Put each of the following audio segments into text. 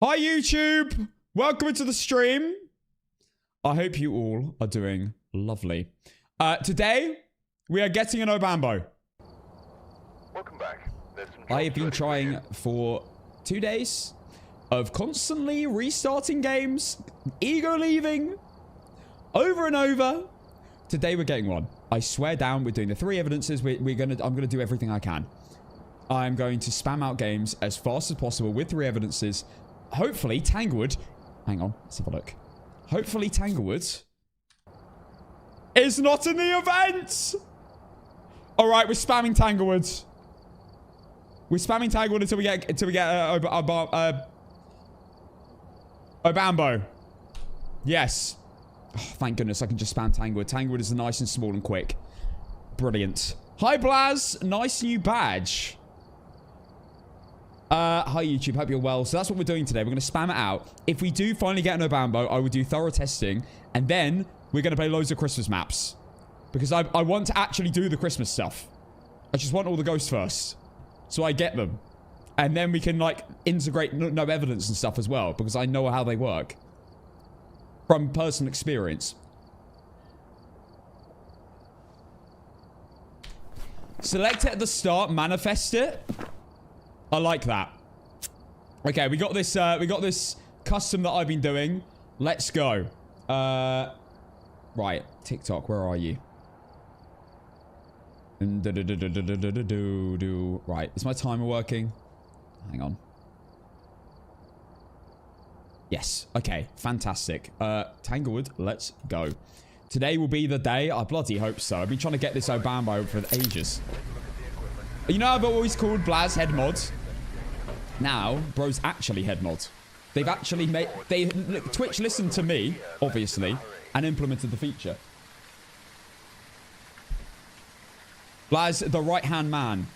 Hi YouTube! Welcome to the stream. I hope you all are doing lovely. Today, we are getting an Obambo. Welcome back. I have been trying for 2 days of constantly restarting games, ego leaving, over and over. Today we're getting one. I swear down, we're doing the 3 evidences. I'm gonna do everything I can. I'm going to spam out games as fast as possible with 3 evidences. Hopefully, Tanglewood... Hang on, let's have a look. Hopefully, Tanglewood is not in the event! Alright, we're spamming Tanglewood. We're spamming Tanglewood until we get Obambo. Yes. Oh, thank goodness I can just spam Tanglewood. Tanglewood is nice and small and quick. Brilliant. Hi, Blaz. Nice new badge. Hi YouTube, hope you're well. So that's what we're doing today. We're going to spam it out. If we do finally get an Obambo, I will do thorough testing. And then we're going to play loads of Christmas maps. Because I want to actually do the Christmas stuff. I just want all the ghosts first. So I get them. And then we can like integrate no evidence and stuff as well. Because I know how they work. From personal experience. Select it at the start, manifest it. I like that. Okay, we got this custom that I've been doing. Let's go. Right, TikTok, where are you? Right, is my timer working? Hang on. Yes, okay, fantastic. Tanglewood, let's go. Today will be the day. I bloody hope so. I've been trying to get this Obambo for ages. You know I've always called Blaz head mods? Now, bro's actually head mod. They've actually made... Twitch listened to me, obviously, and implemented the feature. Blaz, the right-hand man.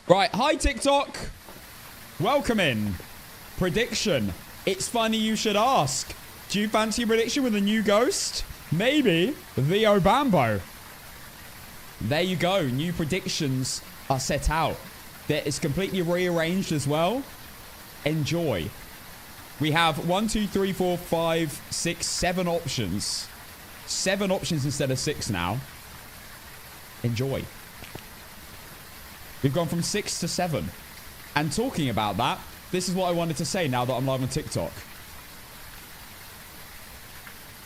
Right, hi TikTok. Welcome in. Prediction. It's funny you should ask. Do you fancy a prediction with a new ghost? Maybe the Obambo. There you go. New predictions are set out. It's completely rearranged as well. Enjoy. We have 1, 2, 3, 4, 5, 6, 7 options. 7 options instead of 6 now. Enjoy. We've gone from 6 to 7. And talking about that, this is what I wanted to say now that I'm live on TikTok.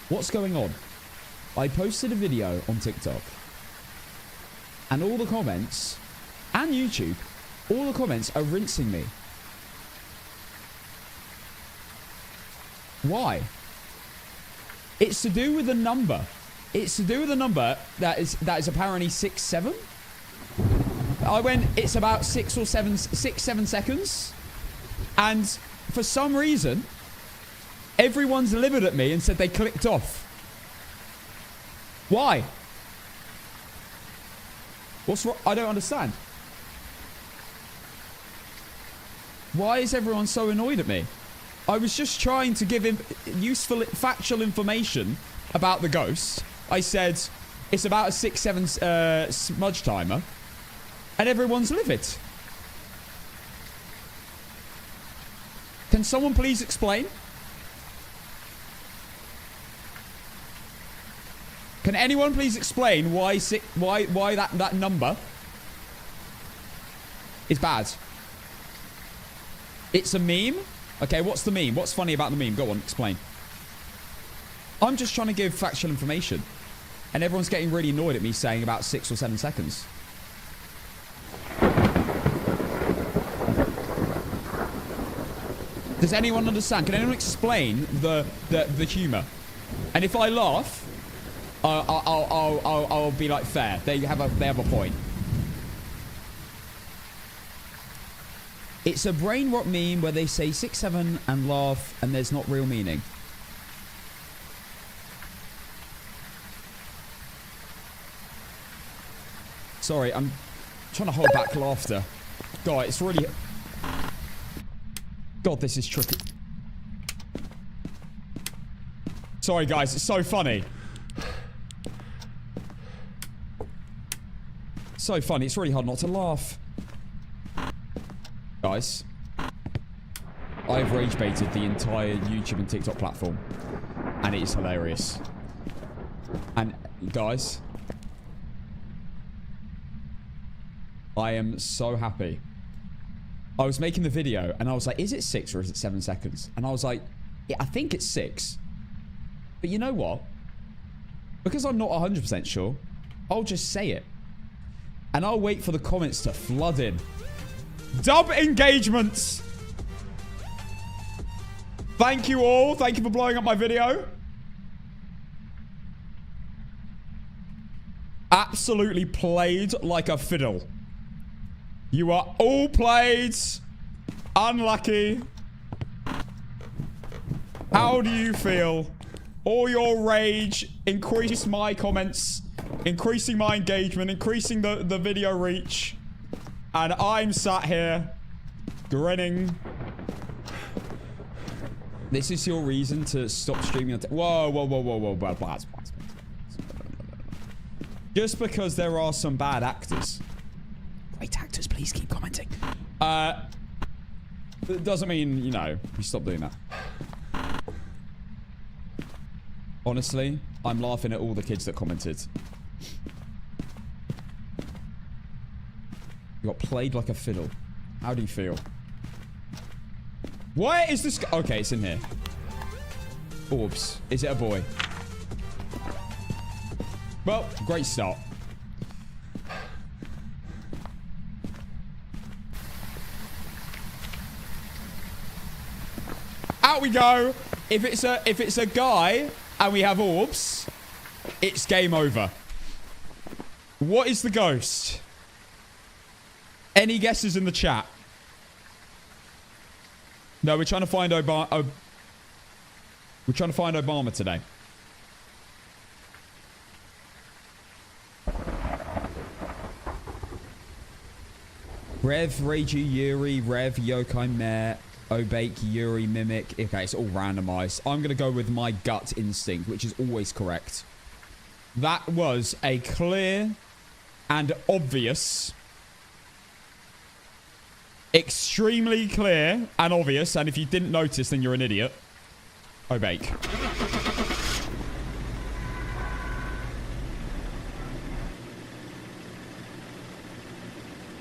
What's going on? I posted a video on TikTok. And all the comments, and YouTube, all the comments are rinsing me. Why? It's to do with the number. It's to do with the number that is apparently 6, 7. I went, it's about 6 or 7 seconds. And for some reason, everyone's livid at me and said they clicked off. Why? What's wrong? I don't understand. Why is everyone so annoyed at me? I was just trying to give him useful, factual information about the ghost. I said, it's about a 6, 7 smudge timer. And everyone's livid. Can someone please explain? Can anyone please explain why that number is bad? It's a meme? Okay, what's the meme? What's funny about the meme? Go on, explain. I'm just trying to give factual information. And everyone's getting really annoyed at me saying about 6 or 7 seconds. Does anyone understand? Can anyone explain the humor? And if I laugh... I'll be like fair. They have a point. It's a brain rot meme where they say 6, 7 and laugh and there's not real meaning. Sorry, I'm trying to hold back laughter. God, it's really... God, this is tricky. Sorry guys, it's so funny. So funny. It's really hard not to laugh. Guys, I've rage baited the entire YouTube and TikTok platform, and it is hilarious. And guys, I am so happy. I was making the video and I was like, is it 6 or is it 7 seconds? And I was like, yeah, I think it's 6. But you know what? Because I'm not 100% sure, I'll just say it. And I'll wait for the comments to flood in. Dub engagements! Thank you all. Thank you for blowing up my video. Absolutely played like a fiddle. You are all played. Unlucky. How do you feel? All your rage increased my comments, increasing my engagement, increasing the video reach. And I'm sat here grinning. This is your reason to stop streaming on whoa, whoa, whoa, whoa, whoa. Just because there are some bad actors. Great actors, please keep commenting. It doesn't mean, you know, you stop doing that. Honestly, I'm laughing at all the kids that commented. You got played like a fiddle. How do you feel? Where is this? Okay, it's in here. Orbs. Is it a boy? Well, great start. Out we go. If it's a guy and we have orbs, it's game over. What is the ghost? Any guesses in the chat? No, we're trying to find Obama. We're trying to find Obama today. Rev, Reiji, Yuri, Rev, Yokai, Mare, Obake, Yuri, Mimic. Okay, it's all randomized. I'm going to go with my gut instinct, which is always correct. That was a clear and obvious, extremely clear and obvious, and if you didn't notice, then you're an idiot. Obake.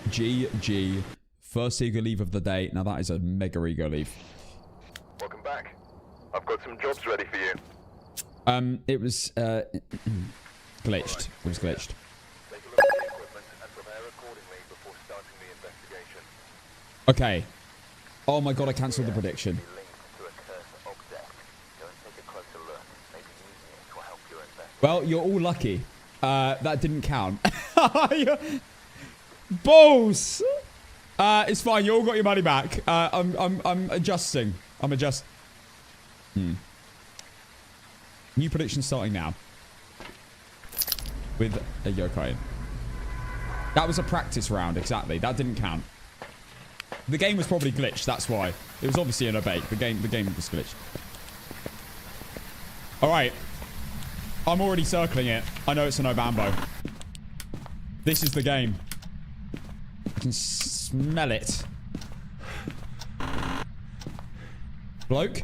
GG. First ego leave of the day. Now that is a mega ego leave. Welcome back. I've got some jobs ready for you. It was glitched. It was glitched. Take a look at the equipment and prepare accordingly before starting the investigation. Okay. Oh my god, I cancelled the prediction. Well, you're all lucky. That didn't count. Balls! It's fine. You all got your money back. I'm adjusting. I'm adjusting. New prediction starting now. With a yokai. That was a practice round, exactly. That didn't count. The game was probably glitched, that's why. It was obviously an obey. The game was glitched. Alright. I'm already circling it. I know it's an Obambo. This is the game. I can smell it. Bloke.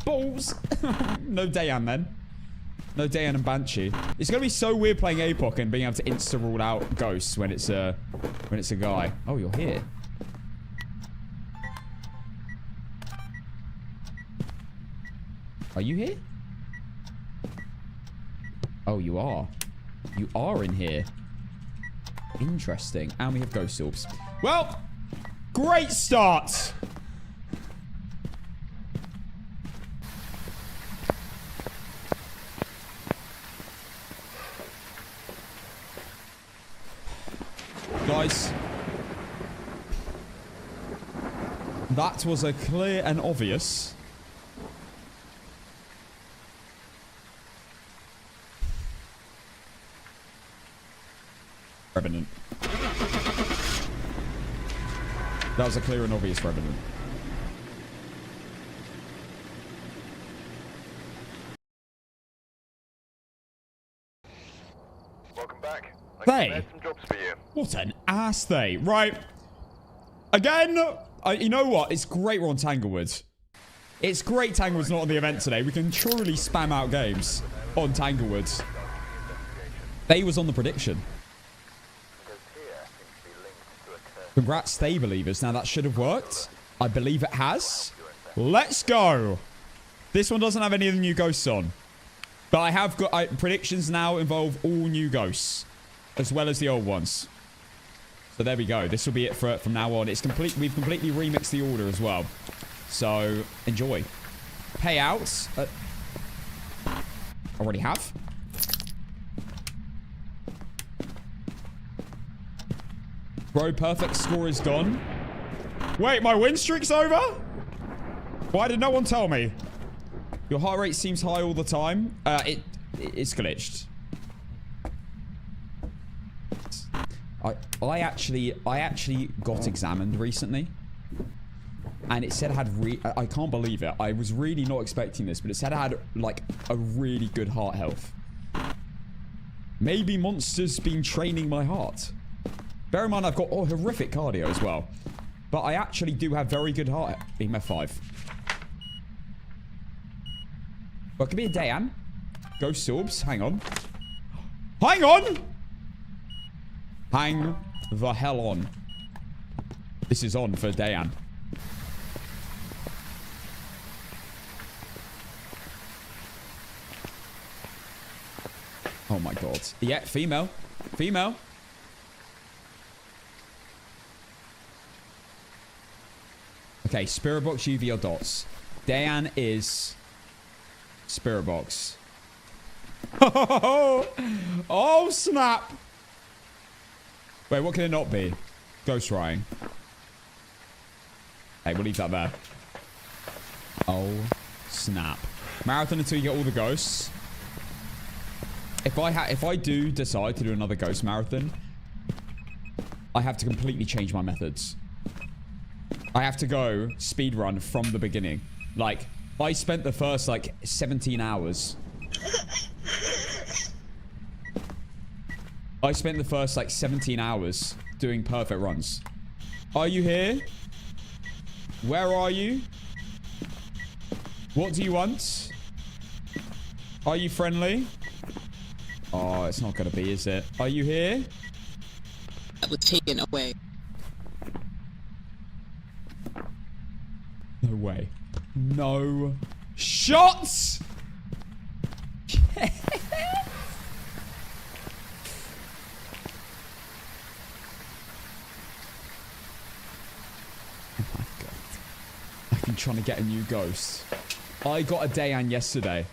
Balls. No Dayan then. No Dayan and Banshee. It's gonna be so weird playing APOC and being able to insta rule out ghosts when it's a guy. Oh, you're here. Are you here? Oh, you are. You are in here. Interesting. And we have ghost orbs. Well, great start. Guys, that was a clear and obvious Revenant. That was a clear and obvious Revenant. Welcome back. They? I some jobs for you. What an ass they. Right. Again, You know what? It's great we're on Tanglewood. It's great Tanglewood's not on the event today. We can truly spam out games on Tanglewood. They was on the prediction. Congrats, Stay Believers. Now, that should have worked. I believe it has. Let's go. This one doesn't have any of the new ghosts on. But I have got... predictions now involve all new ghosts. As well as the old ones. So there we go. This will be it from now on. It's complete. We've completely remixed the order as well. So, enjoy. Payouts. Already have. Bro, perfect score is gone. Wait, my win streak's over? Why did no one tell me? Your heart rate seems high all the time. It's glitched. I actually got examined recently. And it said I had I can't believe it. I was really not expecting this, but it said I had, like, a really good heart health. Maybe Monster's been training my heart. Bear in mind, I've got horrific cardio as well. But I actually do have very good heart. EMF 5. Well, it could be a Dayan. Ghost orbs. Hang on. Hang on! Hang the hell on. This is on for Dayan. Oh my god. Yeah, female. Female. Okay, Spirit Box, UV, or dots. Dayan is Spirit Box. Oh, snap. Wait, what can it not be? Ghost Riding. Hey, we'll leave that there. Oh, snap. Marathon until you get all the ghosts. If I do decide to do another ghost marathon, I have to completely change my methods. I have to go speedrun from the beginning. Like, I spent the first, like, 17 hours. I spent the first, like, 17 hours doing perfect runs. Are you here? Where are you? What do you want? Are you friendly? Oh, it's not gonna be, is it? Are you here? That was taken away. No way. No shots! Oh my god. I've been trying to get a new ghost. I got a Dayan yesterday.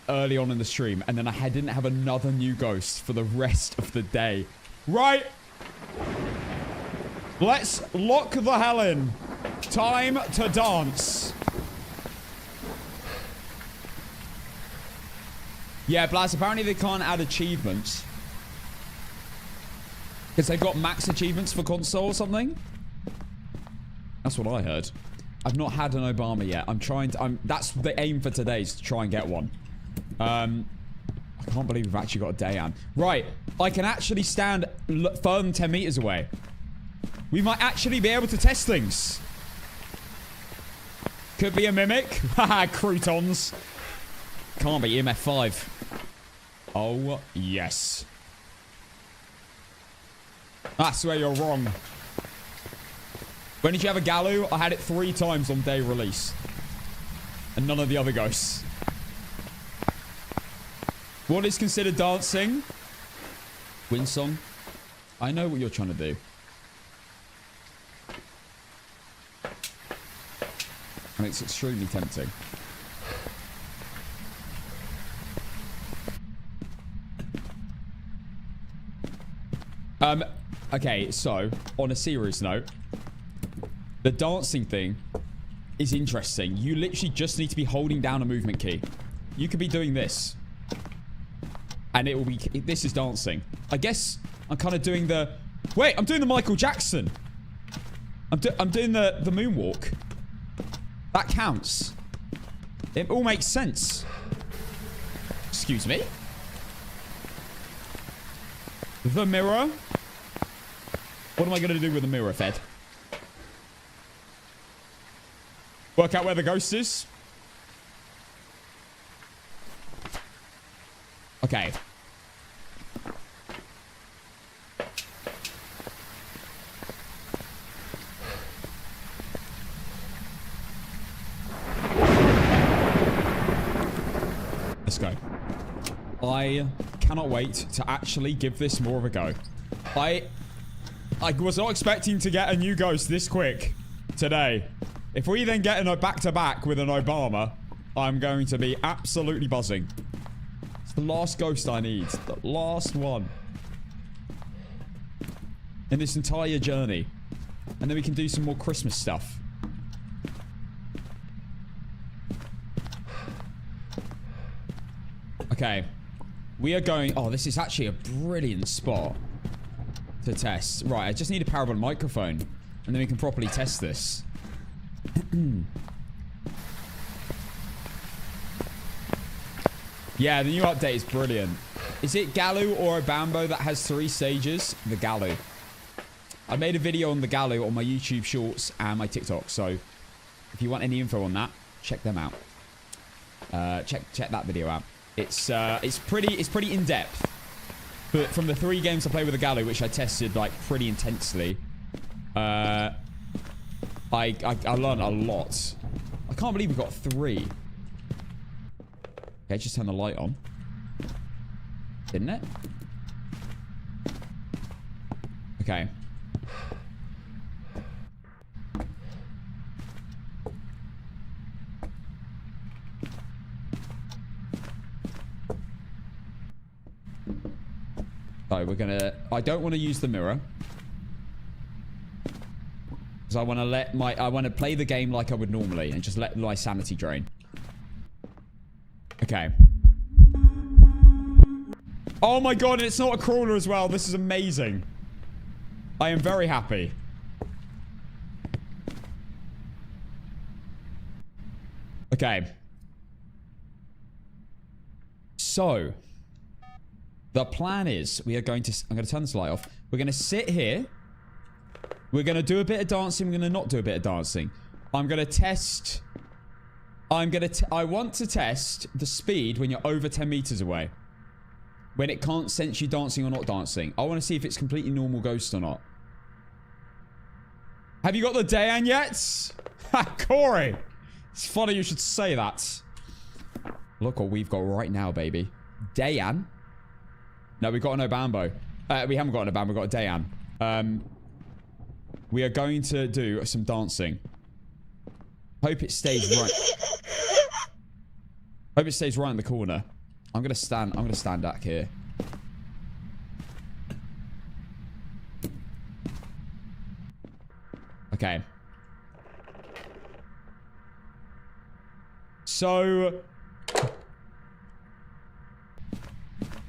Early on in the stream, and then I didn't have another new ghost for the rest of the day. Right. Let's lock the hell in. Time to dance. Yeah, Blast, apparently they can't add achievements. Because they've got max achievements for console or something. That's what I heard. I've not had an Obama yet. I'm trying to... that's the aim for today, is to try and get one. I can't believe we've actually got a Dayan. Right. I can actually stand further than 10 meters away. We might actually be able to test things. Could be a mimic. Haha, croutons. Can't be. EMF 5. Oh, yes. That's where you're wrong. When did you have a Galu? I had it 3 times on day release. And none of the other ghosts. What is considered dancing? Win song. I know what you're trying to do. And it's extremely tempting. Okay, so, on a serious note, the dancing thing is interesting. You literally just need to be holding down a movement key. You could be doing this. And it will be... this is dancing. I guess I'm kind of doing the... wait, I'm doing the Michael Jackson. I'm doing the moonwalk. That counts. It all makes sense. Excuse me? The mirror? What am I going to do with the mirror, Fed? Work out where the ghost is. Okay. Let's go. I cannot wait to actually give this more of a go. I was not expecting to get a new ghost this quick today. If we then get a back-to-back with an Obama, I'm going to be absolutely buzzing. It's the last ghost I need. The last one. In this entire journey. And then we can do some more Christmas stuff. Okay. We are going... Oh, this is actually a brilliant spot to test. Right, I just need a parabolic microphone. And then we can properly test this. Yeah, the new update is brilliant. Is it Galu or Obambo that has 3 stages? The Galu. I made a video on the Galu on my YouTube Shorts and my TikTok. So, if you want any info on that, check them out. Check that video out. It's pretty in depth. But from the 3 games I played with the Galu, which I tested like pretty intensely, I learned a lot. I can't believe we got 3. Okay, just turn the light on. Didn't it? Okay. So we're gonna... I don't want to use the mirror. Because I want to play the game like I would normally and just let my sanity drain. Okay. Oh my god, it's not a crawler as well. This is amazing. I am very happy. Okay. So, the plan is we are going to... I'm going to turn this light off. We're going to sit here. We're going to do a bit of dancing. We're going to not do a bit of dancing. I'm going to test... I want to test the speed when you're over 10 meters away. When it can't sense you dancing or not dancing. I want to see if it's completely normal ghost or not. Have you got the Dayan yet? Ha, Corey. It's funny you should say that. Look what we've got right now, baby. Dayan. No, we've got an Obambo. We haven't got an Obambo, we've got a Dayan. We are going to do some dancing. Hope it stays right. Hope it stays right in the corner. I'm gonna stand back here. Okay. So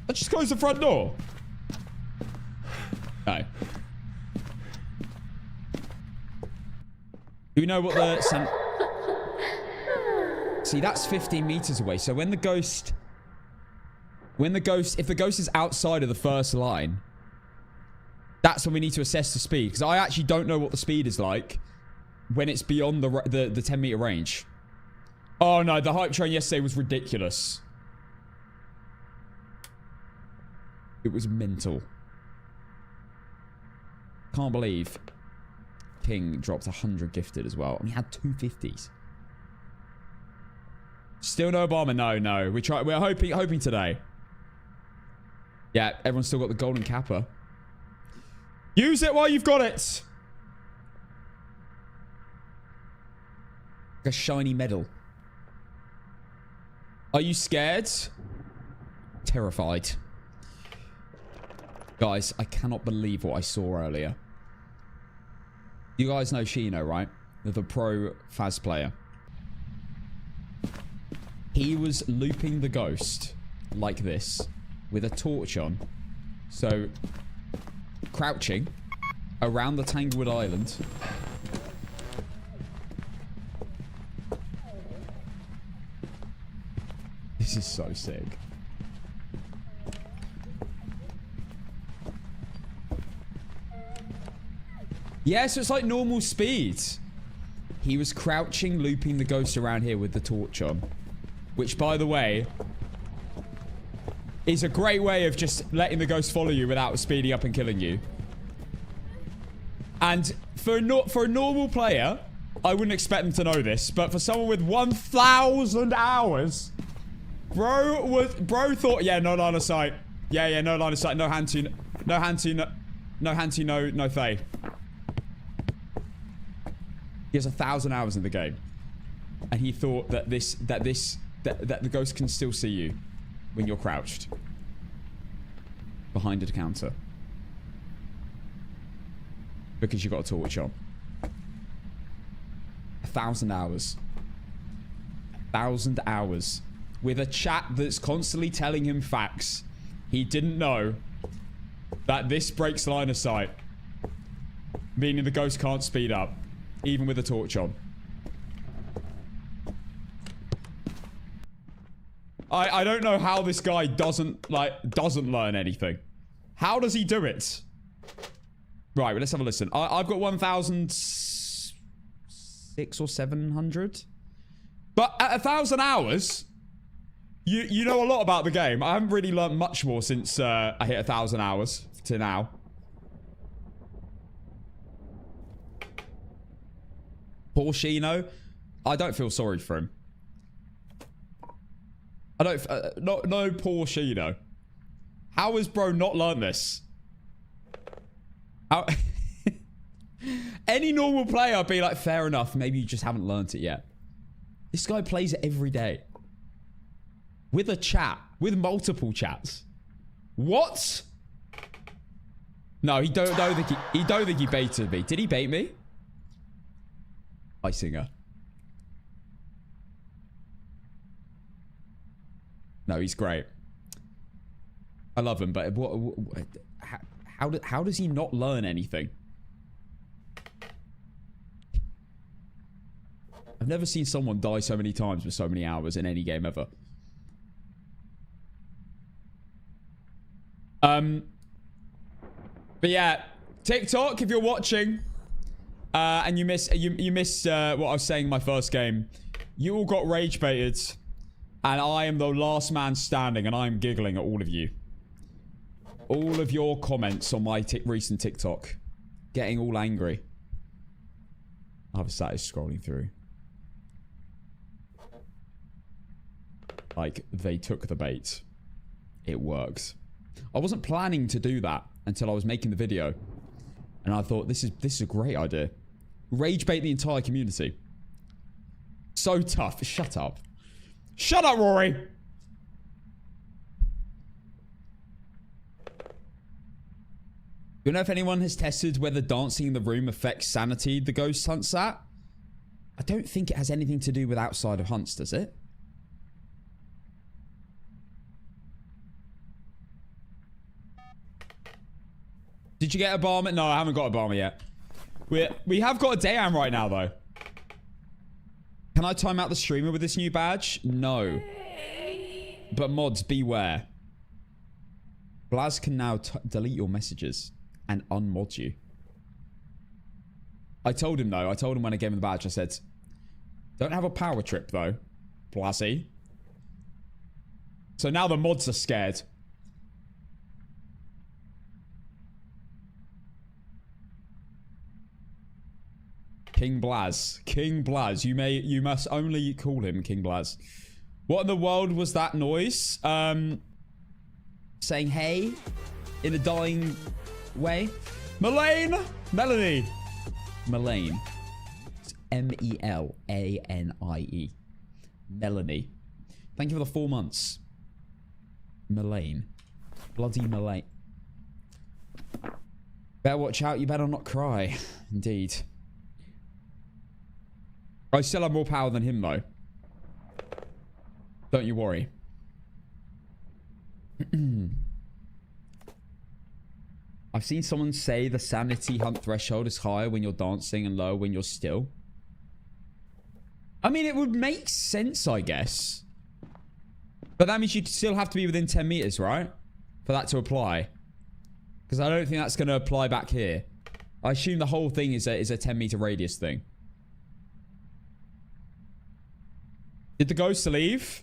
let's just close the front door. No. Do we know what the... See, that's 15 meters away. So when the ghost... If the ghost is outside of the first line, that's when we need to assess the speed. Because I actually don't know what the speed is like when it's beyond the 10 meter range. Oh no, the hype train yesterday was ridiculous. It was mental. Can't believe King dropped 100 gifted as well. And he had 250s. Still no Obama. No. We're hoping today. Yeah, everyone's still got the golden kappa. Use it while you've got it. Like a shiny medal. Are you scared? Terrified. Guys, I cannot believe what I saw earlier. You guys know Shino, right? The pro Phas player. He was looping the ghost like this with a torch on. So, crouching around the Tanglewood Island. This is so sick. Yeah, so it's like normal speed. He was crouching, looping the ghost around here with the torch on. Which, by the way, is a great way of just letting the ghost follow you without speeding up and killing you. And for a normal player, I wouldn't expect them to know this, but for someone with 1,000 hours, bro thought, yeah, no line of sight. Yeah, no line of sight. No hand to, no Faye. He has 1,000 hours in the game. And he thought that the ghost can still see you when you're crouched behind a counter. Because you got a torch on. 1,000 hours. 1,000 hours. With a chat that's constantly telling him facts. He didn't know that this breaks line of sight. Meaning the ghost can't speed up. Even with a torch on. I don't know how this guy doesn't learn anything. How does he do it? Right, well, let's have a listen. I've got 1,006 or 700. But at 1,000 hours, you know a lot about the game. I haven't really learned much more since I hit 1,000 hours to now. Poor Shino. I don't feel sorry for him. I don't... no poor Shino. How has bro not learned this? How... Any normal player would be like, fair enough. Maybe you just haven't learned it yet. This guy plays it every day. With a chat. With multiple chats. What? No, he don't think he baited me. Did he bait me? Singer. No, he's great. I love him, but how does he not learn anything? I've never seen someone die so many times with so many hours in any game ever. But yeah, TikTok, if you're watching, and you missed what I was saying in my first game, you all got rage baited, and I am the last man standing, and I'm giggling at all of you. All of your comments on my recent TikTok, getting all angry. I was sat scrolling through. Like, they took the bait. It works. I wasn't planning to do that until I was making the video. And I thought, this is a great idea. Rage bait the entire community. So tough. Shut up. Shut up, Rory! You know if anyone has tested whether dancing in the room affects sanity the ghost hunts at? I don't think it has anything to do with outside of hunts, does it? Did you get Obama? No, I haven't got Obama yet. We have got a Dayan right now, though. Can I time out the streamer with this new badge? No. But mods, beware. Blaz can now delete your messages and unmod you. I told him, though. I told him when I gave him the badge, I said, don't have a power trip, though, Blazzy. So now the mods are scared. King Blaz. King Blaz. You must only call him King Blaz. What in the world was that noise? Saying hey in a dying way. Melanie. Melanie. It's M-E-L-A-N-I-E. Melanie. Thank you for the 4 months. Melanie. Bloody Melanie. Better watch out. You better not cry. Indeed. I still have more power than him, though. Don't you worry. I've seen someone say the sanity hunt threshold is higher when you're dancing and lower when you're still. I mean, it would make sense, I guess. But that means you'd still have to be within 10 meters, right? For that to apply. Because I don't think that's going to apply back here. I assume the whole thing is a 10 meter radius thing. Did the ghost leave?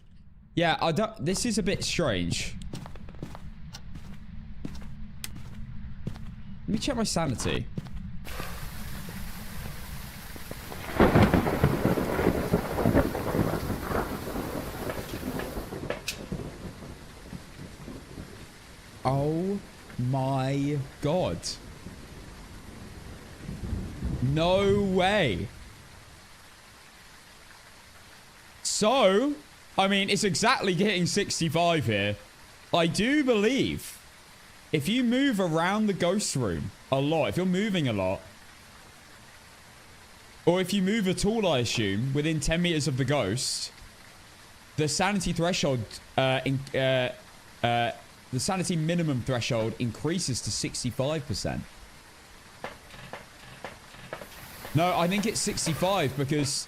Yeah, I don't... This is a bit strange. Let me check my sanity. Oh my god. No way. So, I mean, it's exactly getting 65 here. I do believe if you move around the ghost room a lot, if you're moving a lot, or if you move at all, I assume, within 10 meters of the ghost, the sanity threshold, the sanity minimum threshold increases to 65%. No, I think it's 65 because,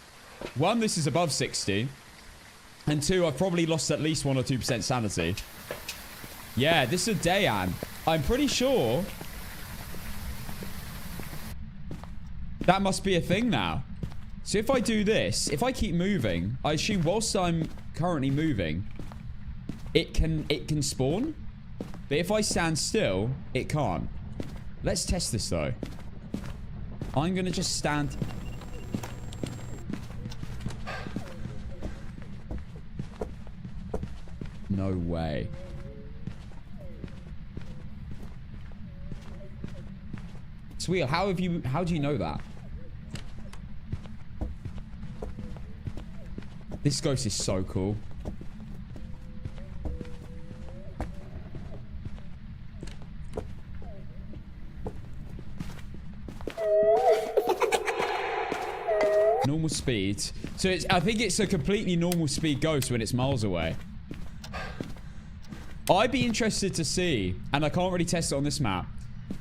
one, this is above 60. And two, I've probably lost at least 1 or 2% sanity. Yeah, this is a Dayan. I'm pretty sure that must be a thing now. So if I do this, if I keep moving, I assume whilst I'm currently moving, it can spawn. But if I stand still, it can't. Let's test this though. I'm gonna just stand. No way. Sweet, how do you know that? This ghost is so cool. Normal speed. So I think it's a completely normal speed ghost when it's miles away. I'd be interested to see, and I can't really test it on this map,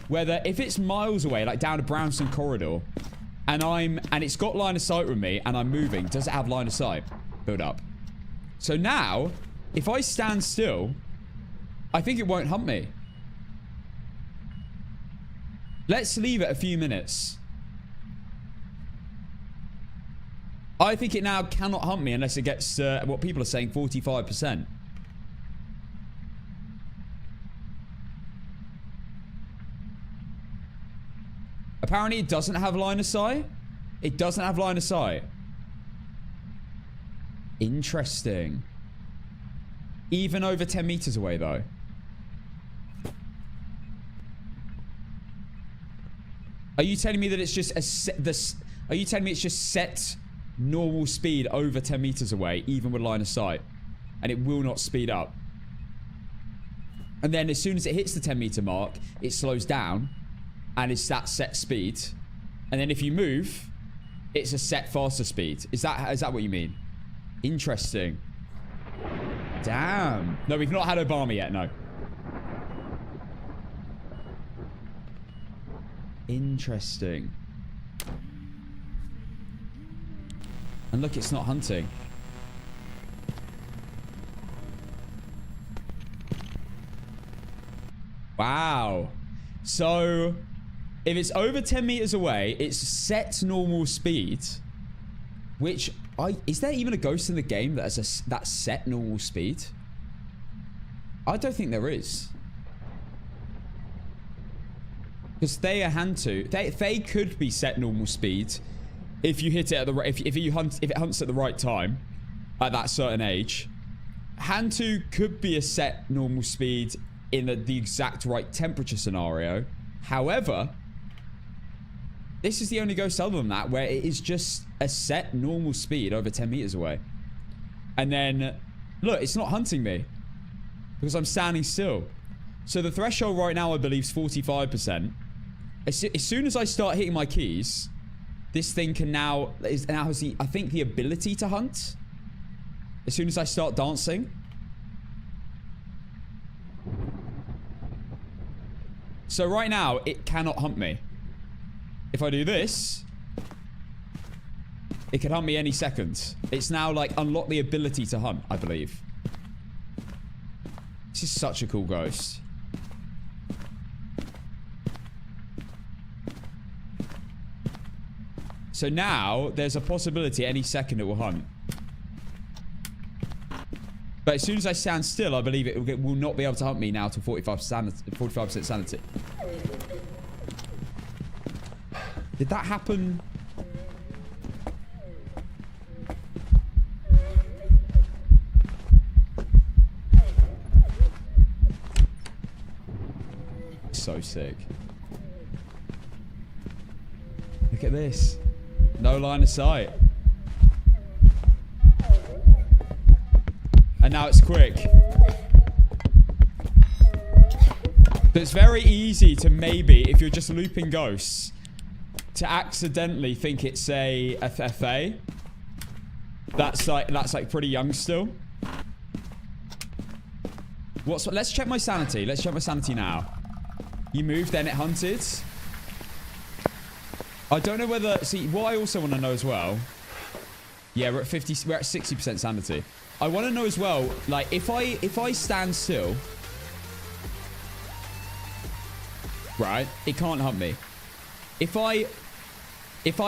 whether if it's miles away, like down a Brownstone corridor, and it's got line of sight with me, and I'm moving, does it have line of sight? Build up. So now, if I stand still, I think it won't hunt me. Let's leave it a few minutes. I think it now cannot hunt me unless it gets, what people are saying, 45%. Apparently it doesn't have line of sight. It doesn't have line of sight. Interesting. Even over 10 meters away though. Are you telling me that it's just are you telling me it's just set normal speed over 10 meters away, even with line of sight, and it will not speed up? And then as soon as it hits the 10 meter mark, it slows down, and it's that set speed. And then if you move, it's a set faster speed. Is that what you mean? Interesting. Damn. No, we've not had Obama yet, no. Interesting. And look, it's not hunting. Wow. So, if it's over 10 meters away, it's set normal speed. Which, is there even a ghost in the game that has that set normal speed? I don't think there is. Because they are Hantu. They could be set normal speed if you hit it at the right, if it hunts at the right time at that certain age. Hantu could be a set normal speed in the exact right temperature scenario. However, this is the only ghost other than that where it is just a set normal speed over 10 meters away. And then, look, it's not hunting me because I'm standing still. So the threshold right now, I believe, is 45%. As soon as I start hitting my keys, this thing can now has the, I think, the ability to hunt. As soon as I start dancing. So right now, it cannot hunt me. If I do this, it can hunt me any second. It's now like unlocked the ability to hunt, I believe. This is such a cool ghost. So now there's a possibility any second it will hunt. But as soon as I stand still, I believe it will not be able to hunt me now to 45% sanity. Did that happen? So sick. Look at this. No line of sight. And now it's quick. But it's very easy to maybe, if you're just looping ghosts, to accidentally think it's a FFA. That's like pretty young still. Let's check my sanity. Let's check my sanity now. You moved, then it hunted. I don't know whether... See, what I also want to know as well... Yeah, we're at 60% sanity. I want to know as well, like, if I stand still... Right? It can't hunt me. If I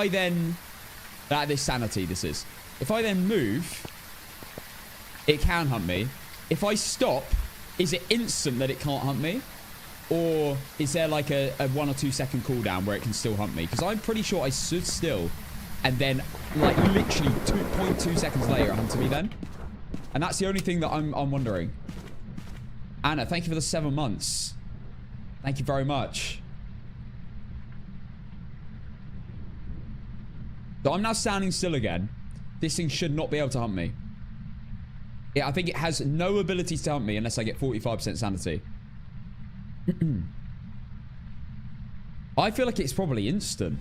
then... This sanity, this is. If I then move... It can hunt me. If I stop, is it instant that it can't hunt me? Or is there like a 1 or 2 second cooldown where it can still hunt me? Because I'm pretty sure I stood still and then like literally 2.2 seconds later it hunted me then. And that's the only thing that I'm wondering. Anna, thank you for the 7 months. Thank you very much. So I'm now standing still again. This thing should not be able to hunt me. Yeah, I think it has no ability to hunt me unless I get 45% sanity. I feel like it's probably instant.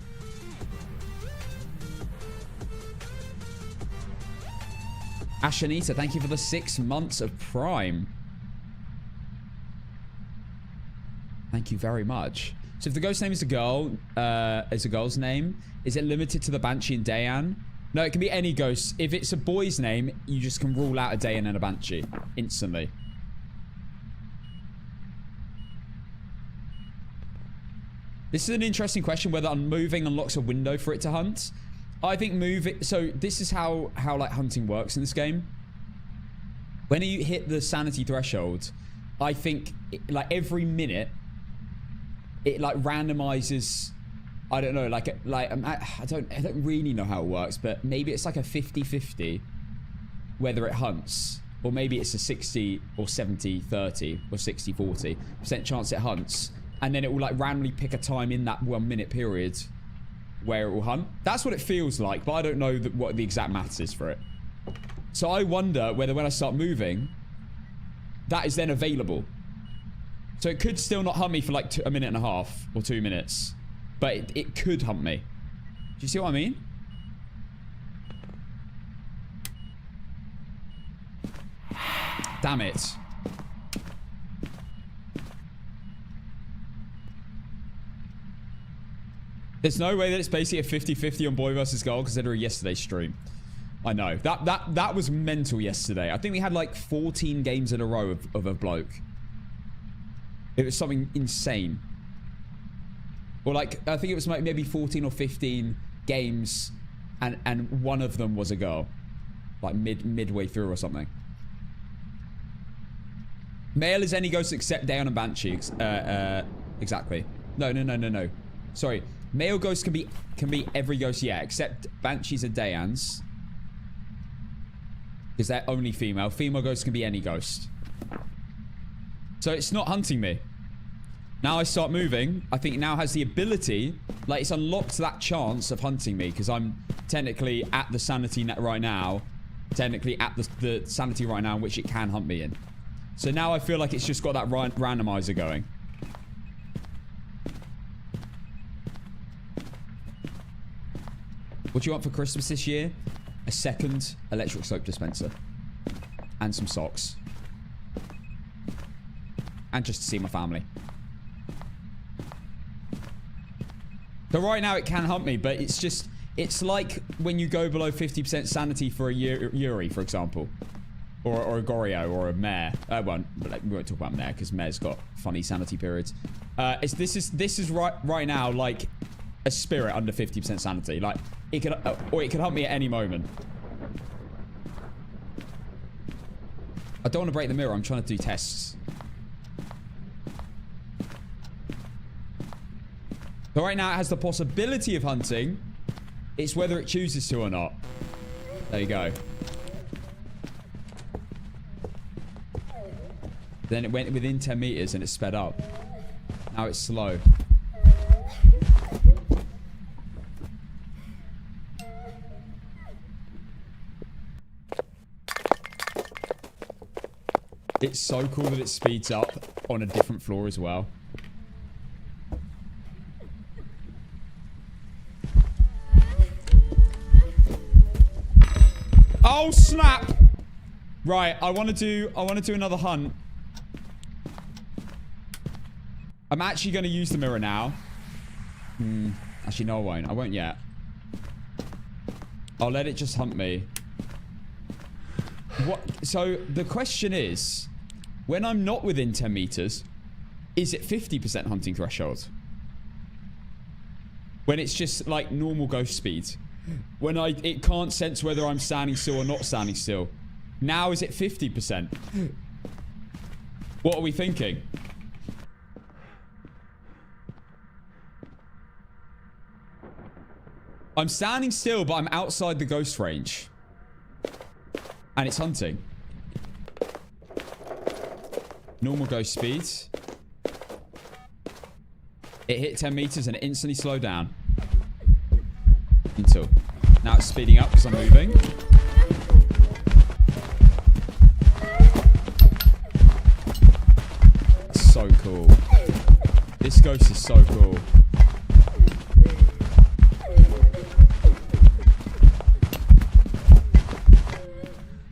Ashanita, thank you for the 6 months of Prime. Thank you very much. So if the ghost name is a girl, is a girl's name, is it limited to the Banshee and Dayan? No, it can be any ghost. If it's a boy's name, you just can rule out a Dayan and a Banshee instantly. This is an interesting question, whether moving unlocks a window for it to hunt. I think moving... So this is how like hunting works in this game. When you hit the sanity threshold, I think like every minute it like randomizes... I don't know, like I don't really know how it works, but maybe it's like a 50-50 whether it hunts, or maybe it's a 60 or 70-30 or 60-40% chance it hunts. And then it will like randomly pick a time in that 1 minute period where it will hunt. That's what it feels like, but I don't know what the exact maths is for it. So I wonder whether when I start moving, that is then available. So it could still not hunt me for like a minute and a half or 2 minutes, but it could hunt me. Do you see what I mean? Damn it. There's no way that it's basically a 50-50 on boy versus girl considering yesterday's stream. I know. That was mental yesterday. I think we had like 14 games in a row of a bloke. It was something insane. Or like, I think it was like maybe 14 or 15 games and one of them was a girl. Like midway through or something. Male is any ghost except Dayan and Banshee. Exactly. No. Sorry. Male ghosts can be every ghost, yeah, except Banshees and Dayans. Because they're only female. Female ghosts can be any ghost. So it's not hunting me. Now I start moving. I think it now has the ability, like it's unlocked that chance of hunting me. Because I'm technically at the sanity net right now. Technically at the sanity right now in which it can hunt me in. So now I feel like it's just got that randomizer going. What do you want for Christmas this year? A second electric soap dispenser. And some socks. And just to see my family. So right now it can hunt me, but it's just... It's like when you go below 50% sanity for a Yuri, for example. Or a Goryo, or a Mare. Well, we won't talk about Mare, because Mare's got funny sanity periods. This is right now, like... a spirit under 50% sanity. Like, it could hunt me at any moment. I don't want to break the mirror. I'm trying to do tests. So right now it has the possibility of hunting. It's whether it chooses to or not. There you go. Then it went within 10 meters and it sped up. Now it's slow. It's so cool that it speeds up on a different floor as well. Oh snap! Right, I want to do another hunt. I'm actually going to use the mirror now. Actually, no, I won't. I won't yet. I'll let it just hunt me. What? So, the question is, when I'm not within 10 meters, is it 50% hunting threshold? When it's just, like, normal ghost speed. When it can't sense whether I'm standing still or not standing still. Now, is it 50%? What are we thinking? I'm standing still, but I'm outside the ghost range. And it's hunting. Normal ghost speed. It hit 10 meters and it instantly slowed down. Until. Now it's speeding up because I'm moving. That's so cool. This ghost is so cool.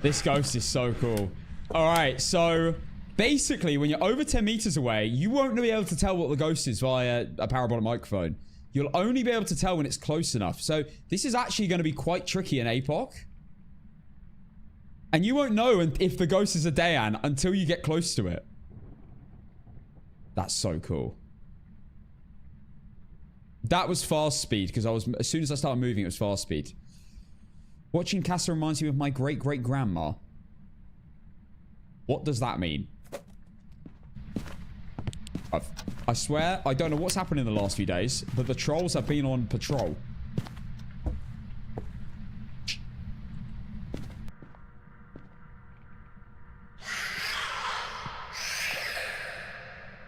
This ghost is so cool. Alright, so basically when you're over 10 meters away, you won't be able to tell what the ghost is via a parabolic microphone. You'll only be able to tell when it's close enough. So this is actually going to be quite tricky in APOC. And you won't know if the ghost is a Dayan until you get close to it. That's so cool. That was fast speed because as soon as I started moving, it was fast speed. Watching Casa reminds me of my great-great-grandma. What does that mean? I swear, I don't know what's happened in the last few days, but the trolls have been on patrol.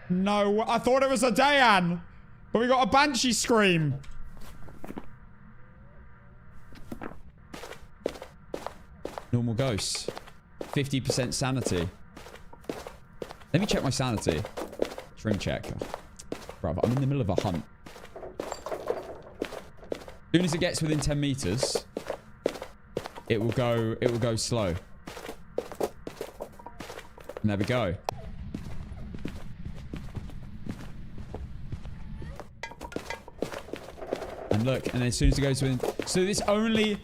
No, I thought it was a Dayan, but we got a Banshee scream. Normal ghosts. 50% sanity. Let me check my sanity. String check. Bruv, I'm in the middle of a hunt. As soon as it gets within 10 meters, it will go slow. And there we go. And look, and then as soon as it goes within... So this only...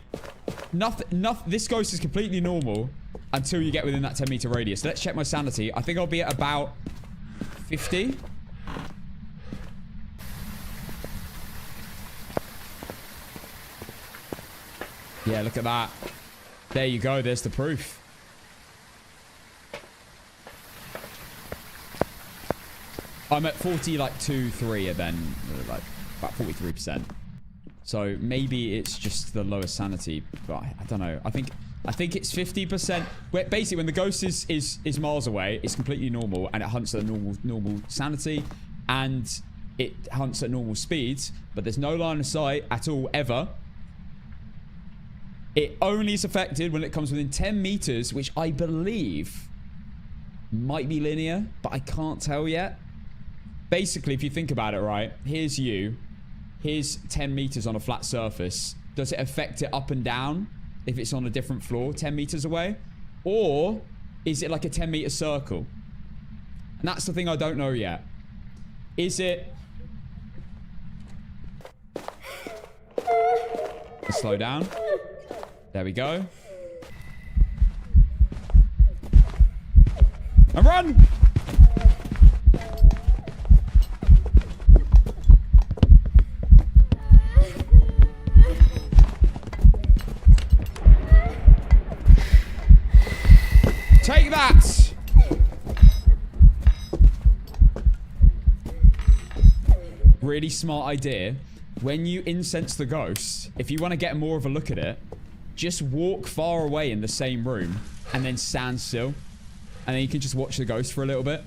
This ghost is completely normal until you get within that 10 meter radius. Let's check my sanity. I think I'll be at about 50. Yeah, look at that. There you go. There's the proof. I'm at 40, like 2, 3, and then like about 43%. So maybe it's just the lower sanity, but I don't know. I think it's 50%. Basically, when the ghost is miles away, it's completely normal, and it hunts at normal sanity, and it hunts at normal speeds. But there's no line of sight at all ever. It only is affected when it comes within 10 meters, which I believe might be linear, but I can't tell yet. Basically, if you think about it, right? Here's you. Here's 10 meters on a flat surface. Does it affect it up and down if it's on a different floor 10 meters away? Or is it like a 10 meter circle? And that's the thing I don't know yet. Is it... Let's slow down. There we go. And run! Take that! really smart idea. When you incense the ghost, if you want to get more of a look at it, just walk far away in the same room and then stand still. And then you can just watch the ghost for a little bit.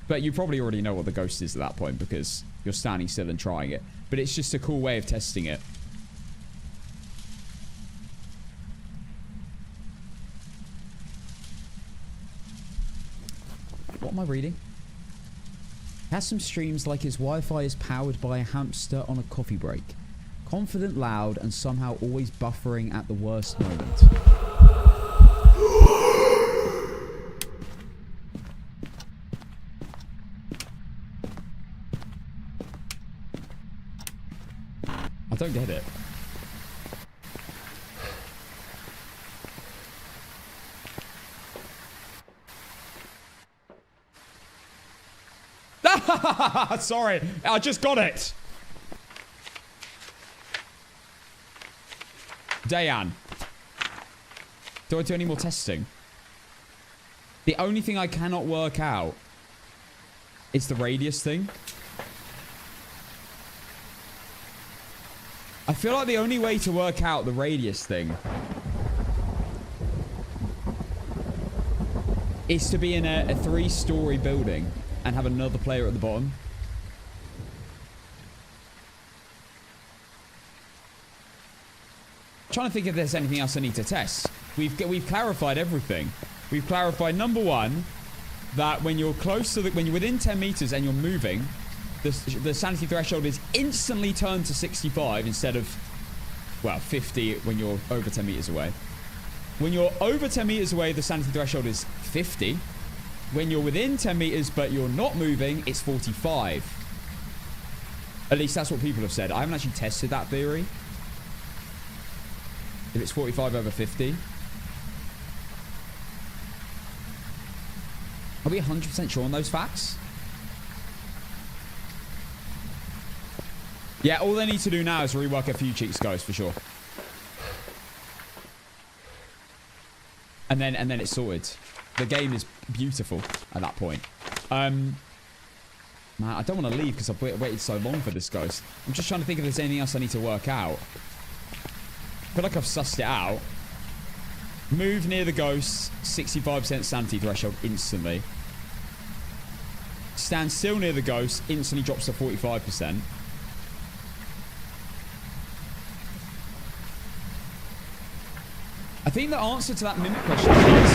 But you probably already know what the ghost is at that point because you're standing still and trying it. But it's just a cool way of testing it. What am I reading? Has some streams like his Wi-Fi is powered by a hamster on a coffee break. Confident, loud, and somehow always buffering at the worst moment. I don't get it. Sorry, I just got it. Dayan. Do I do any more testing? The only thing I cannot work out is the radius thing. I feel like the only way to work out the radius thing is to be in a 3-story building and have another player at the bottom. I'm trying to think if there's anything else I need to test. We've clarified everything. We've clarified, number one, that when you're close to when you're within 10 meters and you're moving, the sanity threshold is instantly turned to 65 instead of, well, 50 when you're over 10 meters away. When you're over 10 meters away, the sanity threshold is 50. When you're within 10 meters but you're not moving, it's 45. At least that's what people have said. I haven't actually tested that theory. If it's 45 over 50. Are we 100% sure on those facts? Yeah, all they need to do now is rework a few cheats, guys, for sure. And then it's sorted. The game is beautiful at that point. Man, I don't want to leave because I've waited so long for this ghost. I'm just trying to think if there's anything else I need to work out. I feel like I've sussed it out. Move near the ghost, 65% sanity threshold instantly. Stand still near the ghost, instantly drops to 45%. I think the answer to that mimic question is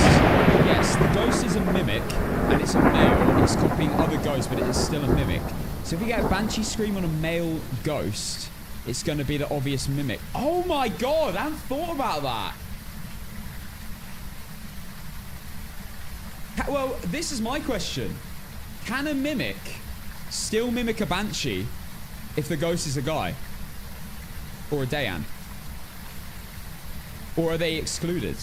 yes, the ghost is a mimic and it's a male. It's copying other ghosts, but it is still a mimic. So if you get a banshee scream on a male ghost, it's going to be the obvious mimic. Oh my god, I hadn't thought about that. Well, this is my question. Can a mimic still mimic a banshee if the ghost is a guy? Or a Dayan? Or are they excluded?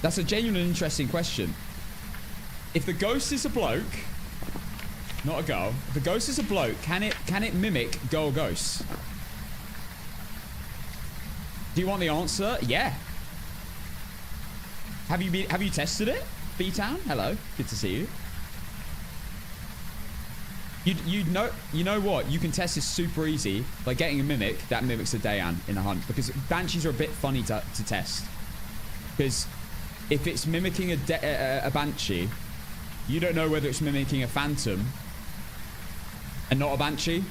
That's a genuine and interesting question. If the ghost is a bloke, not a girl, if the ghost is a bloke, can it mimic girl ghosts? Do you want the answer? Yeah. Have you tested it? B-Town, hello, good to see you. You know what? You can test this super easy by getting a mimic that mimics a Dayan in a hunt, because banshees are a bit funny to test. Because if it's mimicking a banshee, you don't know whether it's mimicking a phantom and not a banshee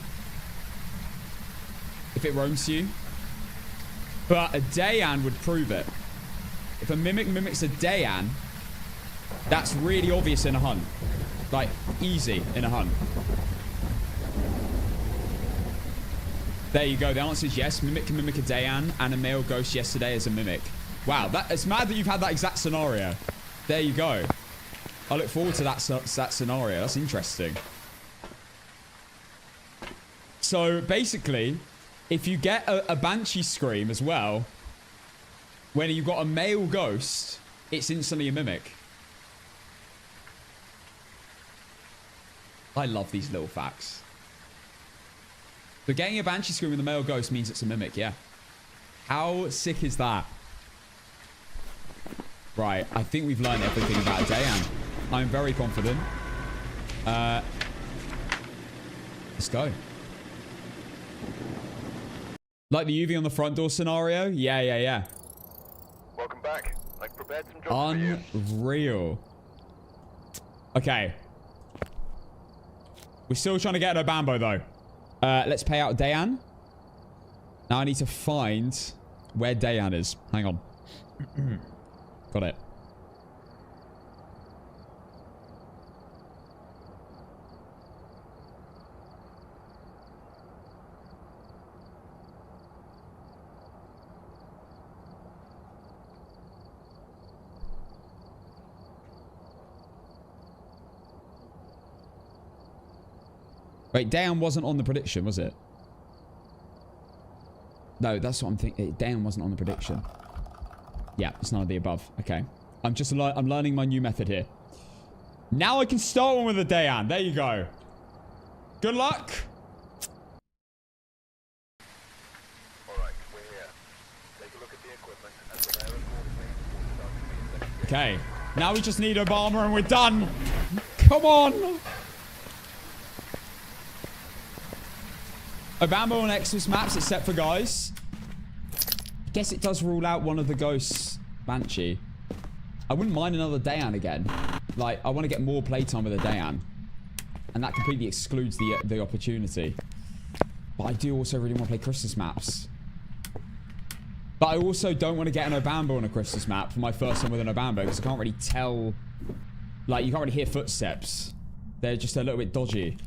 if it roams you. But a Dayan would prove it. If a mimic mimics a Dayan, that's really obvious in a hunt. Like, easy in a hunt. There you go. The answer is yes. Mimic can mimic a Dayan, and a male ghost yesterday is a mimic. Wow, it's mad that you've had that exact scenario. There you go. I look forward to that scenario. That's interesting. So, basically, if you get a banshee scream as well, when you've got a male ghost, it's instantly a mimic. I love these little facts. But getting a banshee scream with a male ghost means it's a mimic, yeah. How sick is that? Right, I think we've learned everything about Dayan. I'm very confident. Let's go. Like the UV on the front door scenario? Yeah. Welcome back. I've prepared some jobs for you. Unreal. Okay. We're still trying to get an Obambo, though. Let's pay out Dayan. Now I need to find where Dayan is. Hang on. Got it. Wait, Dayan wasn't on the prediction, was it? No, that's what I'm thinking. Dayan wasn't on the prediction. Yeah, it's none of the above. Okay. I'm learning my new method here. Now I can start one with a Dayan. There you go. Good luck. Alright, we're here. Take a look at the equipment and prepare accordingly before starting the investigation. Okay. Now we just need Obama and we're done. Come on. Obambo on Exodus maps, except for guys. I guess it does rule out one of the ghosts. Banshee. I wouldn't mind another Dayan again. Like, I want to get more playtime with a Dayan. And that completely excludes the opportunity. But I do also really want to play Christmas maps. But I also don't want to get an Obambo on a Christmas map for my first one with an Obambo, because I can't really tell... Like, you can't really hear footsteps. They're just a little bit dodgy.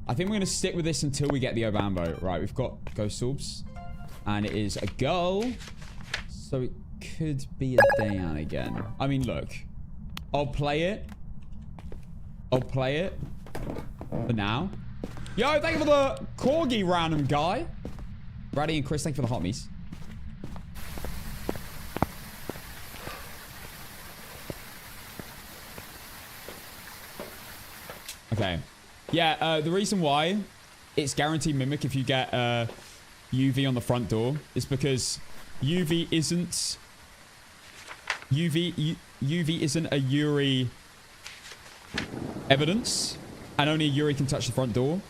I think we're going to stick with this until we get the Obambo. Right, we've got ghost orbs. And it is a girl. So it could be a Dayan again. I mean, look. I'll play it. I'll play it. For now. Yo, thank you for the corgi, random guy. Brady and Chris, thank you for the hotmies. Okay. Yeah, the reason why it's guaranteed mimic if you get UV on the front door is because UV isn't a Yuri evidence, and only a Yuri can touch the front door.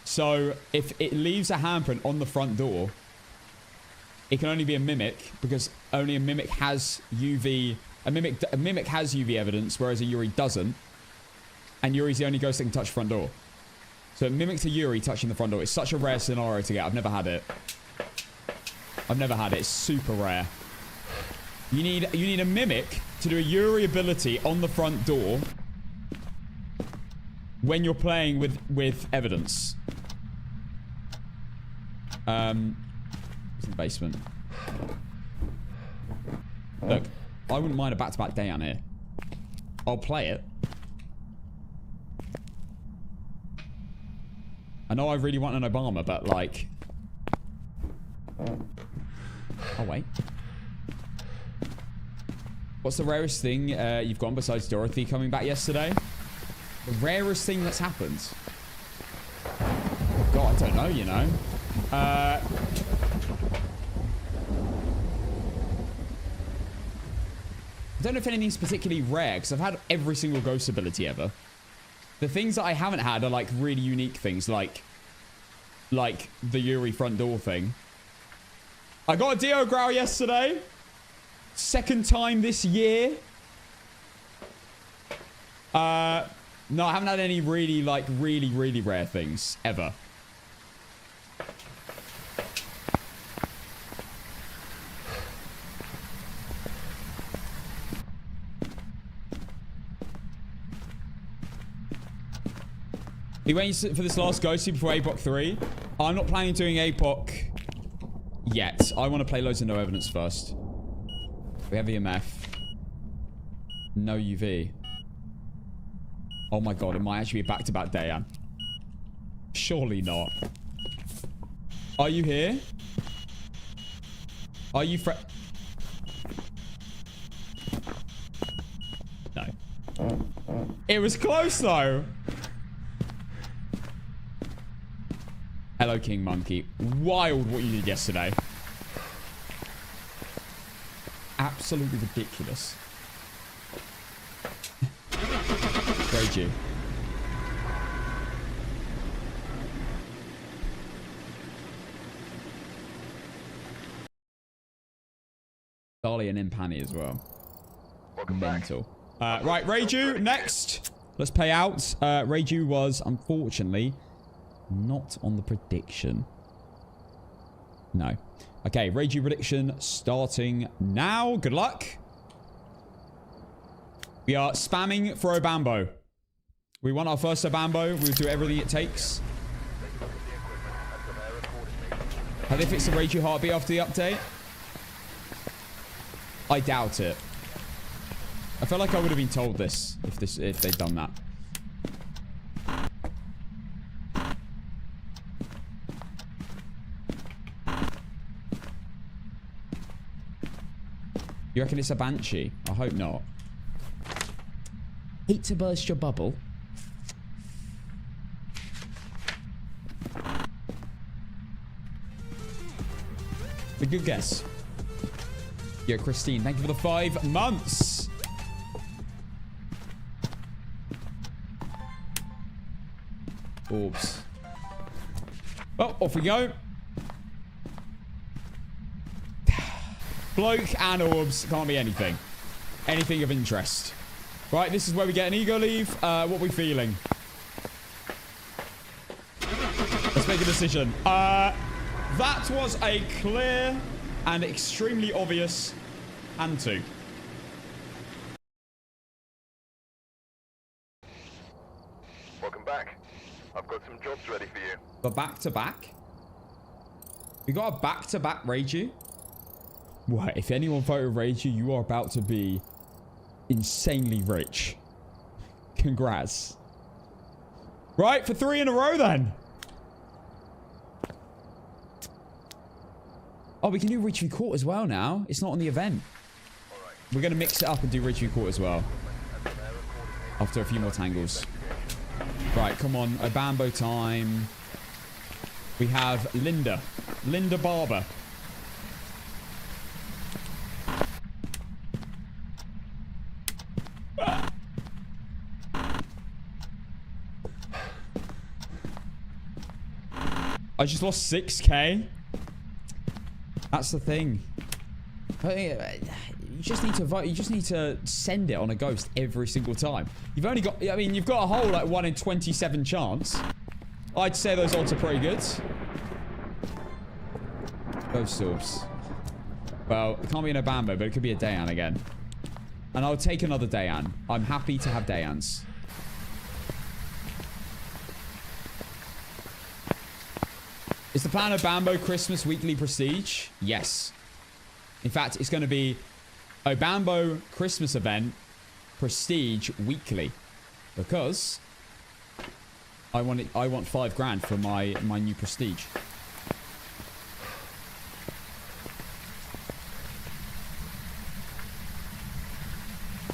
So if it leaves a handprint on the front door, it can only be a mimic, because only a mimic has UV. A mimic has UV evidence, whereas a Yuri doesn't. And Yuri's the only ghost that can touch the front door. So it mimics a Yuri touching the front door. It's such a rare scenario to get. I've never had it. I've never had it. It's super rare. You need a mimic to do a Yuri ability on the front door when you're playing with evidence. It's in the basement. Look, I wouldn't mind a back-to-back Dayan here. I'll play it. I know I really want an Obama, but like... Oh, wait. What's the rarest thing you've gone besides Dorothy coming back yesterday? The rarest thing that's happened? God, I don't know, you know. I don't know if anything's particularly rare, because I've had every single ghost ability ever. The things that I haven't had are like really unique things, like the Yuri front door thing. I got a Dio Growl yesterday. Second time this year. No, I haven't had any really rare things ever. Are you waiting for this last ghosty before APOC 3? I'm not planning on doing APOC yet. I want to play loads of no evidence first. We have EMF. No UV. Oh my god, it might actually be a back-to-back Dayan. Surely not. Are you here? Are you No. It was close though. Hello, King Monkey. Wild what you did yesterday. absolutely ridiculous. Ragey. Dali and Impani as well. Mental. Right, Reiju, next. Let's pay out. Reiju was, unfortunately, not on the prediction. No. Okay, Reiju prediction starting now. Good luck. We are spamming for Obambo. We want our first Obambo. We'll do everything it takes. Have they fixed the Reiju heartbeat after the update? I doubt it. I feel like I would have been told this if they'd done that. You reckon it's a banshee? I hope not. Hate to burst your bubble. A good guess. Yo, Christine, thank you for the 5 months. Orbs. Oh, off we go. Bloke and orbs. Can't be anything. Anything of interest. Right, this is where we get an ego leave. What are we feeling? Let's make a decision. That was a clear and extremely obvious hand to. Welcome back. I've got some jobs ready for you. The back-to-back? We got a back-to-back Reiju? What? If anyone voted Reiju, you are about to be insanely rich. Congrats. Right, for 3 in a row then. Oh, we can do Ridgeview Court as well now. It's not on the event. We're going to mix it up and do Ridgeview Court as well. After a few more tangles. Right, come on. Obambo time. We have Linda. Linda Barber. I just lost 6k. That's the thing. You just need to vote. You just need to send it on a ghost every single time. You've only got, I mean, you've got a whole like 1 in 27 chance. I'd say those odds are pretty good. Ghost orbs. Well, it can't be an Obambo, but it could be a Dayan again. And I'll take another Dayan. I'm happy to have Dayans. Is the plan Obambo Christmas weekly prestige? Yes. In fact, it's going to be Obambo Christmas event prestige weekly, because I want 5 grand for my new prestige.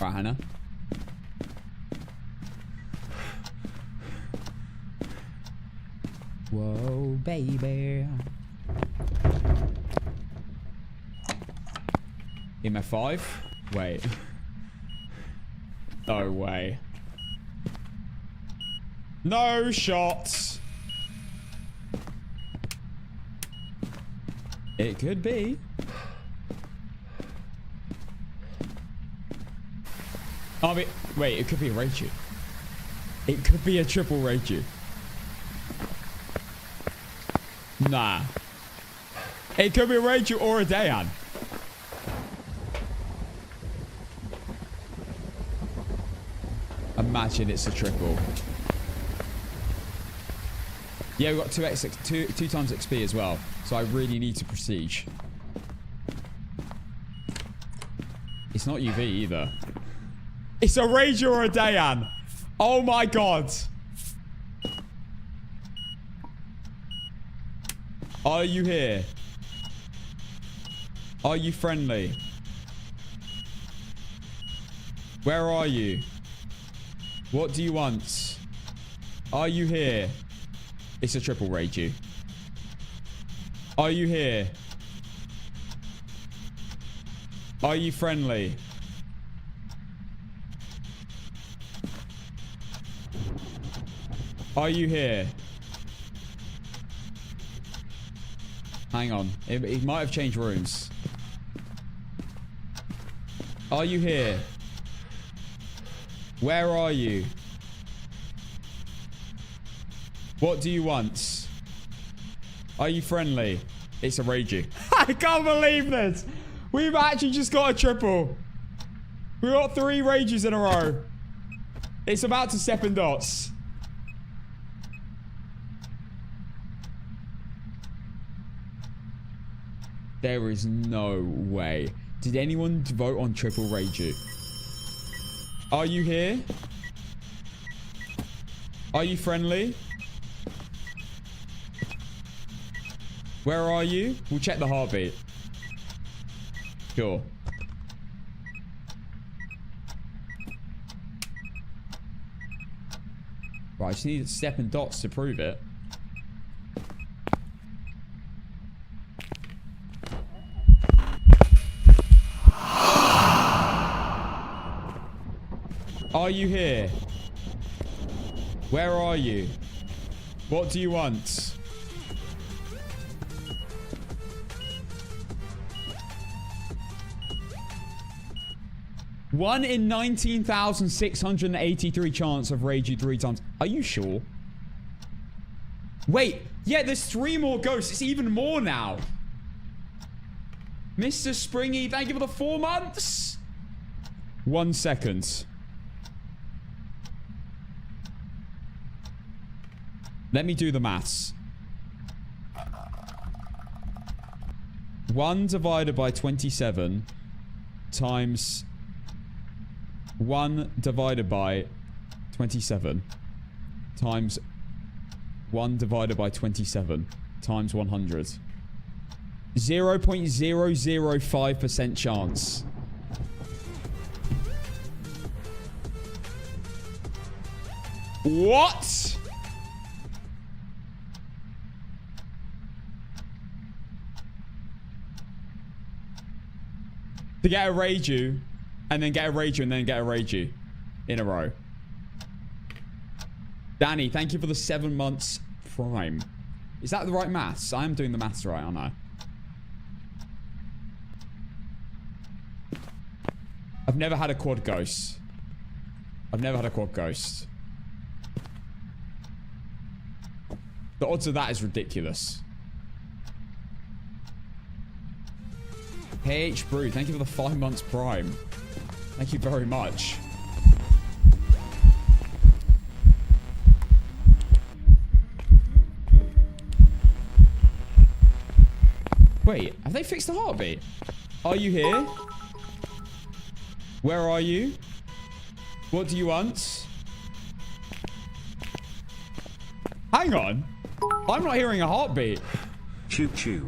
Right, Hannah. Whoa, baby. EMF 5? Wait. No way. No shots. It could be. Oh, wait, it could be a Reiju. It could be a triple Reiju. Nah. It could be a Reiju or a Dayan. Imagine it's a triple. Yeah, we've got 2 times XP as well. So I really need to prestige. It's not UV either. It's a Reiju or a Dayan. Oh my god. Are you here? Are you friendly? Where are you? What do you want? Are you here? It's a triple Reiju. Are you here? Are you friendly? Are you here? Hang on. It might have changed rooms. Are you here? Where are you? What do you want? Are you friendly? It's a ragey. I can't believe this. We've actually just got a triple. We got 3 rages in a row. It's about to step in dots. There is no way. Did anyone vote on triple ragey? Are you here? Are you friendly? Where are you? We'll check the heartbeat. Sure. Right, I just need step and dots to prove it. Are you here? Where are you? What do you want? One in 19,683 chance of rage you 3 times. Are you sure? Wait. Yeah, there's 3 more ghosts. It's even more now. Mr. Springy, thank you for the 4 months. 1 second. Let me do the maths. 1 divided by 27 times 1 divided by 27 times 1 divided by 27 times 100. 0.005% chance. What? To get a Reiju, and then get a Reiju, and then get a Reiju in a row. Danny, thank you for the 7 months prime. Is that the right maths? I am doing the maths right, aren't I? I've never had a quad ghost. I've never had a quad ghost. The odds of that is ridiculous. KH Brew, thank you for the 5 months prime. Thank you very much. Wait, have they fixed the heartbeat? Are you here? Where are you? What do you want? Hang on. I'm not hearing a heartbeat. Choo choo.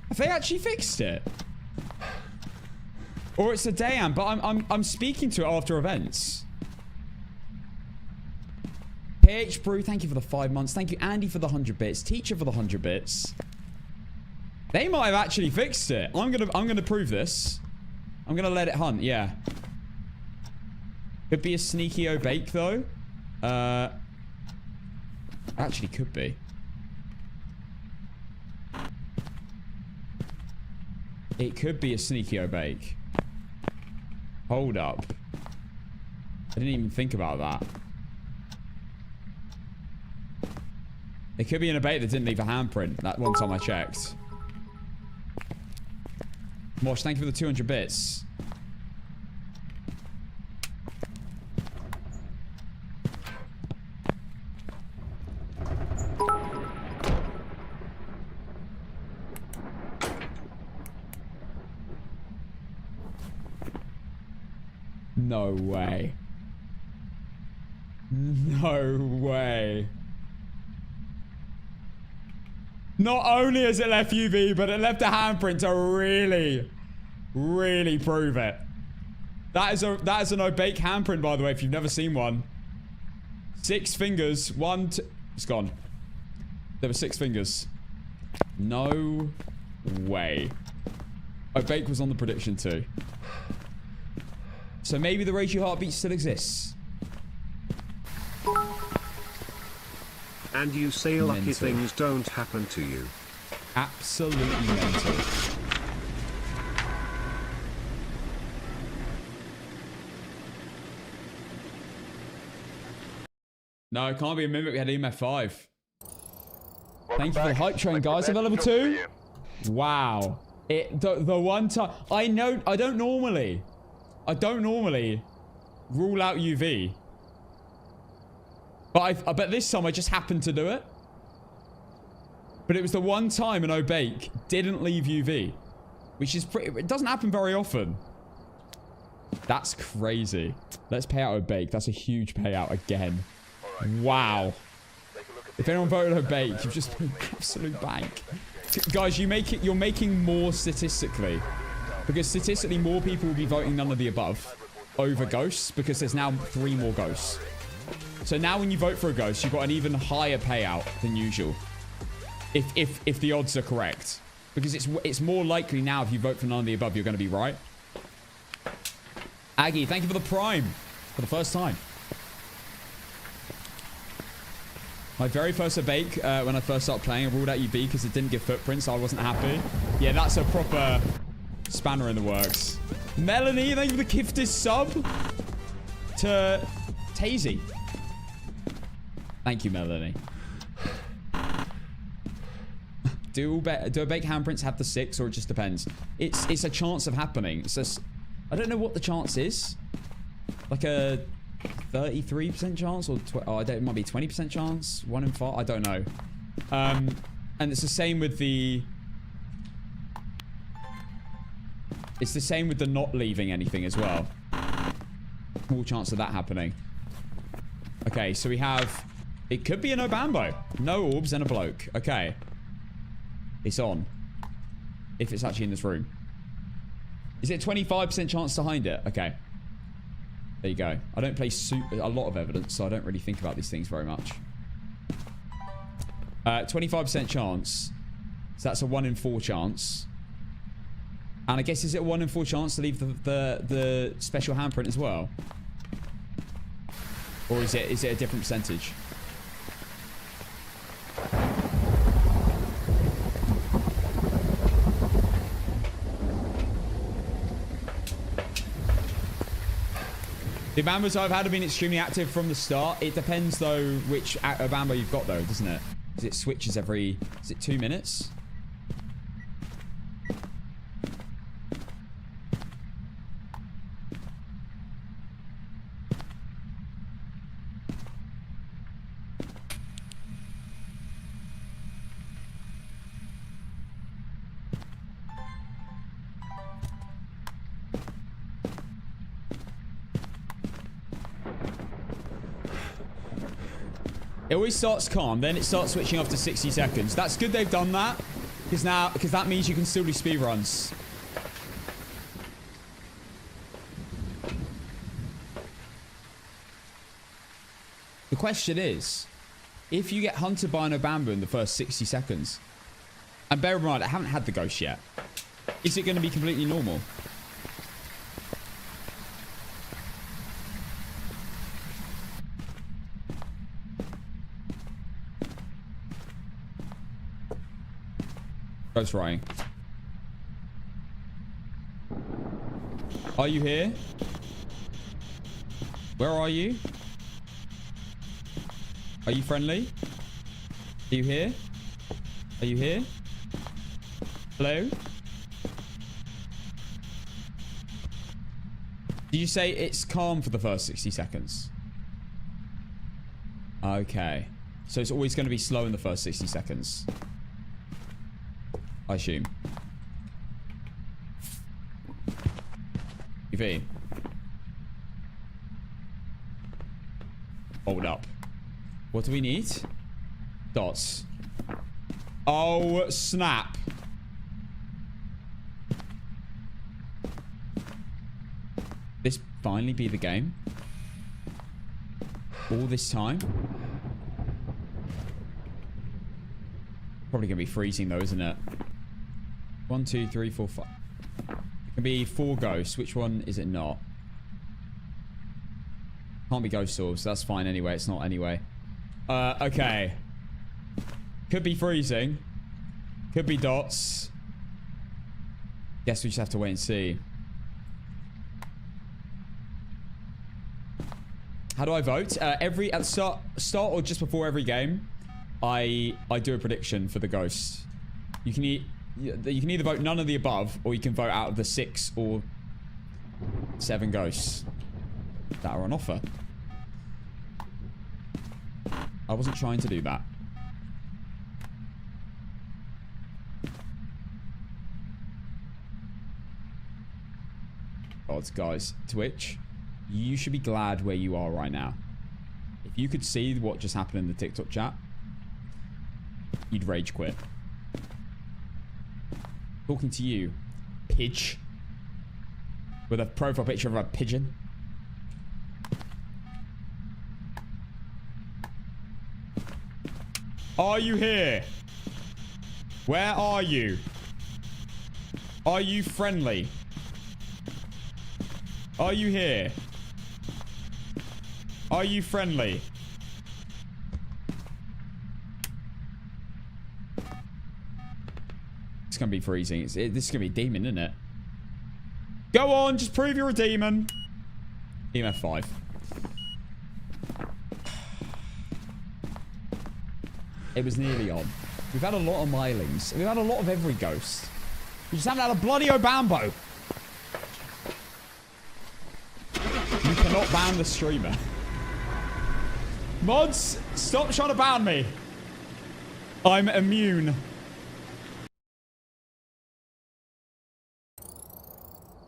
Have they actually fixed it? Or it's a Dayan, but I'm speaking to it after events. KH Brew, thank you for the 5 months. Thank you, Andy, for the 100 bits. Teacher for the 100 bits. They might have actually fixed it. I'm gonna prove this. I'm gonna let it hunt, yeah. Could be a sneaky Obake though. Actually could be. It could be a sneaky Obake. Hold up. I didn't even think about that. It could be an Obake that didn't leave a handprint that one time I checked. Mosh, thank you for the 200 bits. No way. No way. Not only has it left UV, but it left a handprint to really, really prove it. That is an Obake handprint, by the way, if you've never seen one. 6 fingers, 1, 2, it's gone. There were 6 fingers. No way. Oh, Bake was on the prediction too. So maybe the ratio heartbeat still exists. And you say lucky Mental. things don't happen to you. Absolutely mental. No, it can't be a mimic. We had EMF 5. Thank you for the hype train, guys. I've level 2. Wow. The one time I don't normally rule out UV. But this time I just happened to do it. But it was the one time an Obake didn't leave UV. Which is pretty... It doesn't happen very often. That's crazy. Let's pay out Obake. That's a huge payout again. Wow. If anyone voted Obake, you've just been an absolute bank. Guys, you're making more statistically. Because statistically, more people will be voting none of the above over ghosts. Because there's now 3 more ghosts. So now when you vote for a ghost, you've got an even higher payout than usual. If the odds are correct. Because it's more likely now if you vote for none of the above, you're going to be right. Aggie, thank you for the prime. For the first time. My very first Obake, when I first started playing, I ruled out UV because it didn't give footprints, so I wasn't happy. Yeah, that's a proper spanner in the works. Melanie, thank you for the gifted sub to Tazy. Thank you, Melanie. Do Obake handprints have the 6, or it just depends? It's a chance of happening. It's just, I don't know what the chance is. Like a 33% chance, or it might be 20% chance. 1 in 5. I don't know. And it's the same with the. It's the same with the not leaving anything as well. Small chance of that happening. Okay, so we have. It could be an Obambo. No orbs and a bloke. Okay. It's on. If it's actually in this room. Is it 25% chance to find it? Okay. There you go. I don't play a lot of evidence, so I don't really think about these things very much. 25% chance. So that's a 1 in 4 chance. And I guess, is it a 1 in 4 chance to leave the special handprint as well? Or is it a different percentage? The Obambos I've had have been extremely active from the start. It depends, though, which Obambo you've got, though, doesn't it? Because it switches every... Is it 2 minutes? It always starts calm, then it starts switching off to 60 seconds. That's good they've done that, because that means you can still do speed runs. The question is, if you get hunted by an Obambo in the first 60 seconds, and bear in mind, I haven't had the ghost yet, is it going to be completely normal? Ghost writing. Are you here? Where are you? Are you friendly? Are you here? Are you here? Hello? Did you say it's calm for the first 60 seconds? Okay. So it's always going to be slow in the first 60 seconds. I assume. UV. Hold up. What do we need? Dots. Oh, snap. This finally be the game? All this time? Probably gonna be freezing though, isn't it? 1, 2, 3, 4, 5. It can be 4 ghosts. Which one is it not? Can't be ghost orbs. That's fine anyway. It's not anyway. Okay. Could be freezing. Could be dots. Guess we just have to wait and see. How do I vote? At the start or just before every game, I do a prediction for the ghosts. You can either vote none of the above, or you can vote out of the 6 or 7 ghosts that are on offer. I wasn't trying to do that. Odds, guys. Twitch, you should be glad where you are right now. If you could see what just happened in the TikTok chat, you'd rage quit. Talking to you, Pidge. With a profile picture of a pigeon. Are you here? Where are you? Are you friendly? Are you here? Are you friendly? It's gonna be freezing. This is gonna be a demon, isn't it? Go on, just prove you're a demon. EMF 5. It was nearly on. We've had a lot of Mylings. We've had a lot of every ghost. We just haven't had a bloody Obambo. You cannot ban the streamer. Mods, stop trying to ban me. I'm immune.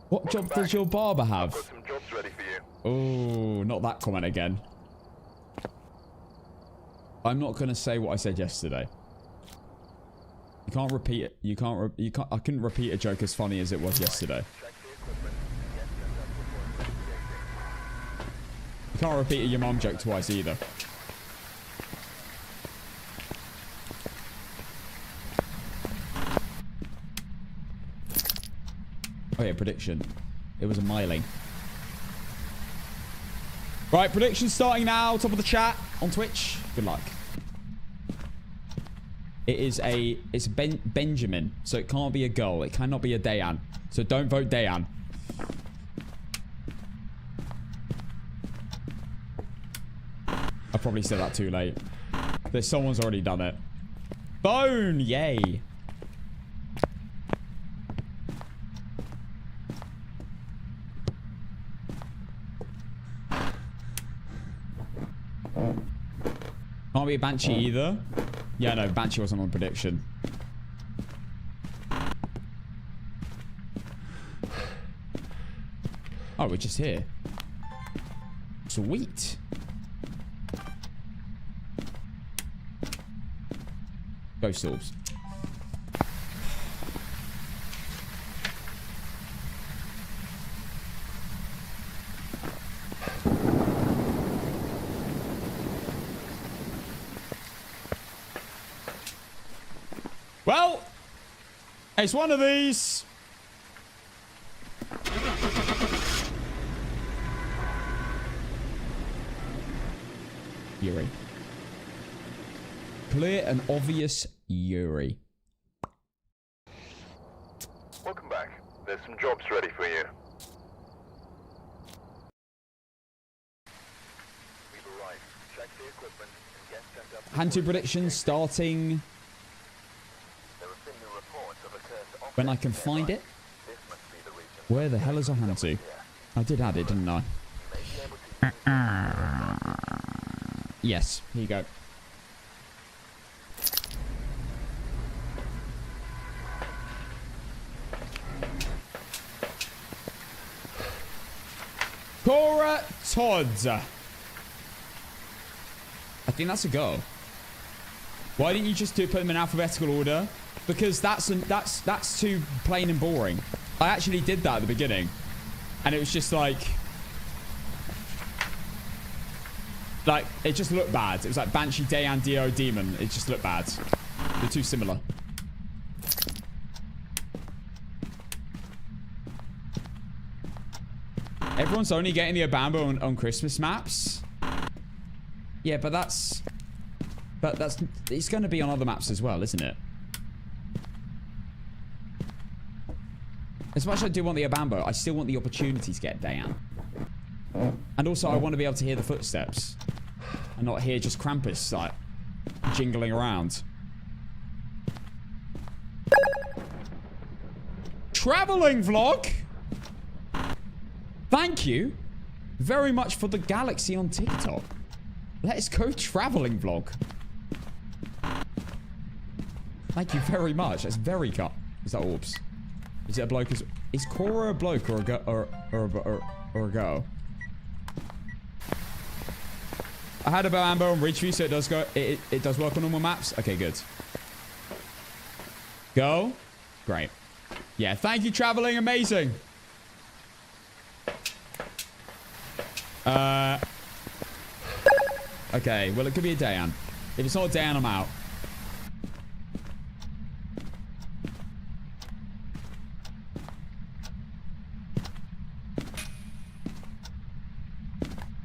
What job does your barber have? Got some jobs ready for you. Oh, not that comment again. I'm not going to say what I said yesterday. You can't repeat it. You can't. I couldn't repeat a joke as funny as it was yesterday. You can't repeat a your mum joke twice either. Oh yeah, prediction. It was a Myling. Right, prediction starting now. Top of the chat on Twitch. Good luck. It's Benjamin, so it can't be a girl. It cannot be a Dayan. So don't vote Dayan. I probably said that too late. Someone's already done it. Bone! Yay! Can't be a Banshee either. Yeah, no, Banshee wasn't on prediction. Oh, we're just here. Sweet. Ghost orbs. Well, it's one of these. Yuri. Clear and obvious Yuri. Welcome back. There's some jobs ready for you. We've arrived. Check the equipment and get sent up. Hand to predictions starting when I can find it. Where the hell is our hand to? I did add it, didn't I? Yes, here you go. Cora Todd. I think that's a go. Why didn't you just put them in alphabetical order? Because that's too plain and boring. I actually did that at the beginning, and it was just like it just looked bad. It was like Banshee, Dayan, Dio, Demon. It just looked bad. They're too similar. Everyone's only getting the Obambo on Christmas maps. Yeah, but that's... It's going to be on other maps as well, isn't it? As much as I do want the Obambo, I still want the opportunity to get Dayan. And also, I want to be able to hear the footsteps. And not hear just Krampus, like, jingling around. Traveling vlog? Thank you very much for the galaxy on TikTok. Let's go traveling vlog. Thank you very much. That's very cut. Is that orbs? Is it a bloke? Is Cora a bloke or a girl? Or a girl? I had a Obambo on Ridgeview, so it does go. It does work on normal maps. Okay, good. Go. Great. Yeah. Thank you, traveling. Amazing. Okay. Well, it could be a Dayan. If it's not a Dayan, I'm out.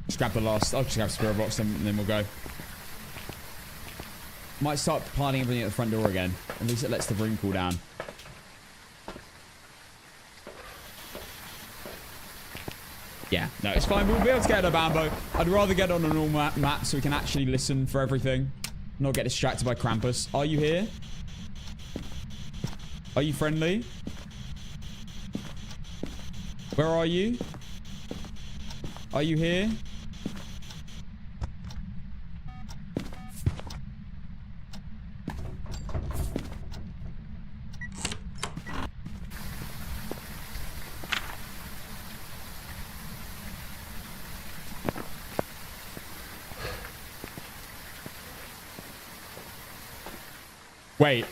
Just grab the last. I'll just grab Spirit Box and then we'll go. Might start piling everything at the front door again. At least it lets the room cool down. Yeah, no, it's fine. We'll be able to get a Obambo. I'd rather get on a normal map so we can actually listen for everything. Not get distracted by Krampus. Are you here? Are you friendly? Where are you? Are you here? Wait.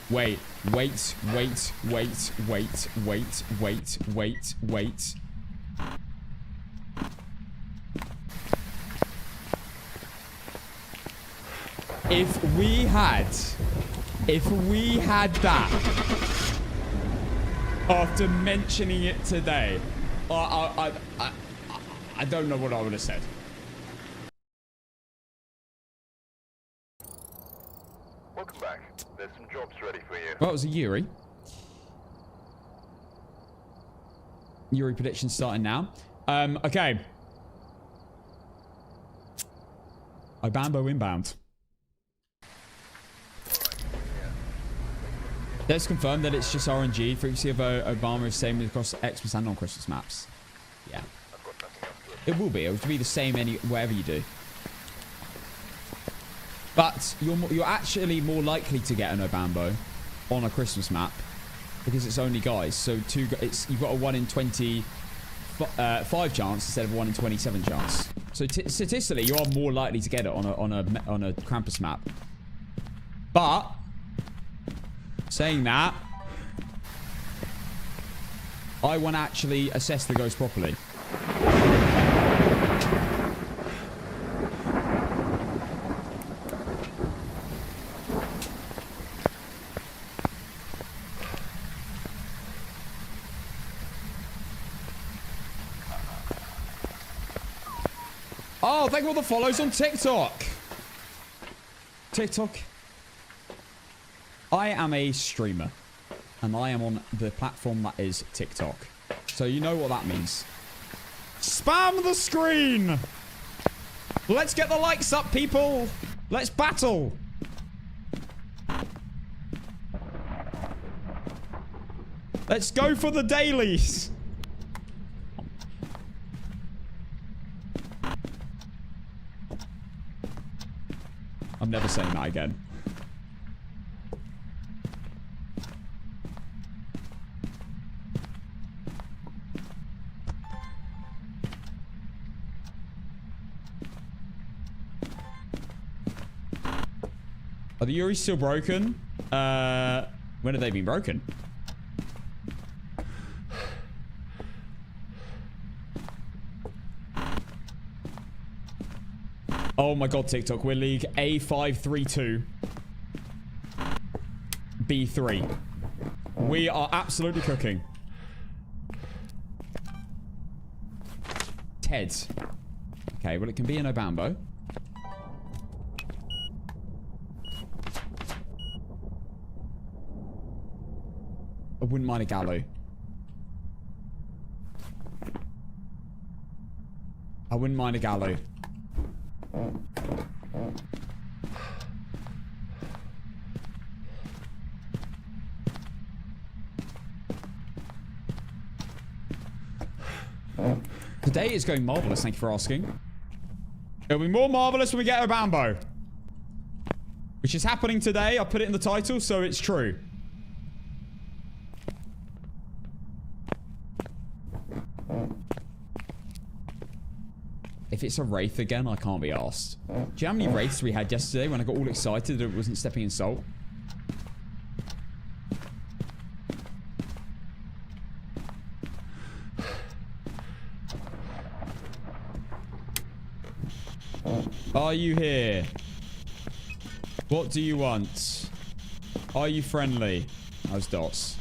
Wait. Wait. Wait. Wait. Wait. Wait. Wait. Wait. Wait. If we had that after mentioning it today, I don't know what I would have said. Welcome back. There's some jobs ready for you. Well, it was a Yuri. Yuri prediction starting now. Okay. Obambo inbound. Let's confirm that it's just RNG. Frequency of Obama is same across Xmas and non-Christmas maps. Yeah. It will be. It will be the same wherever you do. But you're actually more likely to get an Obambo on a Christmas map because it's only guys. So you've got a 1 in 25 chance instead of 1 in 27 chance. So statistically, you are more likely to get it on a Krampus map. But saying that, I want to actually assess the ghost properly. Oh, thank you for all the follows on TikTok. TikTok. I am a streamer. And I am on the platform that is TikTok. So you know what that means. Spam the screen! Let's get the likes up, people! Let's battle! Let's go for the dailies! I'm never saying that again. Are the Yuris still broken? When have they been broken? Oh my god, TikTok. We're League A532. B3. We are absolutely cooking. Ted. Okay, well, it can be an Obambo. I wouldn't mind a Gallo. I wouldn't mind a Gallo. Today is going marvelous, thank you for asking. It'll be more marvelous when we get Obambo. Which is happening today. I put it in the title, so it's true. If it's a Wraith again, I can't be asked. Do you know how many Wraiths we had yesterday when I got all excited that it wasn't stepping in salt? Are you here? What do you want? Are you friendly? How's Dots?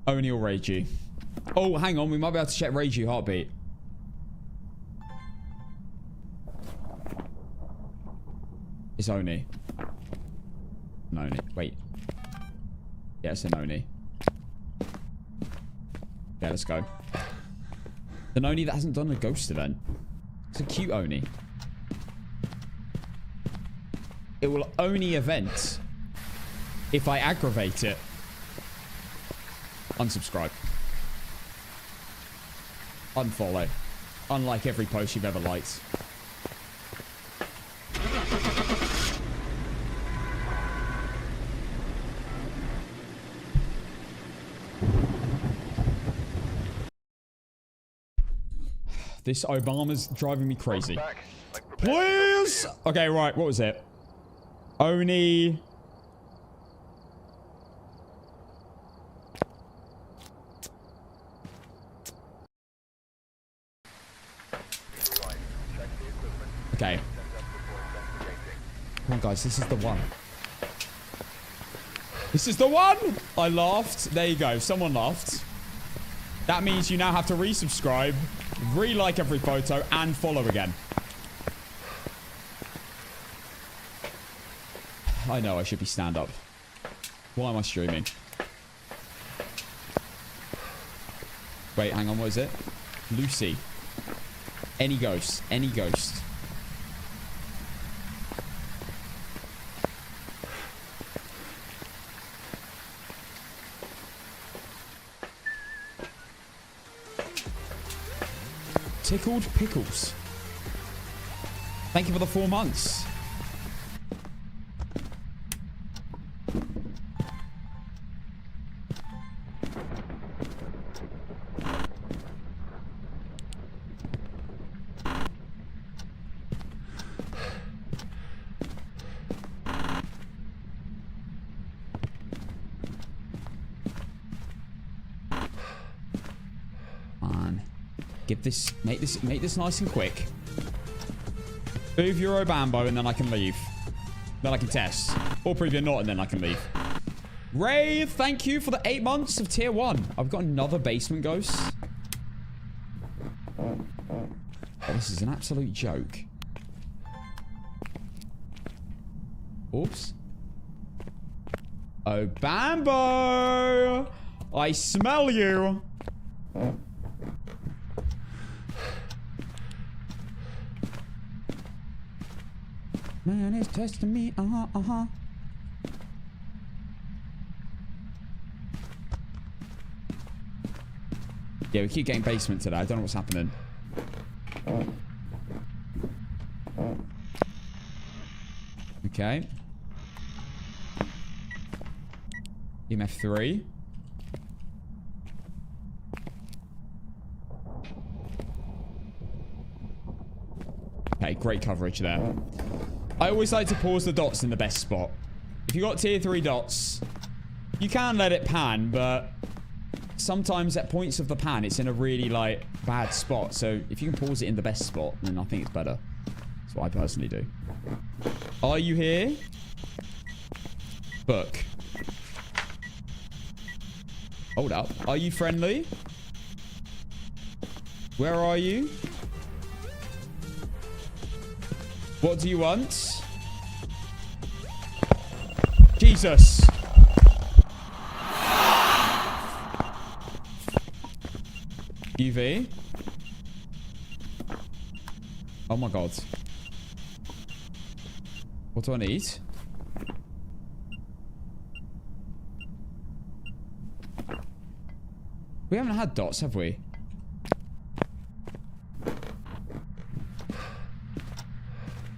Oni or Reiji? Oh, hang on. We might be able to check Reiji heartbeat. It's Oni. Noni. Wait. Yeah, it's an Oni. Yeah, let's go. An Oni that hasn't done a ghost event. It's a cute Oni. It will Oni event if I aggravate it. Unsubscribe. Unfollow. Unlike every post you've ever liked. This Obama's driving me crazy. Please! Okay, right. What was it? Oni... Okay. Come on, guys. This is the one. This is the one! I laughed. There you go. Someone laughed. That means you now have to resubscribe, re-like every photo, and follow again. I know I should be stand-up. Why am I streaming? Wait, hang on. What is it? Lucy. Any ghost. Any ghost. Tickled Pickles. Thank you for the 4 months. Make this nice and quick. Prove you're Obambo and then I can leave. Then I can test. Or prove you're not and then I can leave. Ray, thank you for the 8 months of tier 1. I've got another basement ghost. Oh, this is an absolute joke. Oops. Obambo! I smell you! Man is testing me, Yeah, we keep getting basement today. I don't know what's happening. Okay. EMF 3. Okay, great coverage there. I always like to pause the dots in the best spot. If you got tier 3 dots, you can let it pan, but sometimes at points of the pan, it's in a really, like, bad spot. So if you can pause it in the best spot, then I think it's better. That's what I personally do. Are you here? Book. Hold up. Are you friendly? Where are you? What do you want? Jesus. UV. Oh my god. What do I need? We haven't had dots, have we?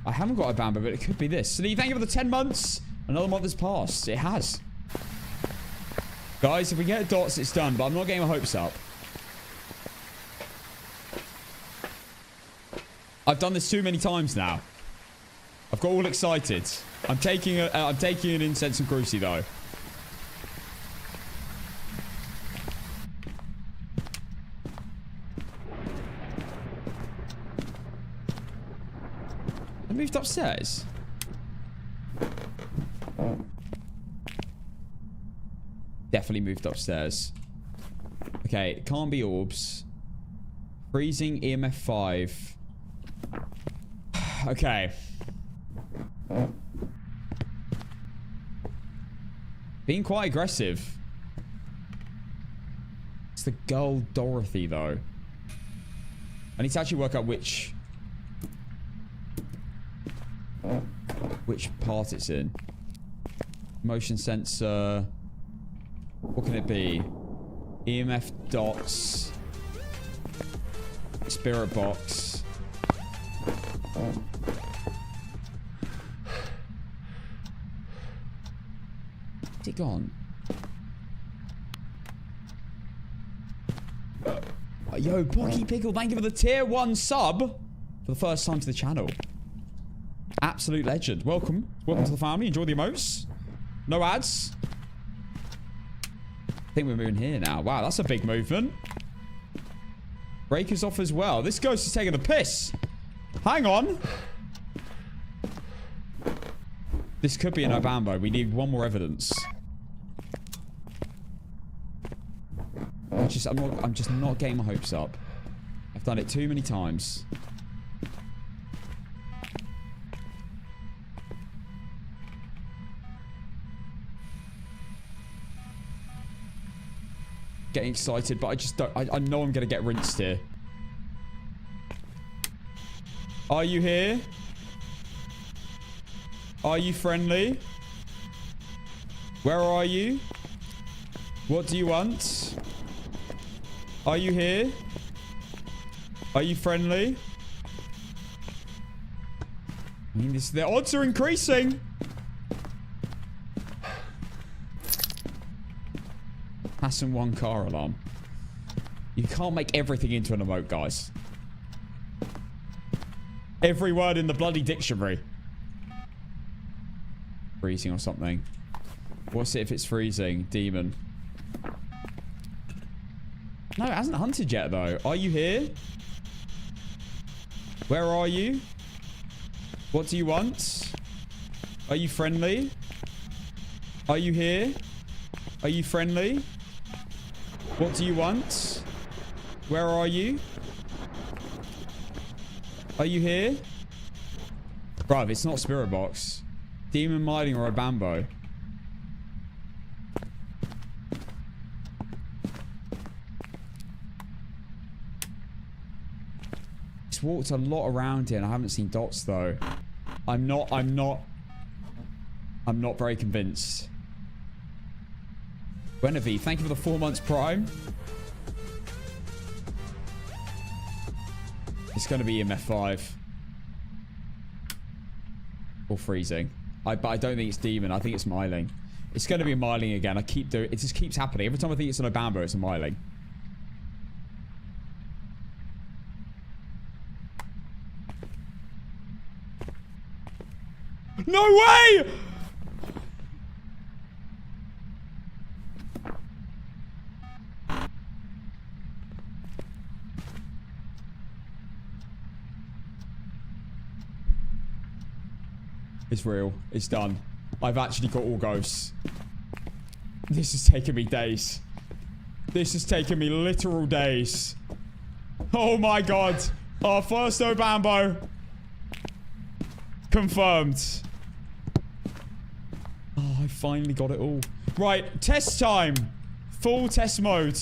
I haven't got a Obambo, but it could be this. Lee, thank you for the 10 months. Another month has passed. It has. Guys, if we get dots, it's done, but I'm not getting my hopes up. I've done this too many times now. I've got all excited. I'm taking an incense and cruci though. I moved upstairs. Definitely moved upstairs. Okay, it can't be orbs. Freezing EMF 5. Okay. Being quite aggressive. It's the girl Dorothy, though. I need to actually work out which part it's in. Motion sensor. What can it be? EMF dots. Spirit box. Is it gone? Yo, Pocky Pickle, thank you for the tier 1 sub for the first time to the channel. Absolute legend. Welcome. Welcome to the family. Enjoy the emotes. No ads. I think we're moving here now. Wow, that's a big movement. Breaker's off as well. This ghost is taking the piss. Hang on. This could be an Obambo. We need one more evidence. I'm just not getting my hopes up. I've done it too many times. Getting excited, but I just don't. I know I'm gonna get rinsed here. Are you here? Are you friendly? Where are you? What do you want? Are you here? Are you friendly? I mean, the odds are increasing. Hassan 1 car alarm. You can't make everything into an emote, guys. Every word in the bloody dictionary. Freezing or something. What's it if it's freezing? Demon. No, it hasn't hunted yet, though. Are you here? Where are you? What do you want? Are you friendly? Are you here? Are you friendly? What do you want? Where are you? Are you here? Bruv, it's not Spirit Box. Demon Mining or Obambo. Just walked a lot around here and I haven't seen dots though. I'm not very convinced. Guinevere, thank you for the 4 months prime. It's going to be EMF 5. Or freezing. But I don't think it's demon. I think it's miling. It's going to be miling again. It just keeps happening. Every time I think it's an Obambo, it's a miling. No way! It's real. It's done. I've actually got all ghosts. This has taken me days. This has taken me literal days. Oh my god. Our first Obambo. Confirmed. Oh, I finally got it all. Right, test time. Full test mode.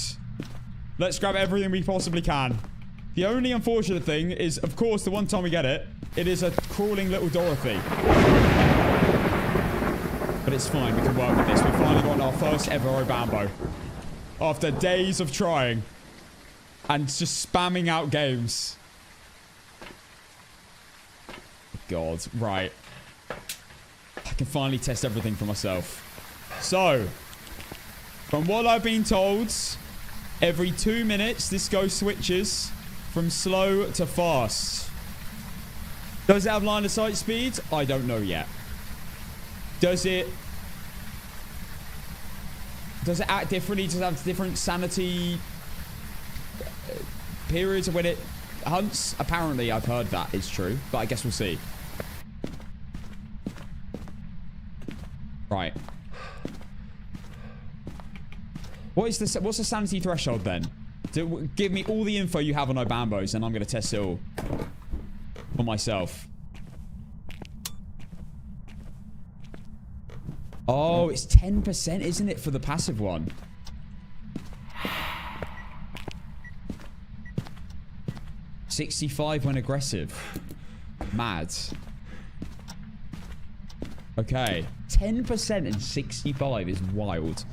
Let's grab everything we possibly can. The only unfortunate thing is, of course, the one time we get it, it is a crawling little Dorothy. But it's fine, we can work with this. We've finally gotten our first ever Obambo. After days of trying. And just spamming out games. God, right. I can finally test everything for myself. So, from what I've been told, every 2 minutes this ghost switches from slow to fast. Does it have line of sight speed? I don't know yet. Does it act differently? Does it have different sanity periods of when it hunts? Apparently, I've heard that is true, but I guess we'll see. Right. What's the sanity threshold then? Give me all the info you have on Obambos, and I'm going to test it all for myself. Oh, it's 10%, isn't it, for the passive one? $65 when aggressive. Mad. Okay. 10% and 65 is wild.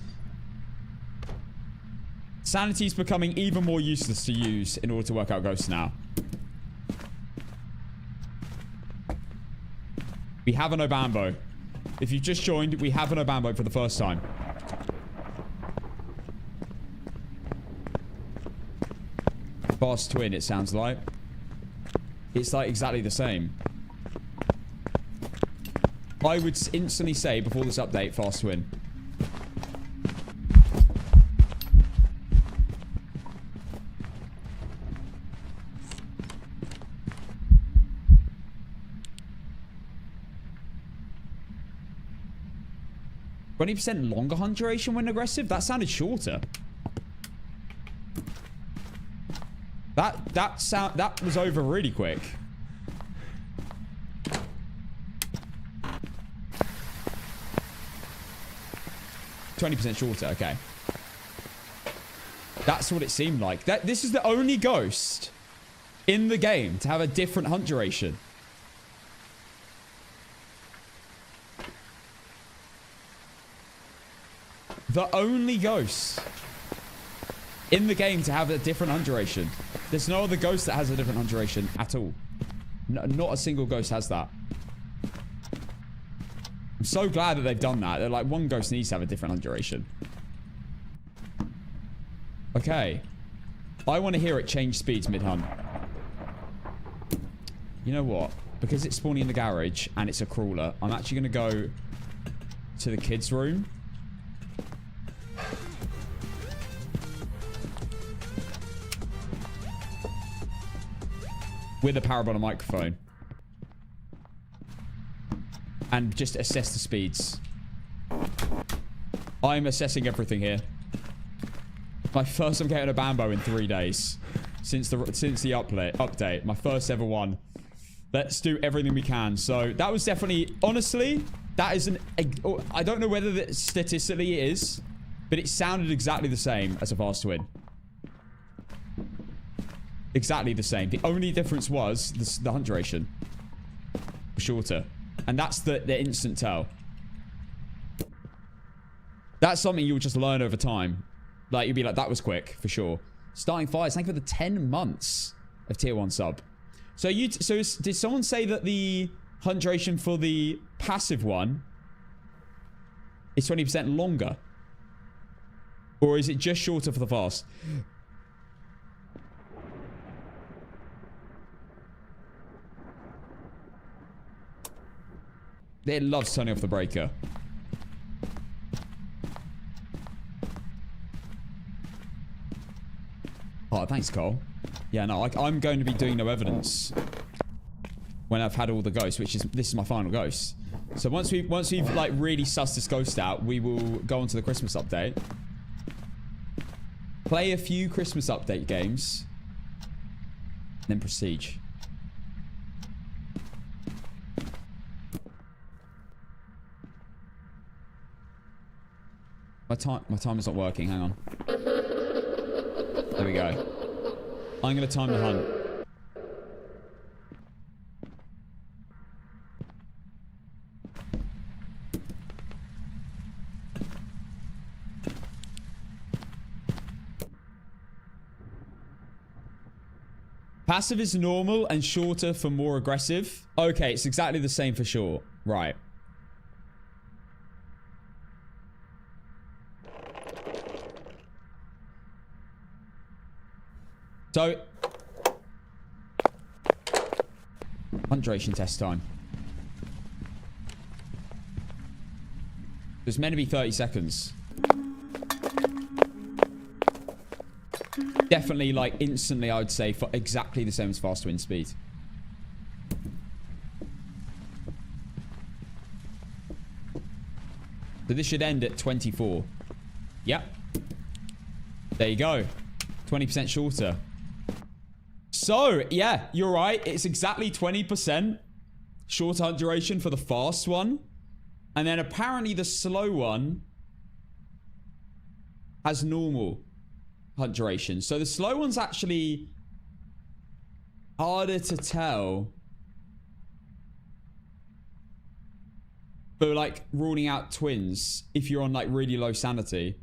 Sanity's becoming even more useless to use in order to work out ghosts now. We have an Obambo. If you've just joined, we have an Obambo for the first time. Fast twin, it sounds like. It's like exactly the same. I would instantly say, before this update, fast twin. %20 longer hunt duration when aggressive? That sounded shorter. That was over really quick. %20 shorter, okay. That's what it seemed like. This is the only ghost in the game to have a different hunt duration. The only ghost in the game to have a different hunt duration. There's no other ghost that has a different hunt duration at all. No, not a single ghost has that. I'm so glad that they've done that. They're like, one ghost needs to have a different hunt duration. Okay. I want to hear it change speeds mid-hunt. You know what? Because it's spawning in the garage and it's a crawler, I'm actually going to go to the kids' room. With a parabolic microphone. And just assess the speeds. I'm assessing everything here. My first I'm getting a Obambo in 3 days. Since the update. My first ever one. Let's do everything we can. So that was definitely, honestly, that is I don't know whether that statistically it is, but it sounded exactly the same as a fast twin. Exactly the same. The only difference was the hunt duration was shorter. And that's the instant tell. That's something you'll just learn over time. Like, you'll be like, that was quick, for sure. Starting fires, thank you for the 10 months of tier 1 sub. So did someone say that the hunt duration for the passive one is 20% longer? Or is it just shorter for the fast? It loves turning off the breaker. Oh, thanks, Cole. Yeah, no, I'm going to be doing no evidence when I've had all the ghosts, which is this is my final ghost. So once we've like really sussed this ghost out, we will go on to the Christmas update. Play a few Christmas update games. Then proceed. My time is not working. Hang on. There we go. I'm going to time the hunt. Passive is normal and shorter for more aggressive. Okay, it's exactly the same for short. Right. So, hunt duration test time. It's meant to be 30 seconds. Definitely, like, instantly, I would say, for exactly the same as fast wind speed. So this should end at 24. Yep. There you go. 20% shorter. So, yeah, you're right. It's exactly 20% shorter hunt duration for the fast one. And then apparently the slow one has normal hunt duration. So the slow one's actually harder to tell for like ruling out twins if you're on like really low sanity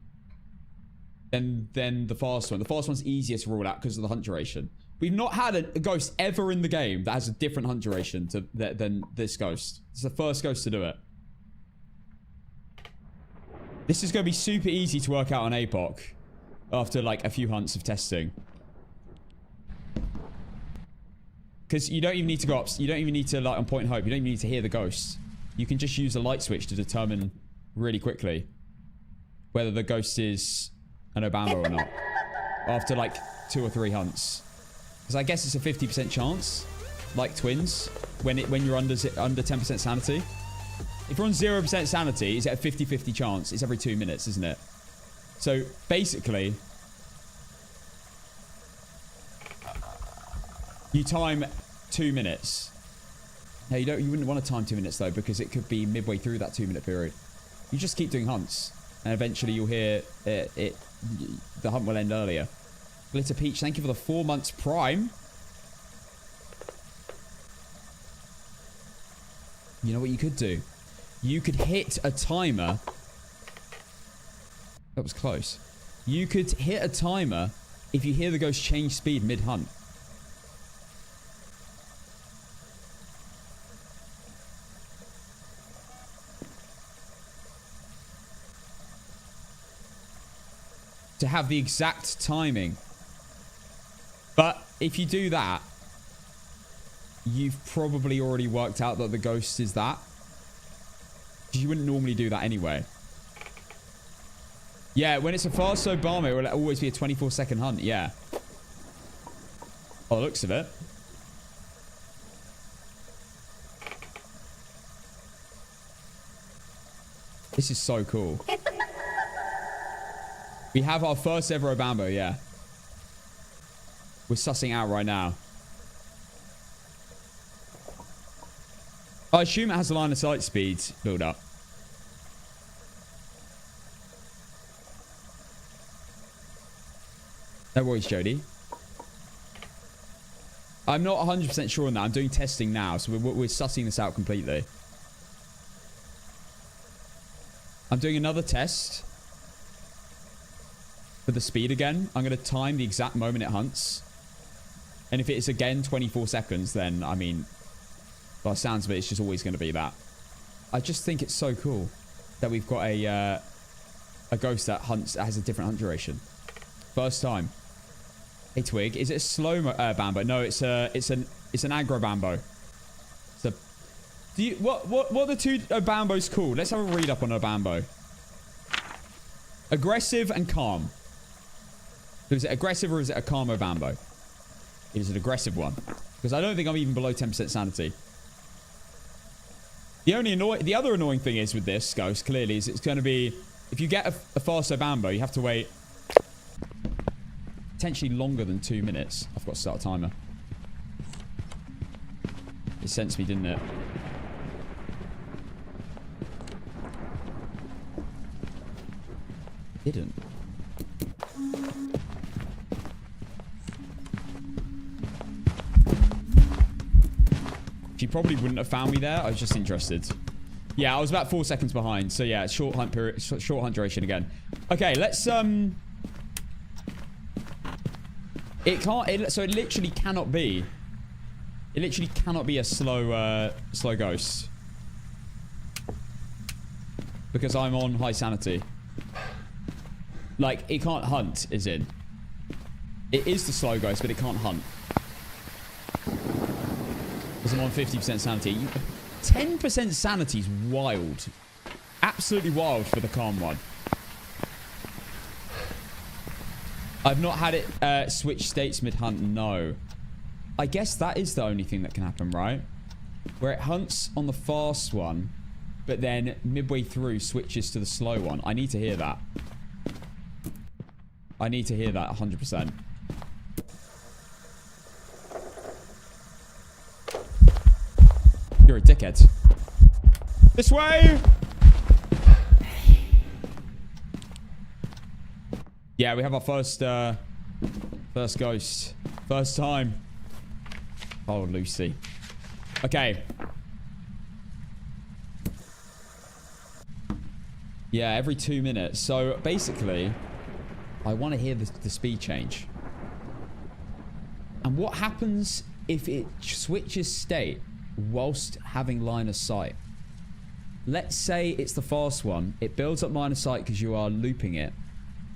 than the fast one. The fast one's easier to rule out because of the hunt duration. We've not had a ghost ever in the game that has a different hunt duration than this ghost. It's the first ghost to do it. This is going to be super easy to work out on APOC after like a few hunts of testing. Because you don't even need to go up. You don't even need to like on point hope. You don't even need to hear the ghost. You can just use a light switch to determine really quickly whether the ghost is an Obambo or not. After like 2 or 3 hunts. Because I guess it's a 50% chance, like twins, when you're under 10% sanity. If you're on 0% sanity, it's at a 50-50 chance. It's every 2 minutes, isn't it? So basically, you time 2 minutes. Now you wouldn't want to time 2 minutes though, because it could be midway through that 2 minute period. You just keep doing hunts, and eventually you'll hear the hunt will end earlier. Glitter Peach, thank you for the 4 months Prime. You know what you could do? You could hit a timer. That was close. You could hit a timer if you hear the ghost change speed mid-hunt. To have the exact timing. But if you do that, you've probably already worked out that the ghost is that. You wouldn't normally do that anyway. Yeah, when it's a fast Obama, it will always be a 24-second hunt. Yeah. Oh, the looks of it. This is so cool. We have our first ever Obambo, yeah. We're sussing out right now. I assume it has a line of sight speed build up. No worries, Jody. I'm not 100% sure on that. I'm doing testing now, so we're sussing this out completely. I'm doing another test for the speed again. I'm going to time the exact moment it hunts. And if it's again 24 seconds, then, I mean, by the sounds of it, it's just always going to be that. I just think it's so cool that we've got a ghost that hunts, that has a different hunt duration. First time. Hey, Twig, is it a slow bambo? No, it's an aggro bambo. Do you what are the two Obambos called? Let's have a read up on Obambo. Aggressive and calm. So is it aggressive or is it a calm Obambo? It is an aggressive one. Because I don't think I'm even below 10% sanity. The other annoying thing is with this ghost, clearly, is it's going to be... If you get a fast Obambo, you have to wait... potentially longer than 2 minutes. I've got to start a timer. It sensed me, didn't it? Didn't. She probably wouldn't have found me there. I was just interested. Yeah, I was about 4 seconds behind. So yeah, short hunt period, short hunt duration again. Okay, let's It can't. So it literally cannot be. It literally cannot be a slow ghost because I'm on high sanity. Like it can't hunt. Is in. It is the slow ghost, but it can't hunt. Because I'm on 50% sanity. 10% sanity is wild. Absolutely wild for the calm one. I've not had it switch states mid-hunt. No. I guess that is the only thing that can happen, right? Where it hunts on the fast one, but then midway through switches to the slow one. I need to hear that. I need to hear that 100%. You're a dickhead. This way! Yeah, we have our first ghost. First time. Oh, Lucy. Okay. Yeah, every 2 minutes. So, basically, I want to hear the speed change. And what happens if it switches state whilst having line of sight? Let's say it's the fast one. It builds up line of sight because you are looping it.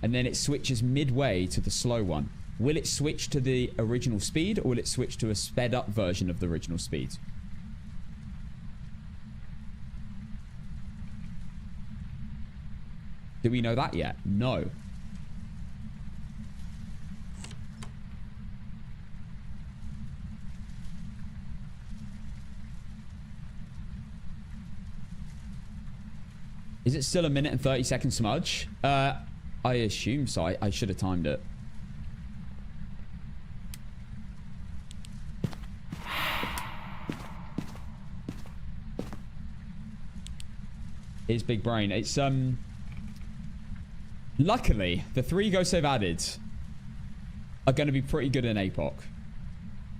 And then it switches midway to the slow one. Will it switch to the original speed or will it switch to a sped up version of the original speed? Do we know that yet? No. Is it still a minute and 30 second smudge? I assume so. I should have timed it. It's big brain. It's luckily the 3 ghosts they've added are going to be pretty good in APOC.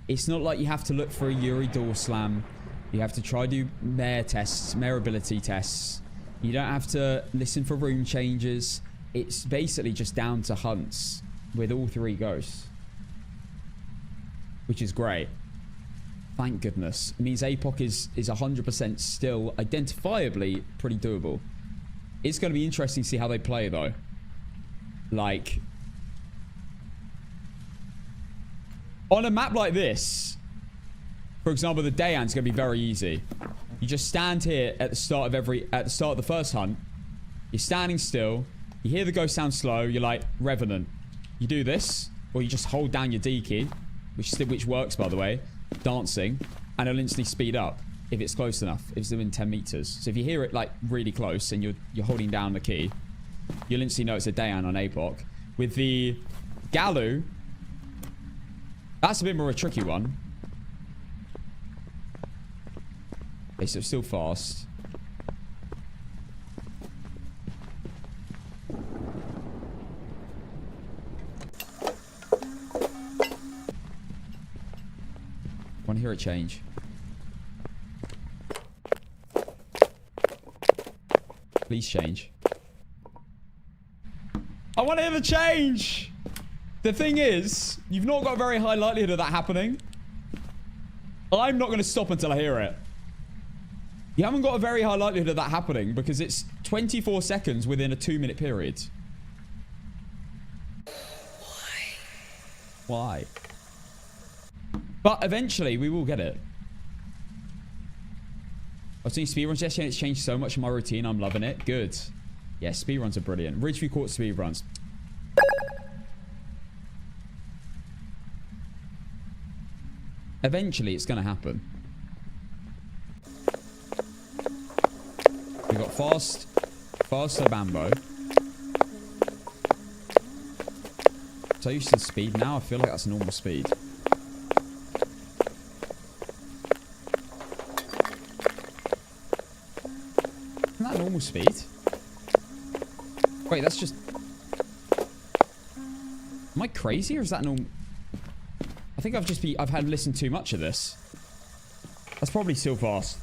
It's not like you have to look for a Yuri door slam. You have to try to do mare tests, mare ability tests. You don't have to listen for room changes. It's basically just down to hunts with all 3 ghosts. Which is great. Thank goodness. It means APOC is 100% still identifiably pretty doable. It's going to be interesting to see how they play though. Like, on a map like this, for example, the Dayan's going to be very easy. You just stand here at the start of the first hunt. You're standing still. You hear the ghost sound slow. You're like, Revenant. You do this, or you just hold down your D key, which works, by the way, dancing, and it'll instantly speed up if it's close enough. If it's within 10 meters. So if you hear it like really close and you're holding down the key, you'll instantly know it's a Dayan on APOC. With the Galu, that's a bit more a tricky one. Okay, so it's still fast. I want to hear it change. Please change. I want to hear the change! The thing is, you've not got a very high likelihood of that happening. I'm not going to stop until I hear it. You haven't got a very high likelihood of that happening because it's 24 seconds within a 2-minute period. Why? But eventually we will get it. I've seen speedruns yesterday and it's changed so much in my routine. I'm loving it. Good. Yeah, speedruns are brilliant. Ridgeview Court speedruns. Eventually, it's going to happen. We got fast Obambo. So used to speed now. I feel like that's normal speed. Isn't that normal speed? Wait, that's just... Am I crazy or is that normal? I think I've had listened too much of this. That's probably still fast.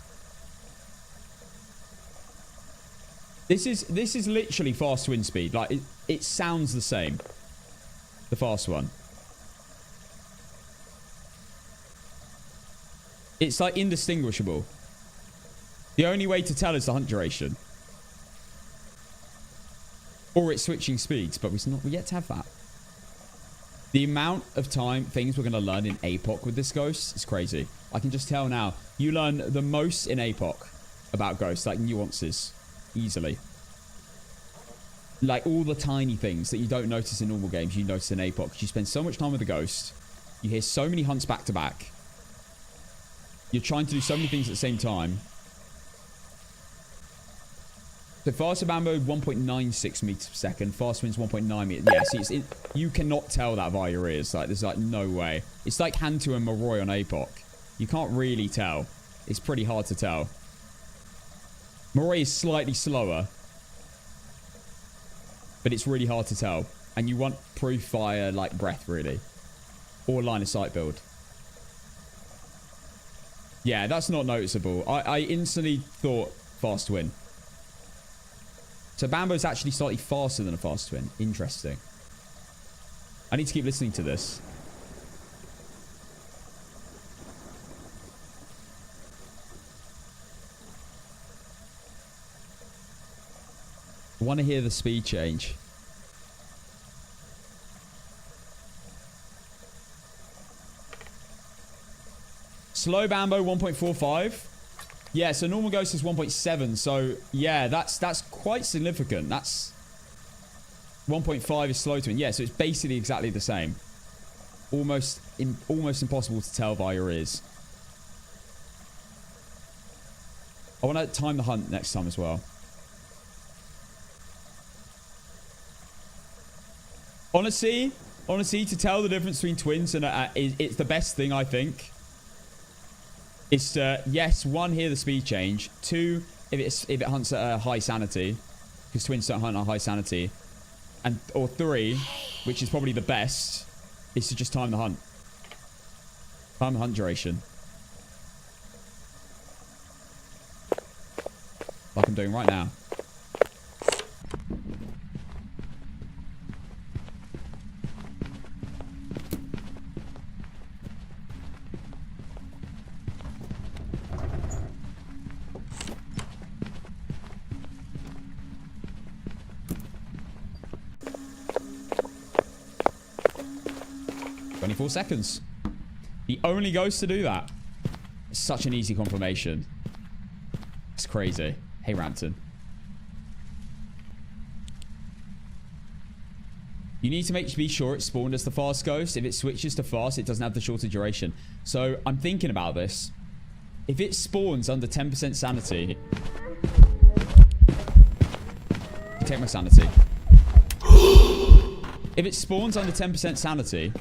This is literally fast wind speed. Like it sounds the same. The fast one. It's like indistinguishable. The only way to tell is the hunt duration. Or it's switching speeds, but we're yet to have that. The amount of things we're going to learn in APOC with this ghost is crazy. I can just tell now. You learn the most in APOC about ghosts, like nuances, easily. Like all the tiny things that you don't notice in normal games, you notice in APOC. Because you spend so much time with the ghost. You hear so many hunts back to back. You're trying to do so many things at the same time. So fast Obambo 1.96 meters per second. Fast wind's 1.9 meters. Yeah, see, you cannot tell that via your ears. Like, there's like no way. It's like Hantu and Moroi on APOC. You can't really tell. It's pretty hard to tell. Moroi is slightly slower. But it's really hard to tell. And you want proof via, like, breath, really. Or line of sight build. Yeah, that's not noticeable. I instantly thought fast twin. So Bambo's actually slightly faster than a fast twin. Interesting. I need to keep listening to this. I want to hear the speed change. Slow Bambo 1.45. Yeah, so normal ghost is 1.7. So yeah, that's quite significant. That's 1.5 is slow twin. Yeah, so it's basically exactly the same. Almost impossible to tell via your ears. I want to time the hunt next time as well. Honestly, to tell the difference between twins and it's the best thing, I think. It's to, yes, one, hear the speed change. Two, if it hunts at a high sanity, because twins don't hunt at high sanity. Or three, which is probably the best, is to just time the hunt. Time the hunt duration. Like I'm doing right now. Seconds. The only ghost to do that. It's such an easy confirmation. It's crazy. Hey, Rampton. You need to be sure it's spawned as the fast ghost. If it switches to fast, it doesn't have the shorter duration. So I'm thinking about this. If it spawns under 10% sanity. Take my sanity. If it spawns under 10% sanity.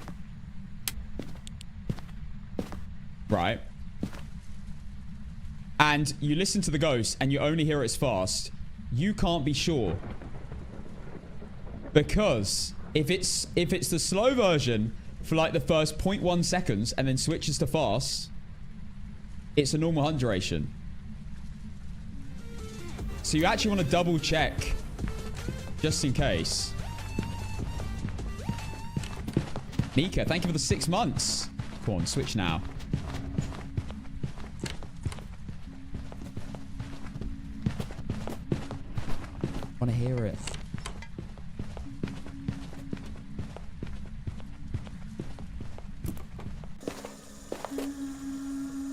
Right. And you listen to the ghost and you only hear it's fast. You can't be sure. Because if it's the slow version for like the first 0.1 seconds and then switches to fast, it's a normal hunt duration. So you actually want to double check just in case. Nika, thank you for the 6 months. Come on, switch now. I want to hear it.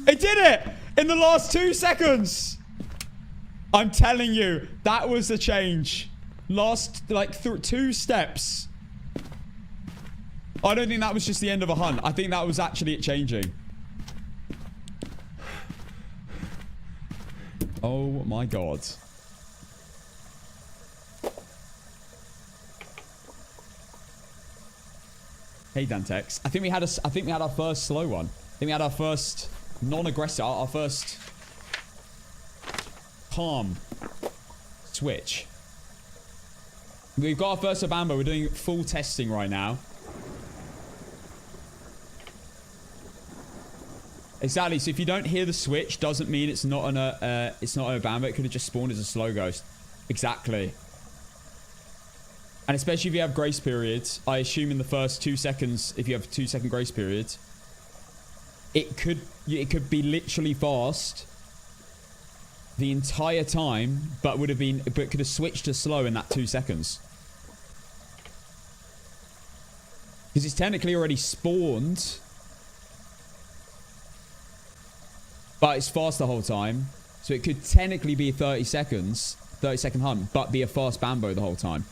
It did it! In the last 2 seconds! I'm telling you, that was the change. Last, like, 2 steps. I don't think that was just the end of a hunt. I think that was actually it changing. Oh my god. Hey Dantex. I think we had our first slow one. I think we had our first non-aggressive, our first calm switch. We've got our first Obambo. We're doing full testing right now. Exactly. So if you don't hear the switch, doesn't mean it's not an Obambo. It could have just spawned as a slow ghost. Exactly. And especially if you have grace periods, I assume in the first 2 seconds, if you have a 2-second grace period, it could be literally fast the entire time, but could have switched to slow in that 2 seconds. Because it's technically already spawned, but it's fast the whole time. So it could technically be 30 second hunt, but be a fast Bambo the whole time.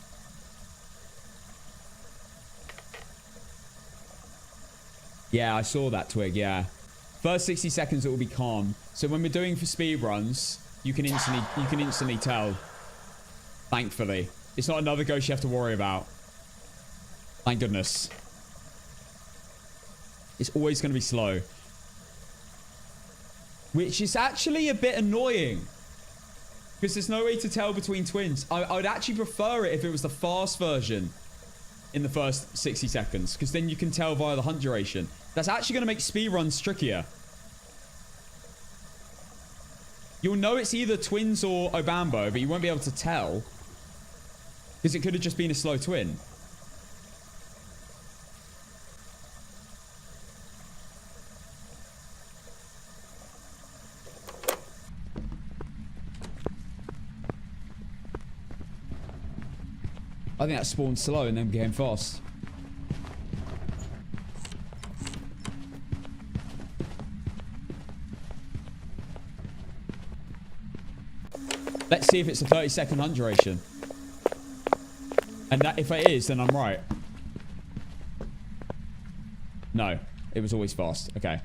Yeah, I saw that twig, yeah. First 60 seconds it will be calm. So when we're doing for speed runs, you can instantly tell. Thankfully. It's not another ghost you have to worry about. Thank goodness. It's always going to be slow. Which is actually a bit annoying. Because there's no way to tell between twins. I would actually prefer it if it was the fast version in the first 60 seconds. Because then you can tell via the hunt duration. That's actually going to make speedruns trickier. You'll know it's either twins or Obambo, but you won't be able to tell. Because it could have just been a slow twin. I think that spawned slow and then became fast. Let's see if it's a 30-second hunt duration. And that, if it is, then I'm right. No, it was always fast. Okay.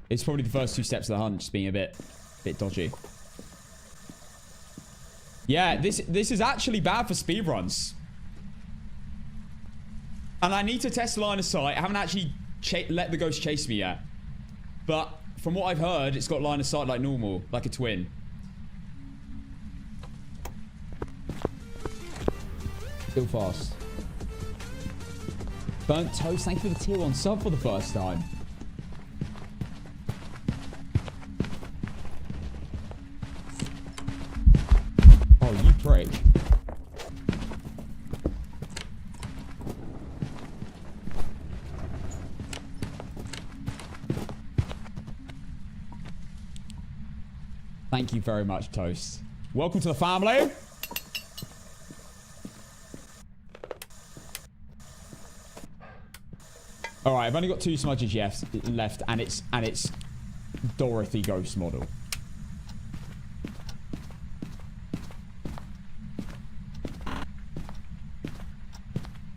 It's probably the first 2 steps of the hunt just being a bit dodgy. Yeah, this is actually bad for speedruns. And I need to test line of sight. I haven't actually let the ghost chase me yet. But from what I've heard, it's got line of sight like normal, like a twin. Still fast. Burnt Toast, thank you for the tier 1 sub for the first time. Oh, you prick. Thank you very much, Toast. Welcome to the family. All right, I've only got 2 smudges left, and it's Dorothy Ghost model.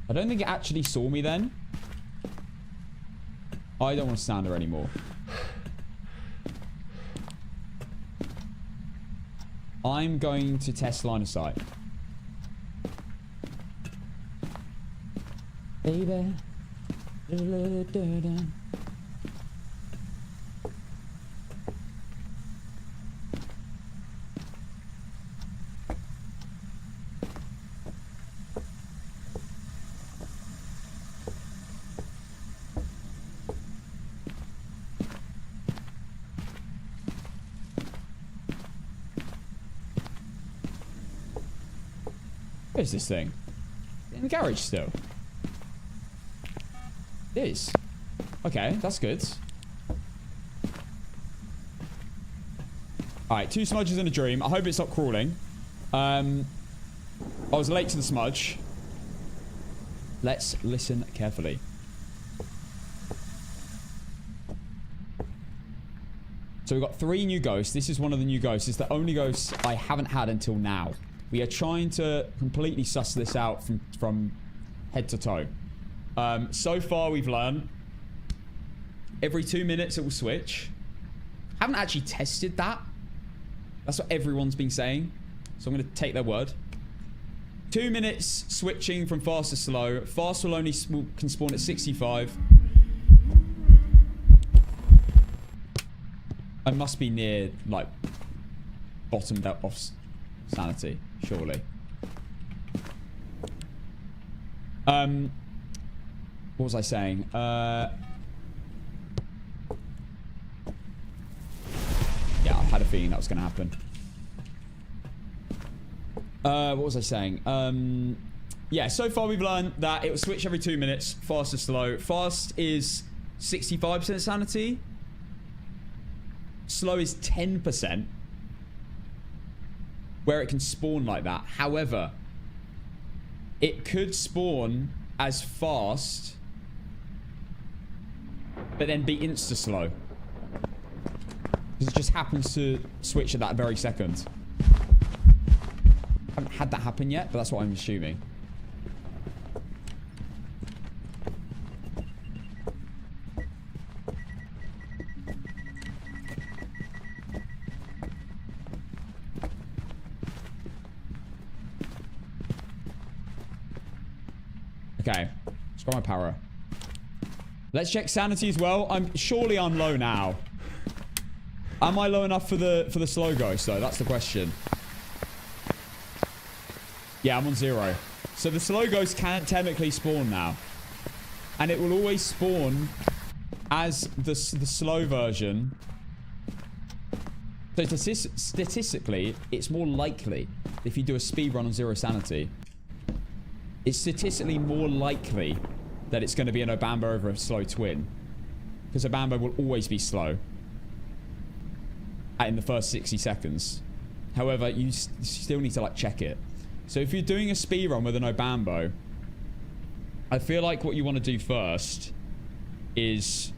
I don't think it actually saw me then. I don't want to stand there anymore. I'm going to test line of sight. Baby. Where's this thing? In the garage still. It is. Okay, that's good. Alright, 2 smudges in a dream. I hope it's not crawling. I was late to the smudge. Let's listen carefully. So we've got 3 new ghosts. This is one of the new ghosts. It's the only ghost I haven't had until now. We are trying to completely suss this out from head to toe. So far, we've learned every 2 minutes it will switch. Haven't actually tested that. That's what everyone's been saying. So I'm going to take their word. 2 minutes switching from fast to slow. Fast will only can spawn at 65. I must be near, like, bottomed out off sanity, surely. What was I saying? Yeah, I had a feeling that was going to happen. What was I saying? Yeah, so far we've learned that it will switch every 2 minutes. Fast to slow. Fast is 65% sanity. Slow is 10%. Where it can spawn like that. However, it could spawn as fast, but then be insta-slow. Because it just happens to switch at that very second. I haven't had that happen yet, but that's what I'm assuming. Okay, let's grab my power. Let's check sanity as well. Surely I'm low now. Am I low enough for the slow ghost though? That's the question. Yeah, I'm on 0. So the slow ghost can't technically spawn now. And it will always spawn as the slow version. So statistically, it's more likely if you do a speed run on 0 sanity. It's statistically more likely that it's going to be an Obambo over a slow twin. Because Obambo will always be slow in the first 60 seconds. However, you still need to like check it. So if you're doing a speed run with an Obambo, I feel like what you want to do first is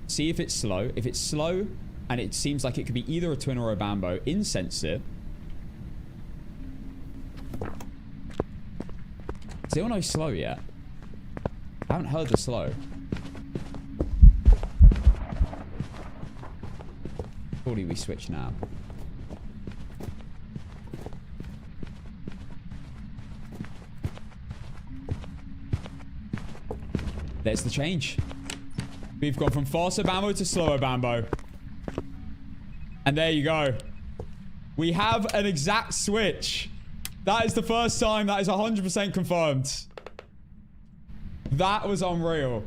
see if it's slow. If it's slow and it seems like it could be either a twin or a Obambo, incense it. Still no slow yet. I haven't heard the slow. Surely we switch now. There's the change. We've gone from fast Obambo to slow Obambo. And there you go. We have an exact switch. That is the first time that is 100% confirmed. That was unreal.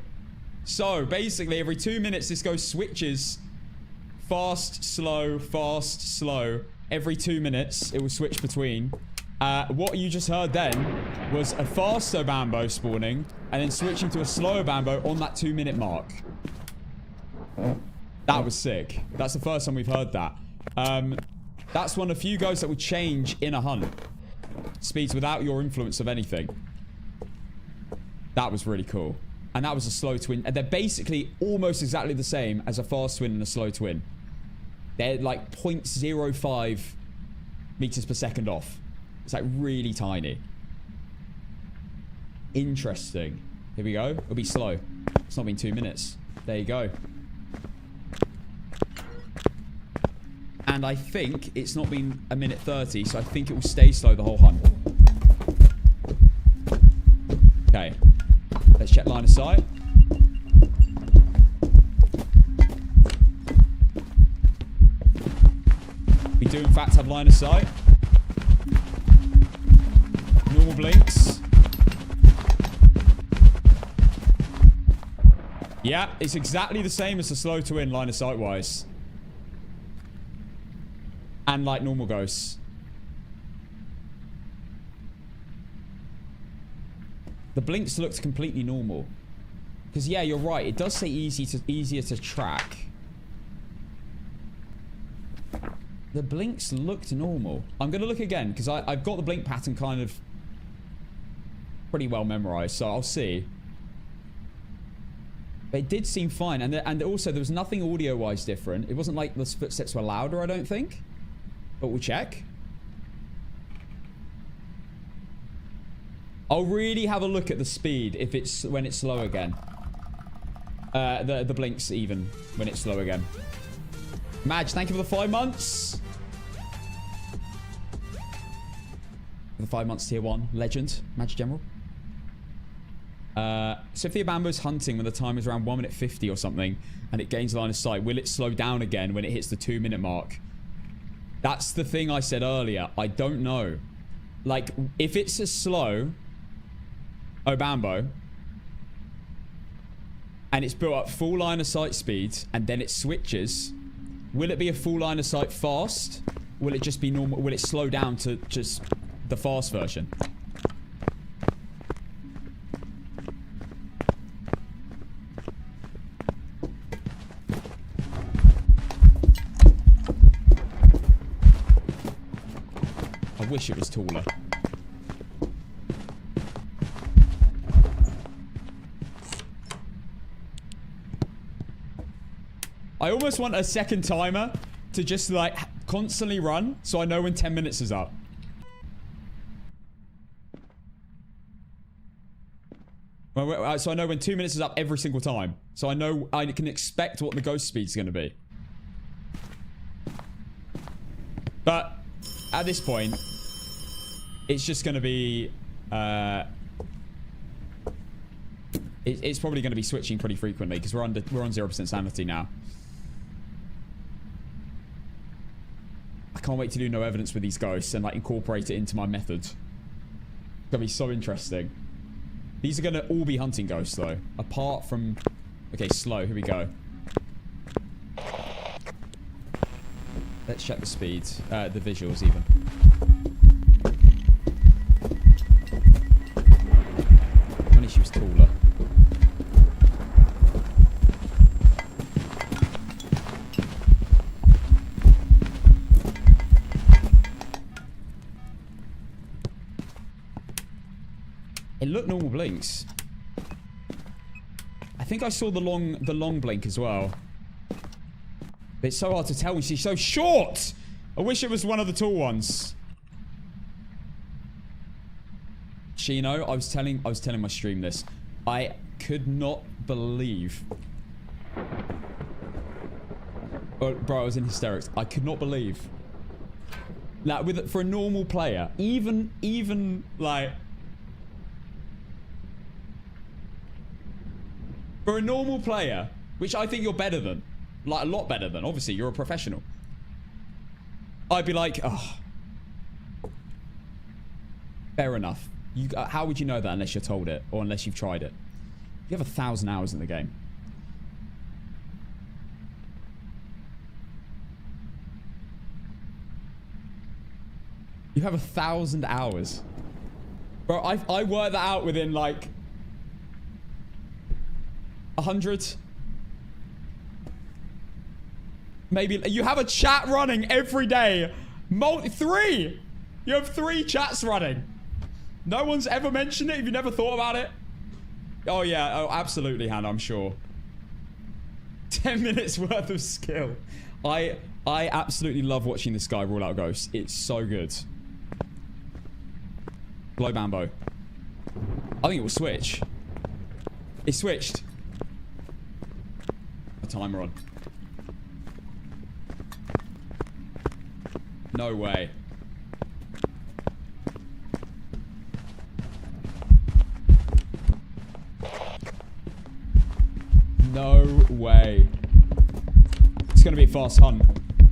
So, basically, every 2 minutes, this goes switches. Fast, slow, fast, slow. Every 2 minutes, it will switch between. What you just heard then was a fast Obambo spawning and then switching to a slow Obambo on that 2 minute mark. That was sick. That's the first time we've heard that. That's one of the few ghosts that will change in a hunt. Speeds without your influence of anything. That was really cool. And that was a slow twin. And they're basically almost exactly the same as a fast twin and a slow twin. They're like 0.05 meters per second off. It's like really tiny. Interesting. Here we go. It'll be slow. It's not been 2 minutes. There you go. And I think it's not been a minute 30, so I think it will stay slow the whole hunt. Okay. Let's check line of sight. We do in fact have line of sight. Normal blinks. Yeah, it's exactly the same as the slow to win line of sight wise. And like normal ghosts. The blinks looked completely normal. Because yeah, you're right. It does say easier to track. The blinks looked normal. I'm going to look again because I've got the blink pattern kind of pretty well memorized. So I'll see. But it did seem fine. And also, there was nothing audio-wise different. It wasn't like the footsteps were louder, I don't think. But we'll check. I'll really have a look at the speed if it's when it's slow again. The blinks even when it's slow again. Madge, thank you for the 5 months. The 5 months tier 1 legend, Madge General. So if the Obambo's hunting when the time is around 1 minute 50 or something, and it gains line of sight, will it slow down again when it hits the 2 minute mark? That's the thing I said earlier. I don't know. Like, if it's a slow Obambo, and it's built up full line of sight speed, and then it switches, will it be a full line of sight fast? Will it just be normal? Will it slow down to just the fast version? I wish it was taller. I almost want a second timer to just like constantly run so I know when 10 minutes is up. So I know when 2 minutes is up every single time. So I know I can expect what the ghost speed is going to be. But at this point, it's just going to be... it's probably going to be switching pretty frequently because we're on 0% sanity now. I can't wait to do no evidence with these ghosts and like incorporate it into my method. It's going to be so interesting. These are going to all be hunting ghosts though. Apart from... Okay, slow. Here we go. Let's check the speed. The visuals even. Only she was taller. It looked normal blinks. I think I saw the long blink as well. But it's so hard to tell when she's so short. I wish it was one of the tall ones. Chino, I was telling my stream this. I could not believe. Oh, bro, I was in hysterics. I could not believe. Like for a normal player, even like for a normal player, which I think you're better than, like a lot better than. Obviously, you're a professional. I'd be like, oh, fair enough. How would you know that unless you're told it or unless you've tried it? You have 1,000 hours in the game. You have 1,000 hours. Bro, I worked that out within like 100. Maybe you have a chat running every day. 3. You have 3 chats running. No one's ever mentioned it. Have you never thought about it? Oh yeah. Oh, absolutely, Hannah. I'm sure. 10 minutes worth of skill. I absolutely love watching this guy rule out ghosts. It's so good. Blow Bambo. I think it will switch. It switched. A timer on. No way. No way. It's going to be a fast hunt.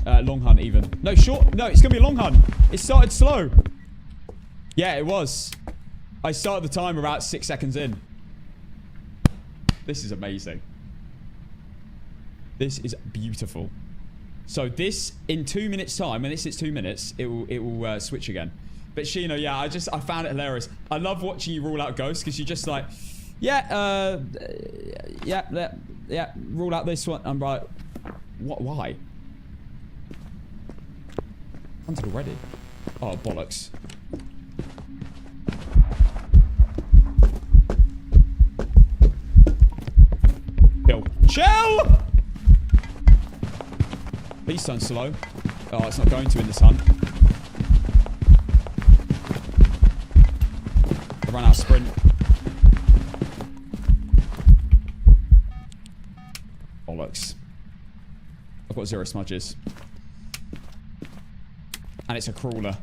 Long hunt even. No, short. No, it's going to be a long hunt. It started slow. Yeah, it was. I started the timer about 6 seconds in. This is amazing. This is beautiful. So this, in 2 minutes time, when this hits 2 minutes, it will switch again. But Shino, yeah, I found it hilarious. I love watching you rule out ghosts because you're just like, yeah, rule out this one. I'm like, what? Why? Hunted already. Oh, bollocks. Kill. Please turn slow. Oh, it's not going to in this hunt. I ran out of sprint. Bollocks. I've got 0 smudges. And it's a crawler.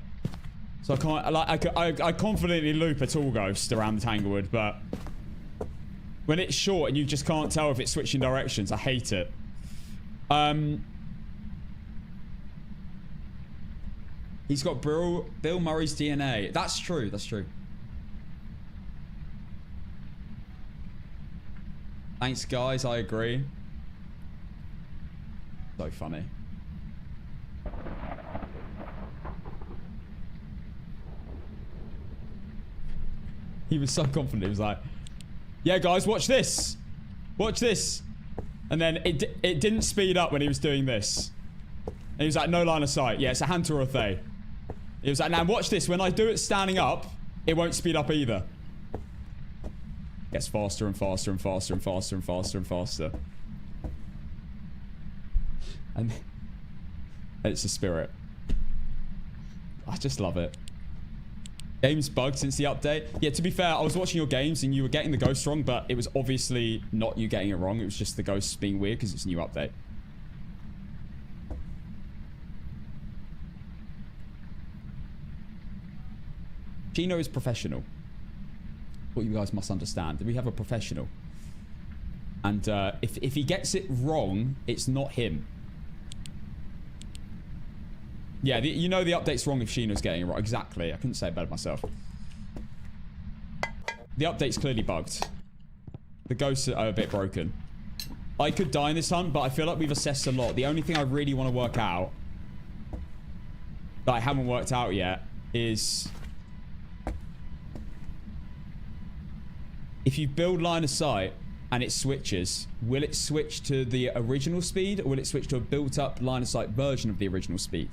So I can't, like, I confidently loop a tall ghost around the Tanglewood, but when it's short and you just can't tell if it's switching directions, I hate it. He's got Bill Murray's DNA. That's true, that's true. Thanks, guys, I agree. So funny. He was so confident. He was like, yeah, guys, watch this. Watch this. And then it didn't speed up when he was doing this. And he was like, no line of sight. Yeah, it's a Hunter or a Thay. He was like, now watch this. When I do it standing up, it won't speed up either. Gets faster and faster and faster and faster and faster and faster. And it's a spirit. I just love it. Game's bugged since the update. Yeah, to be fair, I was watching your games and you were getting the ghost wrong, but it was obviously not you getting it wrong. It was just the ghosts being weird because it's a new update. Gino is professional. What you guys must understand. We have a professional. And if he gets it wrong, it's not him. Yeah, you know the update's wrong if Sheena's getting it right. Exactly. I couldn't say it better myself. The update's clearly bugged. The ghosts are a bit broken. I could die in this hunt, but I feel like we've assessed a lot. The only thing I really want to work out that I haven't worked out yet is if you build line of sight and it switches, will it switch to the original speed or will it switch to a built-up line of sight version of the original speed?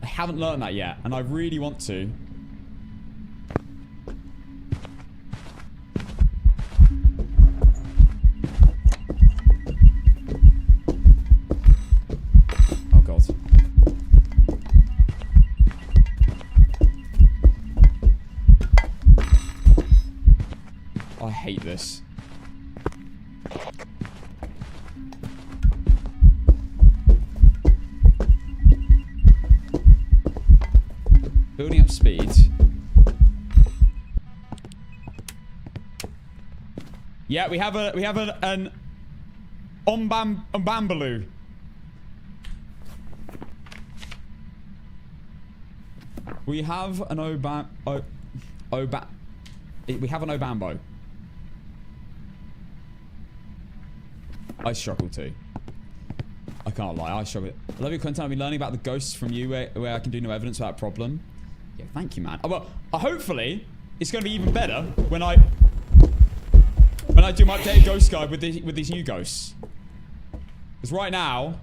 I haven't learned that yet, and I really want to. Oh god. I hate this. Building up speed. Yeah, we have an Obambo. We have an we have an Obambo. I struggle too. I can't lie, I struggle. I love your content. I've been learning about the ghosts from you where I can do no evidence without a problem. Yeah, thank you, man. Oh, well, hopefully it's going to be even better when I do my updated ghost guide with these new ghosts. Because right now,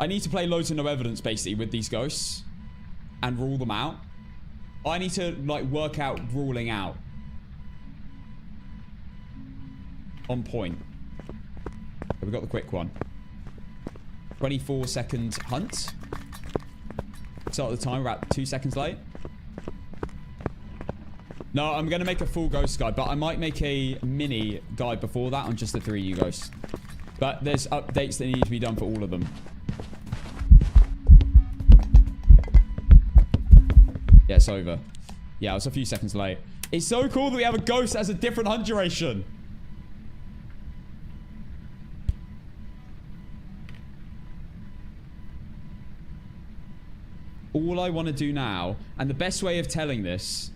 I need to play loads of no evidence basically with these ghosts and rule them out. I need to like work out ruling out on point. So we got the quick one. 24-second hunt. Start the timer about 2 seconds late. No, I'm going to make a full ghost guide, but I might make a mini guide before that on just the 3 new ghosts. But there's updates that need to be done for all of them. Yeah, it's over. Yeah, I was a few seconds late. It's so cool that we have a ghost that has a different hunt duration. All I want to do now, and the best way of telling this,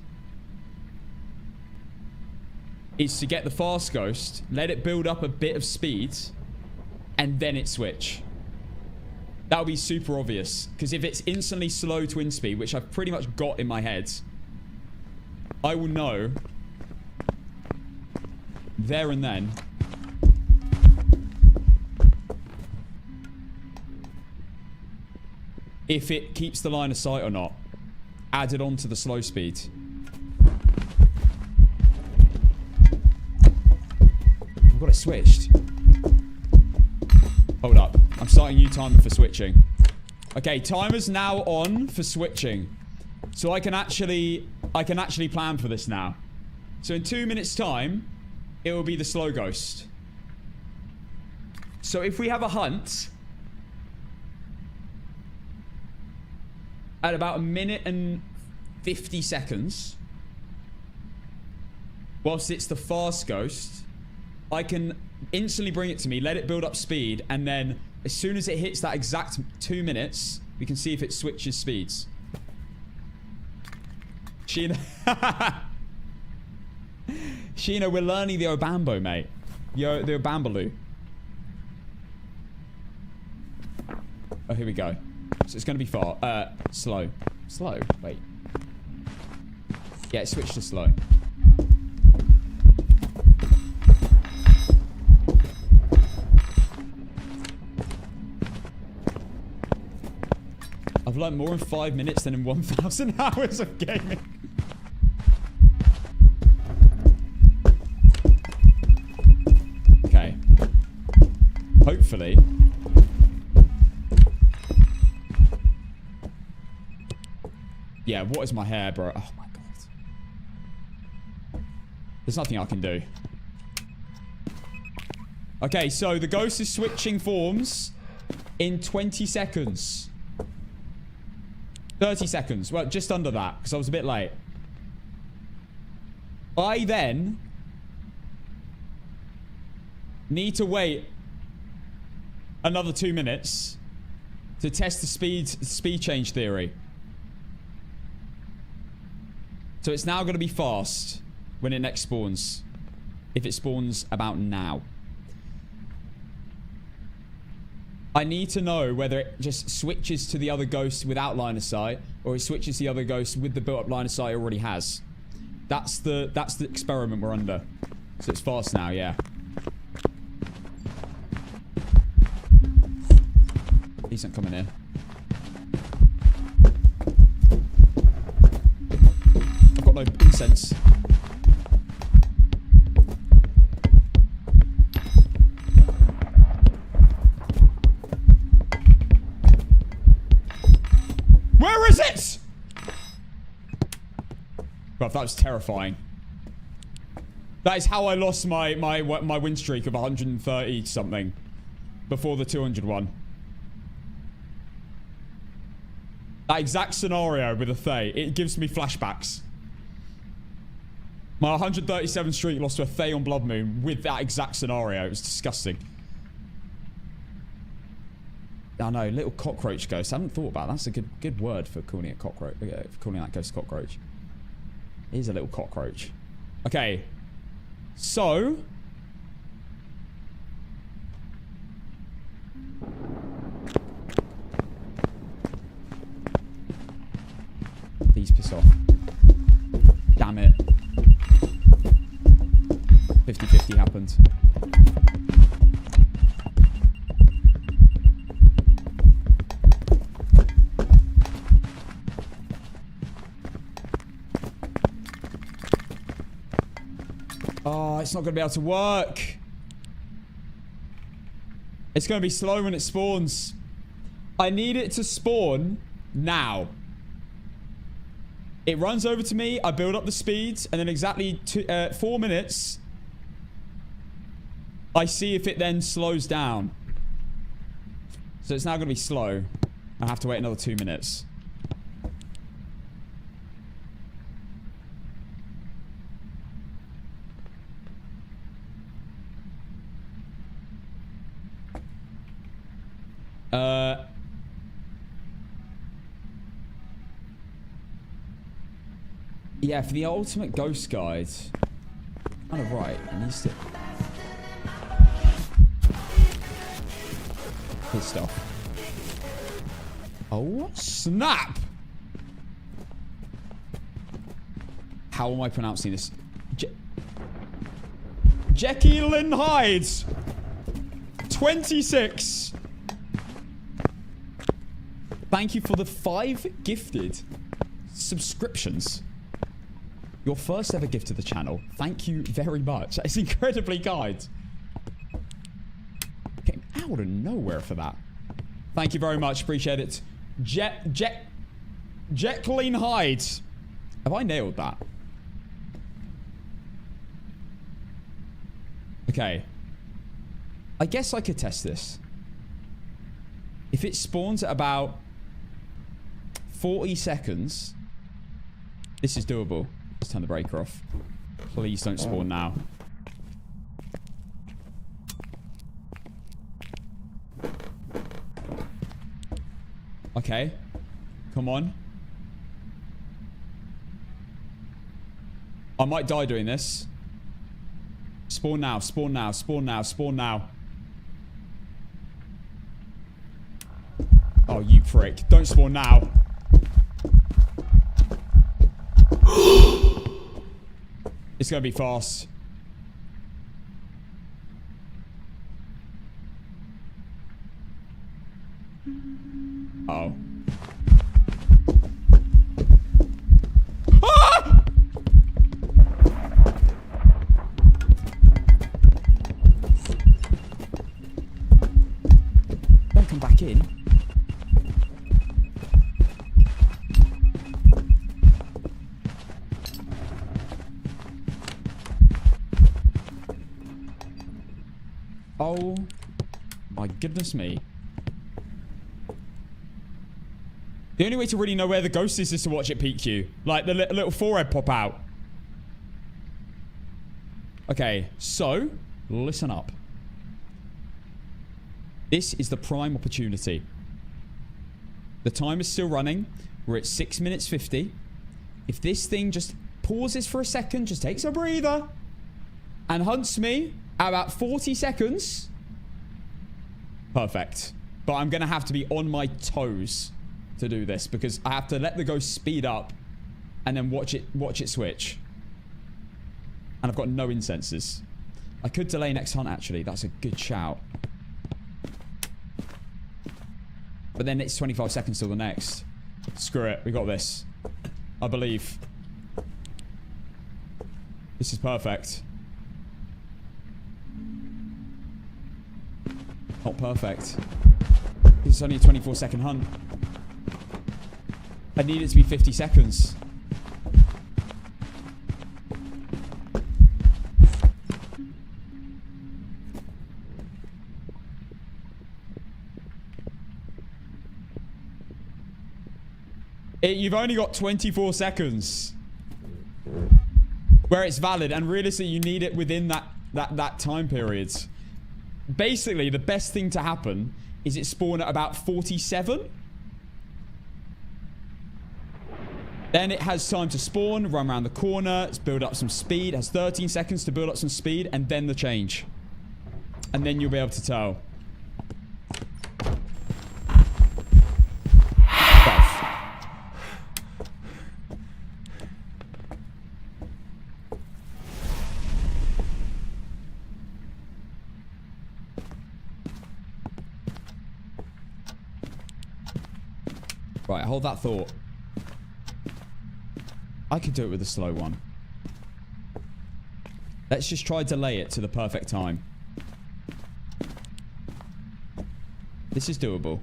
is to get the fast ghost, let it build up a bit of speed, and then it switch. That would be super obvious. Because if it's instantly slow twin speed, which I've pretty much got in my head, I will know there and then if it keeps the line of sight or not. Added on to the slow speed. I've got it switched. Hold up. I'm starting new timer for switching. Okay, timer's now on for switching. So I can actually plan for this now. So in 2 minutes time, it will be the slow ghost. So if we have a hunt at about 1 minute and 50 seconds, whilst it's the fast ghost, I can instantly bring it to me, let it build up speed, and then as soon as it hits that exact 2 minutes, we can see if it switches speeds. Sheena. Sheena, we're learning the Obambo, mate. Yo, the Obambaloo. Oh, here we go. So it's going to be slow. Slow? Wait. Yeah, it switched to slow. I've learned more in 5 minutes than in 1,000 hours of gaming. Okay. Hopefully. Yeah, what is my hair, bro? Oh my god. There's nothing I can do. Okay, so the ghost is switching forms in 20 seconds. 30 seconds. Well, just under that, because I was a bit late. I then need to wait another 2 minutes to test the speed change theory. So it's now going to be fast when it next spawns. If it spawns about now. I need to know whether it just switches to the other ghost without line of sight, or it switches to the other ghost with the built-up line of sight it already has. That's the experiment we're under. So it's fast now, yeah. These aren't coming in. I've got no incense. Where is it? Bruv, that was terrifying. That is how I lost my win streak of 130 something before the 200 one. That exact scenario with a Thay, it gives me flashbacks. My 137 streak lost to a Thay on Blood Moon with that exact scenario. It was disgusting. I know, little cockroach ghost. I haven't thought about that. That's a good word for calling it cockroach. For calling that ghost cockroach. It is a little cockroach. Okay. So. These piss off. Damn it. 50-50 happened. Oh, it's not going to be able to work. It's going to be slow when it spawns. I need it to spawn now. It runs over to me. I build up the speeds. And then exactly 4 minutes, I see if it then slows down. So it's now going to be slow. I have to wait another 2 minutes. Yeah, for the ultimate ghost guide. Kind of right. It needs to. Good stuff. Oh, snap! How am I pronouncing this? Jekyll and Hyde! 26! Thank you for the 5 gifted subscriptions. Your first ever gift to the channel. Thank you very much. It's incredibly kind. Came out of nowhere for that. Thank you very much. Appreciate it. Jacqueline Hyde. Have I nailed that? Okay. I guess I could test this. If it spawns at about 40 seconds, this is doable. Let's turn the breaker off. Please don't spawn now. Okay. Come on. I might die doing this. Spawn now, spawn now, spawn now, spawn now. Oh, you prick. Don't spawn now. It's gonna be fast. Uh-oh. Ah! Don't come back in. Oh my goodness me. The only way to really know where the ghost is to watch it peek you. Like the little forehead pop out. Okay, so listen up. This is the prime opportunity. The time is still running. We're at 6 minutes 50. If this thing just pauses for a second, just takes a breather, and hunts me at about 40 seconds. Perfect. But I'm going to have to be on my toes to do this because I have to let the ghost speed up and then watch it switch. And I've got no incenses. I could delay next hunt actually. That's a good shout. But then it's 25 seconds till the next. Screw it. We got this. I believe. This is perfect. Not perfect. This is only a 24-second hunt. I need it to be 50 seconds. You've only got 24 seconds where it's valid, and realistically you need it within that time period. Basically, the best thing to happen is it spawn at about 47. Then it has time to spawn, run around the corner, build up some speed. It has 13 seconds to build up some speed, and then the change. And then you'll be able to tell. Right, hold that thought. I could do it with a slow one. Let's just try delay it to the perfect time. This is doable.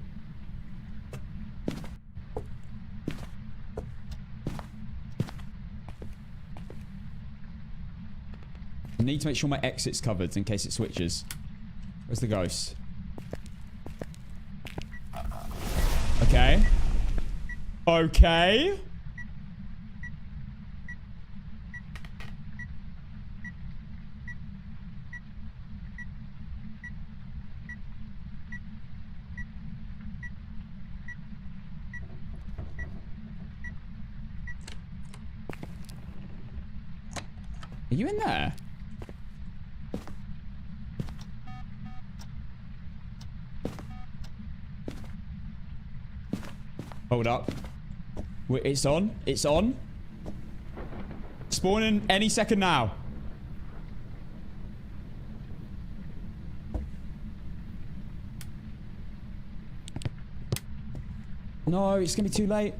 I need to make sure my exit's covered in case it switches. Where's the ghost? Okay. Okay. Are you in there? Hold up. Wait, it's on. It's on. Spawning any second now. No, it's gonna be too late.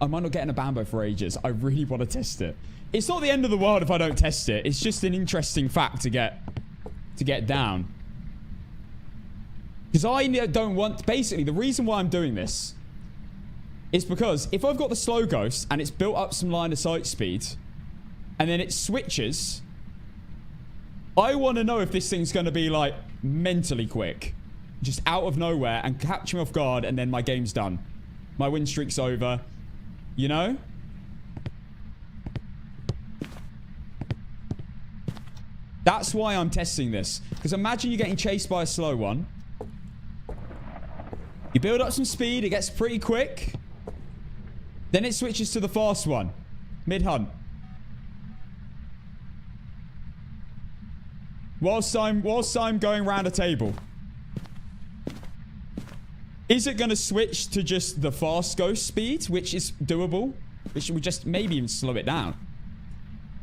I might not get an Obambo for ages. I really want to test it. It's not the end of the world if I don't test it. It's just an interesting fact to get down. Because I don't want... Basically, the reason why I'm doing this is because if I've got the slow ghost and it's built up some line of sight speed and then it switches, I want to know if this thing's going to be like mentally quick. Just out of nowhere and catch me off guard and then my game's done. My win streak's over. You know? That's why I'm testing this. Because imagine you're getting chased by a slow one. You build up some speed. It gets pretty quick. Then it switches to the fast one. Mid-hunt. Whilst I'm going around a table. Is it going to switch to just the fast ghost speed, which is doable? Which would just maybe even slow it down.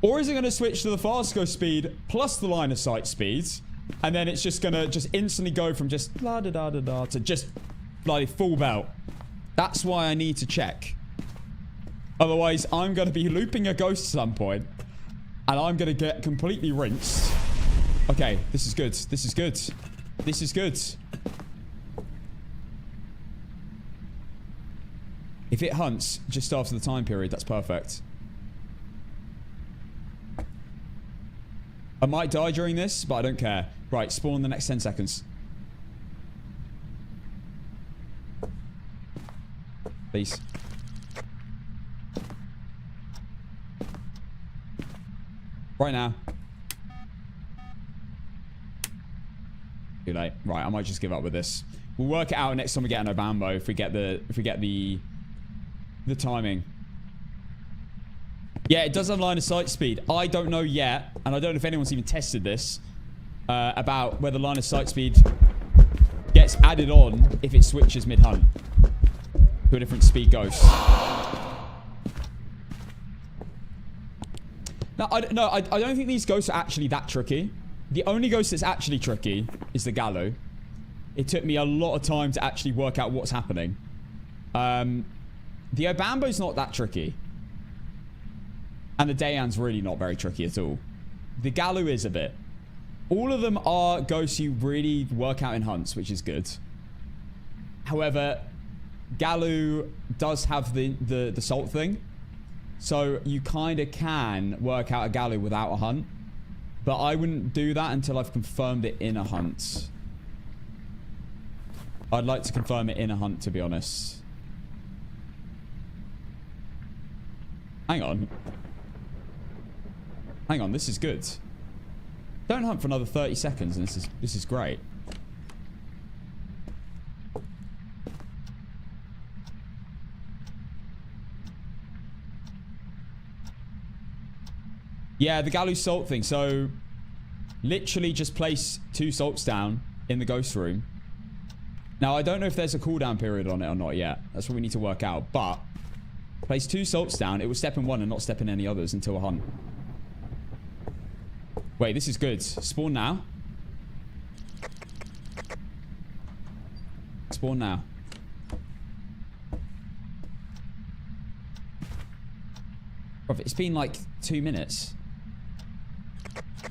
Or is it going to switch to the fast ghost speed plus the line of sight speeds? And then it's just going to just instantly go from just la da da da da to just bloody full belt. That's why I need to check. Otherwise, I'm going to be looping a ghost at some point. And I'm going to get completely rinsed. Okay, this is good. This is good. This is good. If it hunts just after the time period, that's perfect. I might die during this, but I don't care. Right, spawn in the next 10 seconds. Please. Right now. Too late. Right, I might just give up with this. We'll work it out next time we get an Obambo if we get the timing. Yeah, it does have line of sight speed. I don't know yet, and I don't know if anyone's even tested this, about whether line of sight speed gets added on if it switches mid-hunt to a different speed ghost. No, I don't think these ghosts are actually that tricky. The only ghost that's actually tricky is the Gallo. It took me a lot of time to actually work out what's happening. The Obambo's not that tricky. And the Dayan's really not very tricky at all. The Gallo is a bit. All of them are ghosts you really work out in hunts, which is good. However, Gallo does have the salt thing. So you kind of can work out a Gallo without a hunt. But I wouldn't do that until I've confirmed it in a hunt. I'd like to confirm it in a hunt, to be honest. Hang on. Hang on, this is good. Don't hunt for another 30 seconds, and this is great. Yeah, the Gallo salt thing. So, literally just place 2 salts down in the ghost room. Now, I don't know if there's a cooldown period on it or not yet. That's what we need to work out. But, place 2 salts down. It will step in one and not step in any others until a hunt. Wait, this is good. Spawn now. Spawn now. Bro, it's been like 2 minutes.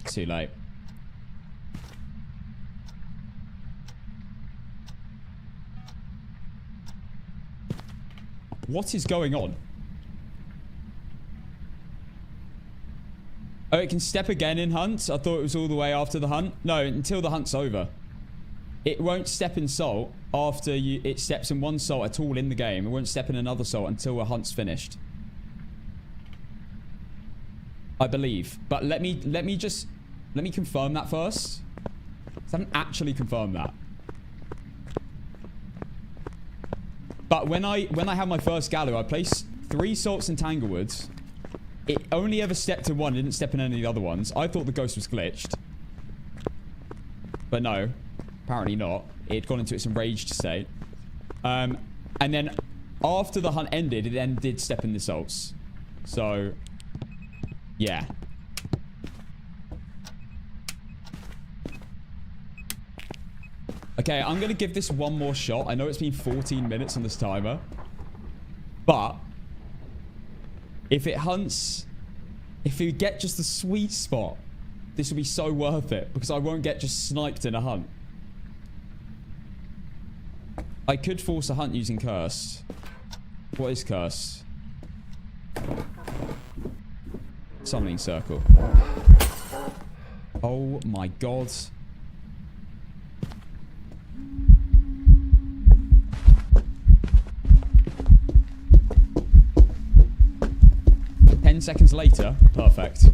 Too late. What is going on? Oh, it can step again in hunts? I thought it was all the way after the hunt. No, until the hunt's over. It won't step in salt after it steps in one salt at all in the game. It won't step in another salt until a hunt's finished. I believe. But let me confirm that first. I haven't actually confirmed that. But when I have my first Gallo, I placed 3 salts in Tanglewoods. It only ever stepped in one, didn't step in any of the other ones. I thought the ghost was glitched. But no, apparently not. It had gone into its enraged state. And then after the hunt ended, it then did step in the salts. So, yeah. Okay, I'm going to give this one more shot. I know it's been 14 minutes on this timer. But If it hunts, if we get just the sweet spot, this will be so worth it because I won't get just sniped in a hunt. I could force a hunt using cursed. What is cursed? Summoning circle. Oh my god. Seconds later, perfect.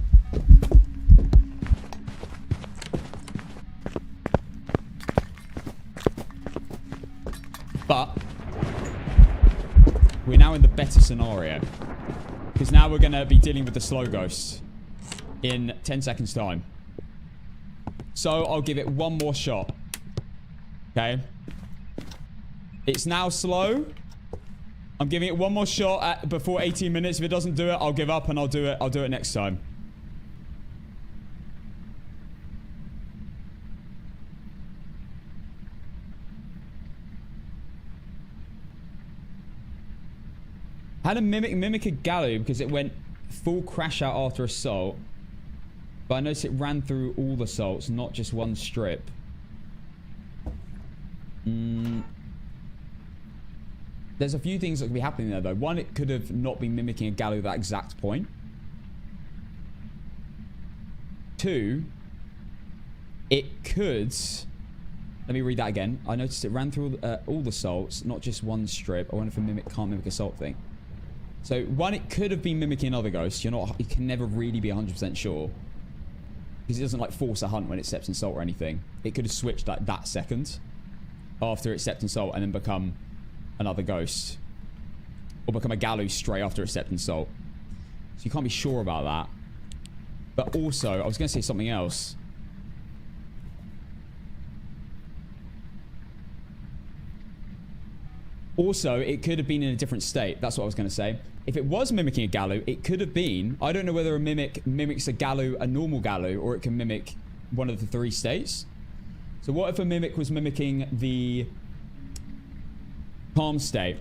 But we're now in the better scenario because now we're going to be dealing with the slow ghost in 10 seconds time. So I'll give it one more shot. Okay. It's now slow. I'm giving it one more shot before 18 minutes. If it doesn't do it, I'll give up and I'll do it next time. I had a mimic a Gallo because it went full crash out after assault. But I noticed it ran through all the assaults, not just one strip. There's a few things that could be happening there, though. One, it could have not been mimicking a Gallo at that exact point. Two, it could... Let me read that again. I noticed it ran through all the assaults, not just one strip. I wonder if a mimic can't mimic assault thing. So, one, it could have been mimicking another ghost. You can never really be 100% sure. Because it doesn't, like, force a hunt when it steps in salt or anything. It could have switched, like, that second. After it stepped in salt and then become... another ghost, or become a Gallo straight after it stepped in salt. So you can't be sure about that. But also, I was going to say something else. Also, it could have been in a different state. That's what I was going to say. If it was mimicking a Gallo, it could have been... I don't know whether a mimic mimics a Gallo, a normal Gallo, or it can mimic one of the 3 states. So what if a mimic was mimicking the calm state,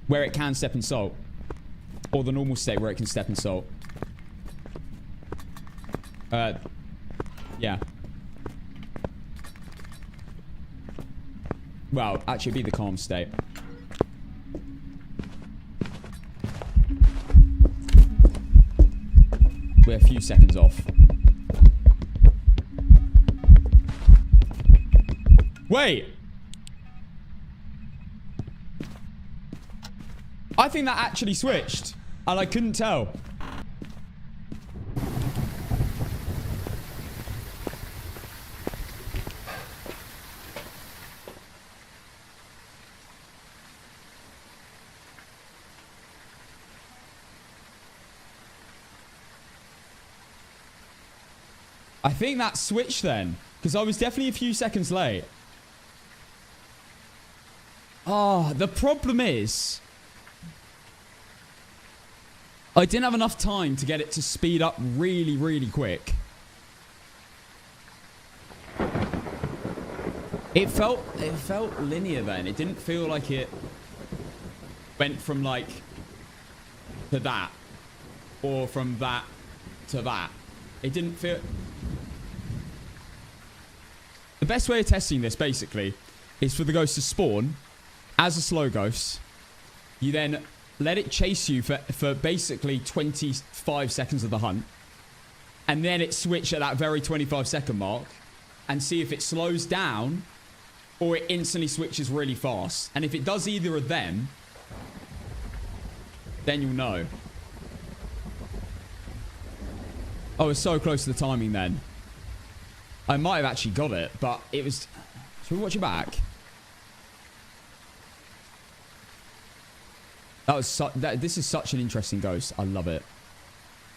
where it can step in salt, or the normal state where it can step in salt? Yeah. Well, actually, it'd be the calm state. We're a few seconds off. Wait. I think that actually switched, and I couldn't tell. I think that switched then, because I was definitely a few seconds late. Oh, the problem is... I didn't have enough time to get it to speed up really, really quick. It felt linear then. It didn't feel like it went from like to that, or from that to that. It didn't feel... The best way of testing this, basically, is for the ghost to spawn as a slow ghost. You then let it chase you for basically 25 seconds of the hunt. And then it switch at that very 25-second mark. And see if it slows down or it instantly switches really fast. And if it does either of them, then you'll know. Oh, it's so close to the timing then. I might have actually got it, but it was... Should we watch it back? That was this is such an interesting ghost. I love it.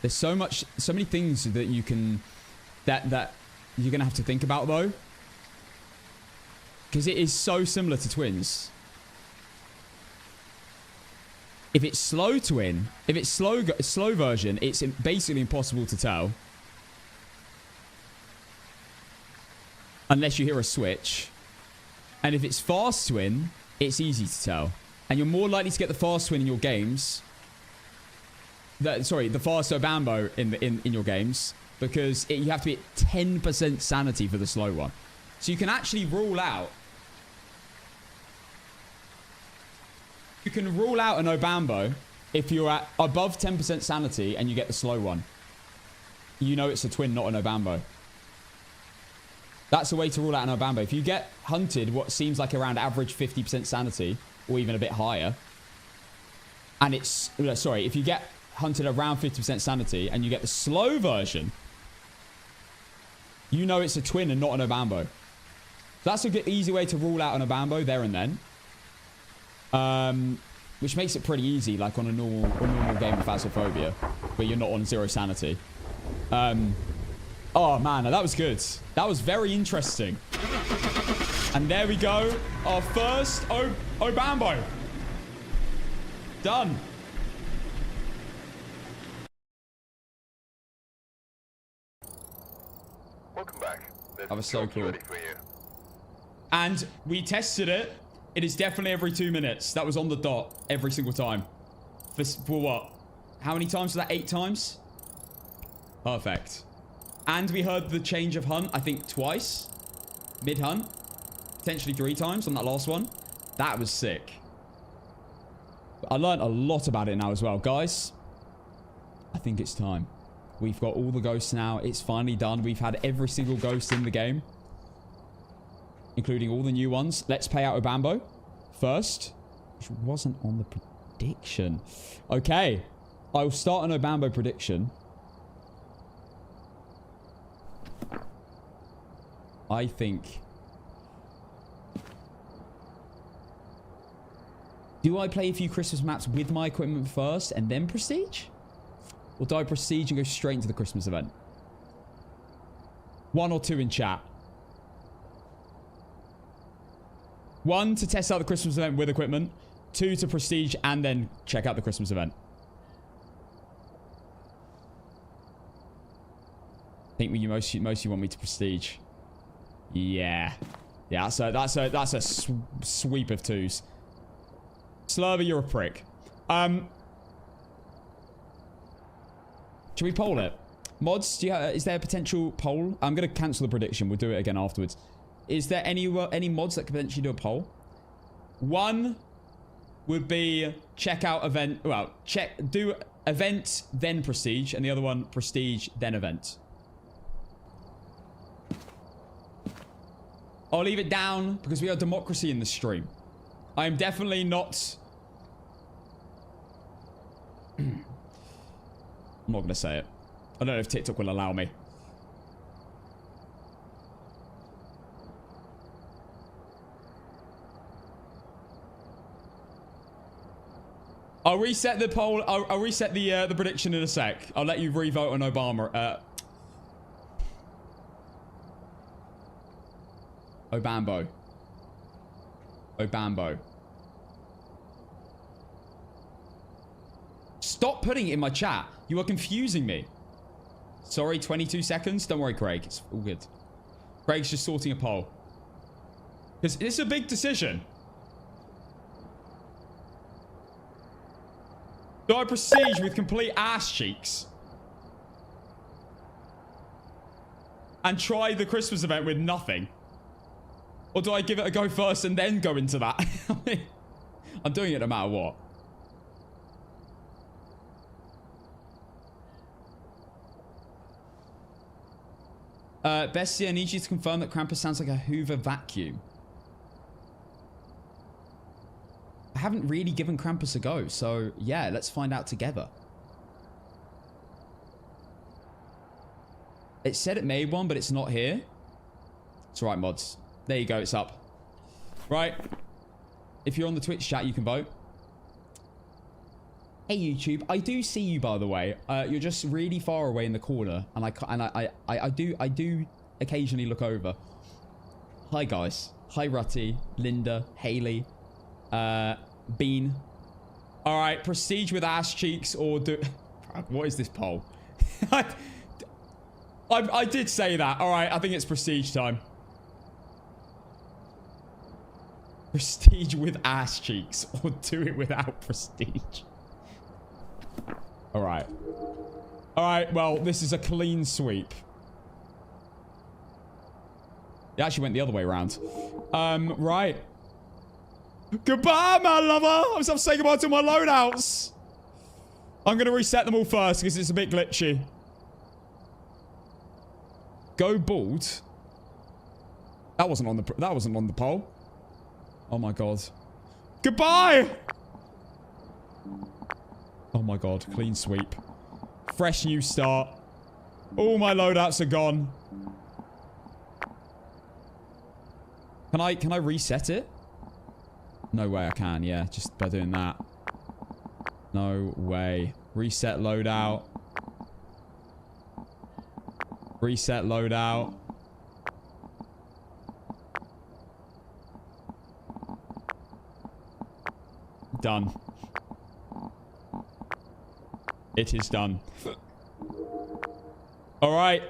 There's so many things that you can... That you're going to have to think about, though. Because it is so similar to twins. If it's slow twin, if it's slow version, it's basically impossible to tell. Unless you hear a switch. And if it's fast twin, it's easy to tell. And you're more likely to get the fast twin in your games. Sorry, the fast Obambo in your games. Because you have to be at 10% sanity for the slow one. So you can actually rule out. You can rule out an Obambo if you're at above 10% sanity and you get the slow one. You know it's a twin, not an Obambo. That's a way to rule out an Obambo. If you get hunted what seems like around average 50% sanity, or even a bit higher, and it's... Sorry, if you get hunted around 50% sanity and you get the slow version, you know it's a twin and not an Obambo. That's a good, easy way to rule out an Obambo there and then. Which makes it pretty easy, like on a normal game of Phasmophobia, where you're not on 0 sanity. Oh man, that was good. That was very interesting. And there we go. Our first Obambo. Done. Welcome back. That was so cool. Ready for you. And we tested it. It is definitely every 2 minutes. That was on the dot every single time. For what? How many times was that? 8 times? Perfect. And we heard the change of hunt, I think twice. Mid-hunt. Potentially 3 times on that last one. That was sick. I learned a lot about it now as well. Guys, I think it's time. We've got all the ghosts now. It's finally done. We've had every single ghost in the game, including all the new ones. Let's pay out Obambo first, which wasn't on the prediction. Okay. I will start an Obambo prediction. I think... Do I play a few Christmas maps with my equipment first and then Prestige? Or do I Prestige and go straight into the Christmas event? 1 or 2 in chat. 1 to test out the Christmas event with equipment. 2 to Prestige and then check out the Christmas event. I think you mostly want me to Prestige. Yeah. Yeah, so that's a sweep of 2s. Slurver, you're a prick. Should we poll it? Mods, is there a potential poll? I'm going to cancel the prediction. We'll do it again afterwards. Is there any mods that could potentially do a poll? 1 would be check out event. Well, do event, then Prestige. And the other one, Prestige, then event. I'll leave it down because we are democracy in the stream. I am definitely not... I'm not going to say it. I don't know if TikTok will allow me. I'll reset the poll. I'll reset the prediction in a sec. I'll let you re-vote on Obama. Obambo. Obambo. Stop putting it in my chat. You are confusing me. Sorry, 22 seconds. Don't worry, Craig. It's all good. Craig's just sorting a poll. Because it's a big decision. Do I Prestige with complete ass cheeks? And try the Christmas event with nothing? Or do I give it a go first and then go into that? I'm doing it no matter what. Bestie, I need you to confirm that Krampus sounds like a Hoover vacuum. I haven't really given Krampus a go, so yeah, let's find out together. It said it made one, but it's not here. It's alright, mods. There you go, it's up. Right. If you're on the Twitch chat, you can vote. Hey, YouTube. I do see you, by the way. You're just really far away in the corner, and I do occasionally look over. Hi, guys. Hi, Rutty, Linda, Haley, Bean. All right, Prestige with ass cheeks, or do... What is this poll? I did say that. All right, I think it's Prestige time. Prestige with ass cheeks or do it without prestige. All right. All right, well, this is a clean sweep. It actually went the other way around. Right. Goodbye, my lover. I'm saying goodbye to my loadouts. I'm going to reset them all first because it's a bit glitchy. Go bald. That wasn't on the poll. Oh my god. Goodbye. Oh my god, clean sweep. Fresh new start. All my loadouts are gone. Can I reset it? No way I can, yeah, just by doing that. No way. Reset loadout. Reset loadout. Done. It is done. Alright.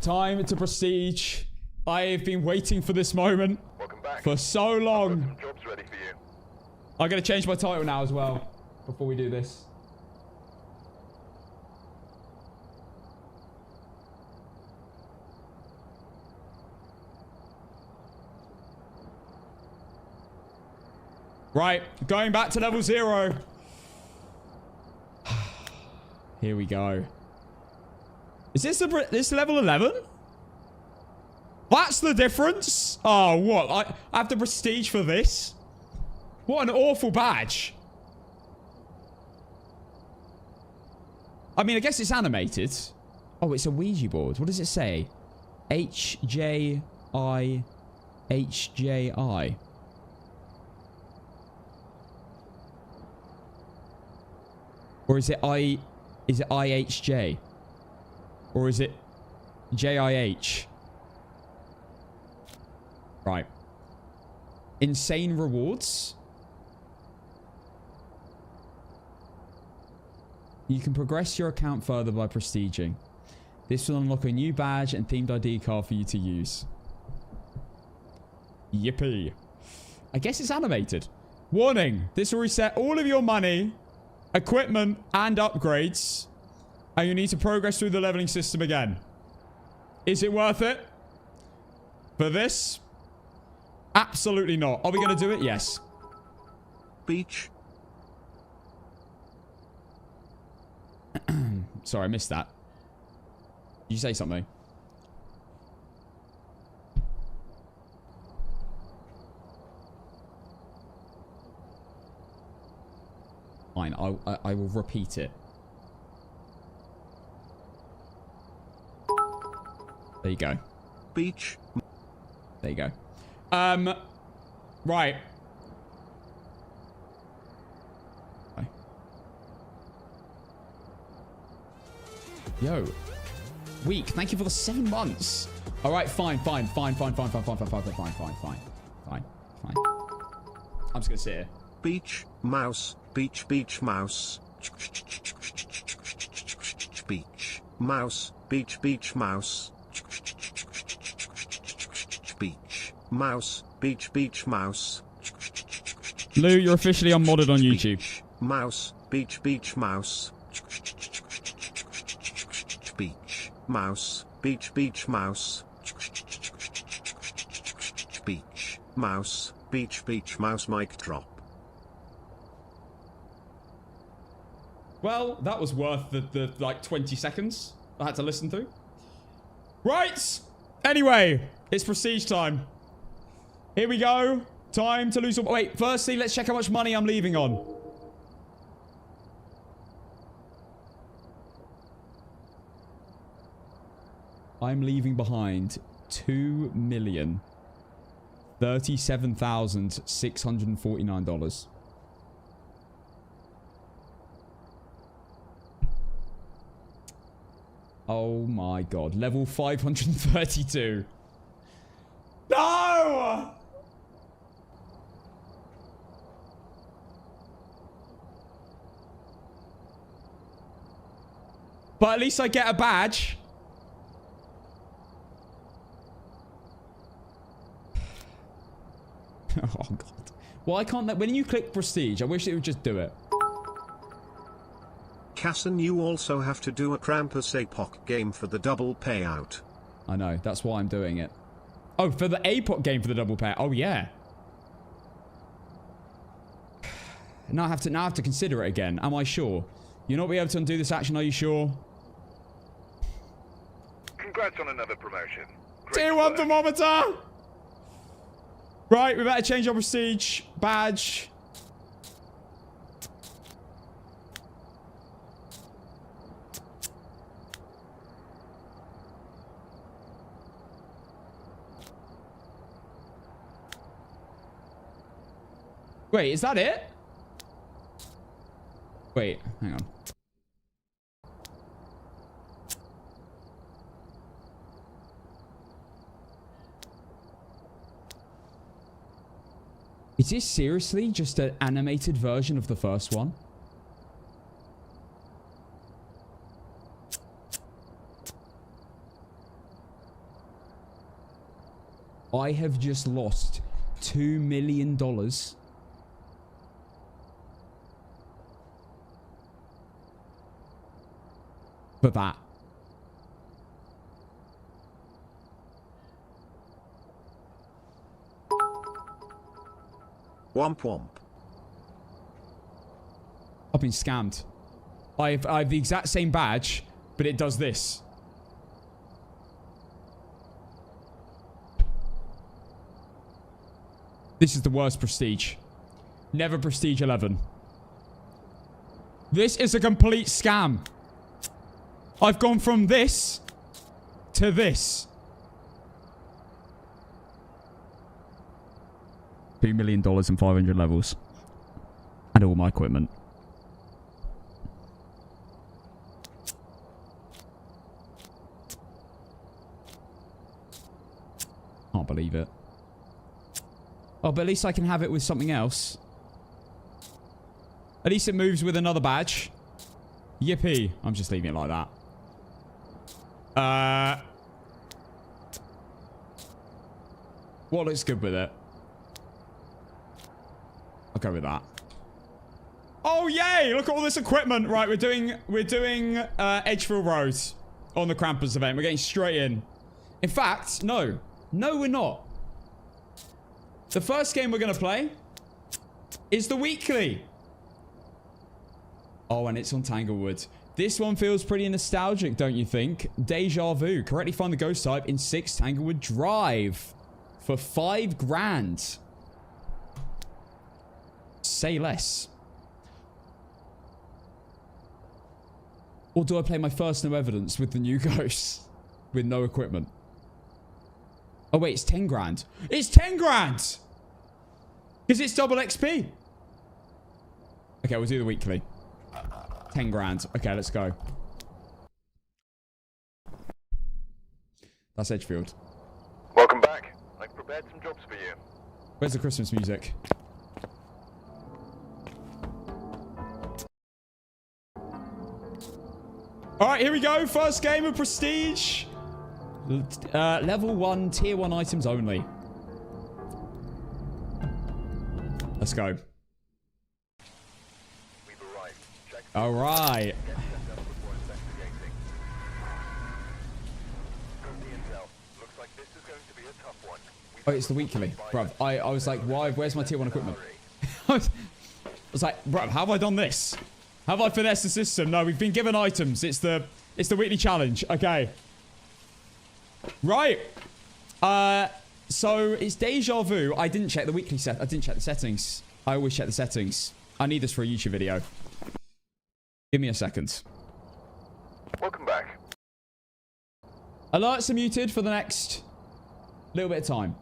Time to prestige. I have been waiting for this moment for so long. Jobs ready for you. I'm going to change my title now as well before we do this. Right, going back to level 0. Here we go. Is this level 11? That's the difference? Oh, what? I have the prestige for this? What an awful badge. I mean, I guess it's animated. Oh, it's a Ouija board. What does it say? HJI. HJI. Or is it IHJ? Or is it JIH? Right. Insane rewards. You can progress your account further by prestiging. This will unlock a new badge and themed ID card for you to use. Yippee. I guess it's animated. Warning. This will reset all of your money, equipment, and upgrades. And you need to progress through the leveling system again. Is it worth it? For this? Absolutely not. Are we going to do it? Yes. Beach. Sorry, I missed that. Did you say something? Fine, I will repeat it. There you go. Beach. There you go. Right. Okay. Yo. Week, thank you for the 7 months. All right, fine. I'm just gonna sit here. Beach, mouse, beach, beach, mouse. Beach, mouse, beach, beach, mouse. Beach, mouse, beach, beach, mouse. Lou, you're officially unmodded on YouTube. Mouse, beach, beach, mouse. Beach, mouse, beach, beach, mouse. Beach, mouse, beach, beach, mouse, mic drop. Well, that was worth the like 20 seconds I had to listen to. Right. Anyway, it's prestige time. Here we go. Time to lose. Wait, firstly, let's check how much money I'm leaving on. I'm leaving behind $2,037,649. Oh my god. Level 532. No! But at least I get a badge. Oh god. Why can't that... When you click prestige, I wish it would just do it. Casson, you also have to do a Krampus APOC game for the double payout. I know. That's why I'm doing it. Oh, for the APOC game for the double payout. Oh, yeah. Now I have to consider it again. Am I sure? You'll not be able to undo this action, are you sure? Congrats on another promotion. Tier 1 thermometer! Right, we better change our prestige badge. Wait, is that it? Wait, hang on. Is this seriously just an animated version of the first one? I have just lost $2 million. For that. Womp womp. I've been scammed. I have the exact same badge, but it does this. This is the worst prestige. Never prestige 11. This is a complete scam. I've gone from this to this. $2 million and 500 levels. And all my equipment. Can't believe it. Oh, but at least I can have it with something else. At least it moves with another badge. Yippee. I'm just leaving it like that. What looks good with it? I'll go with that. Oh, yay! Look at all this equipment. Right, we're doing Edgefield Road on the Krampus event. We're getting straight in. In fact, no. No, we're not. The first game we're going to play is the weekly. Oh, and it's on Tanglewood. This one feels pretty nostalgic, don't you think? Deja vu. Correctly find the ghost type in 6 Tanglewood Drive. For $5 grand. Say less. Or do I play my first no evidence with the new ghosts? With no equipment? Oh wait, it's 10 grand. It's 10 grand! Because it's double XP. Okay, we'll do the weekly. 10 grand. Okay, let's go. That's Edgefield. Welcome back. I've prepared some jobs for you. Where's the Christmas music? Alright, here we go. First game of Prestige. Level 1, Tier 1 items only. Let's go. We've arrived. Check. Alright. Get set up before investigating. Got the intel. Looks like this is going to be a tough one. Oh, it's the weekly. Bruv, I was like, why? Where's my Tier 1 equipment? I was like, bruv, how have I done this? Have I finessed the system? No, we've been given items. It's the weekly challenge. Okay. Right. So it's deja vu. I didn't check the weekly set. I didn't check the settings. I always check the settings. I need this for a YouTube video. Give me a second. Welcome back. Alerts are muted for the next little bit of time.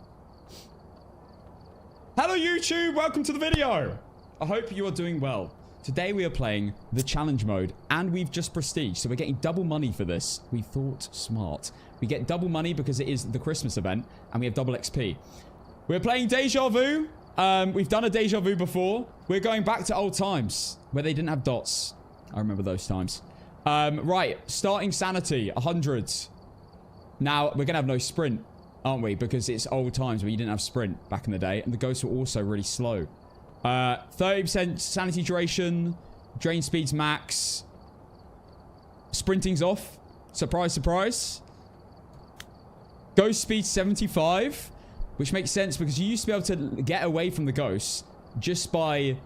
Hello, YouTube. Welcome to the video. I hope you are doing well. Today we are playing the challenge mode, and we've just prestige, so we're getting double money for this. We thought smart. We get double money because it is the Christmas event, and we have double XP. We're playing Deja Vu. We've done a Deja Vu before. We're going back to old times, where they didn't have dots. I remember those times. Right, starting sanity, 100. Now, we're going to have no sprint, aren't we? Because it's old times where you didn't have sprint back in the day, and the ghosts were also really slow. 30% sanity duration. Drain speed's max. Sprinting's off. Surprise, surprise. Ghost speed 75. Which makes sense because you used to be able to get away from the ghost just by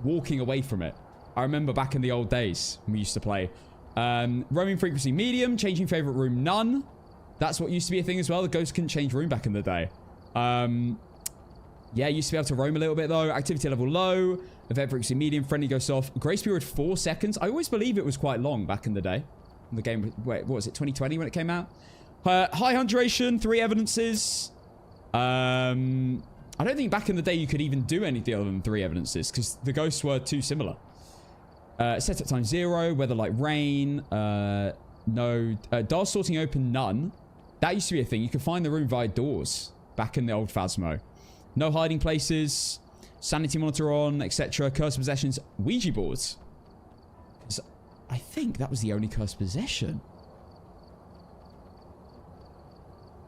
walking away from it. I remember back in the old days when we used to play. Roaming frequency medium. Changing favorite room none. That's what used to be a thing as well. The ghost couldn't change room back in the day. Yeah, used to be able to roam a little bit though. Activity level low. Event frequency medium. Friendly ghost off. Grace period 4 seconds. I always believe it was quite long back in the day. The game, wait, what was it? 2020 when it came out? High hunt duration. 3 evidences. I don't think back in the day you could even do anything other than 3 evidences because the ghosts were too similar. Setup time 0. Weather like rain. No. Door sorting open none. That used to be a thing. You could find the room via doors back in the old Phasmo. No hiding places. Sanity monitor on, etc. Cursed possessions. Ouija boards. I think that was the only cursed possession.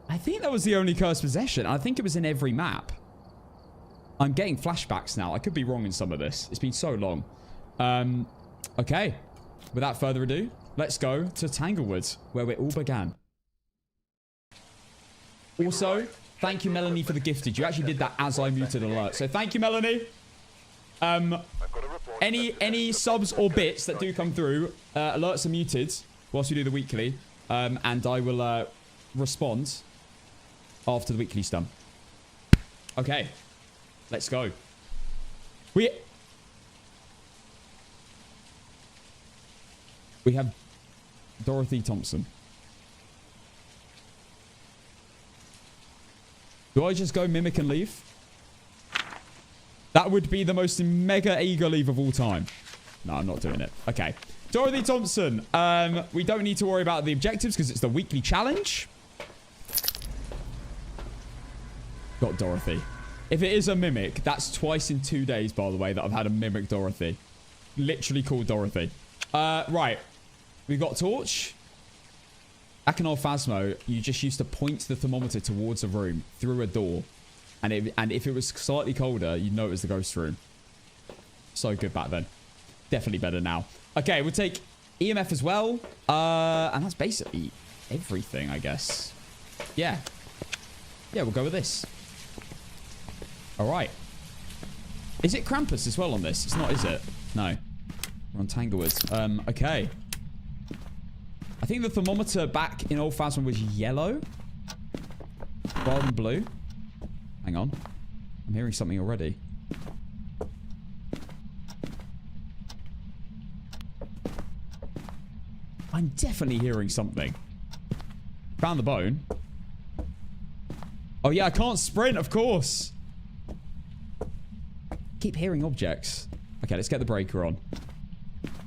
I think that was the only cursed possession. I think it was in every map. I'm getting flashbacks now. I could be wrong in some of this. It's been so long. Okay. Without further ado, let's go to Tanglewood, where it all began. Also, thank you, Melanie, for the gifted. You actually did that as I muted alert. So thank you, Melanie. Any subs or bits that do come through, alerts are muted whilst we do the weekly. And I will respond after the weekly's done. Okay. Let's go. We have Dorothy Thompson. Do I just go mimic and leave? That would be the most mega eager leave of all time. No, I'm not doing it. Okay. Dorothy Thompson. We don't need to worry about the objectives because it's the weekly challenge. Got Dorothy. If it is a mimic, that's twice in 2 days, by the way, that I've had a mimic Dorothy. Literally called Dorothy. Right. We've got torch. Back in old Phasmo, you just used to point the thermometer towards a room through a door. And if it was slightly colder, you'd know it was the ghost room. So good back then. Definitely better now. Okay, we'll take EMF as well. And that's basically everything, I guess. Yeah. Yeah, we'll go with this. Alright. Is it Krampus as well on this? It's not, is it? No. We're on Tanglewood. Okay. I think the thermometer back in old Phasmo was yellow rather than blue. Hang on. I'm hearing something already. I'm definitely hearing something. Found the bone. Oh yeah, I can't sprint, of course. Keep hearing objects. Okay, let's get the breaker on.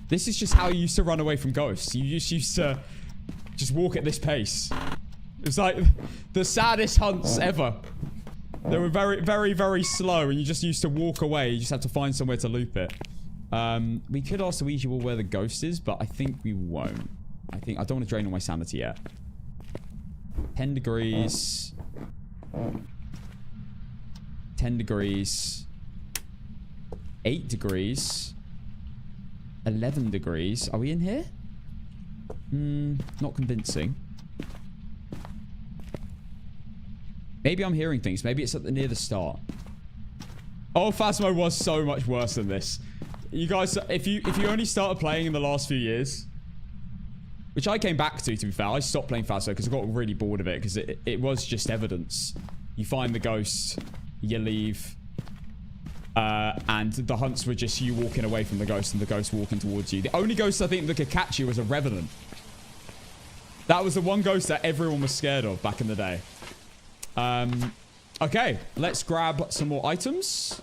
This is just how you used to run away from ghosts. You just used to just walk at this pace. It's like the saddest hunts ever. They were very, very, very slow and you just used to walk away. You just had to find somewhere to loop it. We could ask the Ouija board where the ghost is, but I think we won't. I don't want to drain all my sanity yet. 10 degrees. 10 degrees. 8 degrees. 11 degrees. Are we in here? Not convincing. Maybe I'm hearing things. Maybe it's near the start. Oh, Phasmo was so much worse than this. You guys, if you only started playing in the last few years, which I came back to be fair, I stopped playing Phasmo because I got really bored of it because it was just evidence. You find the ghost, you leave, and the hunts were just you walking away from the ghost and the ghost walking towards you. The only ghost I think that could catch you was a revenant. That was the one ghost that everyone was scared of back in the day. Okay, let's grab some more items.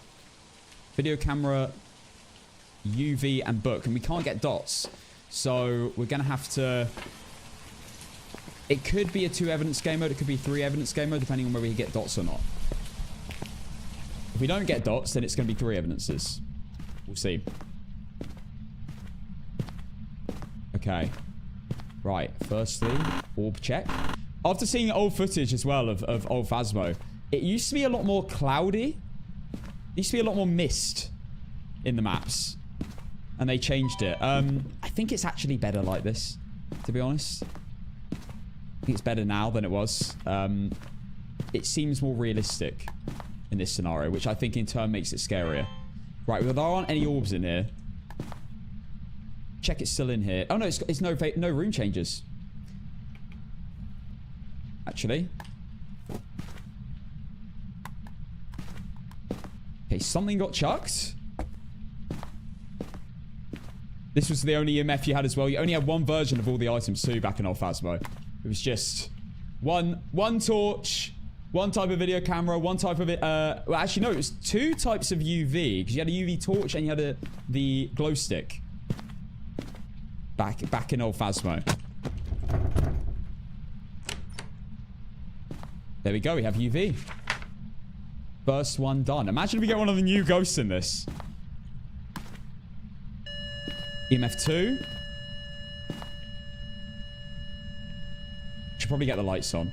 Video camera, UV, and book. And we can't get dots. So we're going to have to... It could be a 2 evidence game mode. It could be 3 evidence game mode, depending on whether we get dots or not. If we don't get dots, then it's going to be 3 evidences. We'll see. Okay. Right. Firstly, orb check. After seeing old footage as well of old Phasmo, it used to be a lot more cloudy. used to be a lot more mist in the maps. And they changed it. I think it's actually better like this, to be honest. I think it's better now than it was. It seems more realistic in this scenario, which I think in turn makes it scarier. Right, well, there aren't any orbs in here. Check it's still in here. Oh, no, it's no room changes. Actually. Okay, something got chucked. This was the only EMF you had as well. You only had one version of all the items too back in old Phasmo. It was just one torch, one type of video camera, one type of it. Well, actually, no, it was two types of UV because you had a UV torch and you had the glow stick. Back in old Phasmo. There we go. We have UV. First one done. Imagine if we get one of the new ghosts in this. EMF 2. Should probably get the lights on.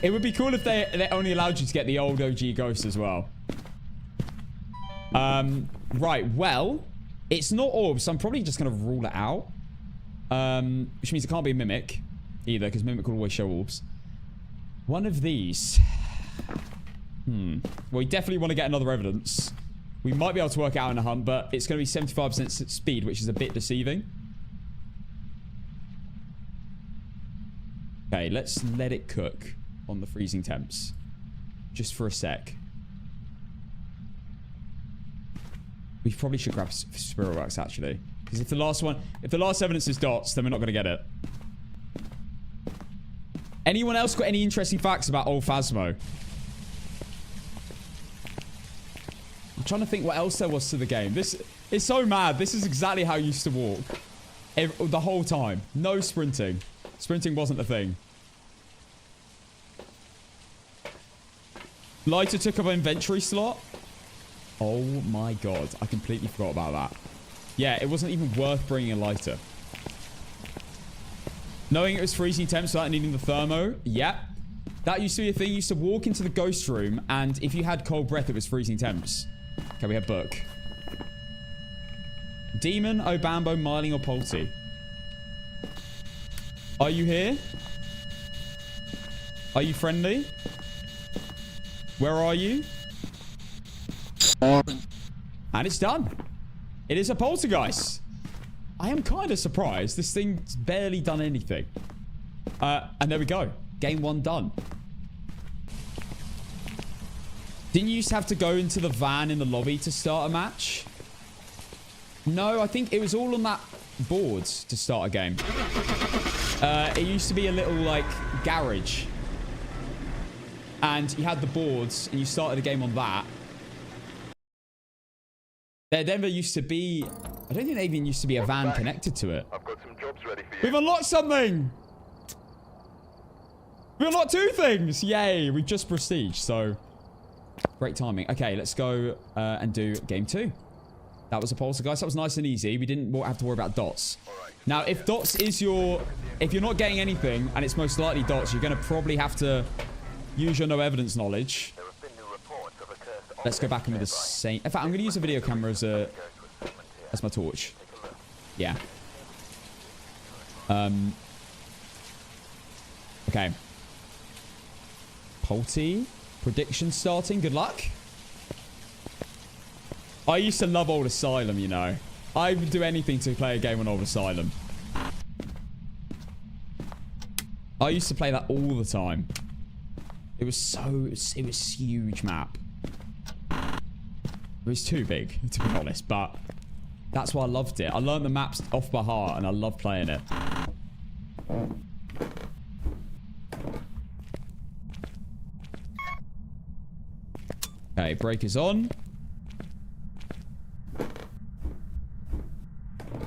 It would be cool if they only allowed you to get the old OG ghost as well. Right, well, it's not orbs, so I'm probably just going to rule it out. Which means it can't be a mimic either, because mimic will always show orbs. One of these. Well, we definitely want to get another evidence. We might be able to work it out in a hunt, but it's going to be 75% speed, which is a bit deceiving. Okay, let's let it cook on the freezing temps. Just for a sec. We probably should grab Spirit Wax, actually. Because if the last evidence is dots, then we're not going to get it. Anyone else got any interesting facts about old Phasmo? I'm trying to think what else there was to the game. This is so mad. This is exactly how I used to walk. The whole time. No sprinting. Sprinting wasn't a thing. Lighter took up an inventory slot. Oh my god. I completely forgot about that. Yeah, it wasn't even worth bringing a lighter. Knowing it was freezing temps without needing the thermo. Yeah. That used to be a thing. You used to walk into the ghost room, and if you had cold breath, it was freezing temps. Okay, we have book. Demon, Obambo, Miling, or Polty? Are you here? Are you friendly? Where are you? And it's done. It is a poltergeist. I am kind of surprised. This thing's barely done anything. And there we go. Game 1 done. Didn't you used to have to go into the van in the lobby to start a match? No, I think it was all on that board to start a game. It used to be a little, like, garage. And you had the boards, and you started a game on that. There never used to be... I don't think there even used to be a van connected to it. I've got some jobs ready for you. We've unlocked something! We unlocked 2 things! Yay! We've just prestige, so... Great timing. Okay, let's go and do game 2. That was a poltergeist. That was nice and easy. We didn't have to worry about dots. Now, if dots is your... If you're not getting anything, and it's most likely dots, you're going to probably have to use your no evidence knowledge. Let's go back in with the same... In fact, I'm going to use a video camera as my torch. Yeah. Okay. Polty. Prediction starting. Good luck. I used to love Old Asylum, you know. I would do anything to play a game on Old Asylum. I used to play that all the time. It was huge map. It was too big, to be honest, but that's why I loved it. I learned the maps off by heart, and I love playing it. Okay, break is on.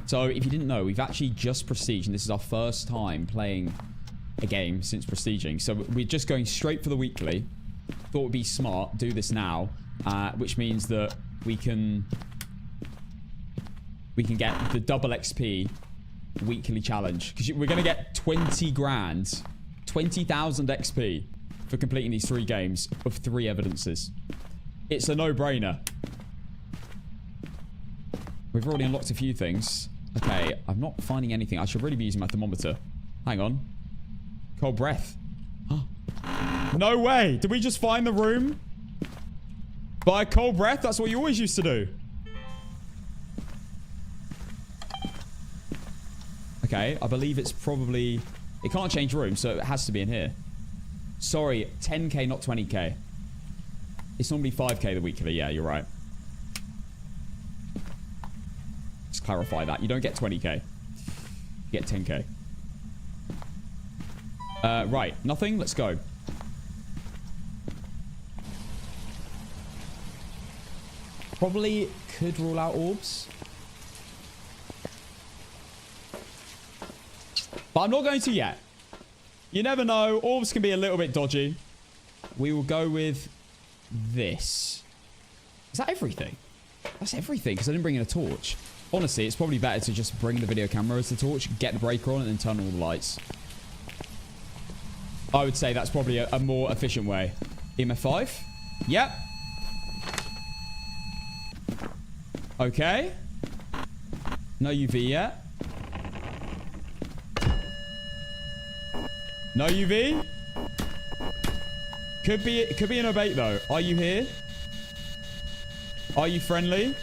So, if you didn't know, we've actually just prestiged, and this is our first time playing a game since prestiging. So, we're just going straight for the weekly. Thought it would be smart, do this now, which means that we can get the double XP weekly challenge. Because we're going to get 20 grand, 20,000 XP for completing these 3 games of 3 evidences. It's a no-brainer. We've already unlocked a few things. Okay, I'm not finding anything. I should really be using my thermometer. Hang on. Cold breath. No way. Did we just find the room by cold breath? That's what you always used to do. Okay, I believe it's probably... It can't change rooms, so it has to be in here. Sorry, 10k, not 20k. It's normally 5k the weekly. Yeah, you're right. Just clarify that. You don't get 20k. You get 10k. Right. Nothing. Let's go. Probably could rule out orbs. But I'm not going to yet. You never know. Orbs can be a little bit dodgy. We will go with this. Is that everything? That's everything, because I didn't bring in a torch. Honestly, it's probably better to just bring the video camera as the torch, get the breaker on, and then turn on all the lights. I would say that's probably a more efficient way. EMF 5? Yep. Okay. No UV yet. No UV. Could be an obate though. Are you here? Are you friendly?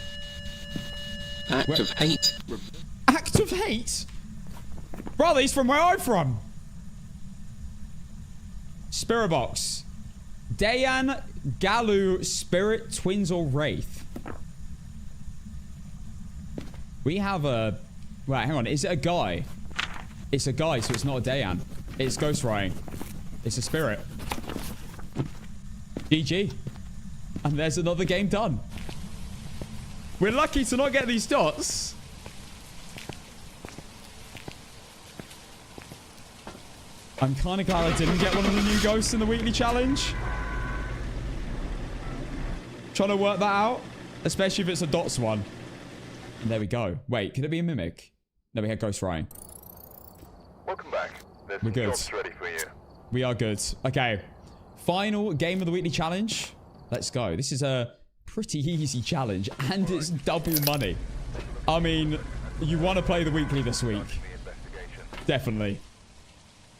Act of hate. Act of hate? Brother, he's from where I'm from. Spirit box. Dayan, Galu, Spirit, Twins, or Wraith. We have a... Right, hang on. Is it a guy? It's a guy, so it's not a Dayan. It's ghostwriting. It's a spirit. GG. And there's another game done. We're lucky to not get these dots. I'm kind of glad I didn't get one of the new ghosts in the weekly challenge. Trying to work that out. Especially if it's a dots one. And there we go. Wait, could it be a mimic? No, we had ghostwriting. Welcome back. There's We're some good. jobs ready for you. We are good. Okay. Final game of the weekly challenge. Let's go. This is a pretty easy challenge. And it's double money. I mean, you want to play the weekly this week. Definitely.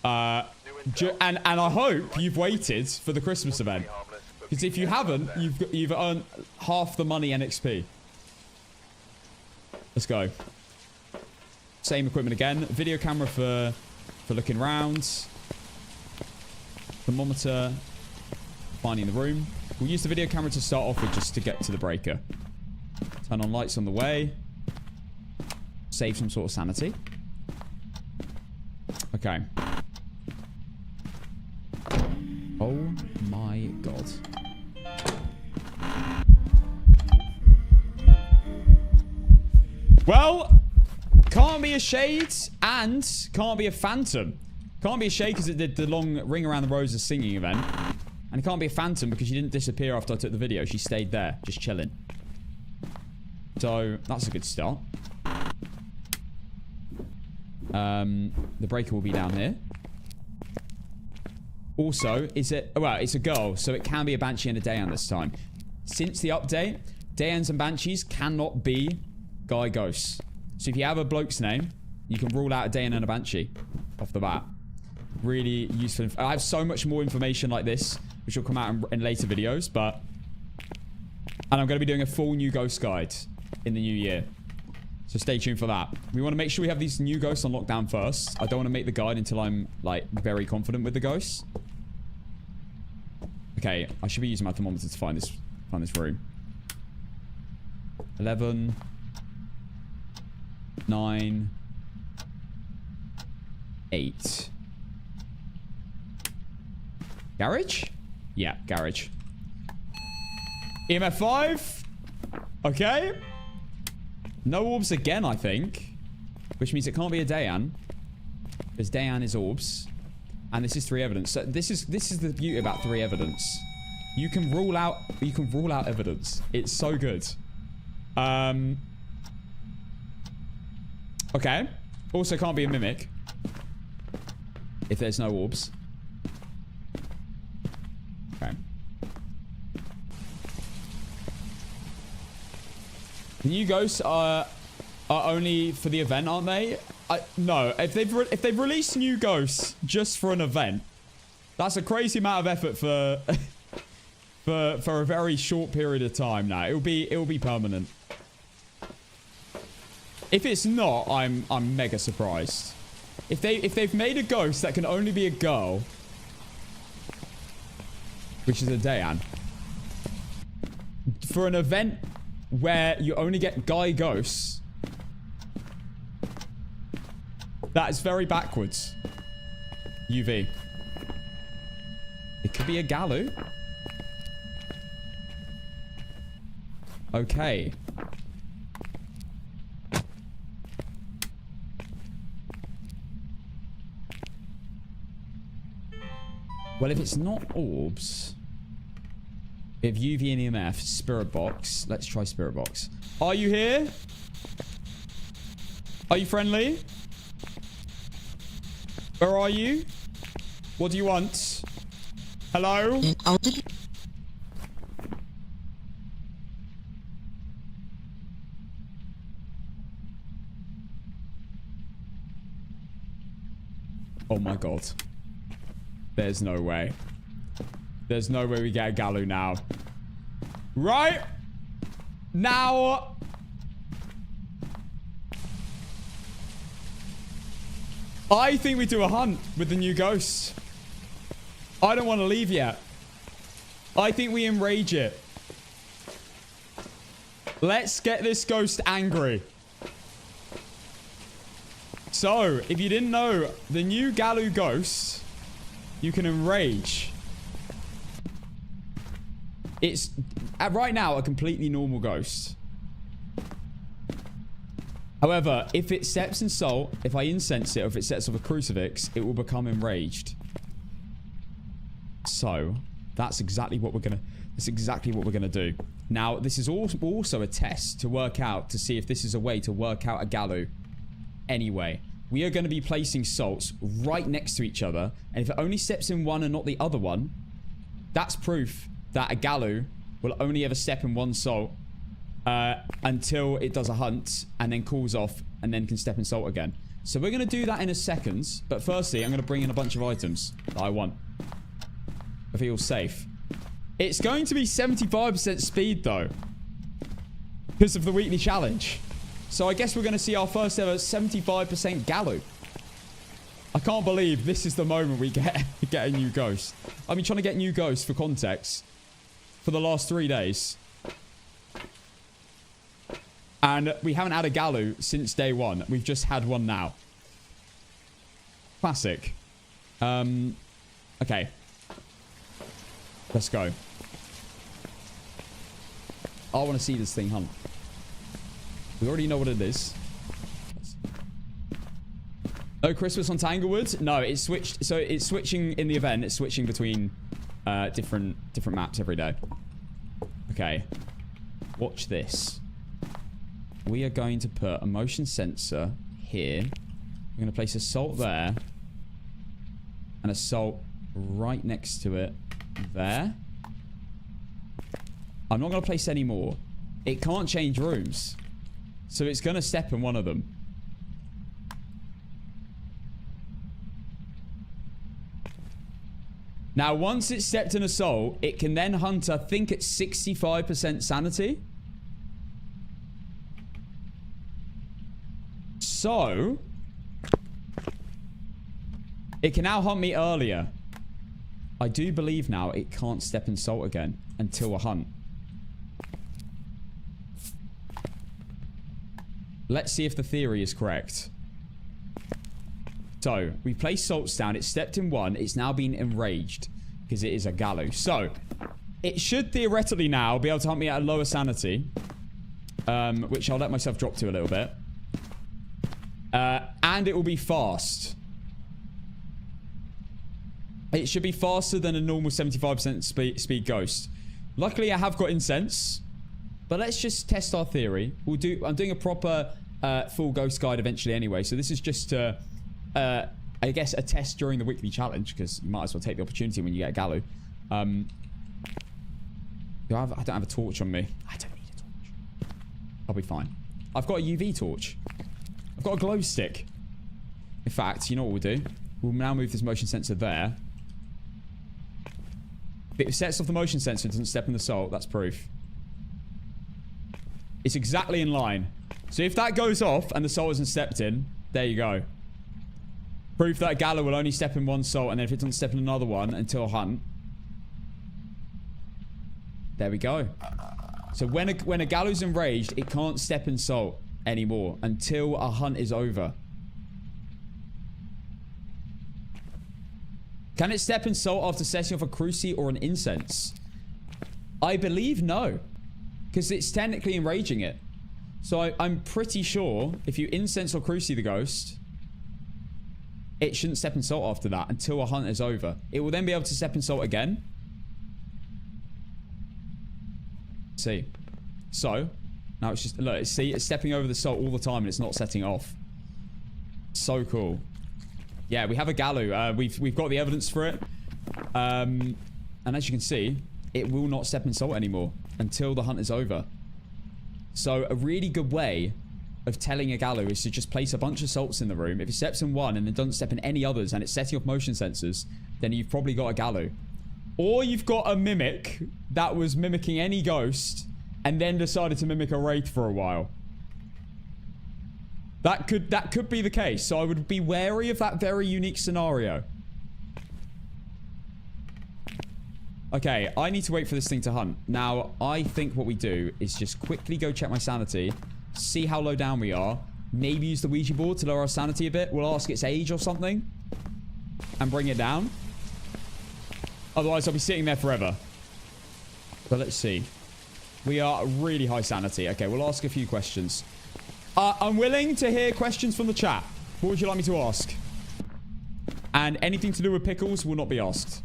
And I hope you've waited for the Christmas event. Because if you haven't, you've earned half the money NXP. Let's go. Same equipment again. Video camera for looking around. Thermometer. Finding the room. We'll use the video camera to start off with just to get to the breaker. Turn on lights on the way. Save some sort of sanity. Okay. Oh my god. Well, can't be a shade and can't be a phantom. Can't be a shade because it did the long ring around the roses singing event. And it can't be a phantom because she didn't disappear after I took the video. She stayed there, just chilling. So, that's a good start. The breaker will be down here. Also, well, it's a girl, so it can be a Banshee and a Dayan this time. Since the update, Dayans and Banshees cannot be guy ghosts. So if you have a bloke's name, you can rule out a Dayan and a Banshee off the bat. Really useful. I have so much more information like this, which will come out in later videos, but... And I'm going to be doing a full new ghost guide in the new year. So stay tuned for that. We want to make sure we have these new ghosts on lockdown first. I don't want to make the guide until I'm, like, very confident with the ghosts. Okay, I should be using my thermometer to find this room. 11... 9... 8... Garage? Yeah, garage. EMF 5. Okay. No orbs again, I think. Which means it can't be a Dayan. Because Dayan is orbs. And this is 3 evidence. So this is the beauty about 3 evidence. You can rule out evidence. It's so good. Okay. Also can't be a mimic. If there's no orbs. The new ghosts are only for the event, aren't they? No. If they've released new ghosts just for an event, that's a crazy amount of effort for for a very short period of time. Now it'll be permanent. If it's not, I'm mega surprised. If they've made a ghost that can only be a girl, which is a Dayan, for an event where you only get guy ghosts, that is very backwards. UV. It could be a Galu. Okay. Well, if it's not orbs, if UV and EMF, spirit box. Let's try spirit box. Are you here? Are you friendly? Where are you? What do you want? Hello? Oh my god. There's no way. There's no way we get a Galu now. Right? Now. I think we do a hunt with the new ghost. I don't want to leave yet. I think we enrage it. Let's get this ghost angry. So, if you didn't know, the new Galu ghost, you can enrage. It's, right now, a completely normal ghost. However, if it steps in salt, if I incense it, or if it sets off a crucifix, it will become enraged. So, that's exactly what we're gonna do. Now, this is also a test to work out, to see if this is a way to work out a Galu. Anyway, we are going to be placing salts right next to each other, and if it only steps in one and not the other one, that's proof that a Galu will only ever step in one salt until it does a hunt and then cools off and then can step in salt again. So we're going to do that in a second, but firstly I'm going to bring in a bunch of items that I want. I feel safe. It's going to be 75% speed though, because of the weekly challenge. So I guess we're going to see our first ever 75% Galu. I can't believe this is the moment we get a new ghost. I've been trying to get new ghosts, for context, for the last 3 days. And we haven't had a Galu since day one. We've just had one now. Classic. Okay. Let's go. I want to see this thing hunt. We already know what it is. Oh, Christmas on Tanglewood? No, it's switched. So it's switching in the event. It's switching between different maps every day. Okay. Watch this. We are going to put a motion sensor here. We're going to place a salt there. And a salt right next to it there. I'm not going to place any more. It can't change rooms. So it's going to step in one of them. Now, once it's stepped in a soul, it can then hunt, I think, at 65% sanity. So, it can now hunt me earlier. I do believe now it can't step in salt again until a hunt. Let's see if the theory is correct. So, we placed salts down. It stepped in one. It's now been enraged because it is a Galu. So, it should theoretically now be able to hunt me at a lower sanity. Which I'll let myself drop to a little bit. And it will be fast. It should be faster than a normal 75% speed ghost. Luckily, I have got incense. But let's just test our theory. I'm doing a proper full ghost guide eventually anyway. So this is just to, I guess, a test during the weekly challenge. Because you might as well take the opportunity when you get a Galu. I don't have a torch on me. I don't need a torch. I'll be fine. I've got a UV torch. I've got a glow stick. In fact, you know what we'll do? We'll now move this motion sensor there. If it sets off the motion sensor and doesn't step in the salt, that's proof. It's exactly in line. So if that goes off and the salt isn't stepped in, there you go. Proof that a Gallo will only step in one salt, and then if it doesn't step in another one until hunt. There we go. So when a Gallo's enraged, it can't step in salt anymore until a hunt is over. Can it step in salt after setting off a cruci or an incense? I believe no. Because it's technically enraging it. So I'm pretty sure if you incense or cruci the ghost, it shouldn't step in salt after that until a hunt is over. It will then be able to step in salt again. See. So, now it's just, look, see, it's stepping over the salt all the time and it's not setting it off. So cool. Yeah, we have a Gallo. We've got the evidence for it. And as you can see, it will not step in salt anymore until the hunt is over. So a really good way of telling a Gallo is to just place a bunch of salts in the room. If it steps in one and then doesn't step in any others and it's setting off motion sensors, then you've probably got a Gallo. Or you've got a mimic that was mimicking any ghost and then decided to mimic a wraith for a while. That could be the case. So I would be wary of that very unique scenario. Okay, I need to wait for this thing to hunt. Now, I think what we do is just quickly go check my sanity, see how low down we are, maybe use the Ouija board to lower our sanity a bit. We'll ask its age or something and bring it down. Otherwise, I'll be sitting there forever. But let's see. We are really high sanity. Okay, we'll ask a few questions. I'm willing to hear questions from the chat. What would you like me to ask? And anything to do with pickles will not be asked.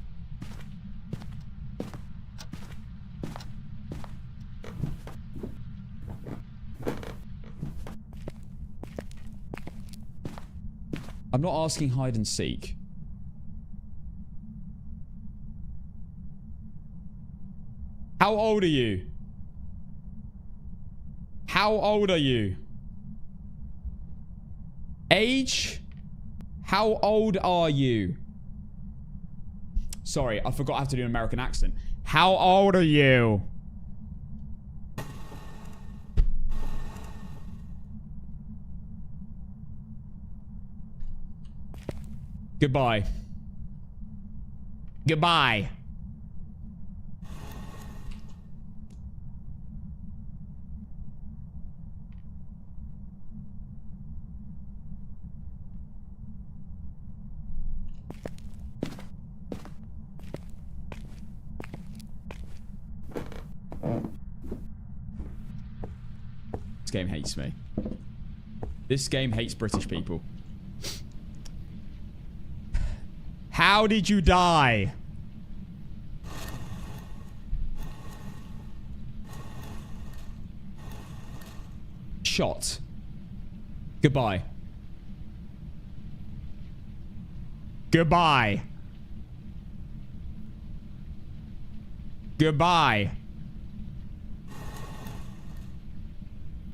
I'm not asking hide and seek. How old are you? How old are you? Age? How old are you? Sorry, I forgot I have to do an American accent. How old are you? Goodbye. Goodbye. This game hates me. This game hates British people. How did you die? Shot. Goodbye. Goodbye. Goodbye.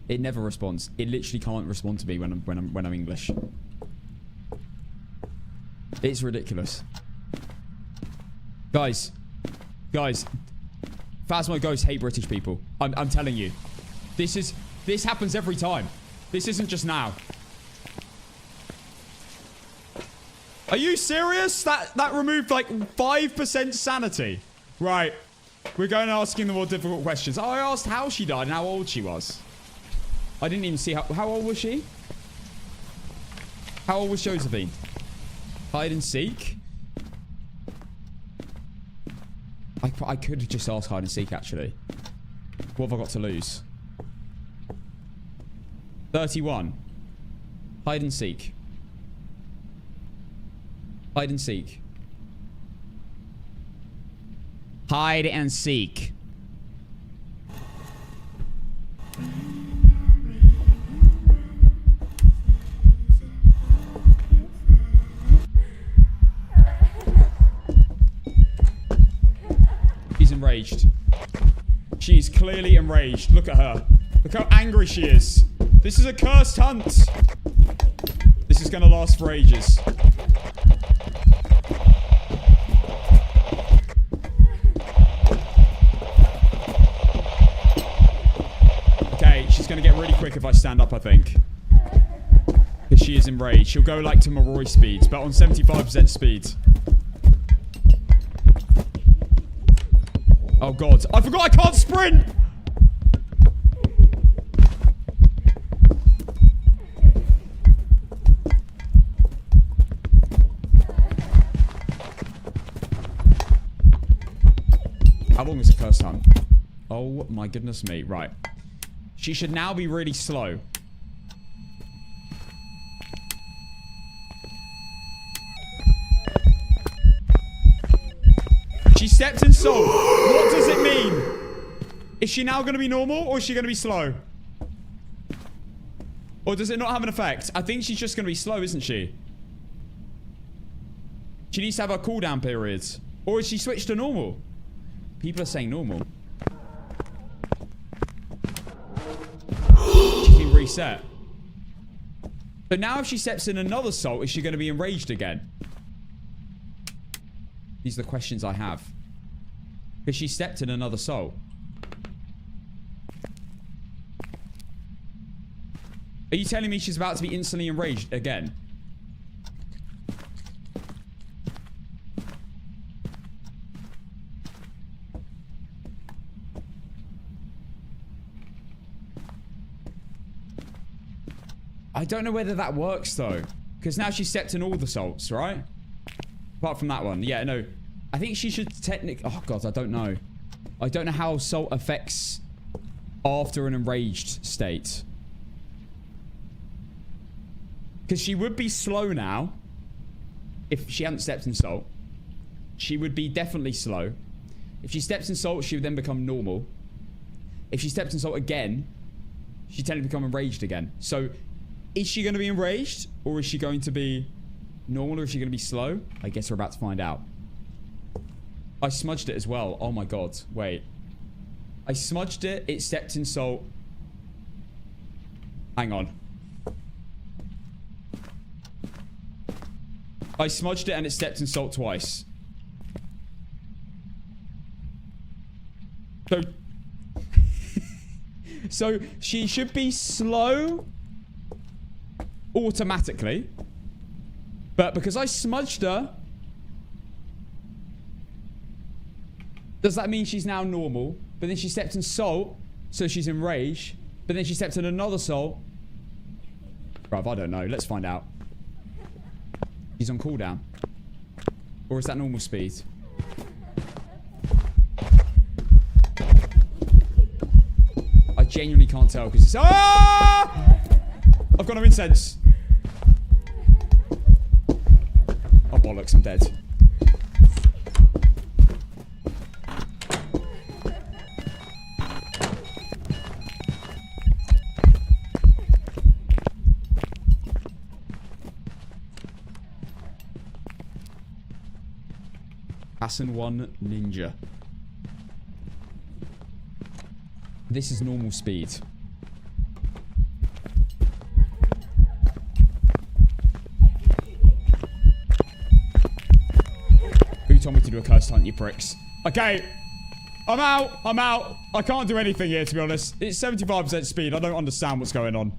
It never responds. It literally can't respond to me when I'm English. It's ridiculous. Guys. Phasmo ghosts hate British people. I'm telling you. This happens every time. This isn't just now. Are you serious? That removed like 5% sanity. Right. We're going asking the more difficult questions. I asked how she died and how old she was. I didn't even see how old was she? How old was Josephine? Hide and seek? I could just ask hide and seek, actually. What have I got to lose? 31. Hide and seek. Hide and seek. Hide and seek. She's enraged. She's clearly enraged. Look at her. Look how angry she is. This is a cursed hunt. This is going to last for ages. Okay, she's going to get really quick if I stand up, I think. Because she is enraged. She'll go like to Maroi speed, but on 75% speed. Oh god. I forgot I can't sprint! How long is the first time? Oh my goodness me. Right. She should now be really slow. She stepped in salt. What does it mean? Is she now going to be normal or is she going to be slow? Or does it not have an effect? I think she's just going to be slow, isn't she? She needs to have her cooldown periods. Or is she switched to normal? People are saying normal. She's been reset. But now if she steps in another salt, is she going to be enraged again? These are the questions I have. Because she stepped in another salt. Are you telling me she's about to be instantly enraged again? I don't know whether that works though. Because now she stepped in all the salts, right? Apart from that one. Yeah, no. I think she should technically... Oh, God, I don't know. I don't know how salt affects after an enraged state. Because she would be slow now. If she hadn't stepped in salt. She would be definitely slow. If she steps in salt, she would then become normal. If she steps in salt again, she'd technically become enraged again. So, is she going to be enraged? Or is she going to be... normal, or is she going to be slow? I guess we're about to find out. I smudged it as well. Oh my god. Wait. I smudged it. It stepped in salt. Hang on. I smudged it and it stepped in salt twice. So... so, she should be slow... automatically. But because I smudged her... does that mean she's now normal? But then she stepped in salt, so she's enraged. But then she stepped in another salt. Bruv, I don't know. Let's find out. She's on cooldown. Or is that normal speed? I genuinely can't tell because it's... ah! I've got no incense. Oh, bollocks, I'm dead. Hassan 1 Ninja. This is normal speed. Who told me to do a cursed hunt, you pricks? Okay. I'm out. I'm out. I can't do anything here, to be honest. It's 75% speed. I don't understand what's going on.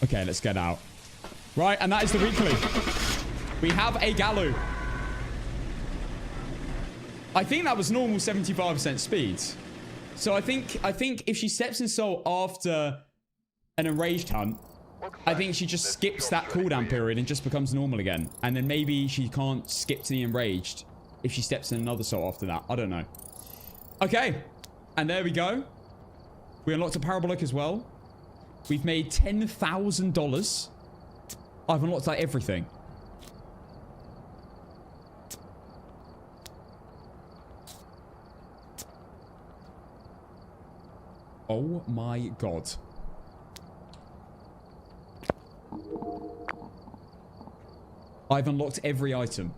Okay, let's get out. Right, and that is the weekly. We have a Gallo. I think that was normal 75% speed. So I think if she steps in salt after an enraged hunt, I think she just skips that cooldown period and just becomes normal again. And then maybe she can't skip to the enraged if she steps in another salt after that. I don't know. Okay. And there we go. We unlocked a parabolic as well. We've made $10,000. I've unlocked like everything. Oh my god. I've unlocked every item.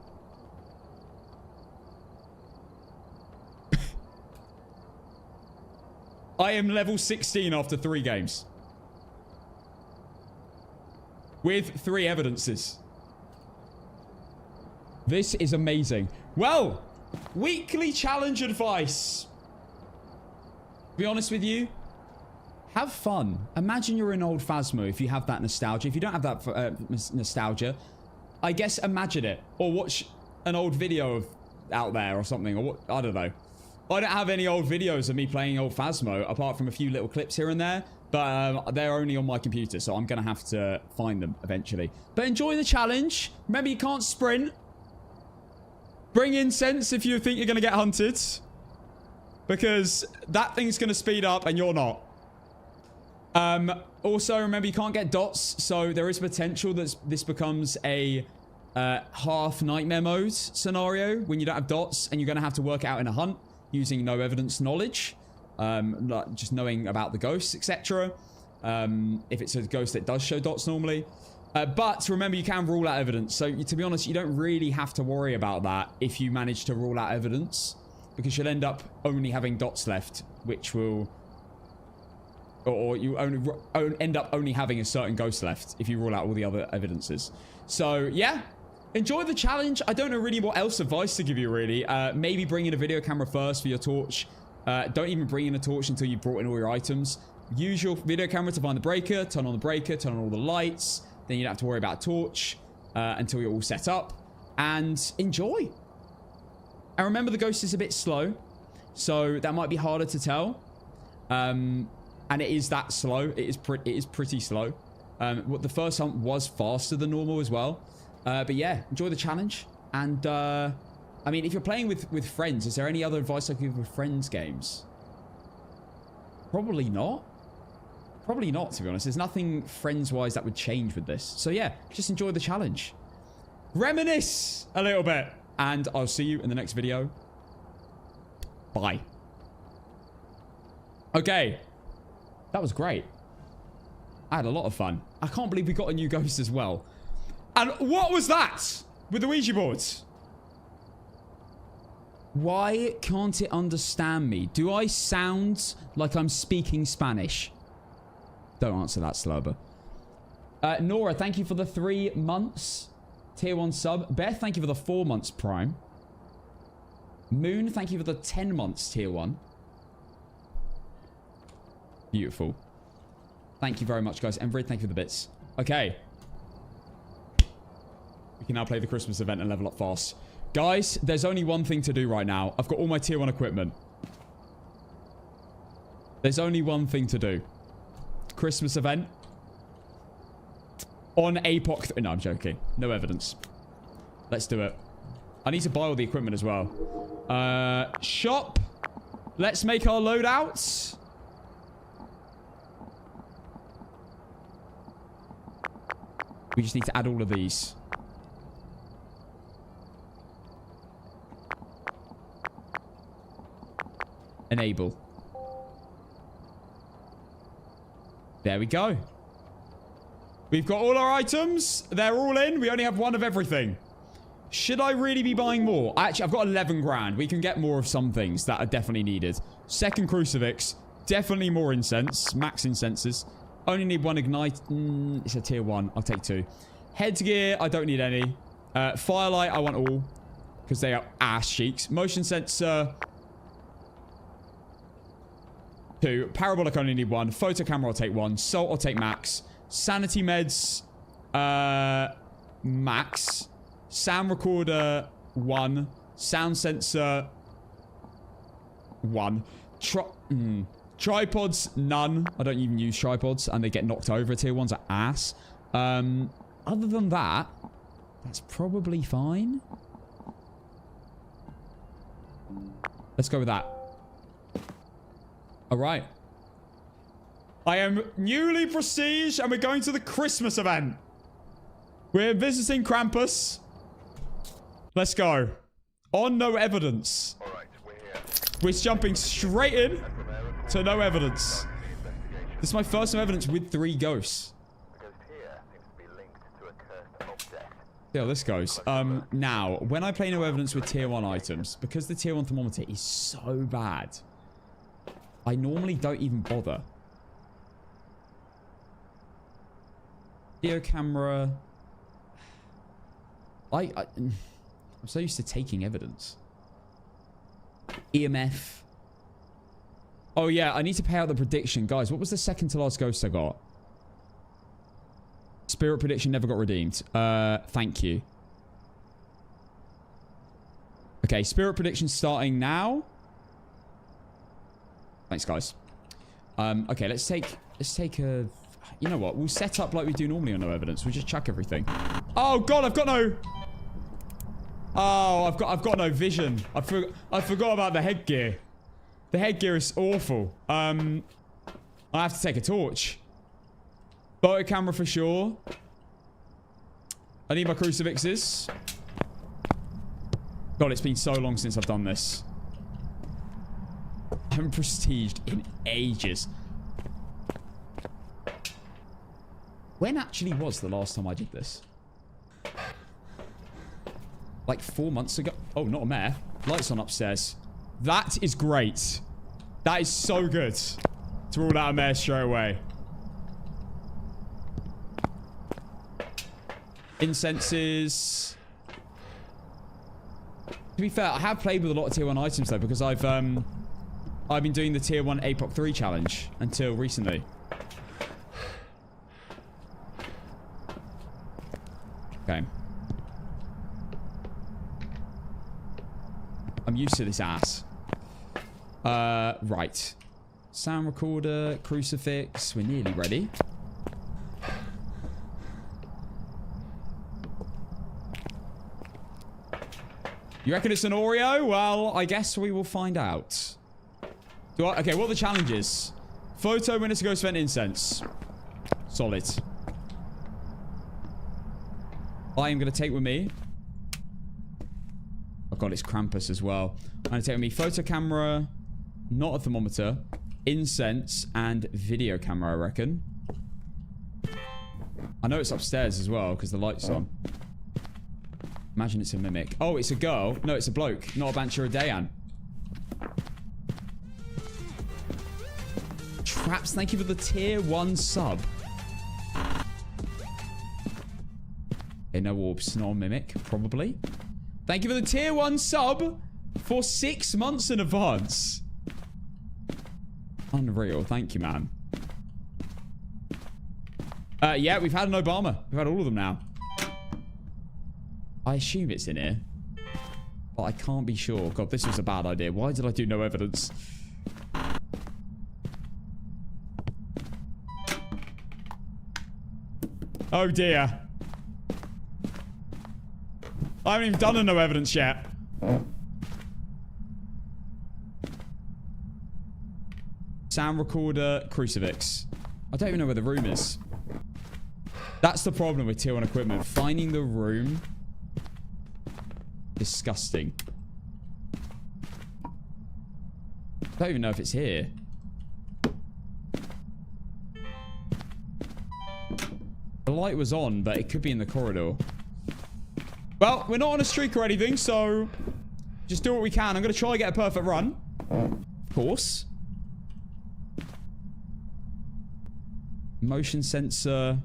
I am level 16 after 3 games. With 3 evidences. This is amazing. Well, weekly challenge advice. To be honest with you, have fun. Imagine you're in old Phasmo if you have that nostalgia. If you don't have that nostalgia, I guess imagine it. Or watch an old video of out there or something. Or what, I don't know. I don't have any old videos of me playing old Phasmo, apart from a few little clips here and there. But they're only on my computer, so I'm going to have to find them eventually. But enjoy the challenge. Remember, you can't sprint. Bring incense if you think you're going to get hunted. Because that thing's going to speed up and you're not. Also, remember, you can't get dots. So there is potential that this becomes a half nightmare mode scenario when you don't have dots. And you're going to have to work it out in a hunt using no evidence knowledge. Like just knowing about the ghosts, etc. If it's a ghost that does show dots normally. But remember, you can rule out evidence. So to be honest, you don't really have to worry about that if you manage to rule out evidence. Because you'll end up only having dots left, which will... Or you end up only having a certain ghost left if you rule out all the other evidences. So, yeah. Enjoy the challenge. I don't know really what else advice to give you, really. Maybe bring in a video camera first for your torch. Don't even bring in a torch until you've brought in all your items. Use your video camera to find the breaker. Turn on the breaker. Turn on all the lights. Then you don't have to worry about a torch until you're all set up. And enjoy. And remember, the ghost is a bit slow. So that might be harder to tell. And it is that slow. It is pretty slow. The first hunt was faster than normal as well. But yeah, enjoy the challenge. And I mean, if you're playing with friends, is there any other advice I could give with friends games? Probably not. Probably not, to be honest. There's nothing friends-wise that would change with this. So yeah, just enjoy the challenge. Reminisce a little bit. And I'll see you in the next video. Bye. Okay. That was great. I had a lot of fun. I can't believe we got a new ghost as well. And what was that? With the Ouija boards? Why can't it understand me? Do I sound like I'm speaking Spanish? Don't answer that, Slurber. Nora, thank you for the 3 months. Tier 1 sub. Beth, thank you for the 4 months prime. Moon, thank you for the 10 months tier 1. Beautiful. Thank you very much, guys. Emverid, thank you for the bits. Okay. We can now play the Christmas event and level up fast. Guys, there's only one thing to do right now. I've got all my tier 1 equipment. There's only one thing to do. Christmas event. On APOC... No, I'm joking. No evidence. Let's do it. I need to buy all the equipment as well. Shop. Let's make our loadouts. We just need to add all of these. Enable. There we go. We've got all our items. They're all in. We only have 1 of everything. Should I really be buying more? Actually, I've got 11 grand. We can get more of some things that are definitely needed. Second crucifix. Definitely more incense. Max incenses. Only need 1 ignite. It's a tier 1. I'll take 2. Headgear. I don't need any. Firelight. I want all. Because they are ass cheeks. Motion sensor. 2. Parabolic. only need 1. Photo camera. I'll take 1. Salt. I'll take max. Sanity meds. Max. Sound recorder. 1. Sound sensor. 1. Tripods. None. I don't even use tripods. And they get knocked over. Tier 1s are ass. Other than that, that's probably fine. Let's go with that. Alright. I am newly prestige and we're going to the Christmas event. We're visiting Krampus. Let's go. On no evidence. All right, we're here. We're jumping straight in to no evidence. This is my first evidence with 3 ghosts. The ghost here seems to be linked to a cursed object. See how this goes. Now, when I play no evidence with tier 1 items, because the tier 1 thermometer is so bad, I normally don't even bother. Video camera. I'm so used to taking evidence. EMF. Oh, yeah, I need to pay out the prediction. Guys, what was the second to last ghost I got? Spirit prediction never got redeemed. Thank you. Okay, spirit prediction starting now. Thanks, guys. Okay, let's take a... You know what? We'll set up like we do normally on no evidence. We'll just chuck everything. Oh, God, I've got no... Oh, I've got no vision. I forgot about the headgear. The headgear is awful. I have to take a torch. Photo camera for sure. I need my crucifixes. God, it's been so long since I've done this. I haven't prestiged in ages. When actually was the last time I did this? Like 4 months ago? Oh, not a mare. Lights on upstairs. That is great. That is so good. To rule out a mare straight away. Incenses. To be fair, I have played with a lot of tier 1 items though, because I've been doing the tier 1 APOC 3 challenge until recently. Okay. I'm used to this ass. Right. Sound recorder, crucifix. We're nearly ready. You reckon it's an Oreo? Well, I guess we will find out. Okay, what are the challenges? Photo when it's a ghost vent incense. Solid. I am going to take with me... Oh god, it's Krampus as well. I'm going to take with me photo camera, not a thermometer, incense, and video camera, I reckon. I know it's upstairs as well, because the light's on. Imagine it's a mimic. Oh, it's a girl. No, it's a bloke. Not a Banshee or a Dayan. Traps, thank you for the tier 1 sub. Okay, no orbs. Not a mimic, probably. Thank you for the tier 1 sub for 6 months in advance. Unreal. Thank you, man. Yeah, we've had an Obama. We've had all of them now. I assume it's in here. But I can't be sure. God, this was a bad idea. Why did I do no evidence? Oh, dear. I haven't even done a no evidence yet. Sound recorder, crucifix. I don't even know where the room is. That's the problem with tier 1 equipment. Finding the room... Disgusting. I don't even know if it's here. The light was on, but it could be in the corridor. Well, we're not on a streak or anything, so... Just do what we can. I'm going to try and get a perfect run. Of course. Motion sensor.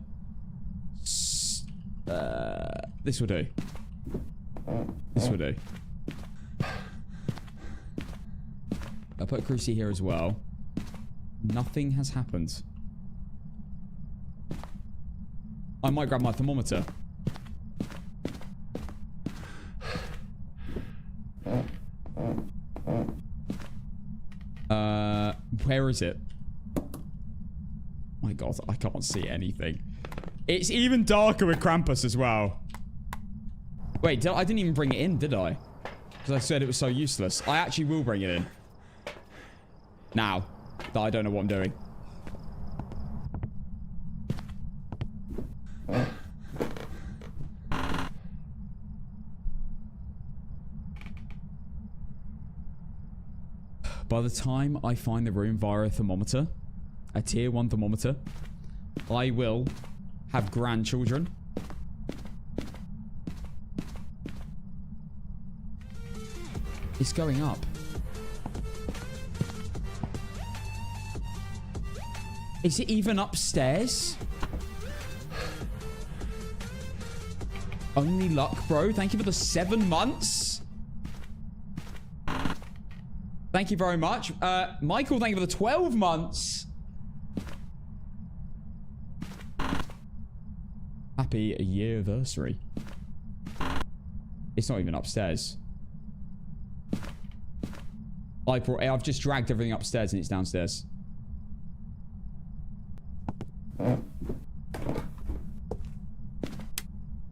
This will do. This will do. I'll put a cruci here as well. Nothing has happened. I might grab my thermometer. Where is it? My god, I can't see anything. It's even darker with Krampus as well. Wait, I didn't even bring it in, did I? Because I said it was so useless. I actually will bring it in. Now that I don't know what I'm doing. By the time I find the room via a thermometer, a tier 1 thermometer, I will have grandchildren. It's going up. Is it even upstairs? Only luck, bro. Thank you for the 7 months. Thank you very much. Michael, thank you for the 12 months. Happy year-versary. It's not even upstairs. I've just dragged everything upstairs and it's downstairs.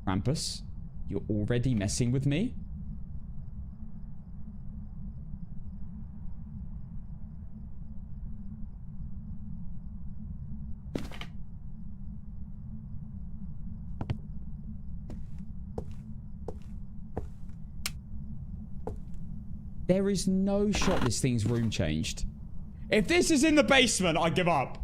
Krampus, you're already messing with me? There is no shot this thing's room changed. If this is in the basement, I give up.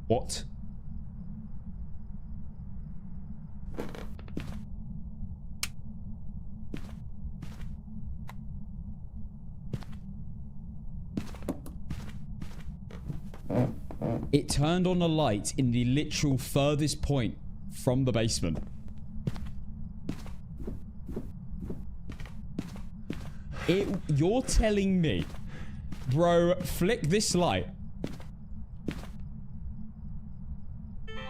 What? It turned on a light in the literal furthest point from the basement. You're telling me, bro, flick this light.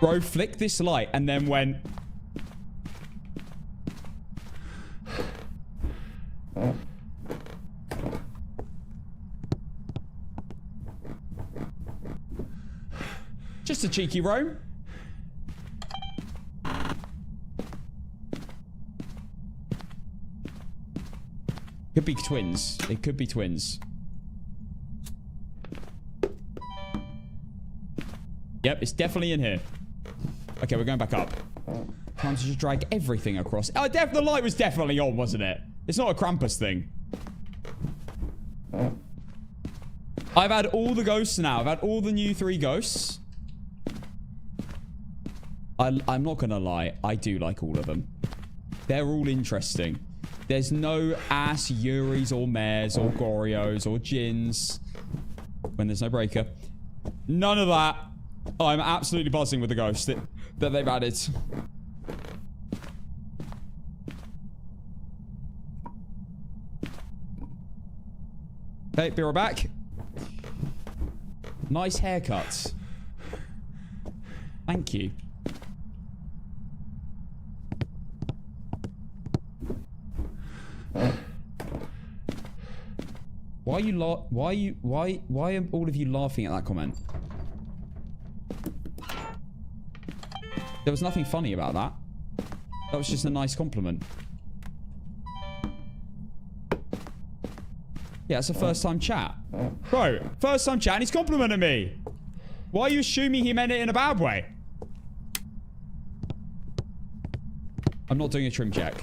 Bro, flick this light and then went... Just a cheeky roam. Could be twins. It could be twins. Yep, it's definitely in here. Okay, we're going back up. Time to just drag everything across. Oh, the light was definitely on, wasn't it? It's not a Krampus thing. I've had all the ghosts now. I've had all the new 3 ghosts. I'm not gonna lie. I do like all of them. They're all interesting. There's no ass Yuris or Mares or Gorios or Jins. When there's no breaker. None of that. I'm absolutely buzzing with the ghosts that they've added. Okay, be right back. Nice haircut. Thank you. Why are all of you laughing at that comment? There was nothing funny about that. That was just a nice compliment. Yeah, it's a first time chat. Bro, first time chat and he's complimenting me. Why are you assuming he meant it in a bad way? I'm not doing a trim check.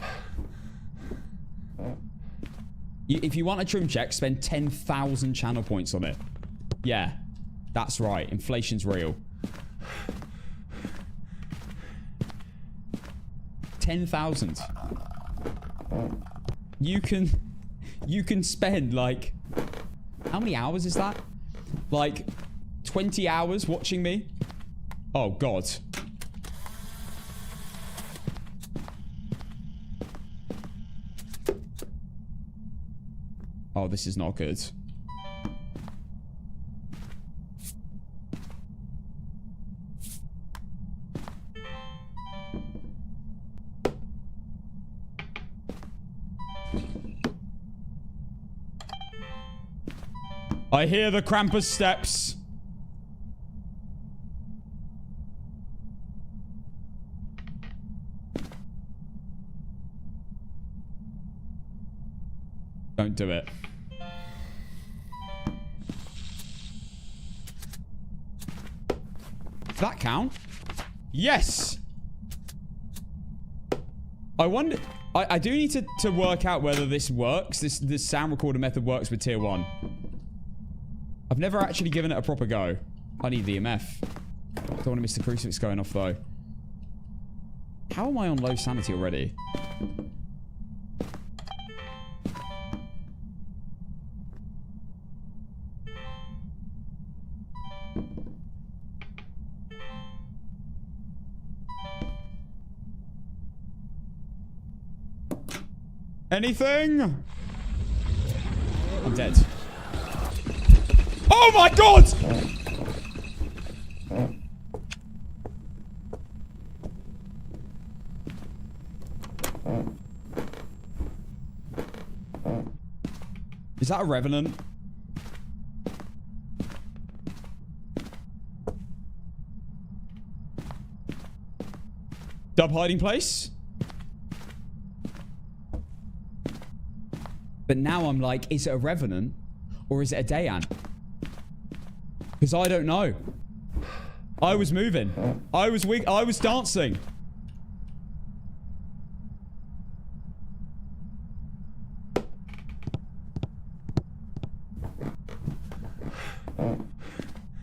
If you want a trim check, spend 10,000 channel points on it. Yeah, that's right. Inflation's real. 10,000. You can spend like, how many hours is that? Like 20 hours watching me? Oh God. Oh, this is not good. I hear the Krampus steps. Don't do it. Does that count? Yes! I wonder... I do need to work out whether this works. This sound recorder method works with tier 1. I've never actually given it a proper go. I need the EMF. Don't want to miss the crucifix going off, though. How am I on low sanity already? Anything? I'm dead. Oh my god! Is that a revenant? Dub hiding place? But now I'm like, is it a revenant or is it a Dayan? Because I don't know. I was moving. I was dancing.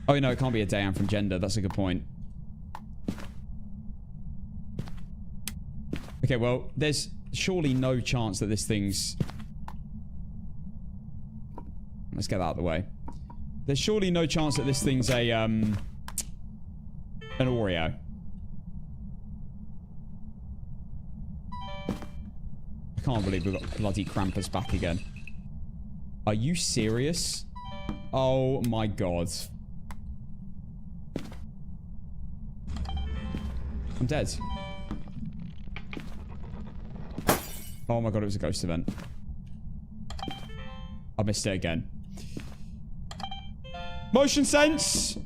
Oh, no, it can't be a Dayan from gender. That's a good point. Okay, well, there's surely no chance that this thing's... Let's get that out of the way. There's surely no chance that this thing's a, an Oreo. I can't believe we've got bloody Krampus back again. Are you serious? Oh my god. I'm dead. Oh my god, it was a ghost event. I missed it again. Motion sense!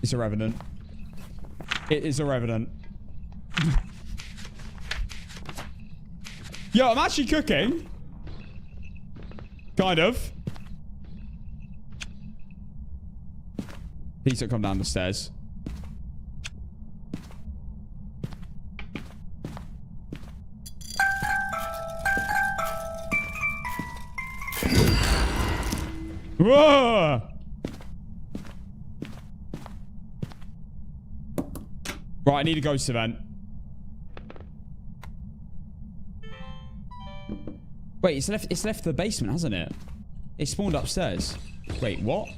It's a revenant. It is a revenant. Yo, I'm actually cooking. Kind of. Please don't come down the stairs. Whoa! Right, I need a ghost event. Wait, it's left the basement, hasn't it? It spawned upstairs. Wait, what?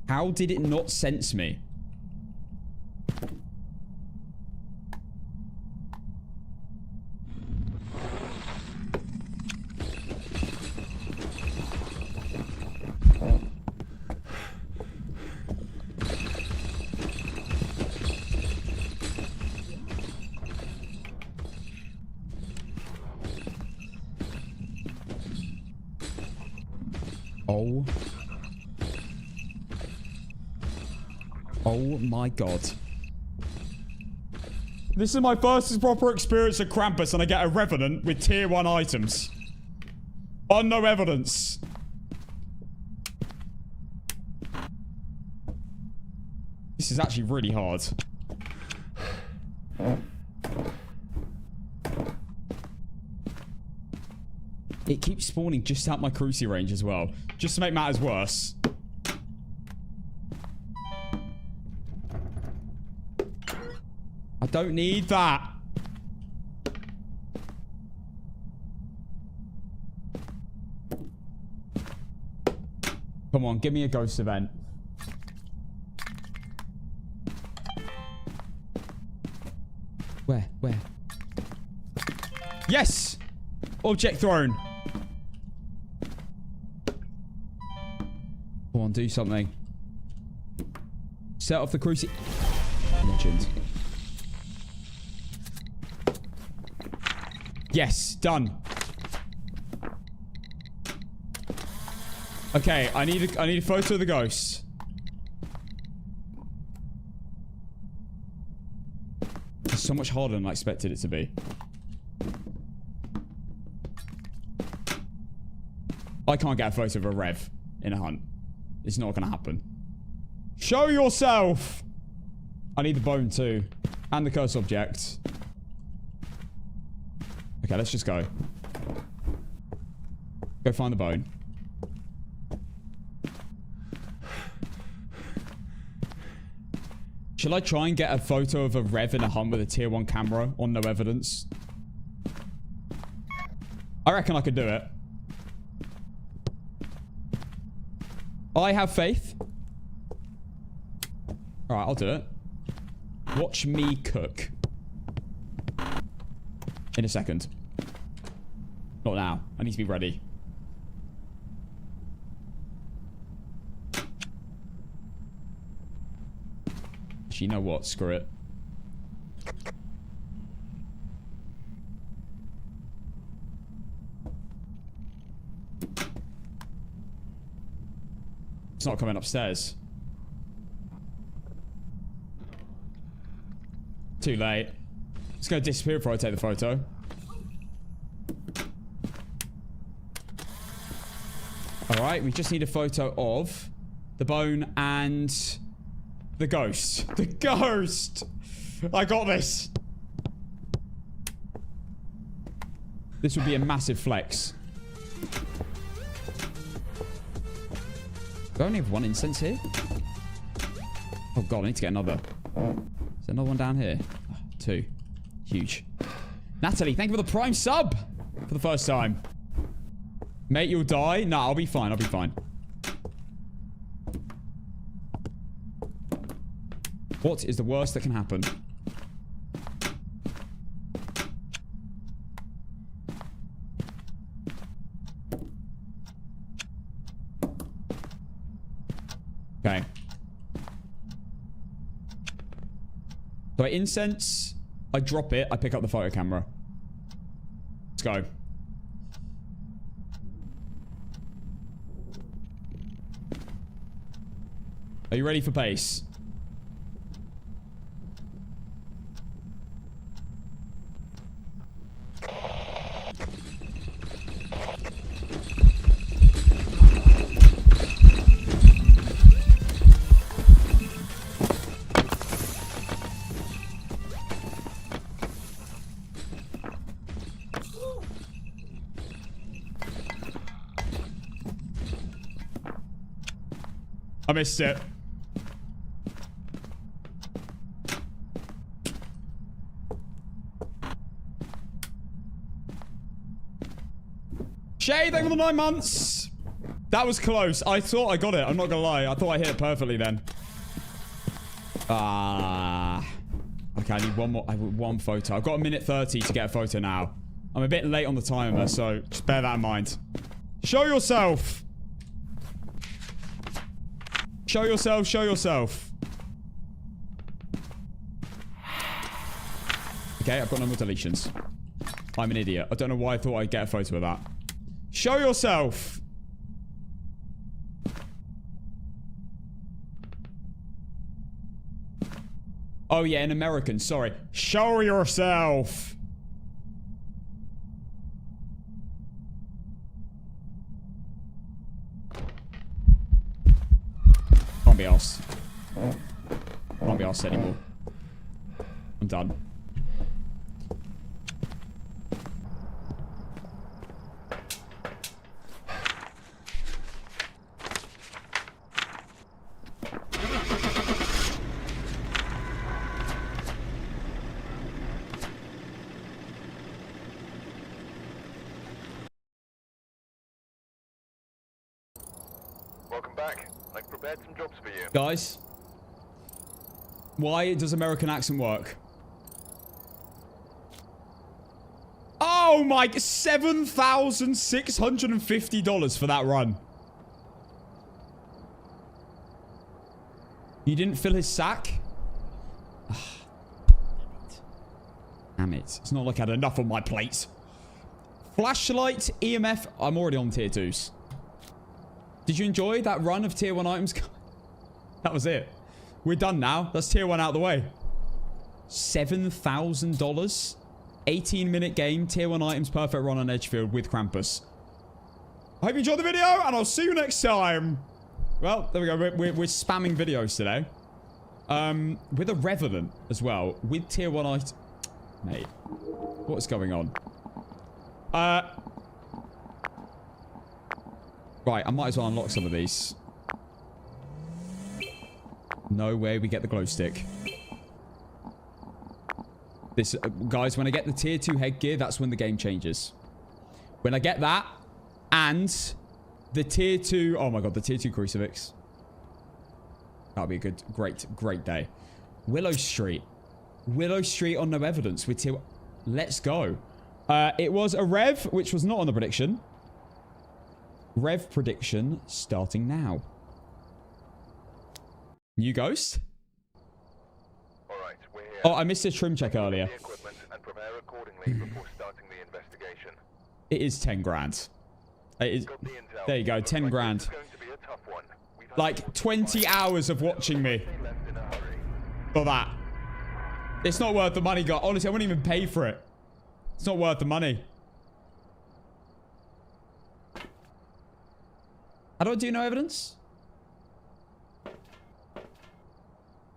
How did it not sense me? Oh. Oh my god. This is my first proper experience of Krampus and I get a Revenant with tier 1 items. On no evidence. This is actually really hard. It keeps spawning just out my cruci range as well. Just to make matters worse. I don't need that. Come on, give me a ghost event. Where? Where? Yes! Object thrown. Come on, do something. Set off the cruci... Legend. Yes, done. Okay, I need a photo of the ghost. so much harder than I expected it to be. I can't get a photo of a Rev in a hunt. It's not gonna happen. Show yourself! I need the bone too. And the cursed object. Okay, let's just go. Go find the bone. Should I try and get a photo of a Rev in a hunt with a tier 1 camera on no evidence? I reckon I could do it. I have faith. Alright, I'll do it. Watch me cook. In a second. Not now. I need to be ready. Actually, you know what? Screw it. It's not coming upstairs. Too late. It's going to disappear before I take the photo. Alright, we just need a photo of the bone and the ghost. The ghost! I got this. This would be a massive flex. Do I only have one incense here? Oh god, I need to get another. Is there another one down here? Oh, 2. Huge. Natalie, thank you for the prime sub! For the first time. Mate, you'll die? No, I'll be fine, I'll be fine. What is the worst that can happen? Okay. So I incense, I drop it, I pick up the photo camera. Let's go. Are you ready for pace? I missed it. Shay, thank you for the 9 months. That was close. I thought I got it. I'm not gonna lie. I thought I hit it perfectly then. Okay, I need one more. I want one photo. I've got 1:30 to get a photo now. I'm a bit late on the timer, so just bear that in mind. Show yourself. Show yourself, show yourself. Okay, I've got no more deletions. I'm an idiot. I don't know why I thought I'd get a photo of that. Show yourself. Oh yeah, in American, sorry. Show yourself. Can't be arsed. Can't be arsed anymore. I'm done. Welcome back. I've prepared some jobs for you. Guys, why does American accent work? Oh my, $7,650 for that run. You didn't fill his sack? Damn it. It's not like I had enough on my plate. Flashlight, EMF. I'm already on tier 2s. Did you enjoy that run of tier 1 items? That was it. We're done now. That's tier 1 out of the way. $7,000. 18-minute game. Tier 1 items. Perfect run on Edgefield with Krampus. I hope you enjoyed the video, and I'll see you next time. Well, there we go. We're spamming videos today. With a Revenant as well. With Tier 1 items. Mate. What's going on? Right, I might as well unlock some of these. No way we get the glow stick. This, guys, when I get the tier 2 headgear, that's when the game changes. When I get that, and the tier 2... Oh my god, the tier 2 crucifix. That'll be a good, great day. Willow Street. Willow Street on no evidence with tier... Let's go. It was a Rev, which was not on the prediction. Rev prediction starting now. New ghost? All right, we're here. Oh, I missed a trim check earlier. The equipment and prepare accordingly before starting the investigation. It is 10 grand. It is, Got the intel. there you go, Looks 10 like grand. this is going to be a tough one. We've had Like 20 hours of watching me They left in a hurry. for that. It's not worth the money, guys. Honestly, I wouldn't even pay for it. It's not worth the money. How do I do no evidence?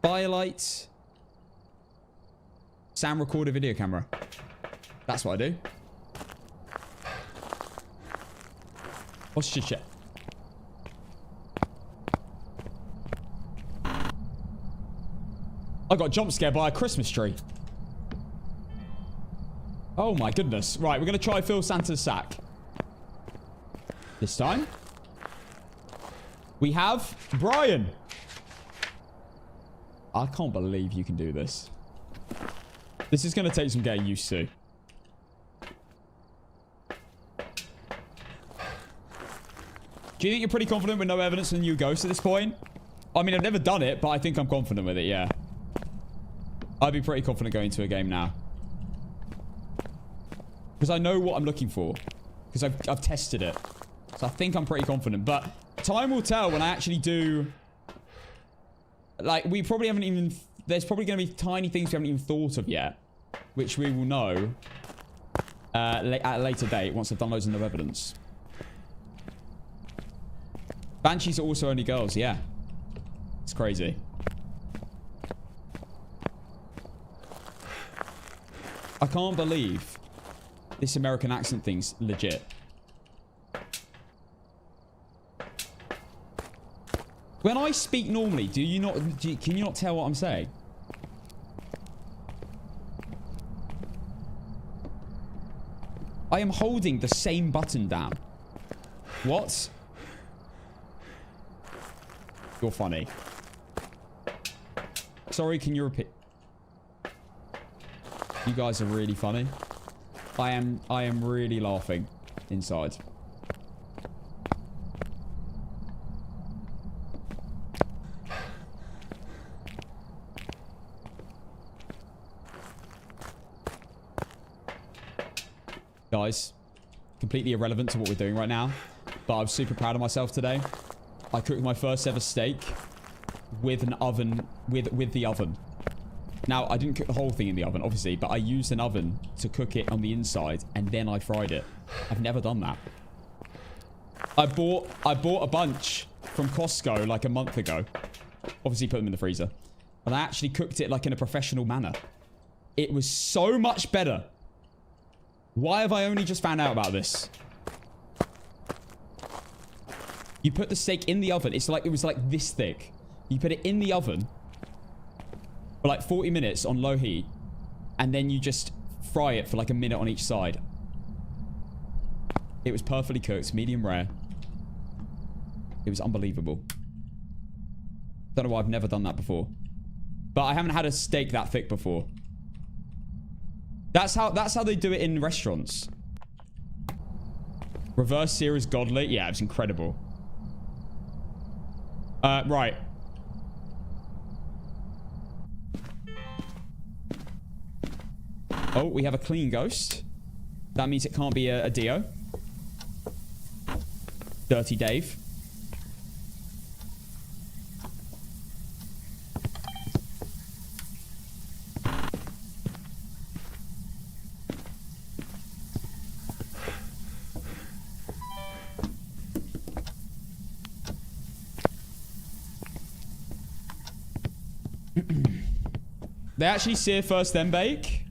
Firelight. Sound recorder video camera. That's what I do. What's your shit? I got jump scared by a Christmas tree. Oh my goodness. Right, we're going to try fill Santa's sack. This time. We have Brian. I can't believe you can do this. This is going to take some getting used to. Do you think you're pretty confident with no evidence of a new ghost at this point? I mean, I've never done it, but I think I'm confident with it, yeah. I'd be pretty confident going into a game now. Because I know what I'm looking for. Because I've tested it. So I think I'm pretty confident. But time will tell when I actually do... Like, we probably haven't even... There's probably going to be tiny things we haven't even thought of yet. Which we will know at a later date once I've done loads of no evidence. Banshees are also only girls, yeah. It's crazy. I can't believe this American accent thing's legit. When I speak normally, can you not tell what I'm saying? I am holding the same button down. What? You're funny. Sorry, can you repeat? You guys are really funny. I am really laughing inside. Guys, completely irrelevant to what we're doing right now, but I'm super proud of myself today. I cooked my first ever steak with an oven, with the oven. Now, I didn't cook the whole thing in the oven, obviously, but I used an oven to cook it on the inside, and then I fried it. I've never done that. I bought a bunch from Costco like a month ago. Obviously, put them in the freezer. And I actually cooked it like in a professional manner. It was so much better. Why have I only just found out about this? You put the steak in the oven. It was like this thick. You put it in the oven for like 40 minutes on low heat, and then you just fry it for like a minute on each side. It was perfectly cooked, medium rare. It was unbelievable. Don't know why I've never done that before, but I haven't had a steak that thick before. That's how they do it in restaurants. Reverse sear is godly. Yeah, it's incredible. Right. Oh, we have a clean ghost. That means it can't be a Dio. Dirty Dave. They actually sear first, then bake?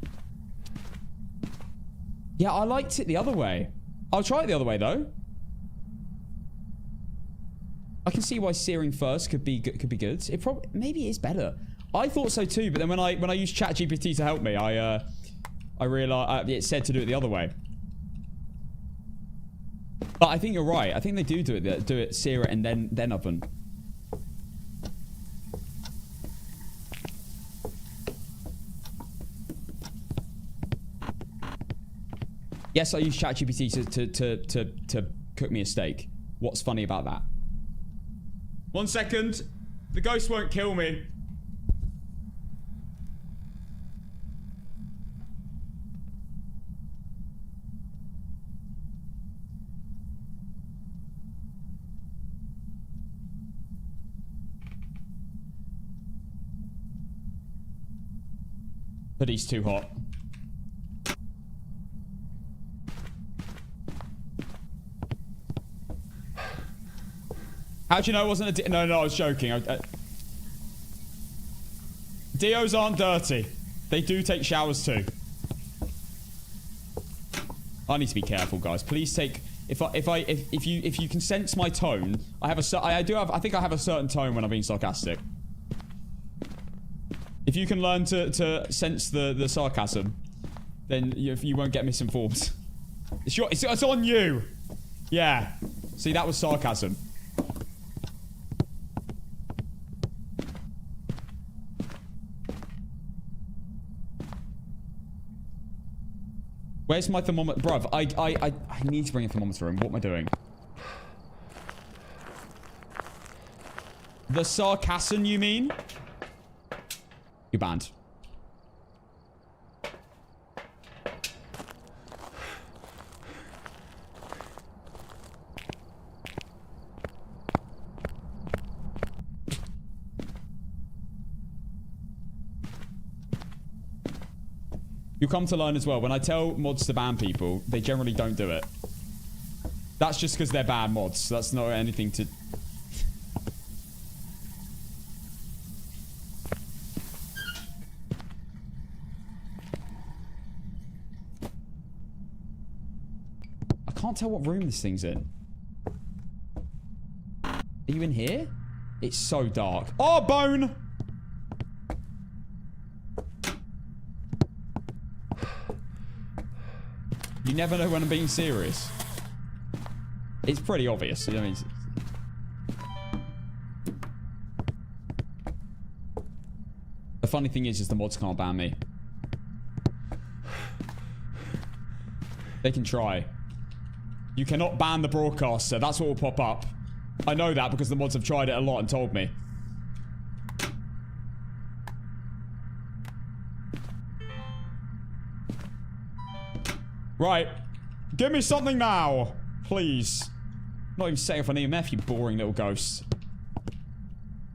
Yeah, I liked it the other way. I'll try it the other way, though. I can see why searing first could be good. It probably maybe it is better. I thought so too, but then when I used ChatGPT to help me, I realized it said to do it the other way. But I think you're right. I think they do it, sear it, and then oven. Yes, I use ChatGPT to cook me a steak. What's funny about that? 1 second. The ghost won't kill me. But he's too hot. How'd you know it wasn't a... No, I was joking. Dios aren't dirty. They do take showers too. I need to be careful, guys. Please take... If you can sense my tone, I think I have a certain tone when I'm being sarcastic. If you can learn to sense the sarcasm, then you won't get misinformed. It's on you. Yeah. See, that was sarcasm. Where's my thermometer? Bruv, I need to bring a thermometer in. What am I doing? The sarcasm, you mean? You're banned. You'll come to learn as well. When I tell mods to ban people, they generally don't do it. That's just because they're bad mods. That's not anything to... I can't tell what room this thing's in. Are you in here? It's so dark. Oh, bone! You never know when I'm being serious. It's pretty obvious. I mean, the funny thing is the mods can't ban me. They can try. You cannot ban the broadcaster. That's what will pop up. I know that because the mods have tried it a lot and told me. Right. Give me something now. Please. Not even setting off an EMF, you boring little ghost.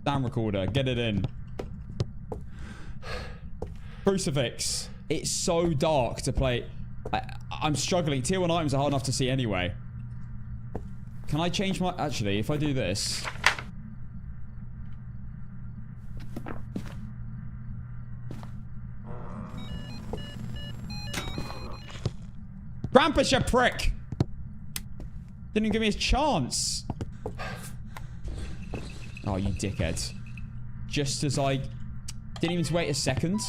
Sound recorder. Get it in. Crucifix. It's so dark to play. I'm struggling. Tier 1 items are hard enough to see anyway. Can I change my... Actually, if I do this... Krampus, you prick! Didn't even give me a chance. Oh, you dickhead. Just as I... Didn't even wait a second.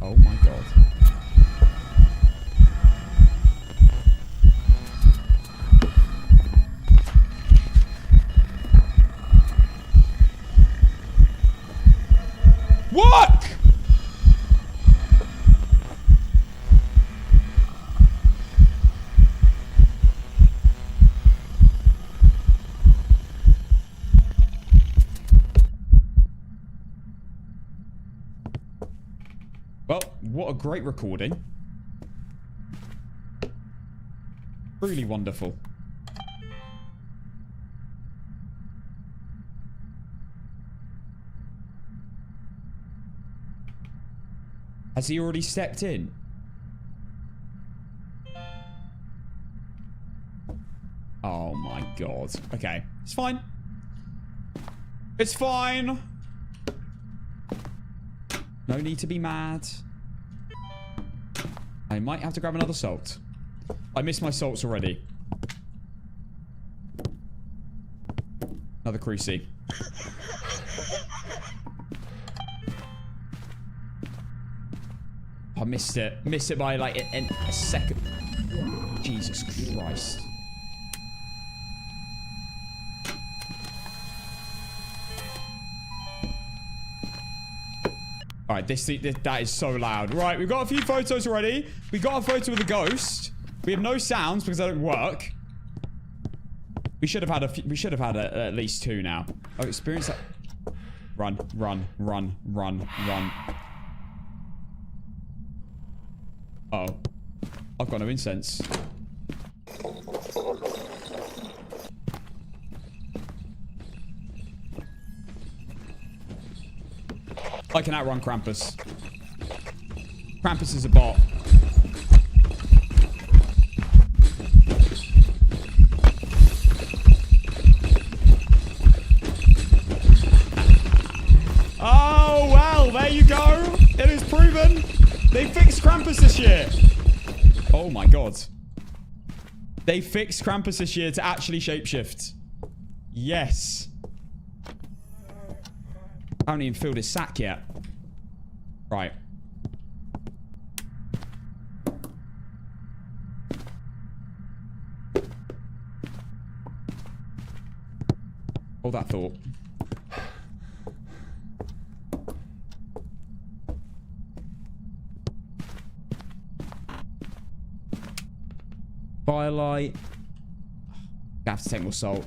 Oh my god. What? Well, what a great recording. Really wonderful. Has he already stepped in? Oh my god. Okay. It's fine. It's fine. No need to be mad. I might have to grab another salt. I missed my salts already. Another cruci. I missed it. Missed it by like a second. Jesus Christ. Alright, that is so loud. Right, we've got a few photos already. We got a photo of the ghost. We have no sounds because they don't work. We should have had at least 2 now. Oh, experience that. Run, run, run, run, run. Uh oh. I've got no incense. I can outrun Krampus. Krampus is a bot. Oh, well, there you go. It is proven. They fixed Krampus this year. Oh my god. They fixed Krampus this year to actually shapeshift. Yes. I haven't even filled his sack yet. Right. Hold that thought. Firelight. I have to take more salt.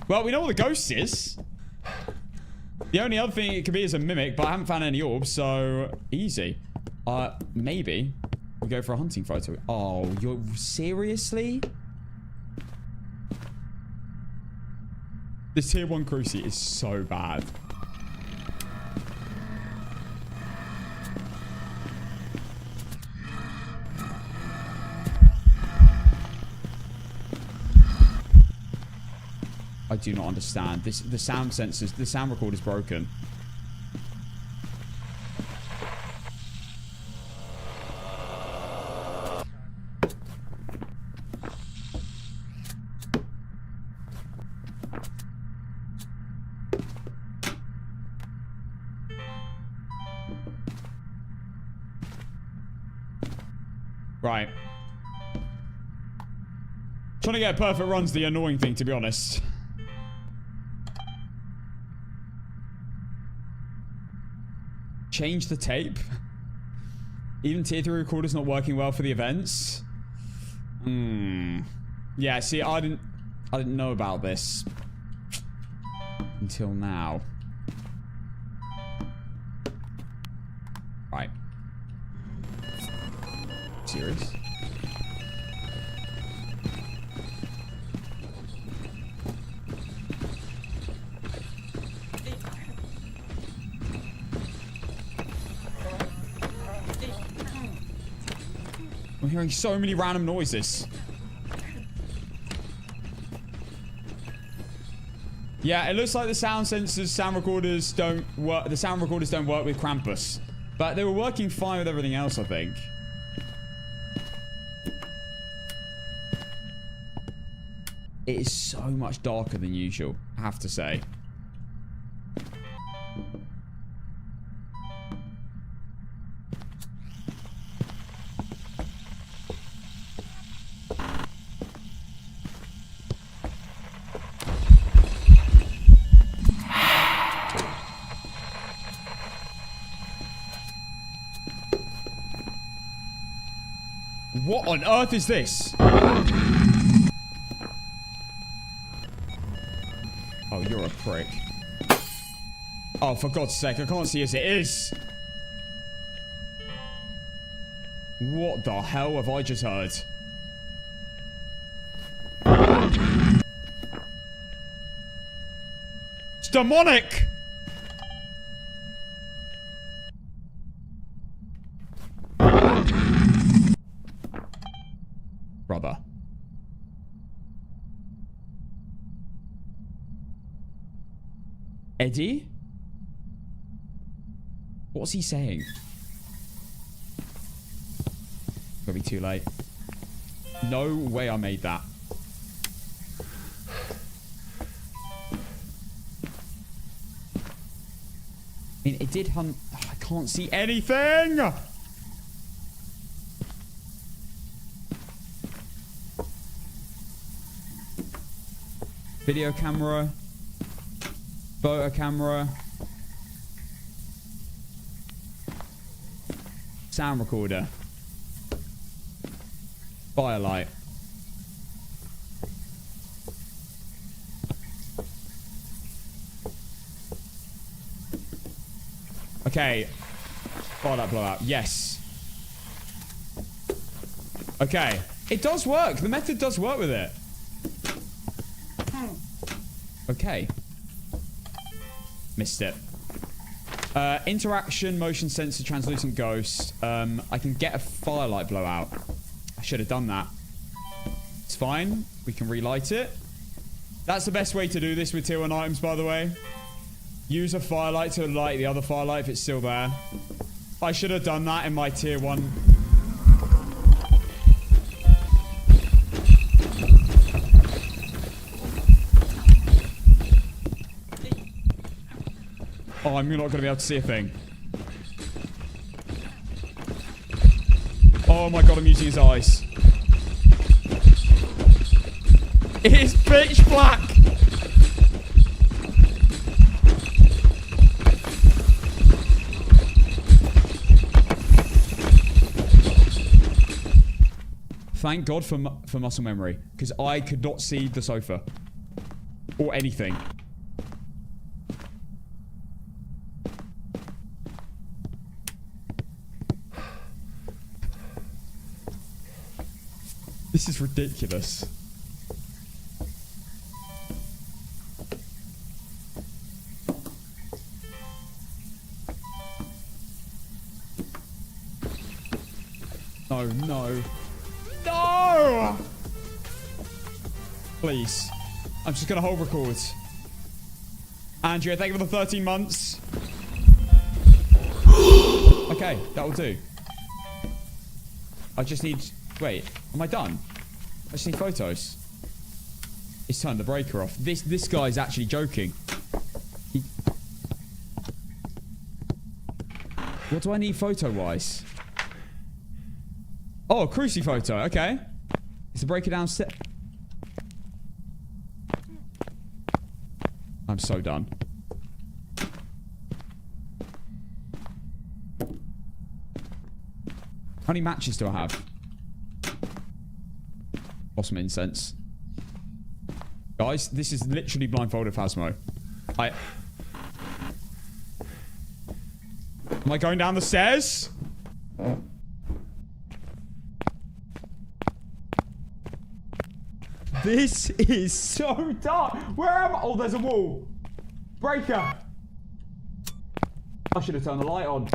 Well, we know what the ghost is. The only other thing it could be is a mimic, but I haven't found any orbs, so easy. Maybe we go for a hunting photo. Oh, you're seriously? This tier 1 cruci is so bad. I do not understand. The sound sensors, the sound recorder's broken. Right. Trying to get a perfect run's the annoying thing, to be honest. Change the tape. Even tier 3 recorder's not working well for the events. Yeah, see, I didn't know about this until now. Right. Serious? I'm hearing so many random noises. Yeah, it looks like the sound sensors, sound recorders don't work. The sound recorders don't work with Krampus. But they were working fine with everything else, I think. It is so much darker than usual, I have to say. What on earth is this? Oh, you're a prick. Oh, for God's sake, I can't see as it is. What the hell have I just heard? It's demonic! Brother. Eddie? What's he saying? Gonna be too late. No way I made that. I mean, it did hunt. Oh, I can't see anything! Video camera. Photo camera. Sound recorder. Firelight. Okay. Firelight blowout. Yes. Okay. It does work. The method does work with it. Okay. Missed it. Interaction, motion sensor, translucent ghost. I can get a firelight blowout. I should have done that. It's fine. We can relight it. That's the best way to do this with tier 1 items, by the way. Use a firelight to light the other firelight if it's still there. I should have done that in my tier 1. Oh, I'm not going to be able to see a thing. Oh my god, I'm using his eyes. It is pitch black! Thank God for muscle memory, because I could not see the sofa. Or anything. This is ridiculous. No, no. No! Please. I'm just gonna hold record. Andrea, thank you for the 13 months. Okay, that will do. I just need... Wait, am I done? I just need photos. It's turned the breaker off. This guy's actually joking. What do I need photo-wise? Oh, a cruci photo. Okay. It's a break it down step. I'm so done. How many matches do I have? Lost some incense. Guys, this is literally blindfolded Phasmo. Am I going down the stairs? This is so dark. Where am I? Oh, there's a wall. Breaker. I should have turned the light on.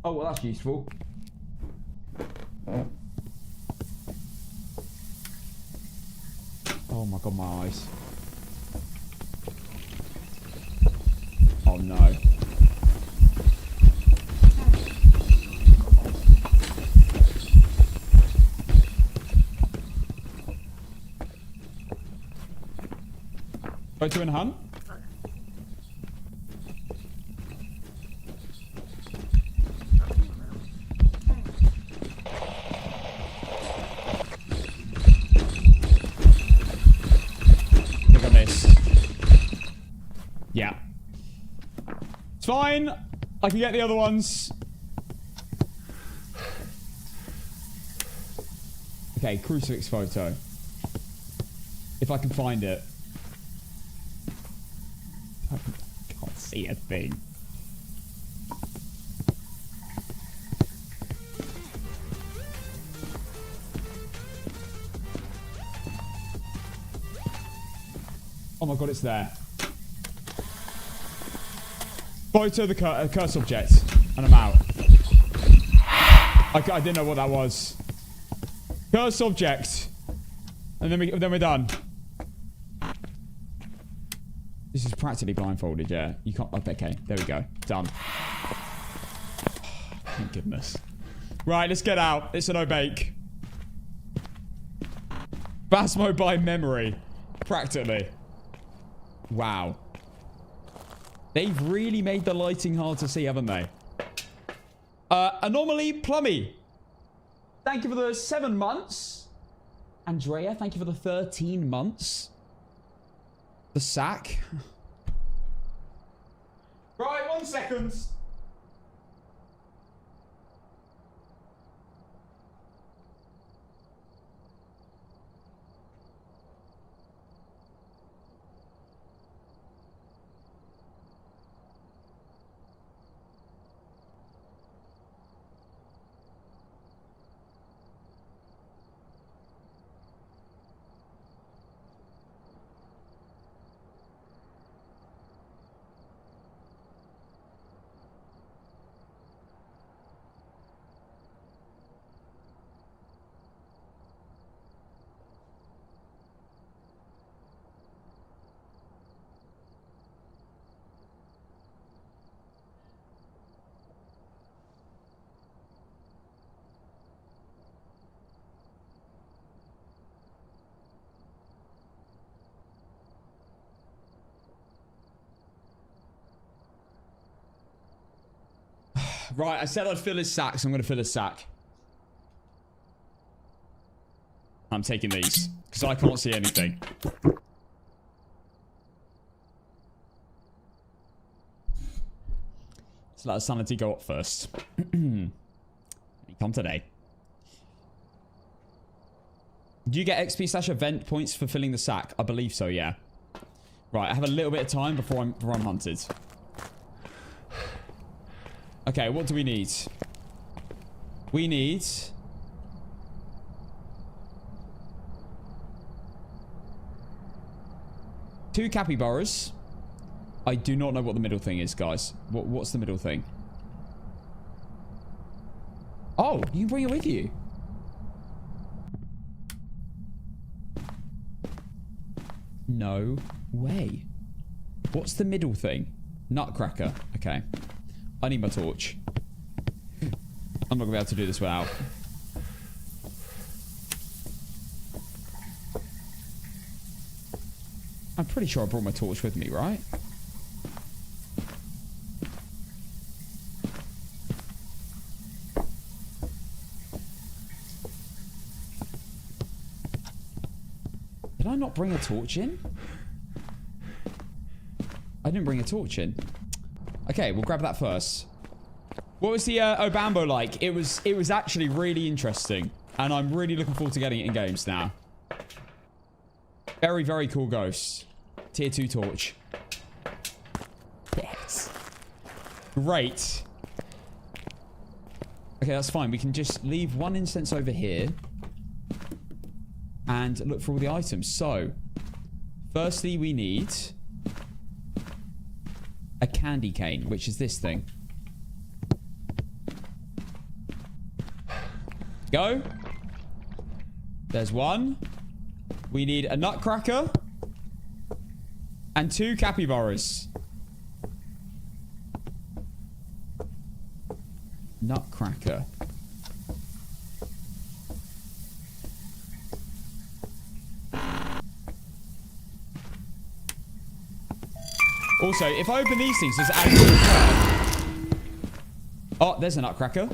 Oh, well, that's useful. Oh my god, my eyes. Oh no. Photo in hand. I think I missed. Yeah. It's fine. I can get the other ones. Okay, crucifix photo. If I can find it. I can't see a thing. Oh my god, it's there. Photo the curse object, and I'm out. I didn't know what that was. Curse object, and then we're done. This is practically blindfolded, yeah. You can't... Okay, there we go. Done. Thank goodness. Right, let's get out. It's an obake. Phasmo by memory. Practically. Wow. They've really made the lighting hard to see, haven't they? Anomaly Plummy. Thank you for the 7 months. Andrea, thank you for the 13 months. The sack. Right, 1 second. Right, I said I'd fill his sack, so I'm going to fill his sack. I'm taking these, because I can't see anything. Let's let our sanity go up first. Come today. Do you get XP/ event points for filling the sack? I believe so, yeah. Right, I have a little bit of time before I'm hunted. Okay, what do we need? We need... two capybaras. I do not know what the middle thing is, guys. What's the middle thing? Oh, you can bring it with you. No way. What's the middle thing? Nutcracker. Okay. I need my torch. I'm not going to be able to do this without. I'm pretty sure I brought my torch with me, right? Did I not bring a torch in? I didn't bring a torch in. Okay, we'll grab that first. What was the Obambo like? It was actually really interesting. And I'm really looking forward to getting it in games now. Very, very cool ghost. Tier 2 torch. Yes. Great. Okay, that's fine. We can just leave 1 incense over here. And look for all the items. So, firstly, we need... a candy cane, which is this thing. Go. There's 1. We need a nutcracker. And 2 capybaras. Nutcracker. Also, if I open these things, does it add... Oh, there's a nutcracker.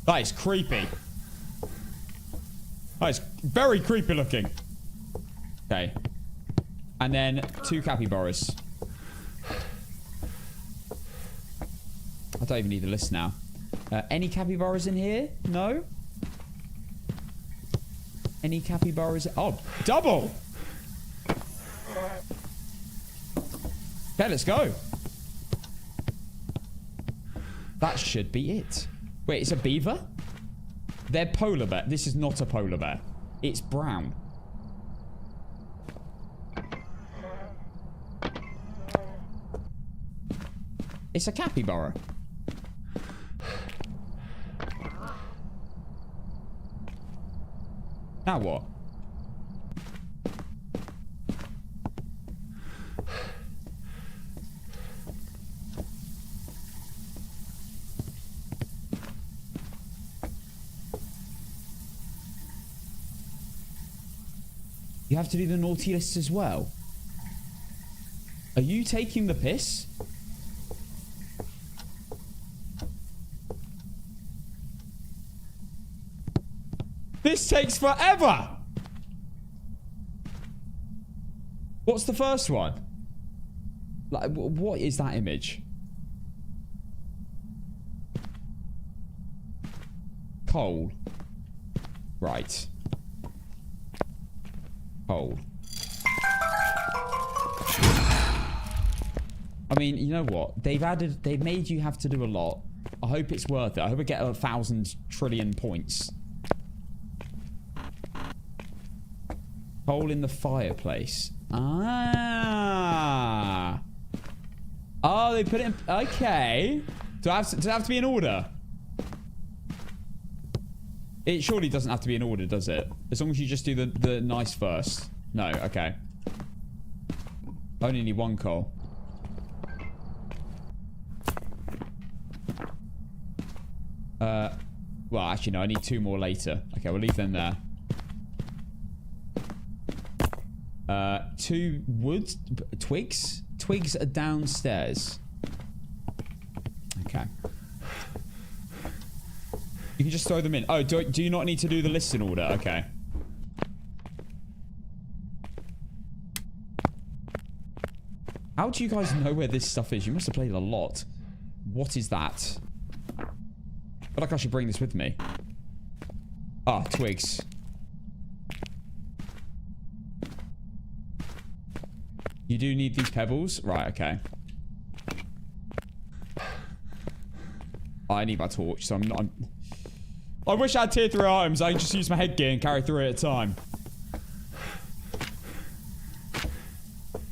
That is creepy. That is very creepy looking. Okay. And then 2 capybaras. I don't even need the list now. Any capybaras in here? No? Any capybaras? Oh, double! Okay, let's go. That should be it. Wait, it's a beaver? They're polar bear. This is not a polar bear. It's brown. It's a capybara. Now what? You have to do the naughty list as well. Are you taking the piss? This takes forever. What's the first one? Like, what is that image? Coal. Right. Coal. I mean, you know what? They've made you have to do a lot. I hope it's worth it. I hope I get 1,000 trillion points. Coal in the fireplace. Ah. Oh, they put it in... Okay. Does it have to be in order? It surely doesn't have to be in order, does it? As long as you just do the nice first. No, okay. I only need 1 coal. Well, actually, no. I need 2 more later. Okay, we'll leave them there. 2 wood twigs. Twigs are downstairs. Okay. You can just throw them in. Oh, do you not need to do the list in order? Okay. How do you guys know where this stuff is? You must have played a lot. What is that? I feel like I should bring this with me. Ah, twigs. You do need these pebbles? Right, okay. I need my torch, so I wish I had tier 3 items. I can just use my headgear and carry 3 at a time.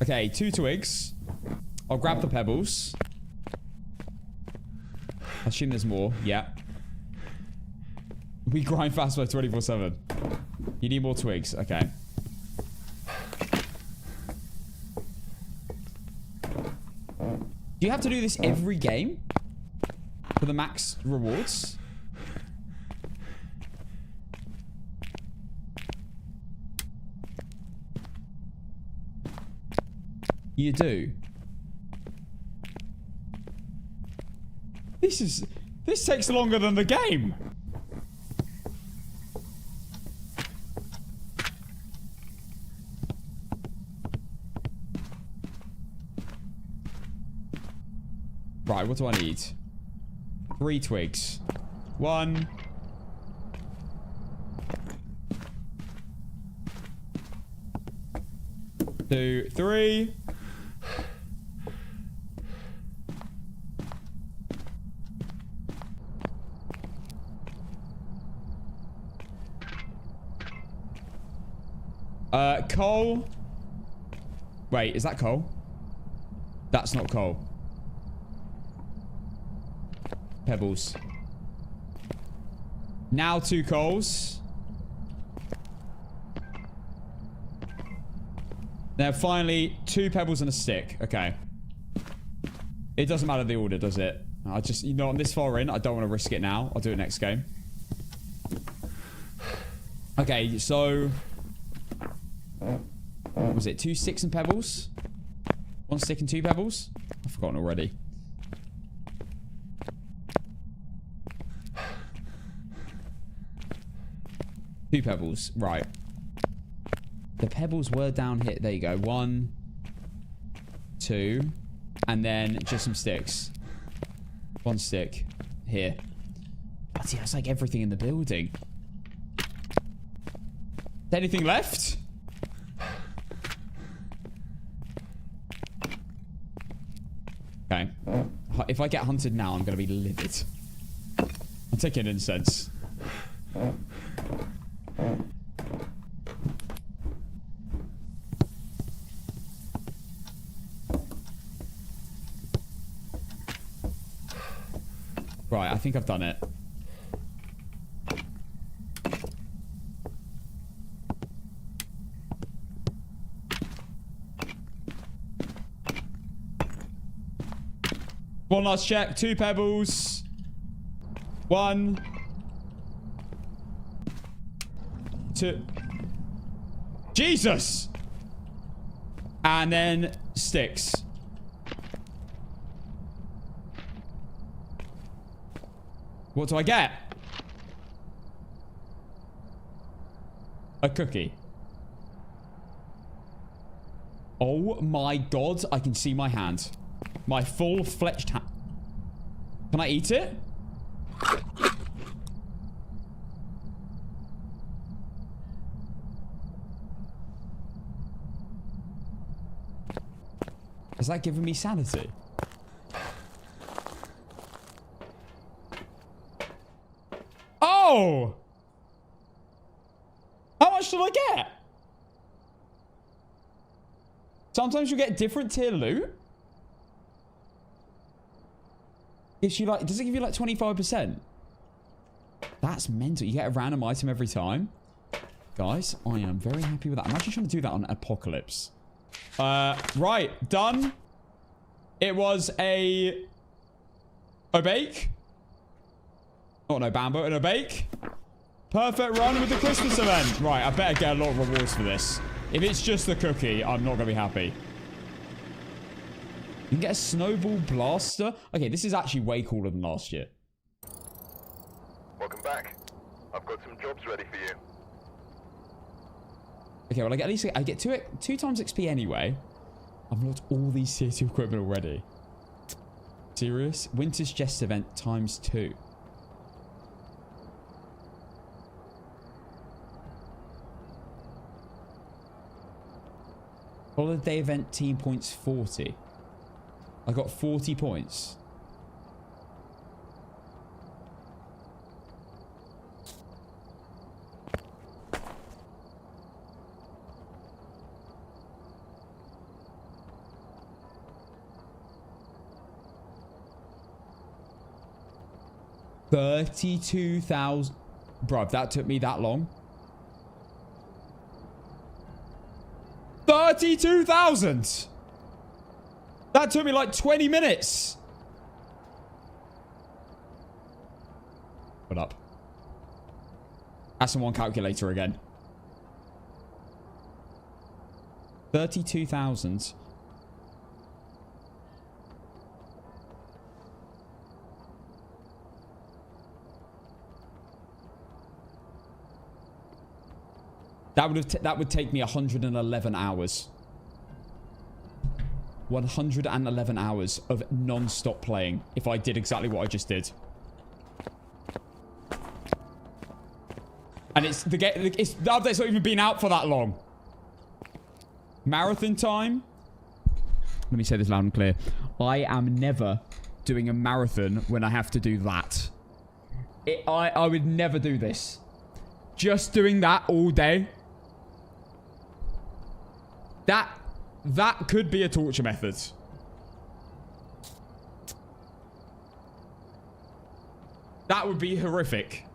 Okay, 2 twigs. I'll grab the pebbles. I assume there's more. Yeah. We grind Phasmo 24/7. You need more twigs. Okay. Do you have to do this every game? For the max rewards? You do. This takes longer than the game. Right, what do I need? 3 twigs. 1. 2, 3. Coal. Wait, is that coal? That's not coal. Pebbles. Now 2 coals. Now finally 2 pebbles and a stick. Okay. It doesn't matter the order, does it? I just, you know, I'm this far in. I don't want to risk it now. I'll do it next game. Okay, so... What was it? 2 sticks and pebbles? 1 stick and 2 pebbles? I've forgotten already. Two pebbles. Right. The pebbles were down here. There you go. 1, 2. And then just some sticks. 1 stick. Here. But see, that's like everything in the building. Is there anything left? Okay. If I get hunted now, I'm going to be livid. I'm taking incense. Right, I think I've done it. One last check. 2 pebbles. 1. 2. Jesus! And then sticks. What do I get? A cookie. Oh my god, I can see my hand. My full-fledged hand. Can I eat it? Is that giving me sanity? Oh! How much did I get? Sometimes you get different tier loot. Gives you like, does it give you like 25%? That's mental. You get a random item every time. Guys, I am very happy with that. I'm actually trying to do that on Apocalypse. Right, done. It was a bake. Oh no, Obambo, and a bake. Perfect run with the Christmas event. Right, I better get a lot of rewards for this. If it's just the cookie, I'm not gonna be happy. You can get a snowball blaster. Okay, this is actually way cooler than last year. Welcome back. I've got some jobs ready for you. Okay, well, at least I get two times XP anyway. I've looked all these tier 2 equipment already. Serious? Winter's Jest event times 2. Holiday event team points 40. I got 40 points. $32,000. Bruv, that took me that long. 32,000. That took me like 20 minutes. What up? That's one calculator again. 32,000. That would take me 111 hours. 111 hours of non-stop playing if I did exactly what I just did. And the update's not even been out for that long. Marathon time. Let me say this loud and clear. I am never doing a marathon when I have to do that. I would never do this. Just doing that all day. That could be a torture method. That would be horrific.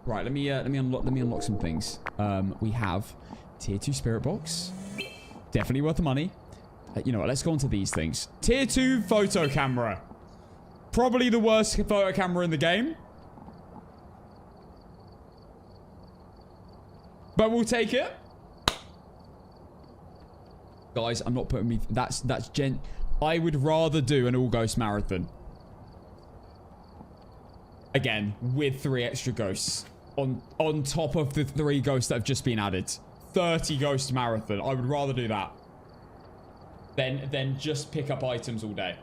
Right, let me unlock some things. We have tier 2 spirit box. Definitely worth the money. You know what? Let's go on to these things. Tier 2 photo camera. Probably the worst photo camera in the game. But we'll take it. Guys, I'm not putting me... That's I would rather do an all-ghost marathon. Again, with 3 extra ghosts. On top of the 3 ghosts that have just been added. 30 ghost marathon. I would rather do that. Than just pick up items all day.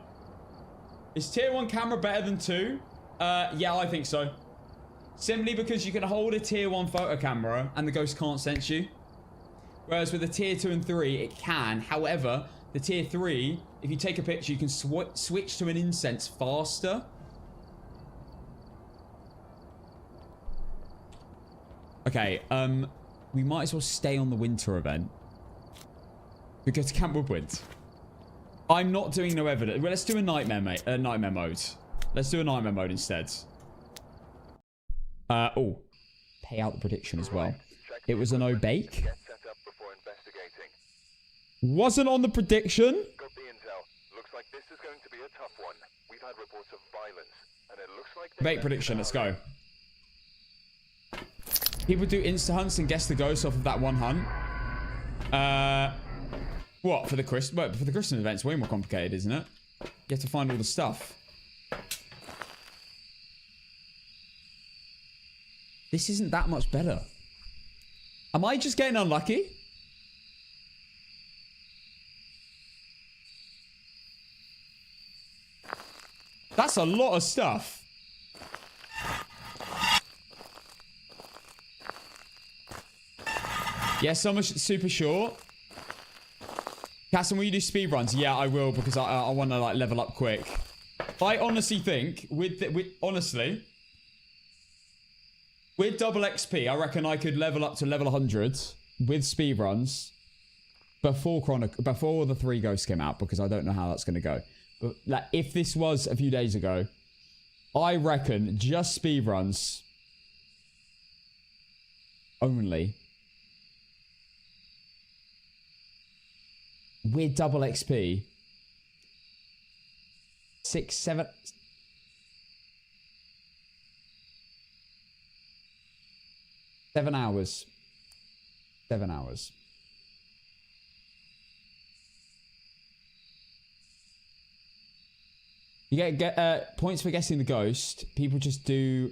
Is tier 1 camera better than 2? Yeah, I think so. Simply because you can hold a tier 1 photo camera and the ghost can't sense you. Whereas with the tier 2 and 3, it can. However, the tier 3, if you take a picture, you can switch to an incense faster. Okay, we might as well stay on the winter event. We go to Camp Woodwind. I'm not doing no evidence. Well, let's do a nightmare mode. Let's do a nightmare mode instead. Oh. Pay out the prediction as well. It was an O-bake. Wasn't on the prediction. Got the intel. Looks like this is going to be a tough one. We've had reports of violence, and it looks like Bake prediction, let's go. People do insta hunts and guess the ghost off of that one hunt. What? For the Christmas event, it's way more complicated, isn't it? You have to find all the stuff. This isn't that much better. Am I just getting unlucky? That's a lot of stuff. Yeah, some are super short. Casson, will you do speed runs? Yeah, I will, because I want to like level up quick. I honestly think with double XP, I reckon I could level up to level 100 with speed runs before the 3 ghosts came out, because I don't know how that's going to go. But like, if this was a few days ago, I reckon just speed runs only with double XP 6, 7 hours. 7 hours. You get points for guessing the ghost. People just do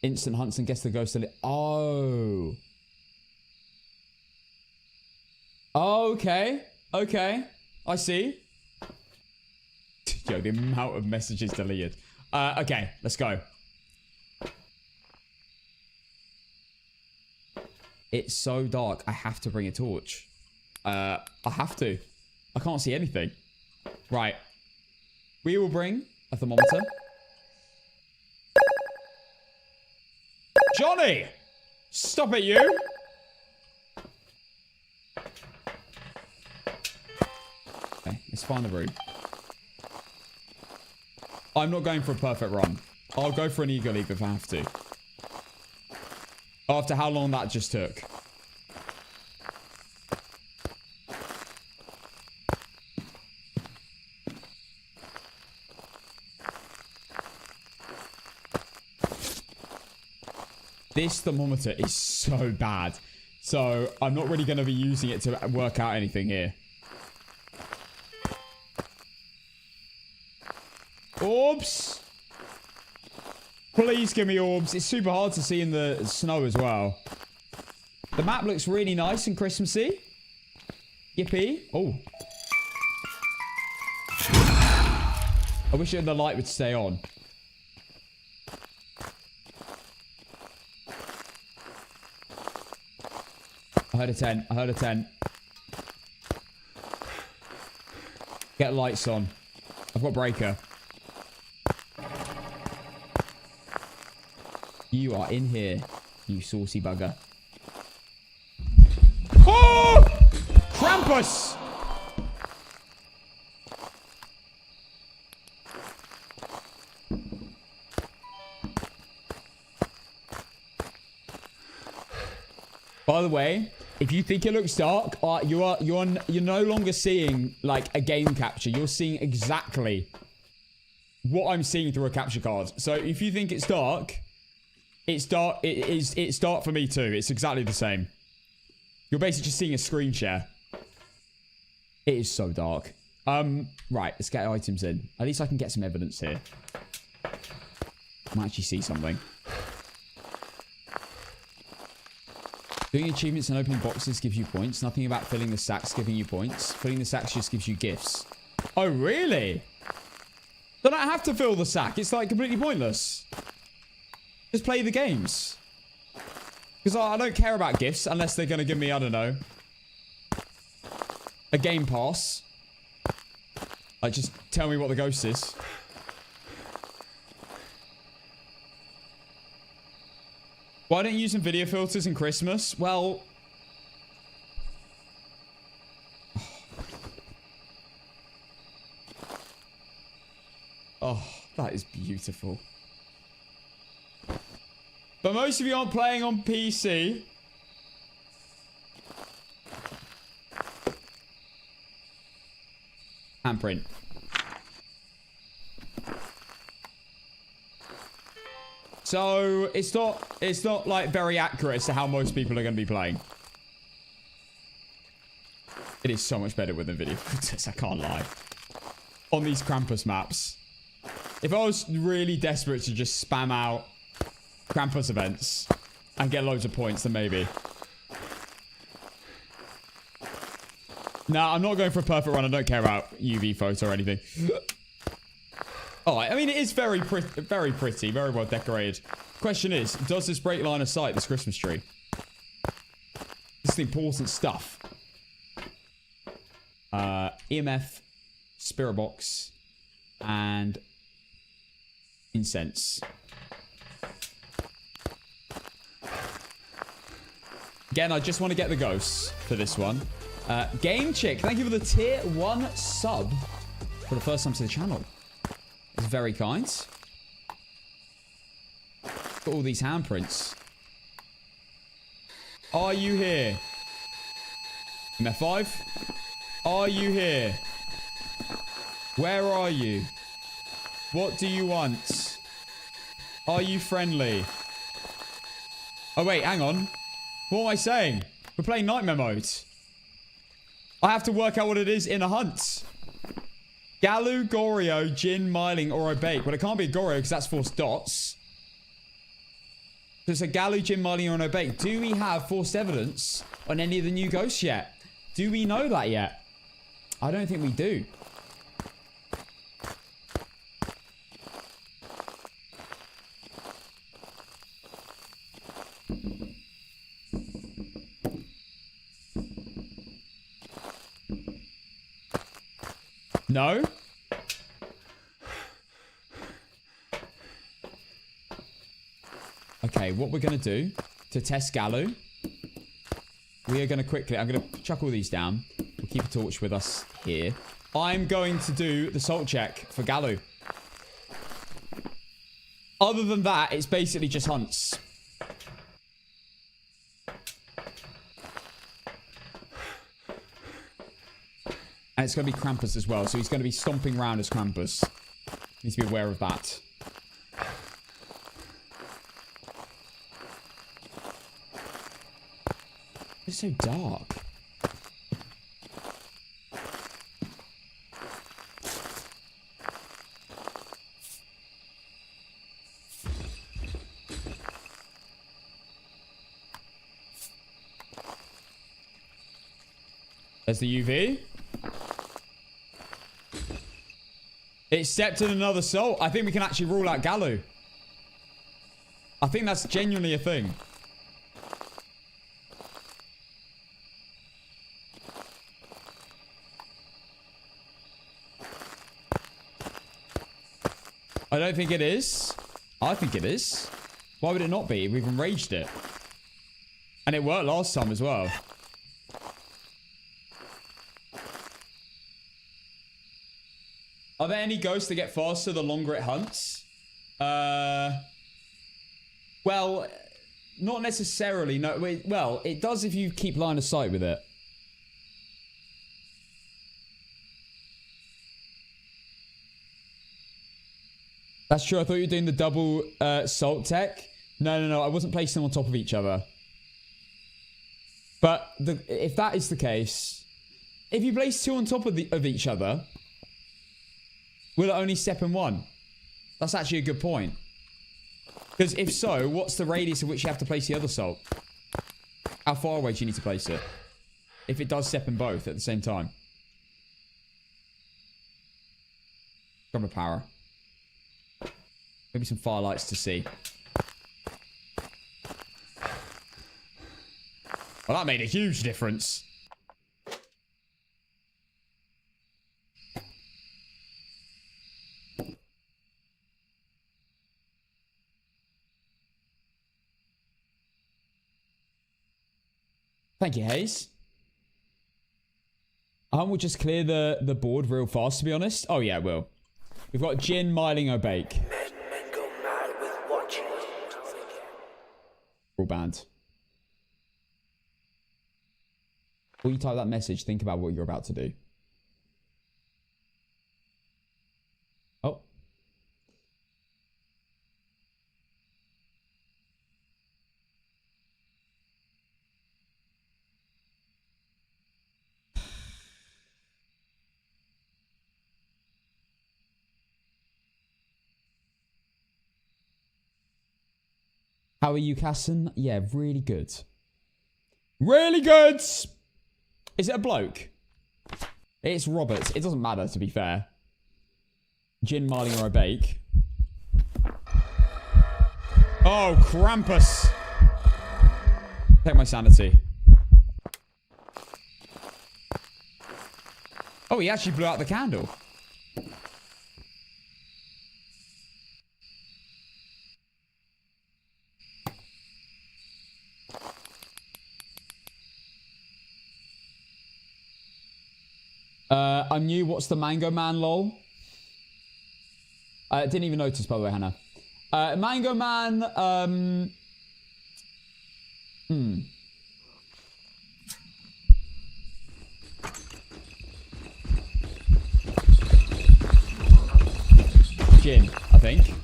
instant hunts and guess the ghost. Oh. Okay. Okay. I see. Yo, the amount of messages deleted. Okay, let's go. It's so dark. I have to bring a torch. I have to. I can't see anything. Right. We will bring a thermometer. Johnny! Stop it, you! Okay, let's find the room. I'm not going for a perfect run. I'll go for an eagle leap if I have to. After how long that just took. This thermometer is so bad. So I'm not really going to be using it to work out anything here. Orbs. Please give me orbs. It's super hard to see in the snow as well. The map looks really nice and Christmassy. Yippee. Oh. I wish the light would stay on. I heard a tent. I heard a tent. Get lights on. I've got breaker. You are in here, you saucy bugger. Oh! Krampus! By the way, if you think it looks dark, you're no longer seeing like a game capture. You're seeing exactly what I'm seeing through a capture card. So if you think it's dark, it's dark. It's dark for me too. It's exactly the same. You're basically just seeing a screen share. It is so dark. Right, let's get items in. At least I can get some evidence here. I might actually see something. Doing achievements and opening boxes gives you points. Nothing about filling the sacks giving you points. Filling the sacks just gives you gifts. Oh, really? Then I have to fill the sack. It's like completely pointless. Just play the games. Because I don't care about gifts unless they're going to give me, I don't know, a game pass. Like, just tell me what the ghost is. Why don't you use some video filters in Christmas? Well... Oh, that is beautiful. But most of you aren't playing on PC. Handprint. So it's not like very accurate as to how most people are going to be playing. It is so much better with NVIDIA filters, I can't lie. On these Krampus maps. If I was really desperate to just spam out Krampus events and get loads of points, then maybe. Nah, I'm not going for a perfect run. I don't care about UV photo or anything. Alright, I mean, it is very pretty, very well decorated. Question is, does this break line of sight, this Christmas tree? This is the important stuff. EMF, spirit box, and incense. Again, I just want to get the ghosts for this one. Game Chick, thank you for the tier 1 sub for the first time to the channel. It's very kind. Got all these handprints. Are you here? MF5? Are you here? Where are you? What do you want? Are you friendly? Oh wait, hang on. What am I saying? We're playing Nightmare mode. I have to work out what it is in a hunt. Galu, Goryo, Jin, Myling, or Obake. Well, it can't be Goryo because that's forced dots. So it's a Galu, Jin, Myling, or an Obake. Do we have forced evidence on any of the new ghosts yet? Do we know that yet? I don't think we do. No? Okay, what we're going to do to test Galu, we are going to quickly... I'm going to chuck all these down. We'll keep a torch with us here. I'm going to do the salt check for Galu. Other than that, it's basically just hunts. And it's going to be Krampus as well. So he's going to be stomping around as Krampus. Need to be aware of that. It's so dark. There's the UV. It stepped in another soul. I think we can actually rule out Galu. I think that's genuinely a thing. I don't think it is. I think it is. Why would it not be? We've enraged it. And it worked last time as well. Are there any ghosts that get faster the longer it hunts? Well, not necessarily. No, well, it does if you keep line of sight with it. That's true. I thought you were doing the double salt tech. No. I wasn't placing them on top of each other. But if that is the case, if you place two on top of each other, will it only step in one? That's actually a good point. Because if so, what's the radius of which you have to place the other salt? How far away do you need to place it? If it does step in both at the same time. Grab a power. Maybe some firelights to see. Well, that made a huge difference. Thank you, Hayes. We'll just clear the board real fast, to be honest. Oh, yeah, it will. We've got Jin, Myling, Obake. Men go mad with watching. All banned. Before you type that message, think about what you're about to do. Oh. How are you, Casson? Yeah, really good. Really good! Is it a bloke? It's Robert. It doesn't matter, to be fair. Gin, Marling, or a bake. Oh, Krampus. Take my sanity. Oh, he actually blew out the candle. I'm new. What's the Mango Man, lol? I didn't even notice, by the way, Hannah. Mango Man, Gin, I think.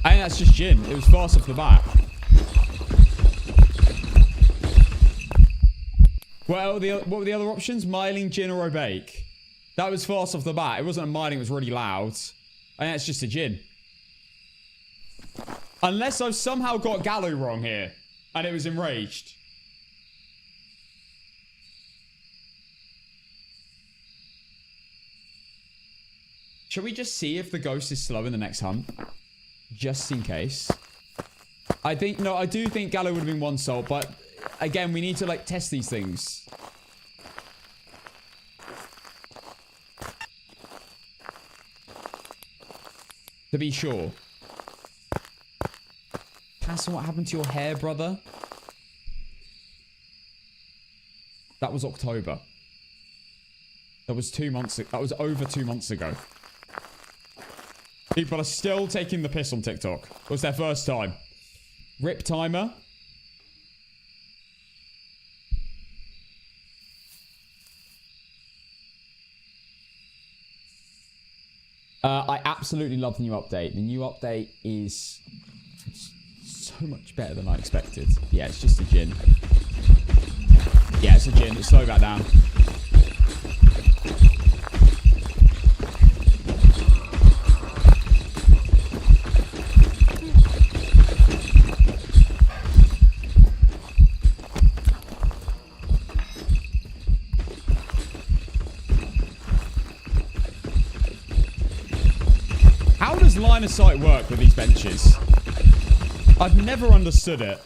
I think that's just gin. It was fast off the bat. Well, what were the other options? Miling, gin, or a bake? That was fast off the bat. It wasn't a miling, it was really loud. I think that's just a gin. Unless I've somehow got Gallo wrong here. And it was enraged. Shall we just see if the ghost is slow in the next hunt? Just in case. I do think Gallo would have been one salt, but again, we need to like test these things. To be sure. Castle, what happened to your hair, brother? That was October. That was 2 months ago. That was over 2 months ago. People are still taking the piss on TikTok. It was their first time. Rip timer. I absolutely love the new update. The new update is so much better than I expected. Yeah, it's just a gin. Yeah, it's a gin. It's slow back down. How does line of sight work with these benches? I've never understood it.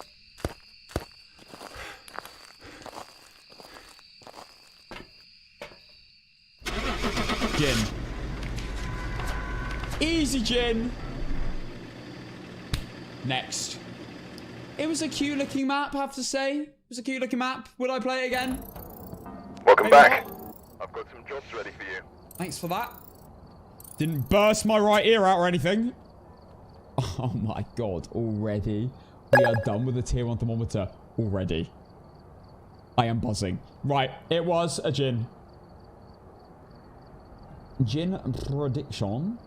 Gin. Easy gin. Next. It was a cute looking map, I have to say. It was a cute looking map. Would I play it again? Welcome Maybe back. not. I've got some jobs ready for you. Thanks for that. Didn't burst my right ear out or anything. Oh my god, already? We are done with the tier 1 thermometer already. I am buzzing. Right, it was a gin. Gin prediction.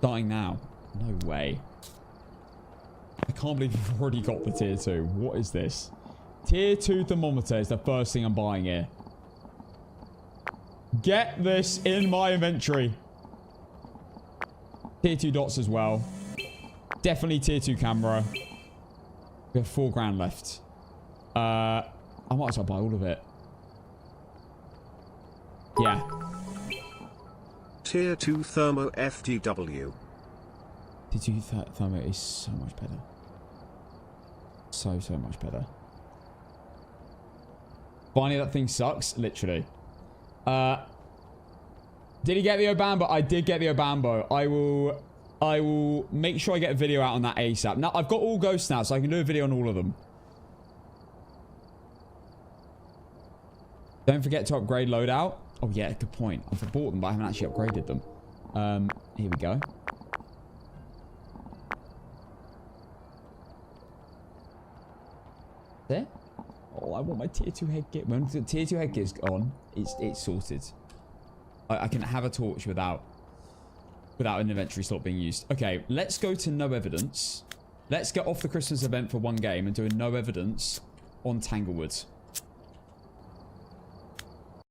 Dying now. No way. I can't believe you've already got the tier 2. What is this? Tier 2 thermometer is the first thing I'm buying here. Get this in my inventory. Tier 2 dots as well. Definitely tier 2 camera. We have 4 grand left. I might as well buy all of it. Yeah. Tier 2 Thermo FTW. Tier 2 thermo is so much better. So much better. Finally, that thing sucks. Literally. Did he get the Obambo? I did get the Obambo. I will make sure I get a video out on that ASAP. Now, I've got all ghosts now, so I can do a video on all of them. Don't forget to upgrade loadout. Oh, yeah, good point. I've bought them, but I haven't actually upgraded them. Here we go. There. Oh, I want my tier 2 headgear. When the tier 2 headgear's on, it's sorted. I can have a torch without Without an inventory slot being used. Okay, let's go to no evidence. Let's get off the Christmas event for one game and do a no evidence on Tanglewood.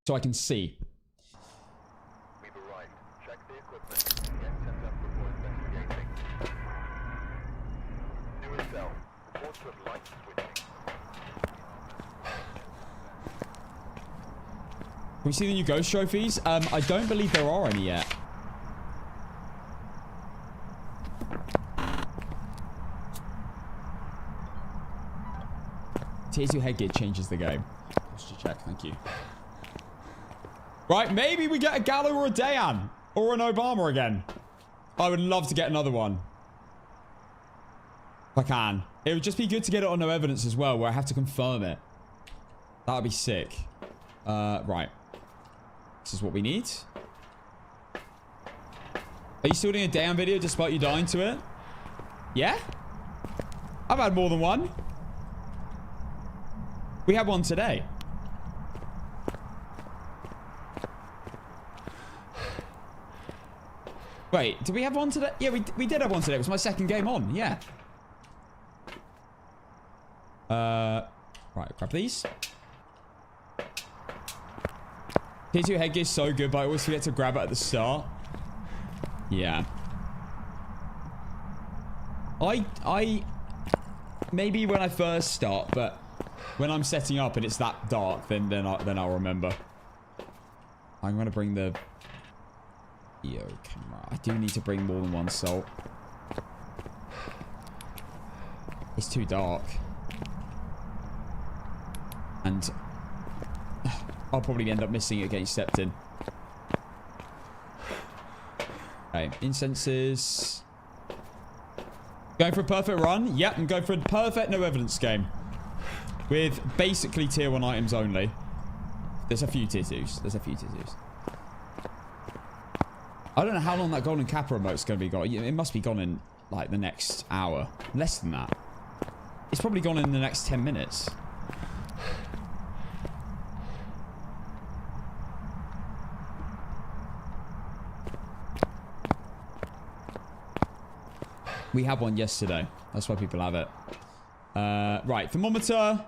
So I can see. We've arrived. Check the equipment. Get sent up before investigating. New cell. Reports of light switching. Can we see the new ghost trophies? I don't believe there are any yet. Tier 2 headgear changes the game. Just to check, thank you. Right, maybe we get a Gallo or a Dayan. Or an Obama again. I would love to get another one. If I can. It would just be good to get it on no evidence as well, where I have to confirm it. That would be sick. Right. This is what we need. Are you still doing a Dayan video despite you dying to it? Yeah? I've had more than one. We had one today. Wait, did we have one today? Yeah, we did have one today. It was my second game on. Yeah. Right, grab these. Tier 2 headgear is so good, but I always forget to grab it at the start. Yeah. I maybe when I first start, but when I'm setting up and it's that dark, then I'll remember. I'm gonna bring the camera. I do need to bring more than one salt. It's too dark. And I'll probably end up missing it getting stepped in. Okay, incenses. Going for a perfect run? Yep, I'm going for a perfect no evidence game. With basically tier 1 items only. There's a few tier 2s. There's a few tier 2s. I don't know how long that golden kappa remote's going to be gone. It must be gone in, like, the next hour. Less than that. It's probably gone in the next 10 minutes. We had one yesterday. That's why people have it. Right, thermometer.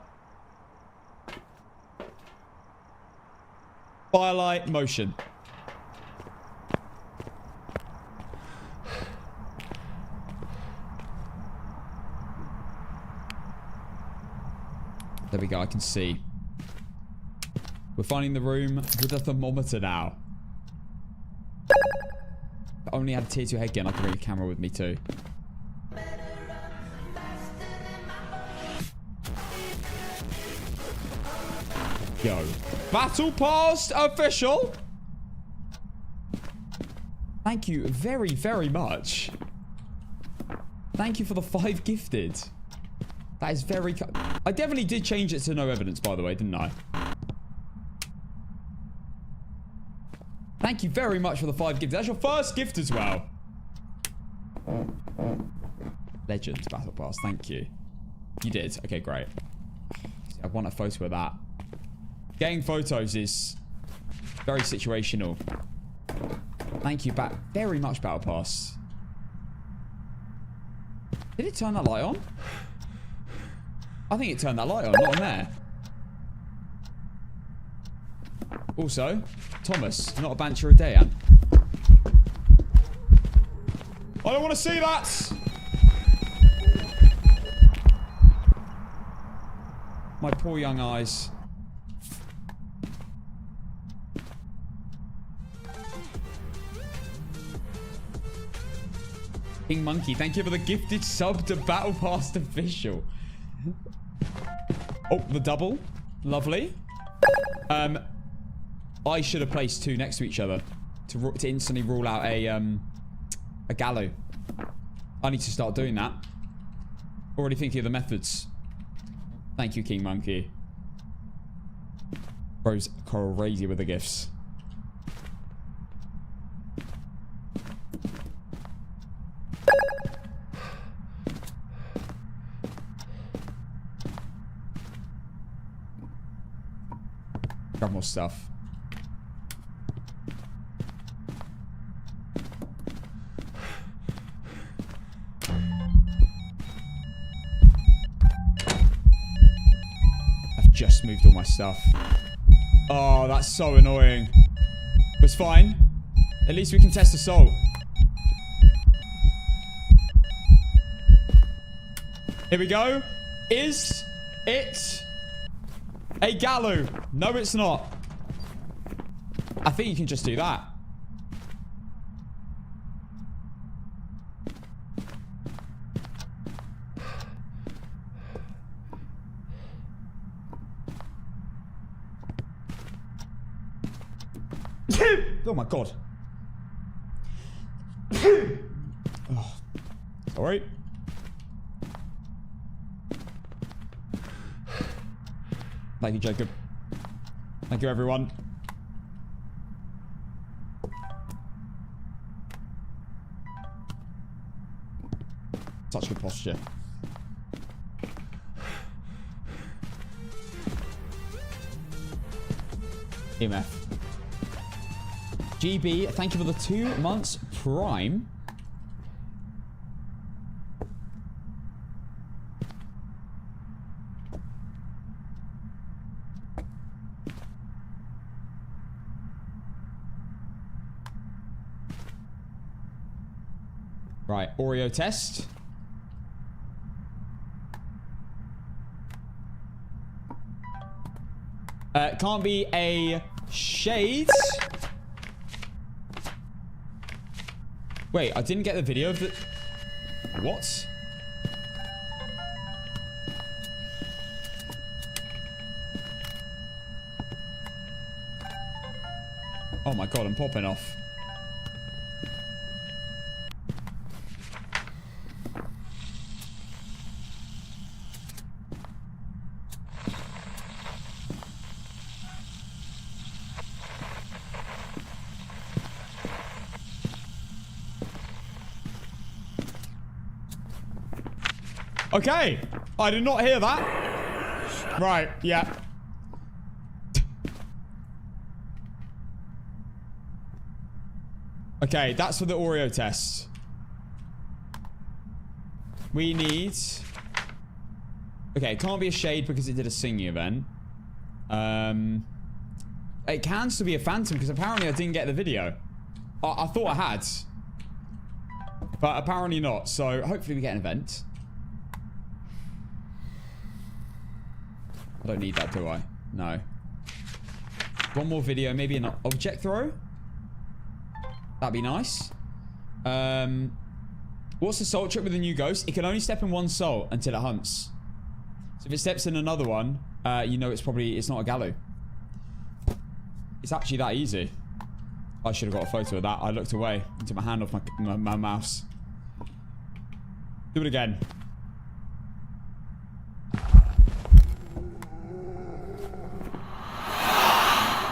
Firelight, motion. There we go, I can see. We're finding the room with a thermometer now. If I only had a tier 2 headgear, I could bring a camera with me too. Yo. Battle Pass official. Thank you very, very much. Thank you for the 5 gifted. That is very... I definitely did change it to no evidence, by the way, didn't I? Thank you very much for the 5 gifts. That's your first gift as well. Legends Battle Pass. Thank you. You did. Okay, great. I want a photo of that. Getting photos is very situational. Thank you very much, Battle Pass. Did it turn that light on? I think it turned that light on, not on there. Also, Thomas, not a banter a day, Anne. I don't want to see that! My poor young eyes. King Monkey, thank you for the gifted sub to Battle Pass official. Oh, the double. Lovely. I should have placed 2 next to each other to instantly rule out a gallo. I need to start doing that. Already thinking of the methods. Thank you, King Monkey. Bro's crazy with the gifts. Grab more stuff. just moved all my stuff. Oh, that's so annoying. It's fine. At least we can test assault. Here we go. Is it a gallo? No, it's not. I think you can just do that. Oh my god. Oh, sorry. Thank you, Jacob. Thank you, everyone. Such good posture. EMF. GB, thank you for the 2 months Prime. Right, Oreo test. Can't be a shade. Wait, I didn't get the video of the... What? Oh my god, I'm popping off. Okay, I did not hear that. Right, yeah. Okay, that's for the Oreo test. We need... Okay, it can't be a shade because it did a singing event. It can still be a phantom because apparently I didn't get the video. I thought I had. But apparently not, so hopefully we get an event. I don't need that, do I? No. One more video, maybe an object throw? That'd be nice. What's the salt trick with the new ghost? It can only step in one salt until it hunts. So if it steps in another one, you know it's not a gallo. It's actually that easy. I should have got a photo of that. I looked away and took my hand off my mouse. Do it again.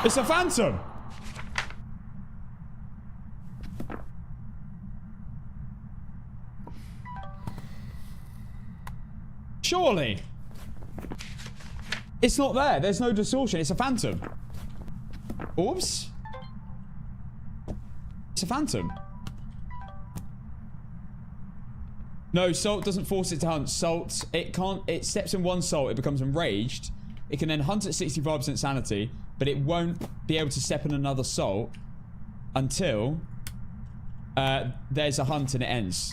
It's a phantom. Surely. It's not there. There's no distortion. It's a phantom. Oops. It's a phantom. No, salt doesn't force it to hunt. Salt, it steps in one salt, it becomes enraged. It can then hunt at 65% sanity, but it won't be able to step in another salt until there's a hunt and it ends.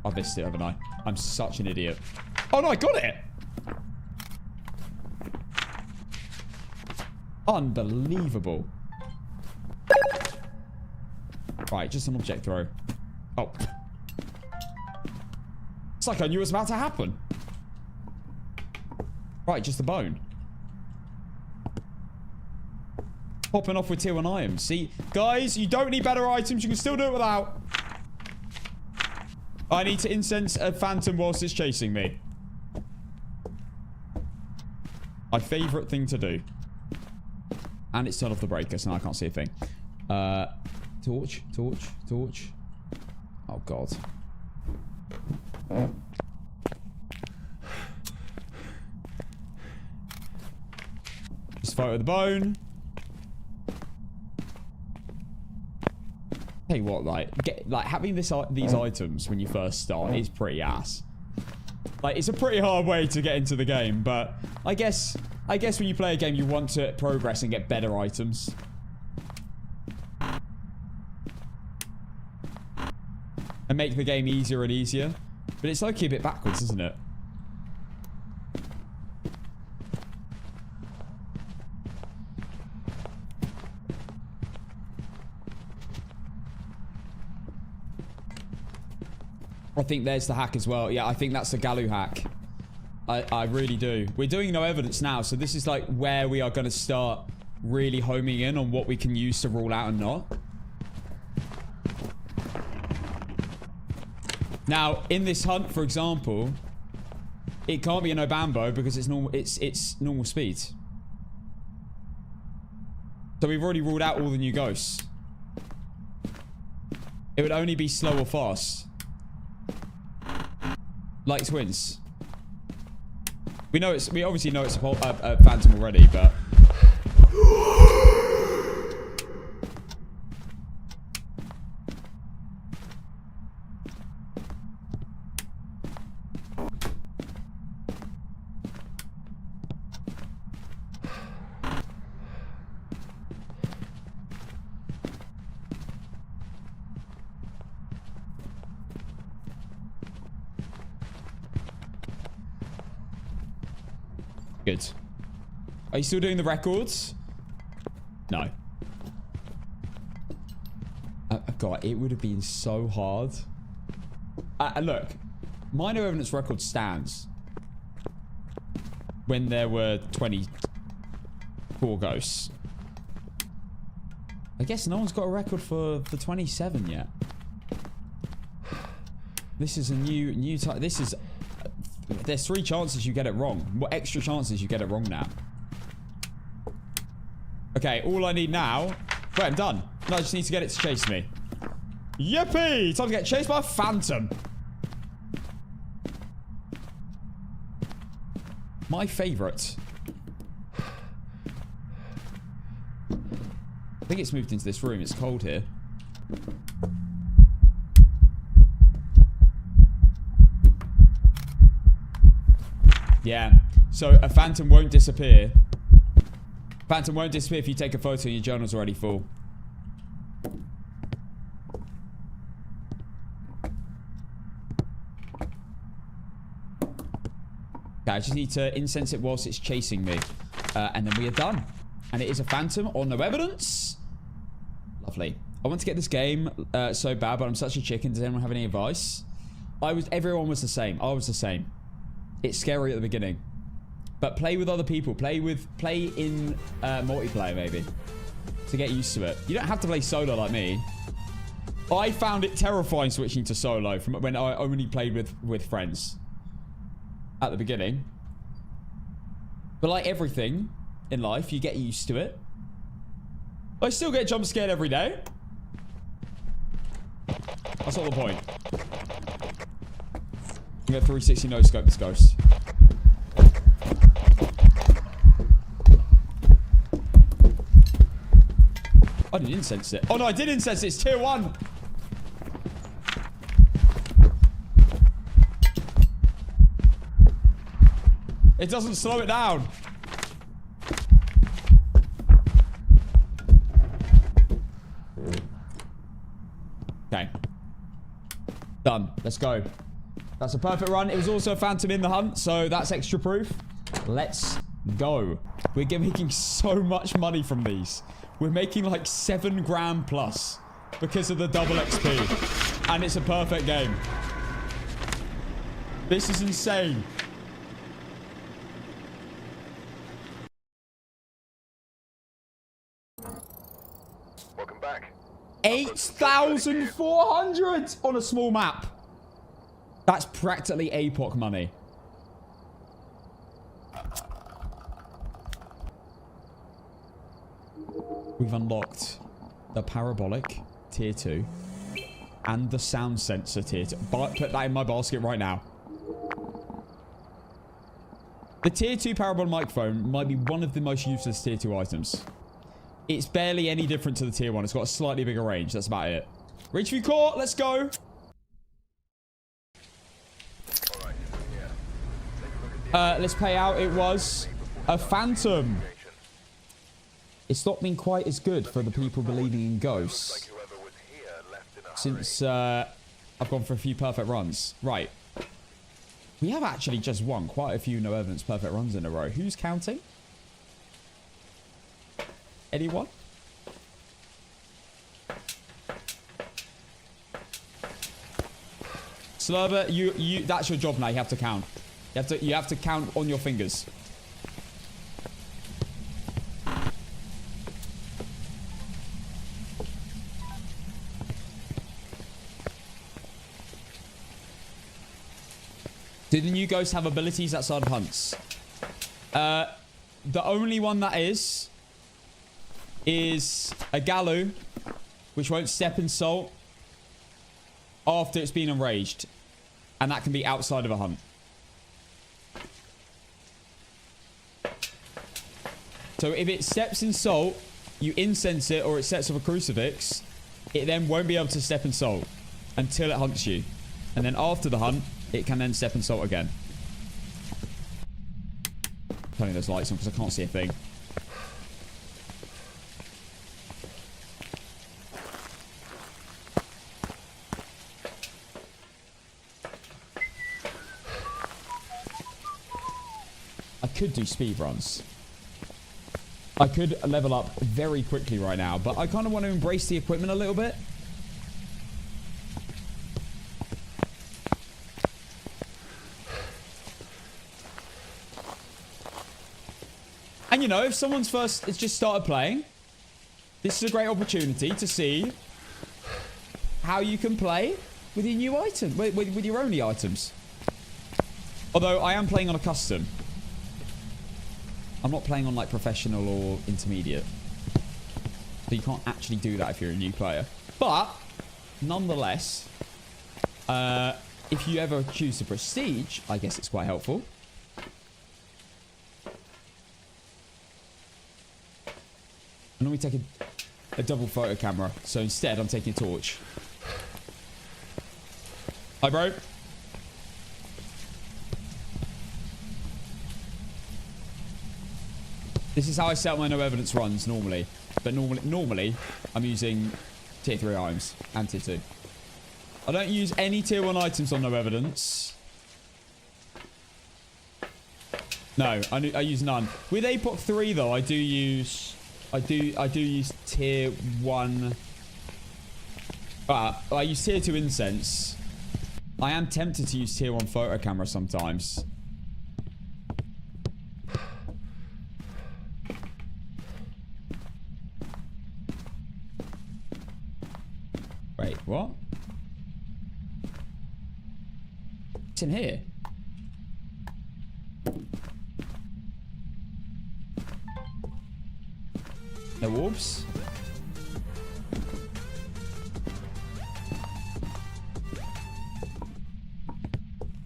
I've missed it, haven't I? I'm such an idiot. Oh no, I got it! Unbelievable. Right, just an object throw. Oh. It's like I knew it was about to happen. Right, just the bone. Popping off with tier 1 items. See, guys, you don't need better items. You can still do it without. I need to incense a phantom whilst it's chasing me. My favourite thing to do. And it's turned off the breaker, so now I can't see a thing. Torch, torch, torch. Oh, God. Just fight with the bone. Tell you what, like, having these items when you first start is pretty ass. Like, it's a pretty hard way to get into the game, but I guess when you play a game, you want to progress and get better items. And make the game easier and easier. But it's like a bit backwards, isn't it? I think there's the hack as well. Yeah, I think that's the Galu hack. I really do. We're doing no evidence now, so this is like where we are going to start really homing in on what we can use to rule out and not. Now, in this hunt, for example, it can't be an Obambo because it's normal speed. So we've already ruled out all the new ghosts. It would only be slow or fast. Like twins. We obviously know it's a phantom already, but good. Are you still doing the records? No. God, it would have been so hard. Look, my no evidence record stands when there were 24 ghosts. I guess no one's got a record for 27 yet. This is a new type. This is... There's 3 chances you get it wrong. What extra chances you get it wrong now? Okay, all I need now... Wait, I'm done. No, I just need to get it to chase me. Yippee! Time to get chased by a phantom. My favourite. I think it's moved into this room. It's cold here. Yeah, so a phantom won't disappear. Phantom won't disappear if you take a photo and your journal's already full. Okay, I just need to incense it whilst it's chasing me. And then we are done. And it is a phantom on no evidence. Lovely. I want to get this game so bad, but I'm such a chicken. Does anyone have any advice? Everyone was the same. I was the same. It's scary at the beginning. But play with other people. Play in multiplayer, maybe. To get used to it. You don't have to play solo like me. I found it terrifying switching to solo from when I only played with friends. At the beginning. But like everything in life, you get used to it. I still get jump scared every day. That's not the point. I'm gonna 360 no scope this ghost. I didn't incense it. Oh no, I did incense it. It's tier 1. It doesn't slow it down. Okay. Done. Let's go. That's a perfect run. It was also a phantom in the hunt, so that's extra proof. Let's go. We're making so much money from these. We're making like 7 grand plus because of the double XP. And it's a perfect game. This is insane. Welcome back. 8,400 on a small map. That's practically APOC money. We've unlocked the parabolic tier 2 and the sound sensor tier 2. Put that in my basket right now. The tier 2 parabolic microphone might be one of the most useless tier 2 items. It's barely any different to the tier 1. It's got a slightly bigger range. That's about it. Ridgeview Court, let's go. Alright, we're here. Take a look at the Let's pay out. It was a phantom. investigation. It's not been quite as good for the people believing in ghosts Like whoever was here left in a hurry. since I've gone for a few perfect runs. Right. We have actually just won quite a few no evidence perfect runs in a row. Who's counting? Anyone? Slurber, you that's your job now. You have to count. You have to count on your fingers. Do the new ghosts have abilities outside of hunts? The only one that is a Galoo, which won't step in salt after it's been enraged. And that can be outside of a hunt. So if it steps in salt, you incense it or it sets off a crucifix, it then won't be able to step in salt until it hunts you. And then after the hunt, it can then step in salt again. Turning those lights on because I can't see a thing. I could do speed runs. I could level up very quickly right now, but I kind of want to embrace the equipment a little bit. And you know, if someone's first has just started playing, this is a great opportunity to see how you can play with your new item, with your only items. Although I am playing on a custom. I'm not playing on like professional or intermediate. So you can't actually do that if you're a new player. But, nonetheless, if you ever choose to prestige, I guess it's quite helpful. I normally take a double photo camera. So instead, I'm taking a torch. Hi, bro. This is how I set my no evidence runs normally. But normally I'm using tier 3 items and tier 2. I don't use any tier 1 items on no evidence. No, I use none. With APOC 3 though, I do use tier 1. I use tier 2 incense. I am tempted to use tier 1 photo camera sometimes. Wait, what? What's in here? No orbs?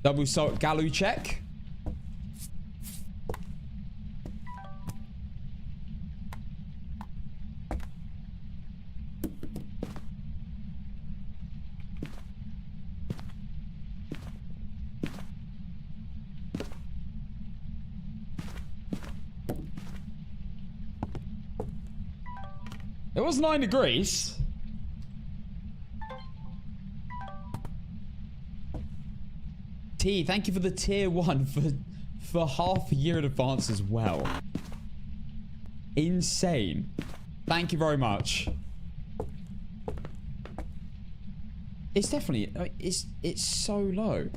Double salt Galoo check. It was 9 degrees. T, thank you for the tier 1 for half a year in advance as well. Insane. Thank you very much. It's definitely, it's so low.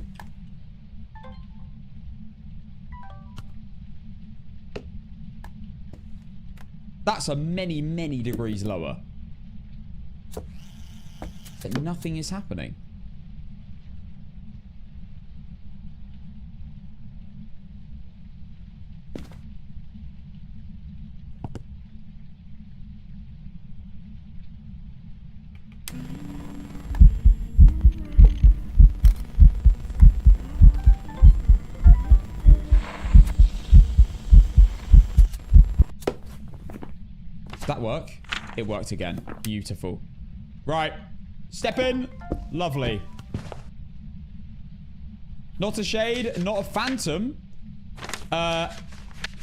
That's a many, many degrees lower. But nothing is happening. That work? It worked again. Beautiful. Right. Step in. Lovely. Not a shade, not a phantom.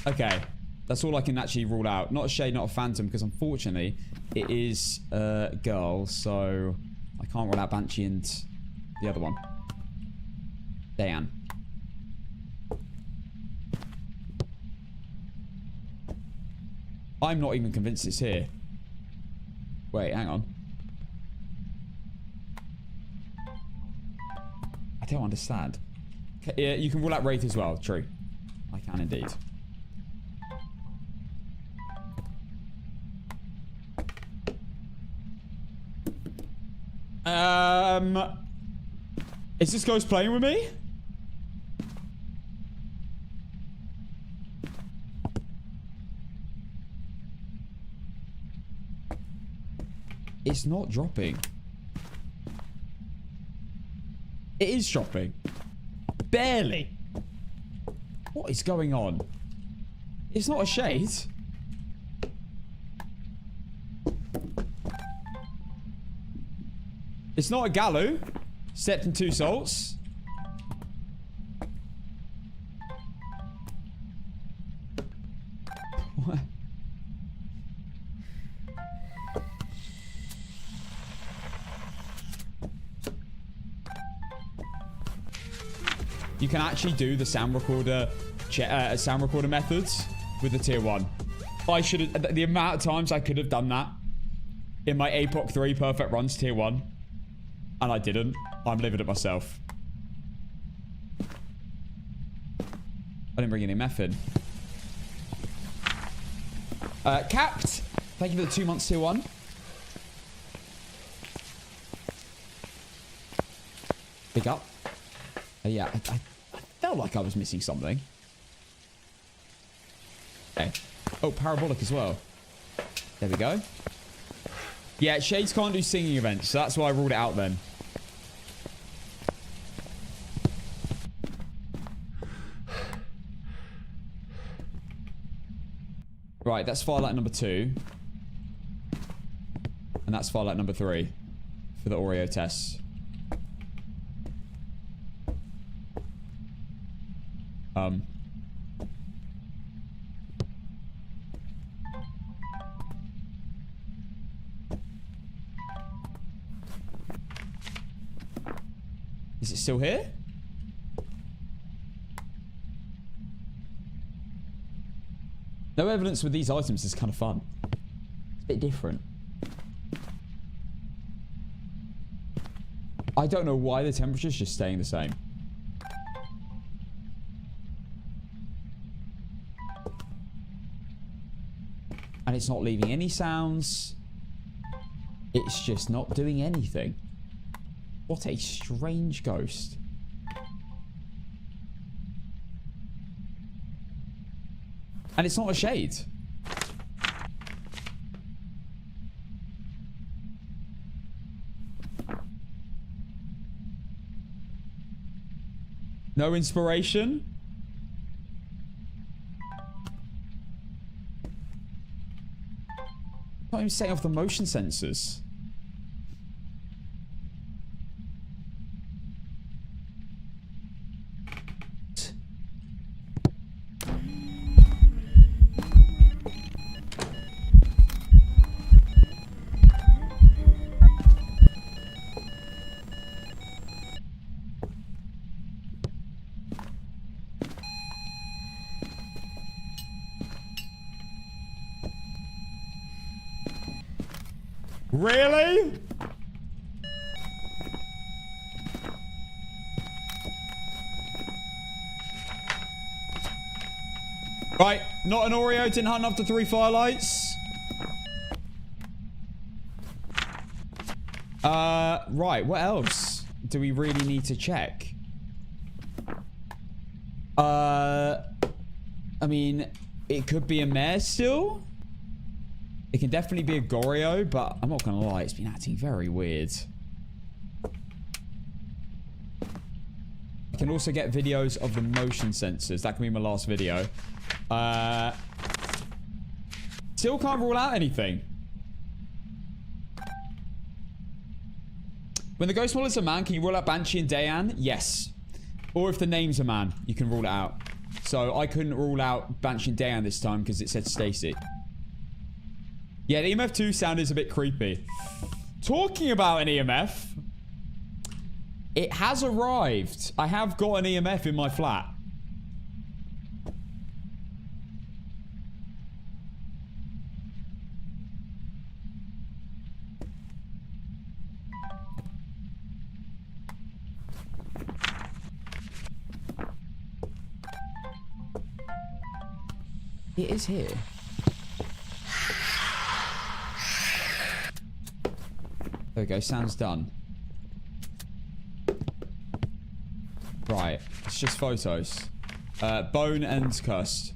Okay. That's all I can actually rule out. Not a shade, not a phantom, because unfortunately, it is a girl, so I can't rule out Banshee and the other one. Dan. I'm not even convinced it's here. Wait, hang on. I don't understand. Okay, yeah, you can rule out Wraith as well. True. I can indeed. Is this ghost playing with me? It's not dropping. It is dropping. Barely. What is going on? It's not a shade. It's not a Gallo. Stepped in 2 salts. What? You can actually do the sound recorder methods with the tier 1. I should have... The amount of times I could have done that in my APOC 3 perfect runs tier 1. And I didn't. I'm living it myself. I didn't bring any meth in. Capped. Thank you for the 2 months tier 1. Big up. Yeah, I felt like I was missing something. Okay. Oh, parabolic as well. There we go. Yeah, shades can't do singing events, so that's why I ruled it out then. Right, that's firelight number 2. And that's firelight number 3 for the Oreo test. Is it still here? No evidence with these items is kind of fun. It's a bit different. I don't know why the temperature's just staying the same. And it's not leaving any sounds. It's just not doing anything. What a strange ghost. And it's not a shade. No inspiration? Not even setting off the motion sensors. Really? Right, not an Oreo, didn't hunt after 3 firelights. Right, what else do we really need to check? I mean, it could be a mare still. It can definitely be a Goreo, but I'm not gonna lie, it's been acting very weird. I can also get videos of the motion sensors. That can be my last video. Still can't rule out anything. When the ghost model is a man, can you rule out Banshee and Dayan? Yes. Or if the name's a man, you can rule it out. So I couldn't rule out Banshee and Dayan this time because it said Stacy. Yeah, the EMF 2 sound is a bit creepy. Talking about an EMF, it has arrived. I have got an EMF in my flat. It is here. There we go, sound's done. Right, it's just photos. Bone and cursed.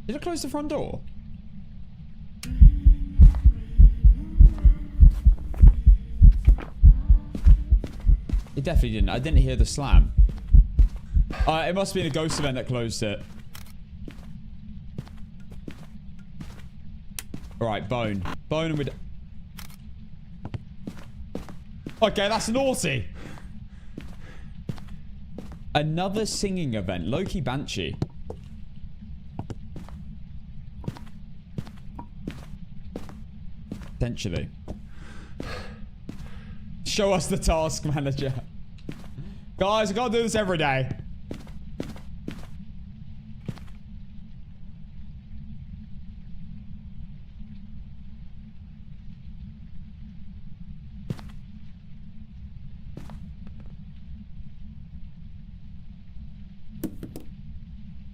Did I close the front door? It definitely didn't. I didn't hear the slam. It must have been a ghost event that closed it. Alright, bone. Bone and with... Okay, that's naughty. Another singing event. Loki Banshee. Potentially. Show us the task manager. Guys, I gotta do this every day.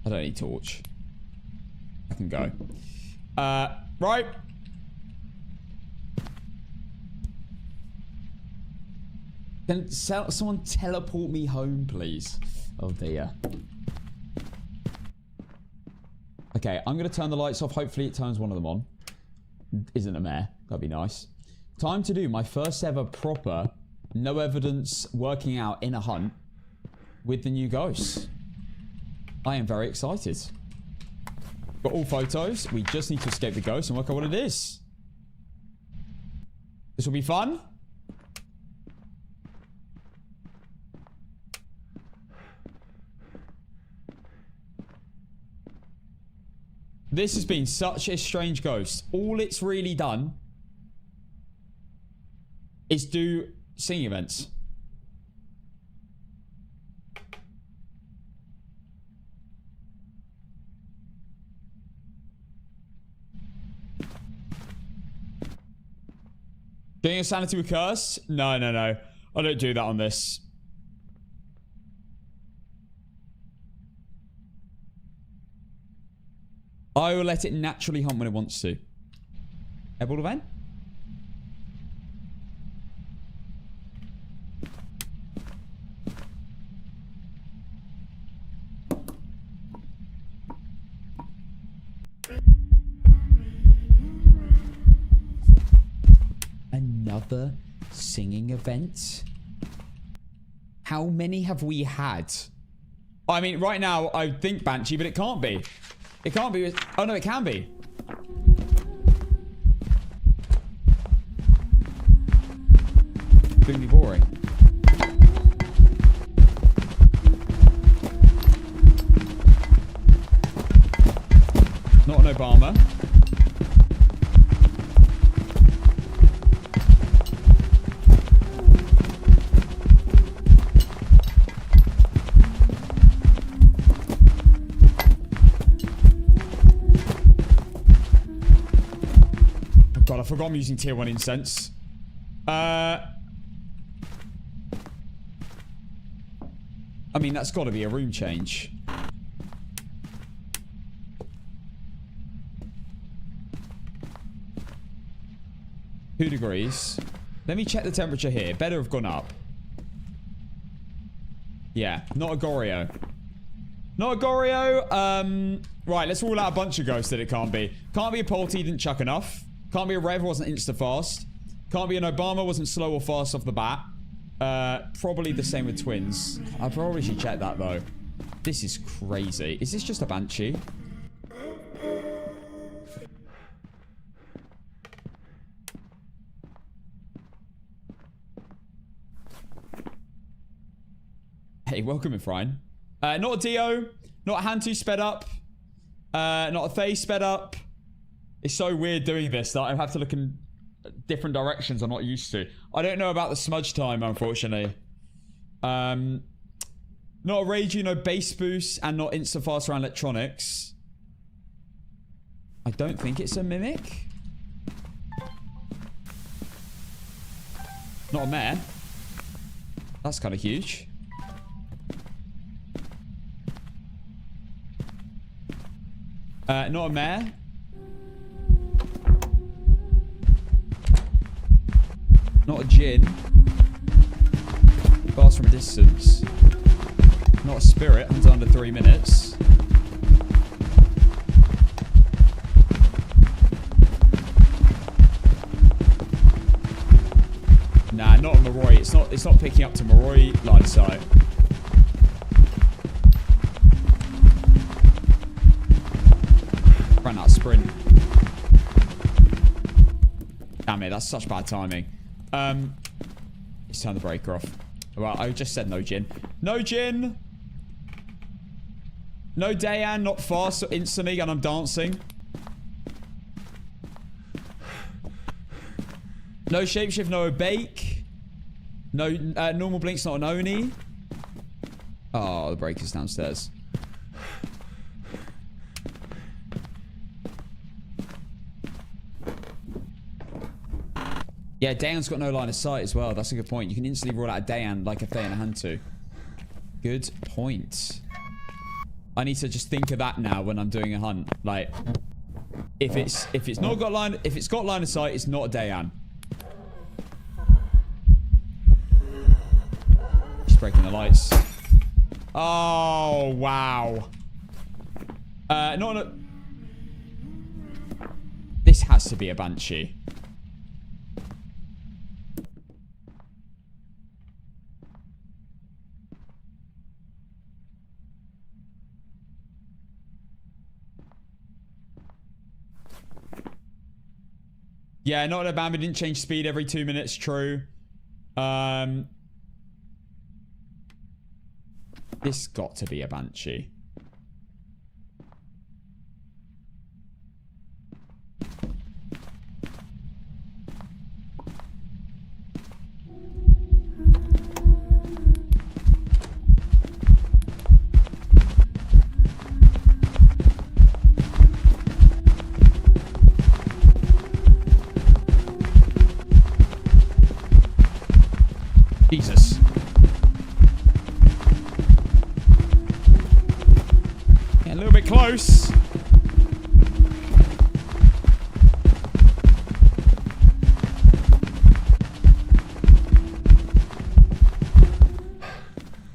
I don't need torch. I can go. Right. Can someone teleport me home, please? Oh, dear. Okay, I'm going to turn the lights off. Hopefully it turns one of them on. Isn't a mare. That'd be nice. Time to do my first ever proper, no evidence, working out in a hunt with the new ghosts. I am very excited. Got all photos. We just need to escape the ghost and work out what it is. This will be fun. This has been such a strange ghost. All it's really done is do singing events. Doing a sanity with curse? No. I don't do that on this. I will let it naturally hunt when it wants to. Airball event? Another singing event? How many have we had? I mean, right now, I think Banshee, but it can't be. It can't be. Oh, no, it can be. Extremely boring. Not an Obama. God, I forgot I'm using tier 1 incense. I mean, that's got to be a room change. Two degrees. Let me check the temperature here. Better have gone up. Yeah, not a Goryo. Not a Goryo. Right, let's rule out a bunch of ghosts that it can't be. Can't be a Polty, didn't chuck enough. Can't be a Rev, wasn't insta-fast. Can't be an Obama, wasn't slow or fast off the bat. Probably the same with twins. I probably should check that, though. This is crazy. Is this just a banshee? Hey, welcome in, Frine. Not a Dio. Not a Hantu sped up. Not a Thay sped up. It's so weird doing this that I have to look in different directions I'm not used to. I don't know about the smudge time, unfortunately. Not a Ragey, no base boost, and not instant fast around electronics. I don't think it's a Mimic. Not a Mare. That's kind of huge. Not a Mare. Not a Djinn. Fast from a distance. Not a Spirit. Hunts under 3 minutes. Nah, not a Moroi. It's not picking up to Moroi line of sight. Ran that sprint. Damn it, that's such bad timing. Let's turn the breaker off. Well, I just said no Djinn. No Djinn! No Dayan, not fast instantly, and I'm dancing. No Shapeshift, no Bake. No normal Blink's not an Oni. Oh, the breaker's downstairs. Yeah, Dayan's got no line of sight as well. That's a good point. You can instantly rule out a Dayan like a Thay and a Hantu. Good point. I need to just think of that now when I'm doing a hunt. Like, if it's got line of sight, it's not a Dayan. She's breaking the lights. Oh wow. This has to be a Banshee. Yeah, not a Obambo didn't change speed every 2 minutes, true. This got to be a Banshee. Jesus. Yeah, a little bit close.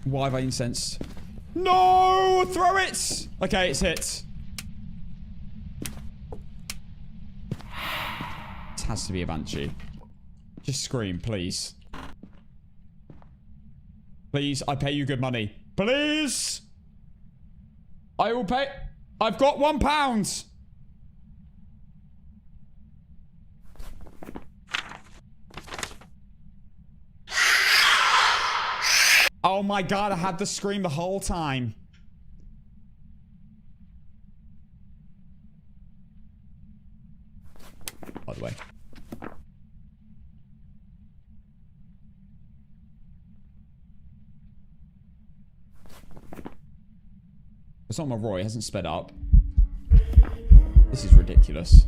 Why have I incensed? No! Throw it! Okay, it's hit. This has to be a Banshee. Just scream, please. Please, I pay you good money. Please! I will pay... I've got £1. Oh my god, I had to scream the whole time. By the way. It's not my Roy, it hasn't sped up. This is ridiculous.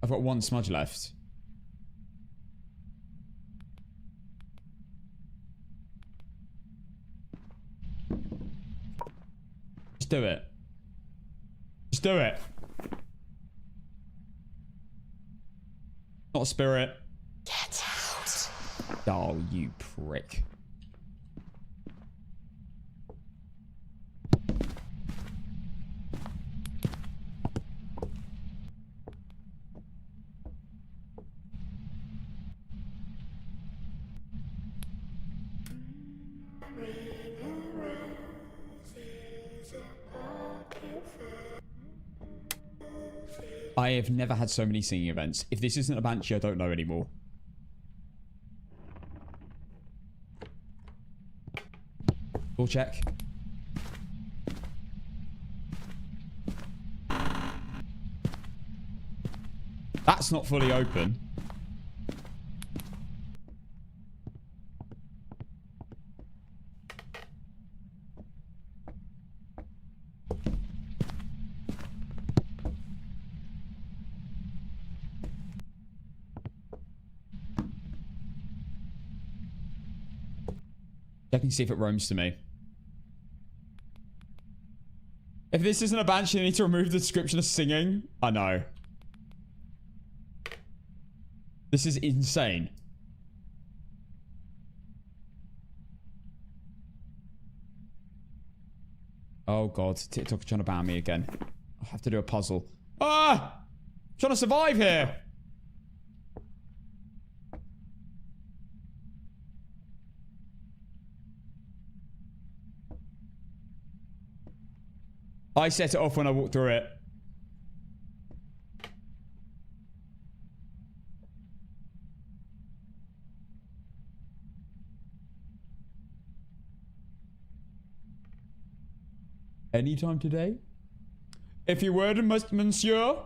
I've got 1 smudge left. Just do it. Just do it. Not a Spirit. Get out. Oh, you prick. I have never had so many singing events. If this isn't a Banshee, I don't know anymore. Door check. That's not fully open. Check and see if it roams to me. If this isn't a Banshee, I need to remove the description of singing. I know. This is insane. Oh god, TikTok's trying to ban me again. I have to do a puzzle. Ah! I'm trying to survive here. I set it off when I walked through it. Anytime today? If you were, monsieur.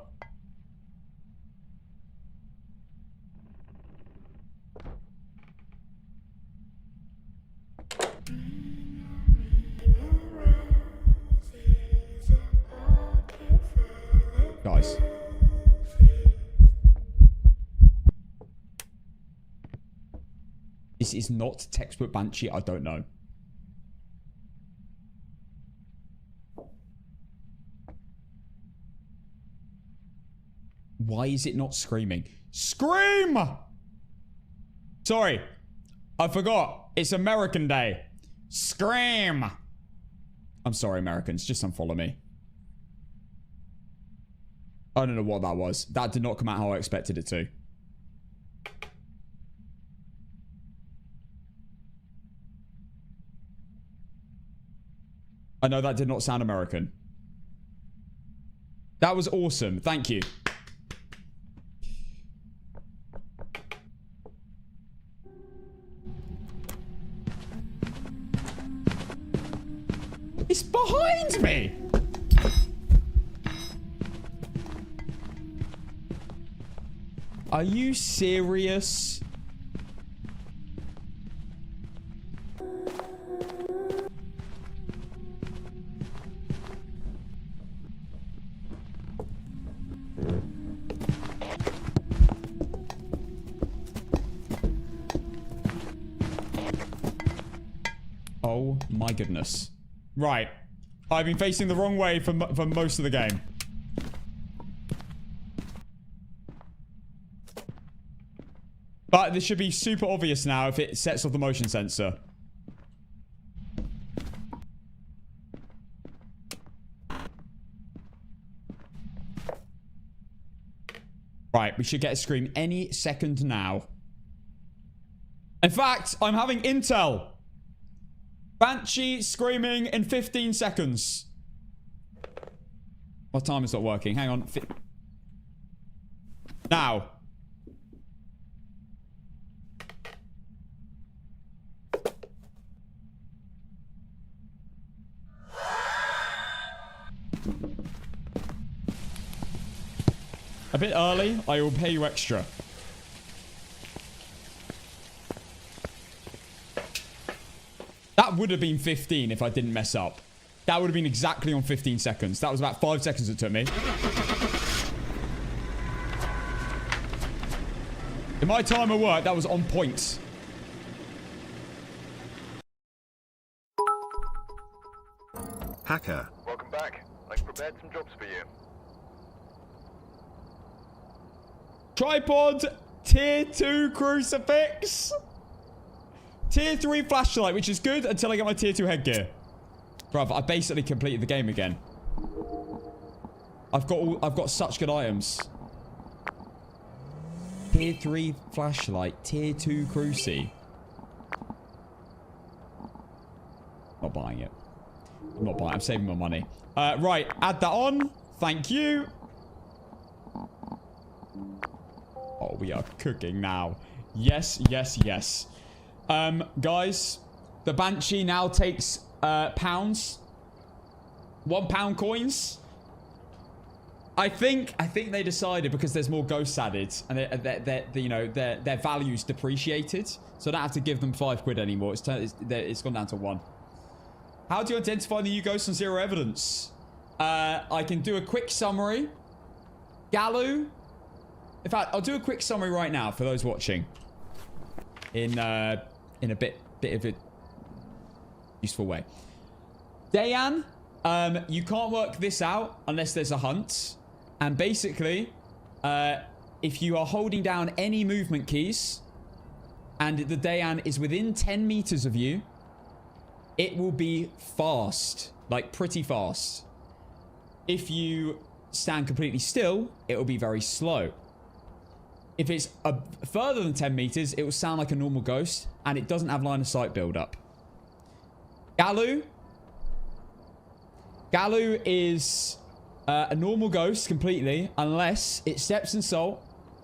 Guys. This is not textbook Banshee, I don't know. Why is it not screaming? Scream! Sorry. I forgot. It's American Day. Scream! I'm sorry, Americans. Just unfollow me. I don't know what that was. That did not come out how I expected it to. I know that did not sound American. That was awesome. Thank you. It's behind me! Are you serious? Oh my goodness. Right. I've been facing the wrong way for most of the game. But this should be super obvious now if it sets off the motion sensor. Right, we should get a scream any second now. In fact, I'm having intel. Banshee screaming in 15 seconds. My timer's not working. Hang on. Now. A bit early. I will pay you extra. That would have been 15 if I didn't mess up. That would have been exactly on 15 seconds. That was about 5 seconds it took me. In my timer work, that was on point. Hacker. Welcome back. I've prepared some jobs for you. Tripod, tier 2 crucifix. Tier 3 flashlight, which is good until I get my tier 2 headgear. Bruv, I basically completed the game again. I've got such good items. Tier 3 flashlight, tier 2 cruci. Not buying it. I'm not buying it. I'm saving my money. Right, add that on. Thank you. Oh, we are cooking now. Yes, yes, yes. Guys, the Banshee now takes pounds. £1 coins. I think they decided because there's more ghosts added and their value's depreciated, so I don't have to give them £5 anymore. It's gone down to 1. How do you identify the new ghosts on zero evidence? I can do a quick summary. Galu. In fact, I'll do a quick summary right now for those watching. In a bit of a useful way. Dayan, you can't work this out unless there's a hunt. And basically, if you are holding down any movement keys and the Dayan is within 10 meters of you, it will be fast, like pretty fast. If you stand completely still, it will be very slow. If it's further than 10 meters, it will sound like a normal ghost and it doesn't have line of sight build up. Galu is a normal ghost completely unless it steps in salt,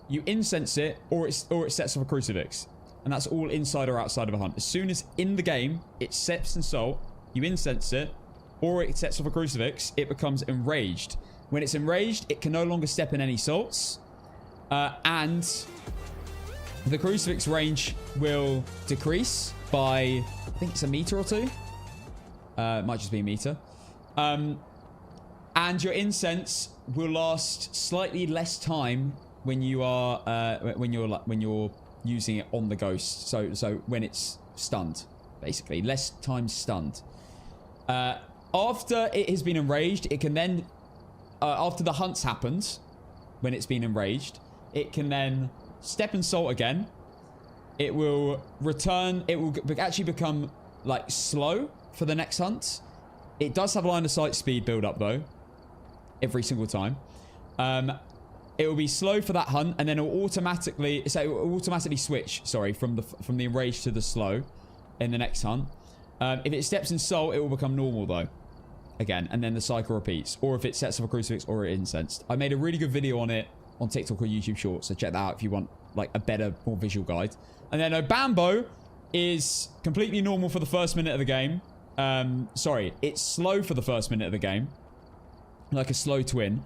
you incense it, or it sets off a crucifix. And that's all inside or outside of a hunt. As soon as in the game it steps in salt, you incense it, or it sets off a crucifix, it becomes enraged. When it's enraged, it can no longer step in any salts. And the crucifix range will decrease by, I think it's a meter or 2. It might just be a meter. And your incense will last slightly less time when you are when you're using it on the ghost. So when it's stunned, basically less time stunned. After it has been enraged, it can then after the hunt's happened, when it's been enraged, it can then step in salt again. It will return. It will actually become like slow for the next hunt. It does have line of sight speed build up though, every single time. It will be slow for that hunt, and then it will automatically switch. Sorry, from the enraged to the slow in the next hunt. If it steps in salt, it will become normal though, again, and then the cycle repeats. Or if it sets off a crucifix or it incensed. I made a really good video on it on TikTok or YouTube Shorts, so check that out if you want like a better, more visual guide. And then Obambo is completely normal for the first minute of the game. Sorry, it's slow for the first minute of the game, like a slow twin.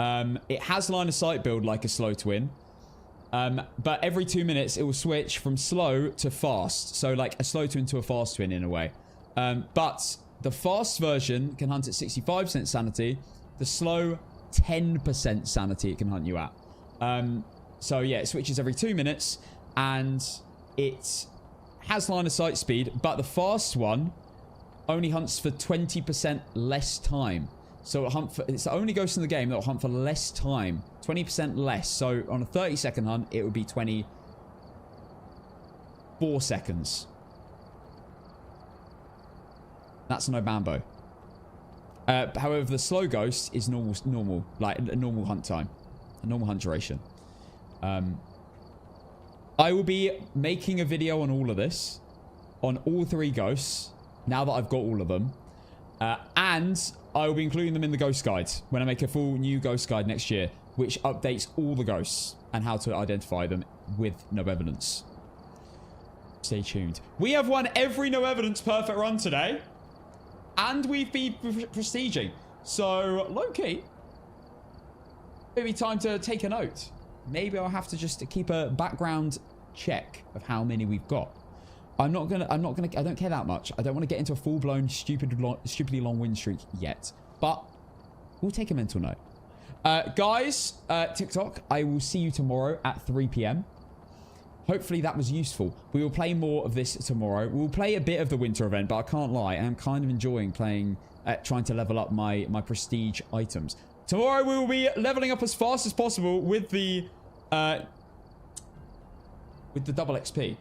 It has line of sight build like a slow twin, but every 2 minutes it will switch from slow to fast, so like a slow twin to a fast twin in a way. But the fast version can hunt at 65% sanity. The slow 10% sanity it can hunt you at. So yeah, it switches every 2 minutes, and it has line of sight speed, but the fast one only hunts for 20% less time. So it's the only ghost in the game that will hunt for less time. 20% less. So on a 30-second hunt, it would be 24 seconds. That's an Obambo. However, the slow ghost is normal, like a normal hunt time. A normal hunt duration. I will be making a video on all of this. On all 3 ghosts. Now that I've got all of them. And I will be including them in the ghost guide when I make a full new ghost guide next year, which updates all the ghosts and how to identify them with no evidence. Stay tuned. We have won every no evidence perfect run today, and we've been prestiging. So low-key, maybe time to take a note. Maybe I'll have to just keep a background check of how many we've got. I don't care that much. I don't want to get into a full-blown, stupidly long win streak yet. But we'll take a mental note. Guys, TikTok, I will see you tomorrow at 3 p.m. Hopefully that was useful. We will play more of this tomorrow. We'll play a bit of the winter event, but I can't lie. I am kind of enjoying playing, trying to level up my prestige items. Tomorrow we will be leveling up as fast as possible with the double XP.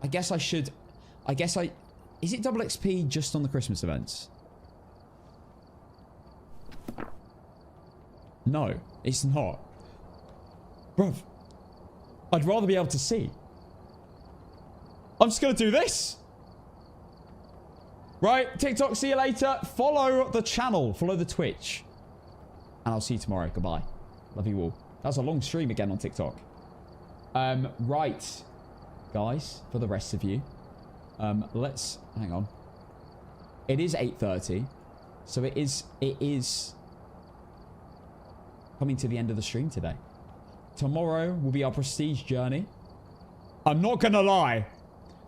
Is it double XP just on the Christmas events? No, it's not. Bruv, I'd rather be able to see. I'm just going to do this. Right, TikTok, see you later. Follow the channel, follow the Twitch. And I'll see you tomorrow. Goodbye. Love you all. That was a long stream again on TikTok. Right. Guys, for the rest of you. Let's... Hang on. It is 8:30. So it is coming to the end of the stream today. Tomorrow will be our prestige journey. I'm not gonna lie.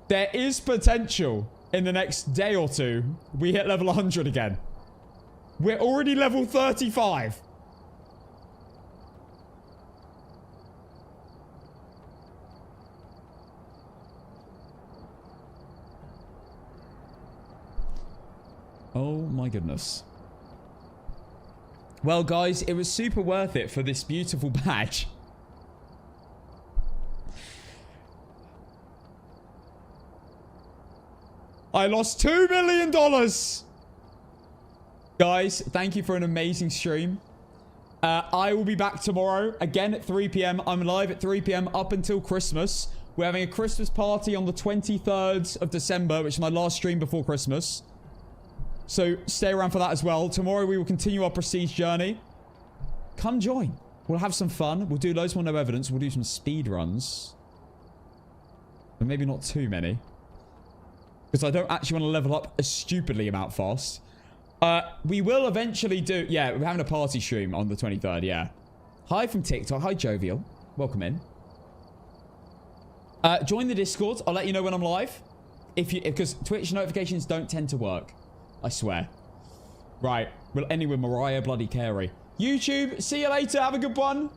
There is potential in the next day or two we hit level 100 again. We're already level 35. Oh my goodness. Well, guys, it was super worth it for this beautiful badge. I lost $2 million. Guys, thank you for an amazing stream. I will be back tomorrow, again at 3 p.m. I'm live at 3 p.m. up until Christmas. We're having a Christmas party on the 23rd of December, which is my last stream before Christmas. So stay around for that as well. Tomorrow we will continue our prestige journey. Come join. We'll have some fun. We'll do loads more no evidence. We'll do some speed runs. But maybe not too many. Because I don't actually want to level up a stupidly amount fast. We will eventually do... Yeah, we're having a party stream on the 23rd, yeah. Hi from TikTok. Hi, Jovial. Welcome in. Join the Discord. I'll let you know when I'm live. Because Twitch notifications don't tend to work. I swear. Right. We'll end with Mariah Bloody Carey. YouTube, see you later. Have a good one.